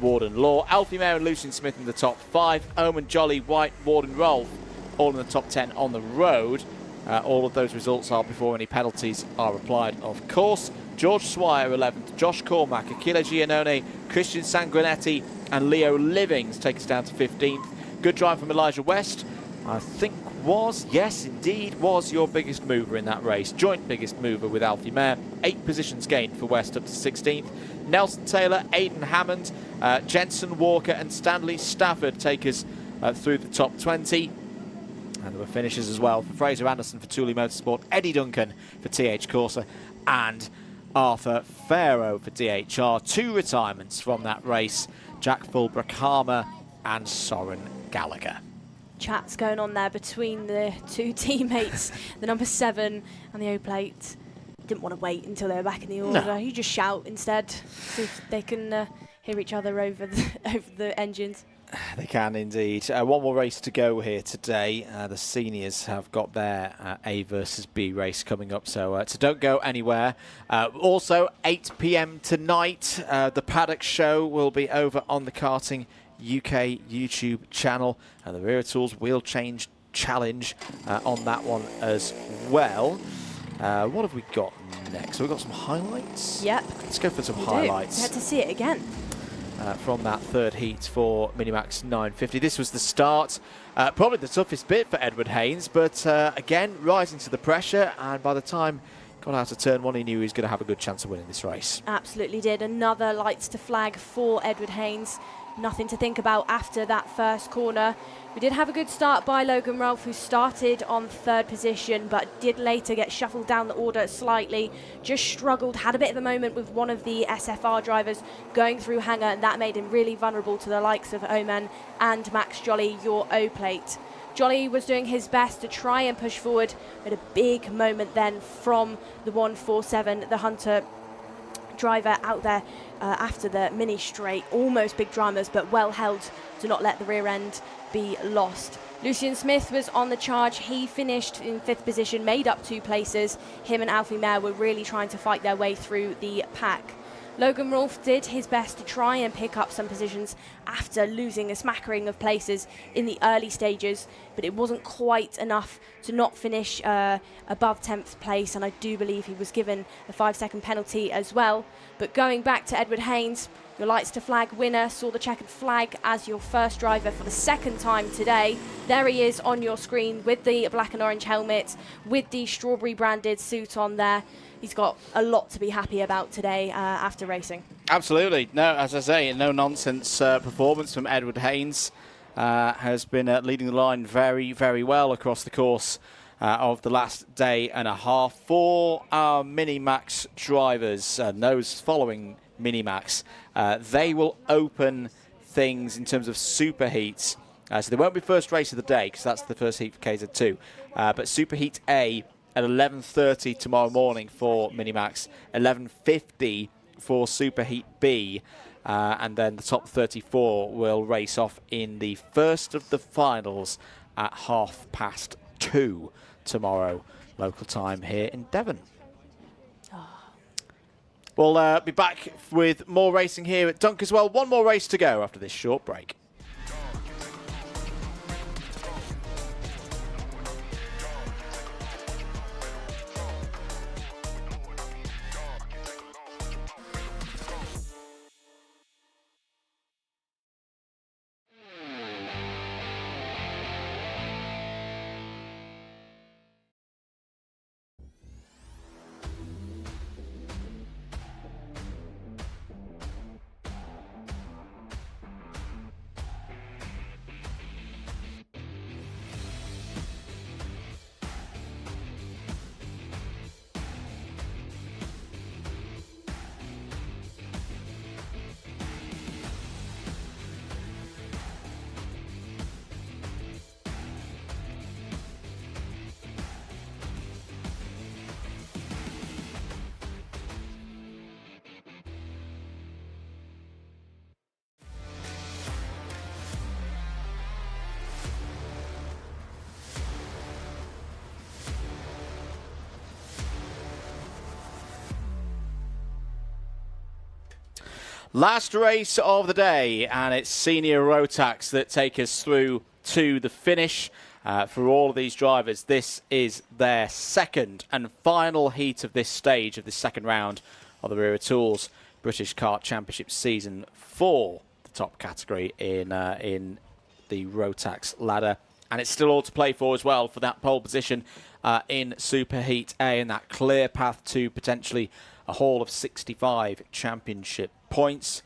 Warden Law. Alfie Mayer and Lucian Smith in the top 5. Omen, Jolly, White, Warden, Rolfe all in the top 10 on the road. All of those results are before any penalties are applied, of course. George Swire 11th, Josh Cormack, Achille Giannone, Christian Sanguinetti and Leo Livings take us down to 15th. Good drive from Elijah West, I think yes indeed, was your biggest mover in that race. Joint biggest mover with Alfie Mayer. 8 positions gained for West up to 16th. Nelson Taylor, Aidan Hammond, Jensen Walker and Stanley Stafford take us through the top 20. And there were finishes as well for Fraser Anderson for Thule Motorsport, Eddie Duncan for TH Corsa, and Arthur Farrow for DHR. 2 retirements from that race, Jack Fulbrook-Harmer and Soren Gallagher. Chats going on there between the 2 teammates, the number 7 and the O-plate. Didn't want to wait until they were back in the order. No. You just shout instead, see if they can hear each other over the engines. They can indeed. One more race to go here today. The seniors have got their A versus B race coming up, so don't go anywhere. Also, 8 p.m. tonight, the Paddock Show will be over on the Karting UK YouTube channel, and the Wera Tools Wheel Change Challenge on that one as well. What have we got next? So we've got some highlights. Yep. Let's go for some highlights. We had to see it again. From that 3rd heat for Minimax 950. This was the start. Probably the toughest bit for Edward Haynes, but again, rising to the pressure, and by the time got out of turn 1, he knew he was going to have a good chance of winning this race. Absolutely did. Another lights to flag for Edward Haynes. nothing to think about after that first corner. We did have a good start by Logan Rolfe, who started on 3rd position, but did later get shuffled down the order slightly. Just struggled, had a bit of a moment with one of the SFR drivers going through hangar, and that made him really vulnerable to the likes of Oman and Max Jolly, your O-plate. Jolly was doing his best to try and push forward, but a big moment then from the 147, the Hunter driver out there after the mini straight. Almost big dramas, but well held to not let the rear end be lost. Lucian Smith was on the charge. He finished in 5th position, made up 2 places. Him and Alfie Mayer were really trying to fight their way through the pack. Logan Rolfe did his best to try and pick up some positions after losing a smattering of places in the early stages, but it wasn't quite enough to not finish above 10th place, and I do believe he was given a 5-second penalty as well. But going back to Edward Haynes, your lights to flag winner, saw the checkered flag as your first driver for the 2nd time today. There he is on your screen with the black and orange helmet, with the strawberry branded suit on there. He's got a lot to be happy about today after racing. Absolutely. No, as I say, no nonsense performance from Edward Haynes. Has been leading the line very, very well across the course of the last day and a half. For our Minimax drivers, those following Minimax, they will open things in terms of super heats. So they won't be first race of the day because that's the first heat for KZ2. But super heat A at 11:30 tomorrow morning for Minimax, 11:50 for super heat B, and then the top 34 will race off in the first of the finals at 2:30 tomorrow, local time here in Devon. We'll be back with more racing here at Dunkeswell. One more race to go after this short break. Last race of the day, and it's senior ROTAX that take us through to the finish. For all of these drivers, this is their 2nd and final heat of this stage of this 2nd round of the Wera Tools British Kart Championship Season 4, the top category in the ROTAX ladder. And it's still all to play for as well for that pole position in Super Heat A, and that clear path to potentially a haul of 65 championship points.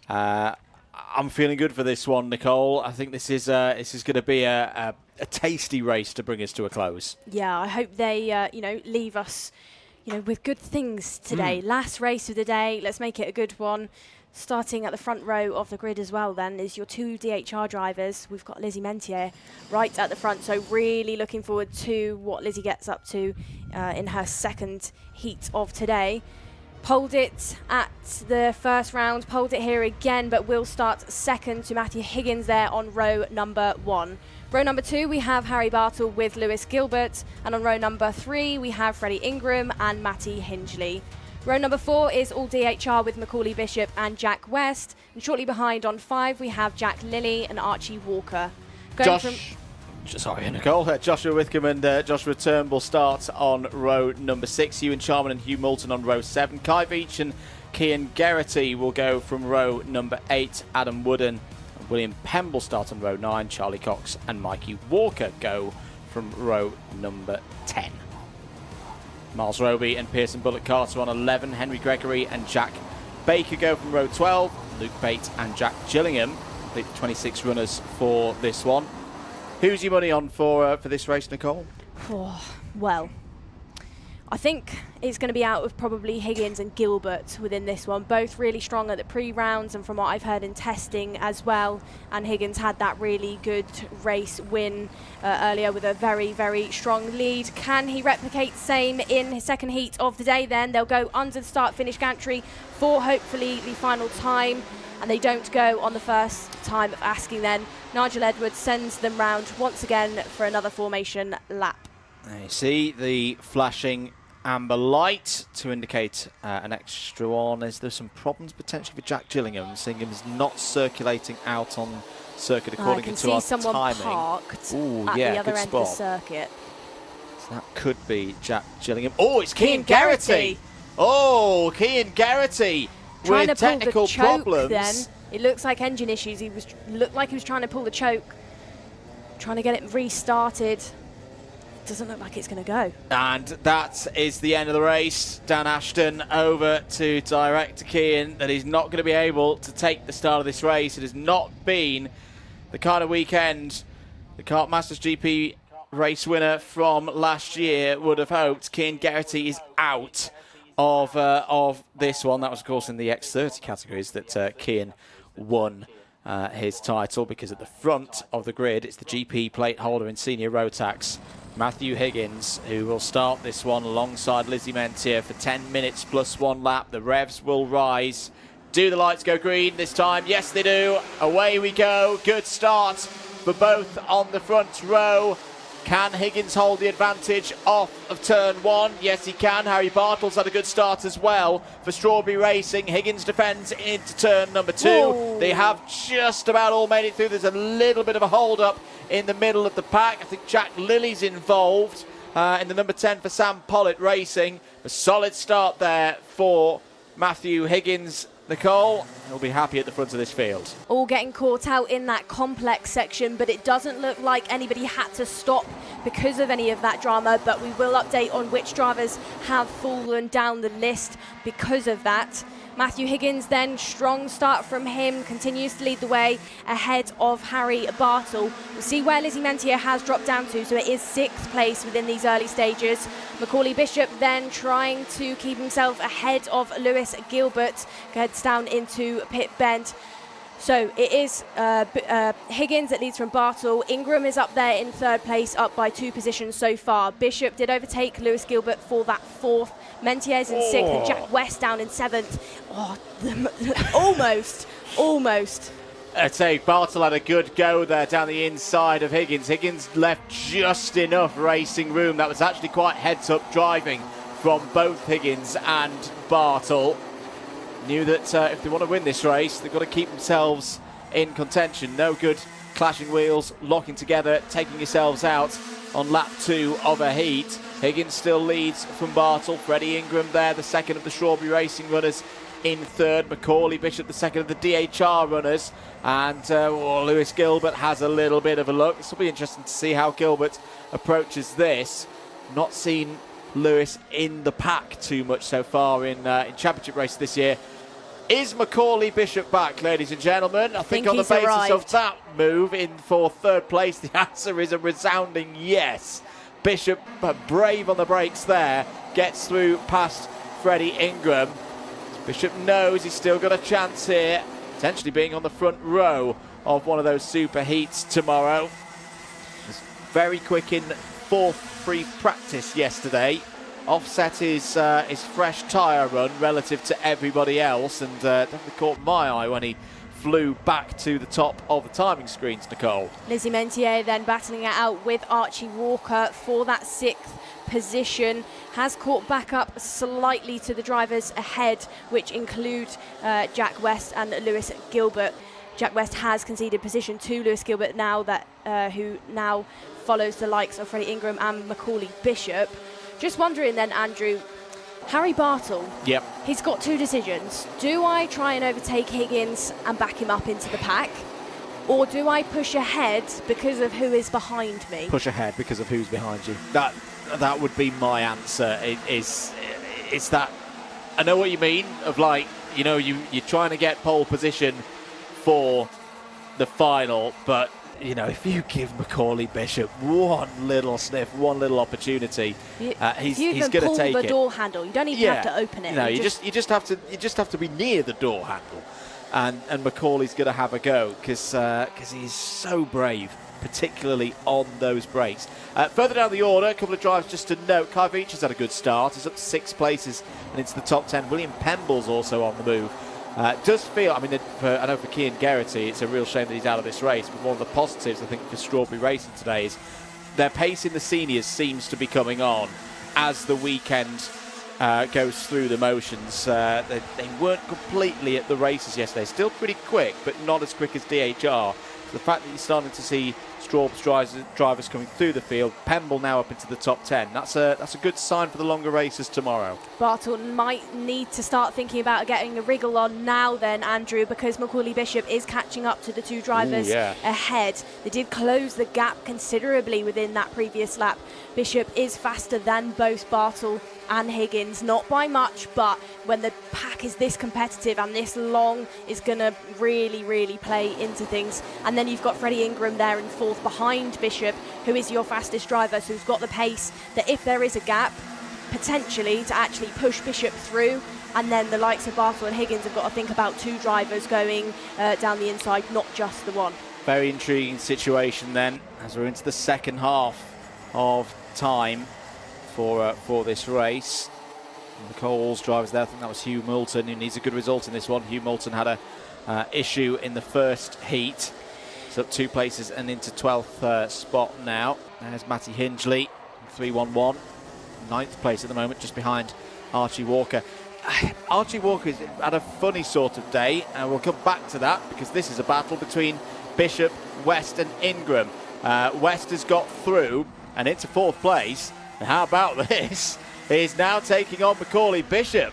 I'm feeling good for this one, Nicole. I think this is going to be a tasty race to bring us to a close. Yeah, I hope they leave us with good things today. Last race of the day, let's make it a good one. Starting at the front row of the grid as well then is your 2 DHR drivers. We've got Lizzie Mentier right at the front, so really looking forward to what Lizzie gets up to in her 2nd heat of today. Poled it at the first round, poled it here again, but will start 2nd to Matthew Higgins there on row number 1. Row number 2, we have Harry Bartle with Lewis Gilbert, and on row number 3, we have Freddie Ingram and Matty Hingley. Row number 4 is all DHR with Macaulay Bishop and Jack West, and shortly behind on 5, we have Jack Lilly and Archie Walker. Nicole. Joshua Withcombe and Joshua Turnbull start on row number 6. Ewan Charman and Hugh Moulton on row 7. Kai Veach and Cian Geraghty will go from row number 8. Adam Wooden and William Pemble start on row 9. Charlie Cox and Mikey Walker go from row number 10. Miles Roby and Pearson Bullock Carter on 11. Henry Gregory and Jack Baker go from row 12. Luke Bate and Jack Gillingham complete the 26 runners for this one. Who's your money on for this race, Nicole? Well, I think it's going to be out of probably Higgins and Gilbert within this one. Both really strong at the pre-rounds and from what I've heard in testing as well. And Higgins had that really good race win earlier with a very, very strong lead. Can he replicate same in his second heat of the day then? They'll go under the start-finish gantry for hopefully the final time. And they don't go on the first time of asking then. Nigel Edwards sends them round once again for another formation lap. You see the flashing amber light to indicate an extra one. Is there some problems potentially for Jack Gillingham? Seeing him is not circulating out on circuit according to our timing. I can see someone parked at the other end of the circuit. So that could be Jack Gillingham. Oh, it's Cian Garrity. Oh, Cian Garrity trying with to pull technical the choke problems. Then it looks like engine issues. Looked like he was trying to pull the choke, trying to get it restarted. Doesn't look like it's going to go. And that is the end of the race. Dan Ashton over to direct to Cian that he's not going to be able to take the start of this race. It has not been the kind of weekend the Kart Masters GP race winner from last year would have hoped. Cian Garrity is out of this one. That was, of course, in the X30 categories that Cian won his title, because at the front of the grid it's the GP plate holder in senior Rotax, Matthew Higgins, who will start this one alongside Lizzie Mentier for 10 minutes plus 1 lap. The revs will rise. Do the lights go green this time? Yes, they do. Away we go. Good start for both on the front row. Can Higgins hold the advantage off of turn 1? Yes, he can. Harry Bartels had a good start as well for Strawberry Racing. Higgins defends into turn number 2. Whoa. They have just about all made it through. There's a little bit of a hold-up in the middle of the pack. I think Jack Lilly's involved in the number 10 for Sam Pollitt Racing. A solid start there for Matthew Higgins. Nicole, he'll be happy at the front of this field. All getting caught out in that complex section, but it doesn't look like anybody had to stop because of any of that drama, but we will update on which drivers have fallen down the list because of that. Matthew Higgins then, strong start from him, continues to lead the way ahead of Harry Bartle. We'll see where Lizzie Mentier has dropped down to, so it is 6th place within these early stages. Macaulay Bishop then trying to keep himself ahead of Lewis Gilbert, heads down into pit bend. So it is Higgins that leads from Bartle. Ingram is up there in 3rd place, up by 2 positions so far. Bishop did overtake Lewis Gilbert for that 4th. Mentier's in 6th and Jack West down in 7th. Oh, almost. I'd say Bartle had a good go there down the inside of Higgins. Higgins left just enough racing room. That was actually quite heads-up driving from both Higgins and Bartle. Knew that if they want to win this race, they've got to keep themselves in contention. No good clashing wheels, locking together, taking yourselves out on lap 2 of a heat. Higgins still leads from Bartle. Freddie Ingram there, the second of the Strawberry Racing runners, in 3rd. Macaulay Bishop, the second of the DHR runners. And Lewis Gilbert has a little bit of a look. This will be interesting to see how Gilbert approaches this. Not seen Lewis in the pack too much so far in championship races this year. Is Macaulay Bishop back, ladies and gentlemen? I think on the basis of that move in for 3rd place, the answer is a resounding yes. Bishop, brave on the brakes there, gets through past Freddie Ingram. Bishop knows he's still got a chance here, potentially being on the front row of one of those super heats tomorrow. Was very quick in 4th free practice yesterday. Offset his fresh tyre run relative to everybody else, and definitely caught my eye when he flew back to the top of the timing screens, Nicole. Lizzie Mentier then battling it out with Archie Walker for that 6th position. Has caught back up slightly to the drivers ahead, which include Jack West and Lewis Gilbert. Jack West has conceded position to Lewis Gilbert now, that who now follows the likes of Freddie Ingram and Macaulay Bishop. Just wondering then, Andrew, Harry Bartle, yep, he's got 2 decisions. Do I try and overtake Higgins and back him up into the pack? Or do I push ahead because of who is behind me? Push ahead because of who's behind you. That would be my answer. It's that, I know what you mean, of like, you know, you're trying to get pole position for the final, but you know, if you give Macaulay Bishop one little sniff, one little opportunity, he's going to take the it. door handle. You don't even have to open it. No, you just have to be near the door handle, and Macaulay's going to have a go because he's so brave, particularly on those brakes. Further down the order, a couple of drivers just to note. Kai Veach has had a good start. He's up 6 places and into the top 10. William Pemble's also on the move. Does feel, I mean, I know for Cian Geraghty, it's a real shame that he's out of this race, but one of the positives, I think, for Strawberry Racing today is their pace in the seniors seems to be coming on as the weekend goes through the motions. They weren't completely at the races yesterday. Still pretty quick, but not as quick as DHR. So the fact that you're starting to see Strawberry's drivers coming through the field, Pemble now up into the top 10. That's a good sign for the longer races tomorrow. Bartle might need to start thinking about getting a wriggle on now then, Andrew, because Macaulay Bishop is catching up to the 2 drivers ahead. They did close the gap considerably within that previous lap. Bishop is faster than both Bartle and Higgins, not by much, but when the pack is this competitive and this long, is going to really, really play into things. And then you've got Freddie Ingram there in 4th behind Bishop, who is your fastest driver, so who's got the pace that if there is a gap, potentially to actually push Bishop through. And then the likes of Bartle and Higgins have got to think about 2 drivers going down the inside, not just the one. Very intriguing situation then, as we're into the second half of time for this race. Nicole's drivers there, I think that was Hugh Moulton, who needs a good result in this one. Hugh Moulton had a issue in the first heat. He's up 2 places and into 12th spot now. There's Matty Hingley, 3-1-1. 9th place at the moment, just behind Archie Walker. Archie Walker's had a funny sort of day, and we'll come back to that because this is a battle between Bishop, West and Ingram. West has got through and into 4th place. And how about this? He's now taking on Macaulay Bishop.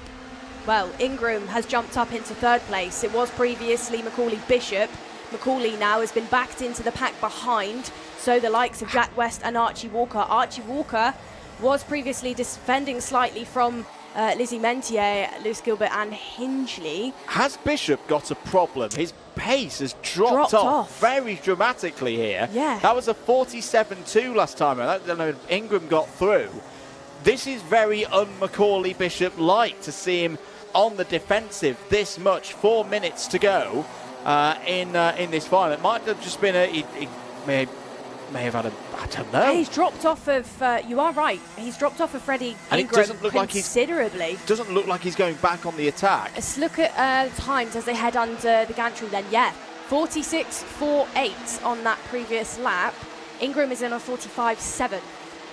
Well, Ingram has jumped up into 3rd place. It was previously Macaulay Bishop. Macaulay now has been backed into the pack behind, so the likes of Jack West and Archie Walker. Archie Walker was previously defending slightly from Lizzie Mentier, Lewis Gilbert and Hingley. Has Bishop got a problem? His pace has dropped off very dramatically here. Yeah. That was a 47.2 last time. I don't know if Ingram got through. This is very un-Macaulay Bishop-like to see him on the defensive this much. 4 minutes to go in this final. It might have just been he may have had I don't know. He's dropped off of, you are right, he's dropped off of Freddie and Ingram it doesn't look considerably. Doesn't look like he's going back on the attack. Let's look at times as they head under the gantry then. Yeah, 46.48 on that previous lap. Ingram is in a 45.7.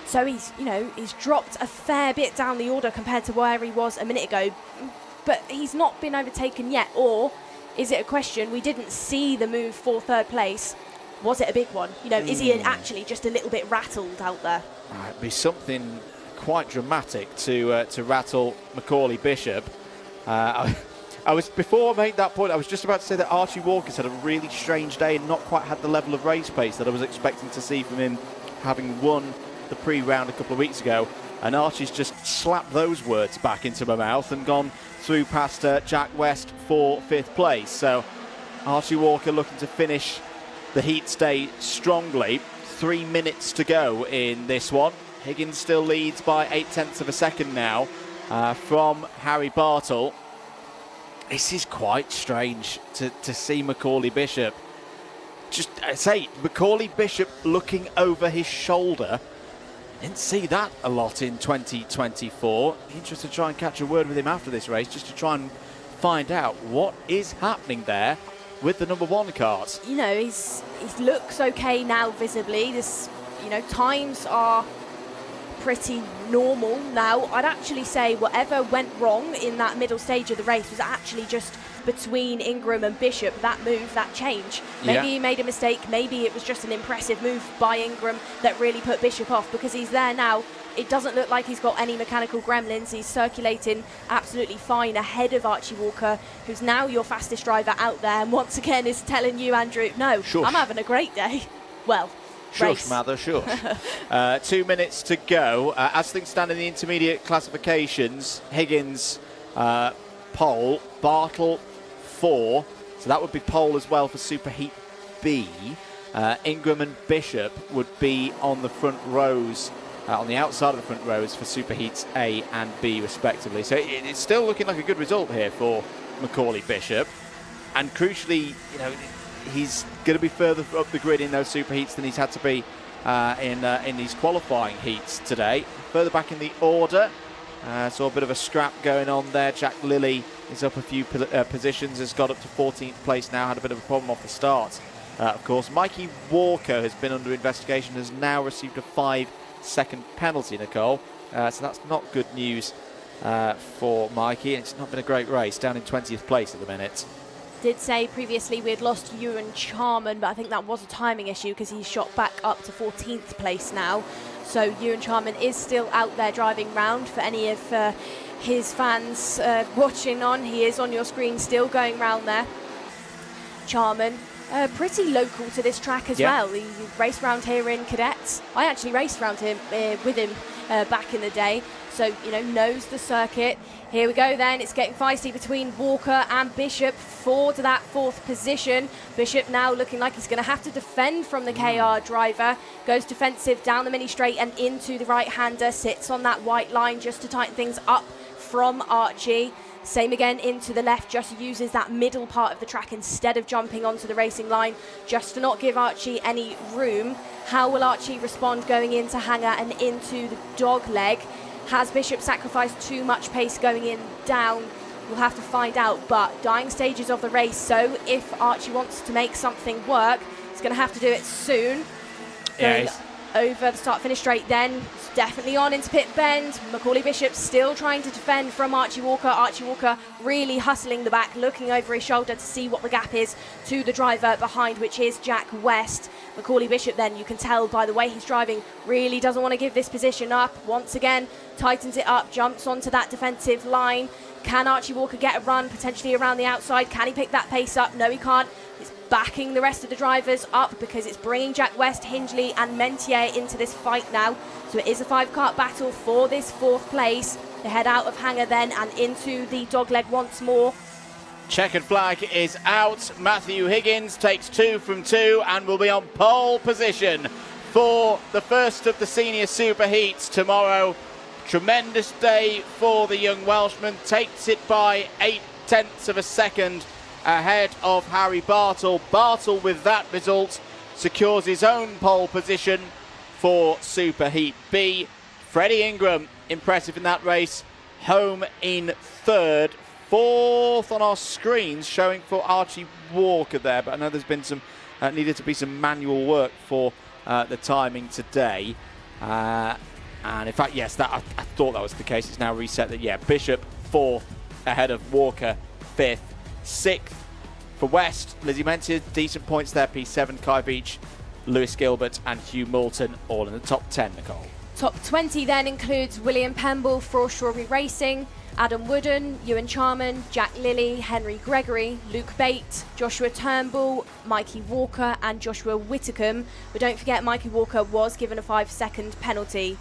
So he's dropped a fair bit down the order compared to where he was a minute ago. But he's not been overtaken yet. Or is it a question, we didn't see the move for 3rd place. Was it a big one? Is he actually just a little bit rattled out there? It'd be something quite dramatic to rattle Macaulay Bishop. I was, before I made that point, I was just about to say that Archie Walker's had a really strange day and not quite had the level of race pace that I was expecting to see from him, having won the pre-round a couple of weeks ago. And Archie's just slapped those words back into my mouth and gone through past Jack West for 5th place. So Archie Walker looking to finish the heat stay strongly. 3 minutes to go in this one. Higgins still leads by 0.8 of a second now from Harry Bartle. This is quite strange to see Macaulay Bishop. Just, I say, Macaulay Bishop looking over his shoulder. Didn't see that a lot in 2024. Interested to try and catch a word with him after this race, just to try and find out what is happening there with the number 1 cart. He looks okay now visibly. Times are pretty normal now. I'd actually say whatever went wrong in that middle stage of the race was actually just between Ingram and Bishop, that move, that change. Maybe he made a mistake, maybe it was just an impressive move by Ingram that really put Bishop off, because he's there now. It doesn't look like he's got any mechanical gremlins. He's circulating absolutely fine ahead of Archie Walker, who's now your fastest driver out there, and once again is telling you, Andrew, no, shush. I'm having a great day. Well, shush, race. Mather, shush. 2 minutes to go. As things stand in the intermediate classifications, Higgins pole, Bartle 4, so that would be pole as well for Super Heat B, Ingram and Bishop would be on the front rows, on the outside of the front rows for Superheats A and B respectively. So it's still looking like a good result here for Macaulay Bishop. And crucially, you know, he's going to be further up the grid in those Superheats than he's had to be in these qualifying heats today. Further back in the order, saw a bit of a scrap going on there. Jack Lilly is up a few positions, has got up to 14th place now, had a bit of a problem off the start. Of course, Mikey Walker has been under investigation, has now received a 5-second penalty, Nicole. So that's not good news for Mikey. It's not been a great race, down in 20th place at the minute. Did say previously we had lost Ewan Charman, but I think that was a timing issue because he's shot back up to 14th place now. So Ewan Charman is still out there driving round. For any of his fans watching on, he is on your screen still going round there. Charman, pretty local to this track as well. He raced around here in cadets. I actually raced around him with him back in the day. So, you know, knows the circuit. Here we go then, it's getting feisty between Walker and Bishop for to that 4th position. Bishop now looking like he's going to have to defend from the KR driver. Goes defensive down the mini straight and into the right-hander. Sits on that white line just to tighten things up from Archie. Same again into the left, just uses that middle part of the track instead of jumping onto the racing line, just to not give Archie any room. How will Archie respond going into Hangar and into the dog leg? Has Bishop sacrificed too much pace going in down? We'll have to find out, but dying stages of the race, so if Archie wants to make something work, he's going to have to do it soon. Going over the start-finish straight then, it's definitely on into pit bend. Macaulay Bishop still trying to defend from Archie Walker. Archie Walker really hustling the back, looking over his shoulder to see what the gap is to the driver behind, which is Jack West. Macaulay Bishop then, you can tell by the way he's driving, really doesn't want to give this position up. Once again, tightens it up, jumps onto that defensive line. Can Archie Walker get a run, potentially around the outside? Can he pick that pace up? No, he can't. It's backing the rest of the drivers up because it's bringing Jack West, Hindley and Mentier into this fight now. So it is a 5-kart battle for this 4th place. They head out of Hangar then and into the dogleg once more. Checkered flag is out. Matthew Higgins takes 2 from 2 and will be on pole position for the first of the senior super heats tomorrow. Tremendous day for the young Welshman. Takes it by 0.8 of a second ahead of Harry Bartle. Bartle, with that result, secures his own pole position for Super Heat B. Freddie Ingram, impressive in that race, home in 3rd. 4th on our screens, showing for Archie Walker there, but I know there's been some needed to be some manual work for the timing today. And in fact, yes, I thought that was the case. It's now reset that, Bishop 4th ahead of Walker 5th. 6th for West, Lizzie Mentier, decent points there. P7, Kai Beach, Lewis Gilbert and Hugh Moulton all in the top 10, Nicole. Top 20 then includes William Pemble, Frost Strawberry Racing, Adam Wooden, Ewan Charman, Jack Lilly, Henry Gregory, Luke Bate, Joshua Turnbull, Mikey Walker and Joshua Whitcomb. But don't forget, Mikey Walker was given a 5-second penalty.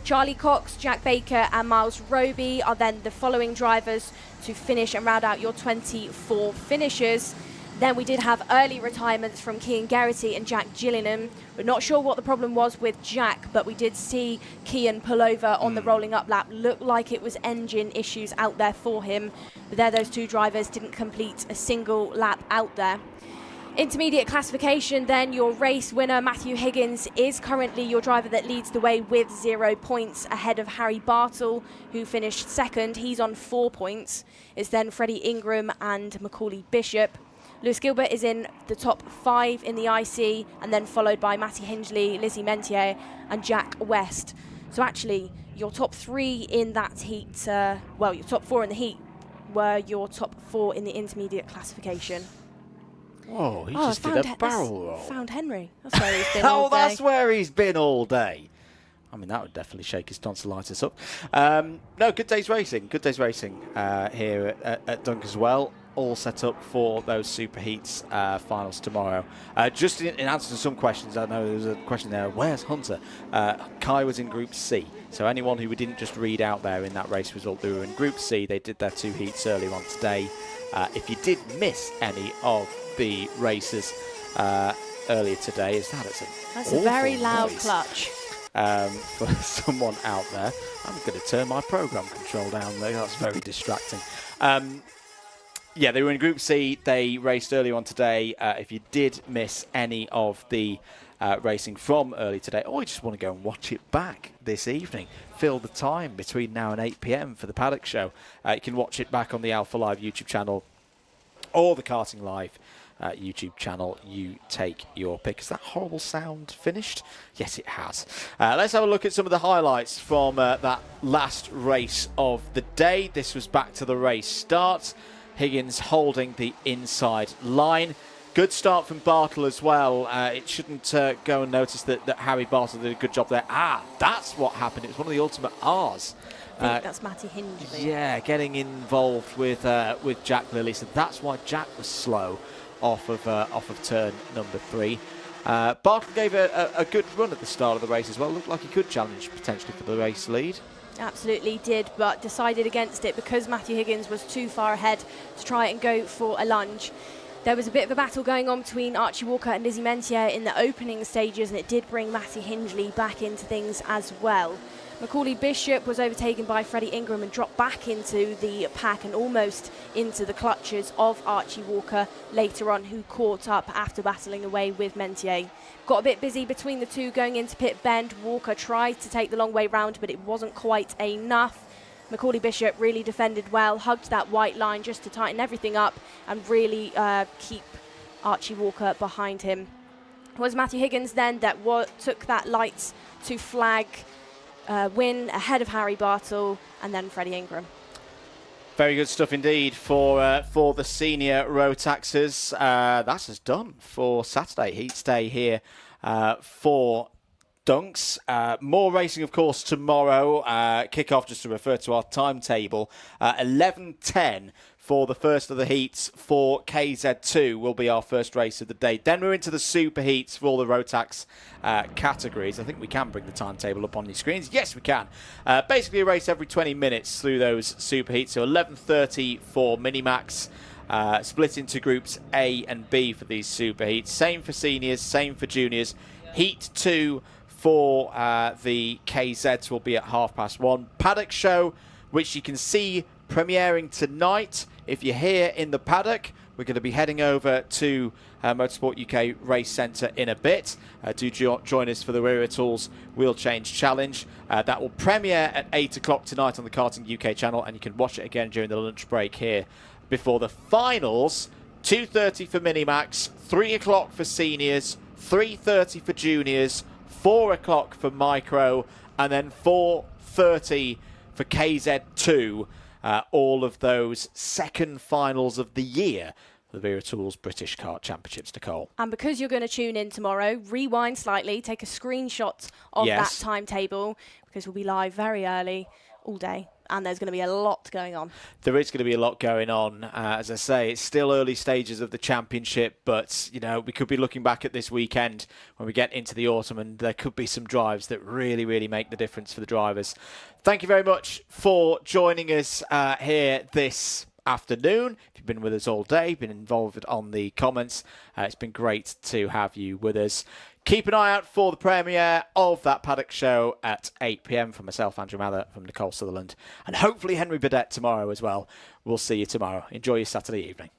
Charlie Cox, Jack Baker and Miles Roby are then the following drivers to finish and round out your 24 finishers. Then we did have early retirements from Cian Geraghty and Jack Gillingham. We're not sure what the problem was with Jack, but we did see Cian pull over on the rolling up lap. Looked like it was engine issues out there for him. But there, those 2 drivers didn't complete a single lap out there. Intermediate classification then, your race winner Matthew Higgins is currently your driver that leads the way with 0 points ahead of Harry Bartle, who finished 2nd. He's on 4 points. It's then Freddie Ingram and Macaulay Bishop. Lewis Gilbert is in the top 5 in the IC, and then followed by Matty Hindley, Lizzie Mentier and Jack West. So actually, your top 3 in that heat, your top 4 in the heat were your top 4 in the intermediate classification. Oh, he just did a barrel roll. Found Henry. That's where he's been all day. That's where he's been all day. I mean, that would definitely shake his tonsillitis up. No, good day's racing. Good day's racing here at Dunkeswell. All set up for those Super Heats finals tomorrow. Just in answer to some questions, I know there was a question there, where's Hunter? Kai was in Group C. So anyone who we didn't just read out there in that race result, they were in Group C. They did their 2 heats earlier on today. If you did miss any of the races earlier today. That's a very loud noise. clutch. For someone out there. I'm going to turn my program control down there. That's very distracting. Yeah, they were in Group C. They raced earlier on today. If you did miss any of the racing from early today, or you just want to go and watch it back this evening, fill the time between now and 8 p.m. for the Paddock Show. You can watch it back on the Alpha Live YouTube channel or the Karting Live YouTube channel. You take your pick. Is that horrible sound finished? Yes, it has. Let's have a look at some of the highlights from that last race of the day. This was back to the race start. Higgins holding the inside line. Good start from Bartle as well. It shouldn't go unnoticed that Harry Bartle did a good job there. That's what happened. It was one of the ultimate R's. I think that's Matty Hindley. Yeah, getting involved with Jack Lilly. So that's why Jack was slow off of turn number 3. Bartle gave a good run at the start of the race as well. Looked like he could challenge potentially for the race lead. Absolutely did, but decided against it because Matthew Higgins was too far ahead to try and go for a lunge. There was a bit of a battle going on between Archie Walker and Lizzie Mentier in the opening stages, and it did bring Matty Hindley back into things as well. Macaulay Bishop was overtaken by Freddie Ingram and dropped back into the pack and almost into the clutches of Archie Walker later on, who caught up after battling away with Mentier. Got a bit busy between the two going into pit bend. Walker tried to take the long way round, but it wasn't quite enough. Macaulay Bishop really defended well, hugged that white line just to tighten everything up and really keep Archie Walker behind him. It was Matthew Higgins then that took that lights to flag win ahead of Harry Bartle and then Freddie Ingram. Very good stuff indeed for the senior Rotaxers. That's us done for Saturday Heats Day here for Dunks. More racing, of course, tomorrow. Kick-off, just to refer to our timetable, 11:10 for the first of the heats for KZ2 will be our first race of the day. Then we're into the super heats for all the Rotax categories. I think we can bring the timetable up on your screens. Yes, we can. Basically a race every 20 minutes through those super heats. So 11:30 for Minimax. Split into groups A and B for these super heats. Same for seniors, same for juniors. Heat 2 for the KZs will be at 1:30. Paddock Show, which you can see premiering tonight. If you're here in the paddock, we're going to be heading over to Motorsport UK Race Centre in a bit. Do join us for the Wera Tools Wheel Change Challenge. That will premiere at 8 o'clock tonight on the Karting UK channel, and you can watch it again during the lunch break here before the finals. 2:30 for Minimax, 3 o'clock for seniors, 3:30 for juniors, 4 o'clock for micro, and then 4:30 for KZ2. All of those second finals of the year for the Wera Tools British Kart Championships, Nicole. And because you're going to tune in tomorrow, rewind slightly, take a screenshot of that timetable, because we'll be live very early all day. And there's going to be a lot going on. There is going to be a lot going on. As I say, it's still early stages of the championship, but you know, we could be looking back at this weekend when we get into the autumn, and there could be some drives that really, really make the difference for the drivers. Thank you very much for joining us here this afternoon. If you've been with us all day, been involved on the comments, it's been great to have you with us. Keep an eye out for the premiere of that Paddock Show at 8 p.m. from myself, Andrew Mather, from Nicole Sutherland, and hopefully Henry Burdett tomorrow as well. We'll see you tomorrow. Enjoy your Saturday evening.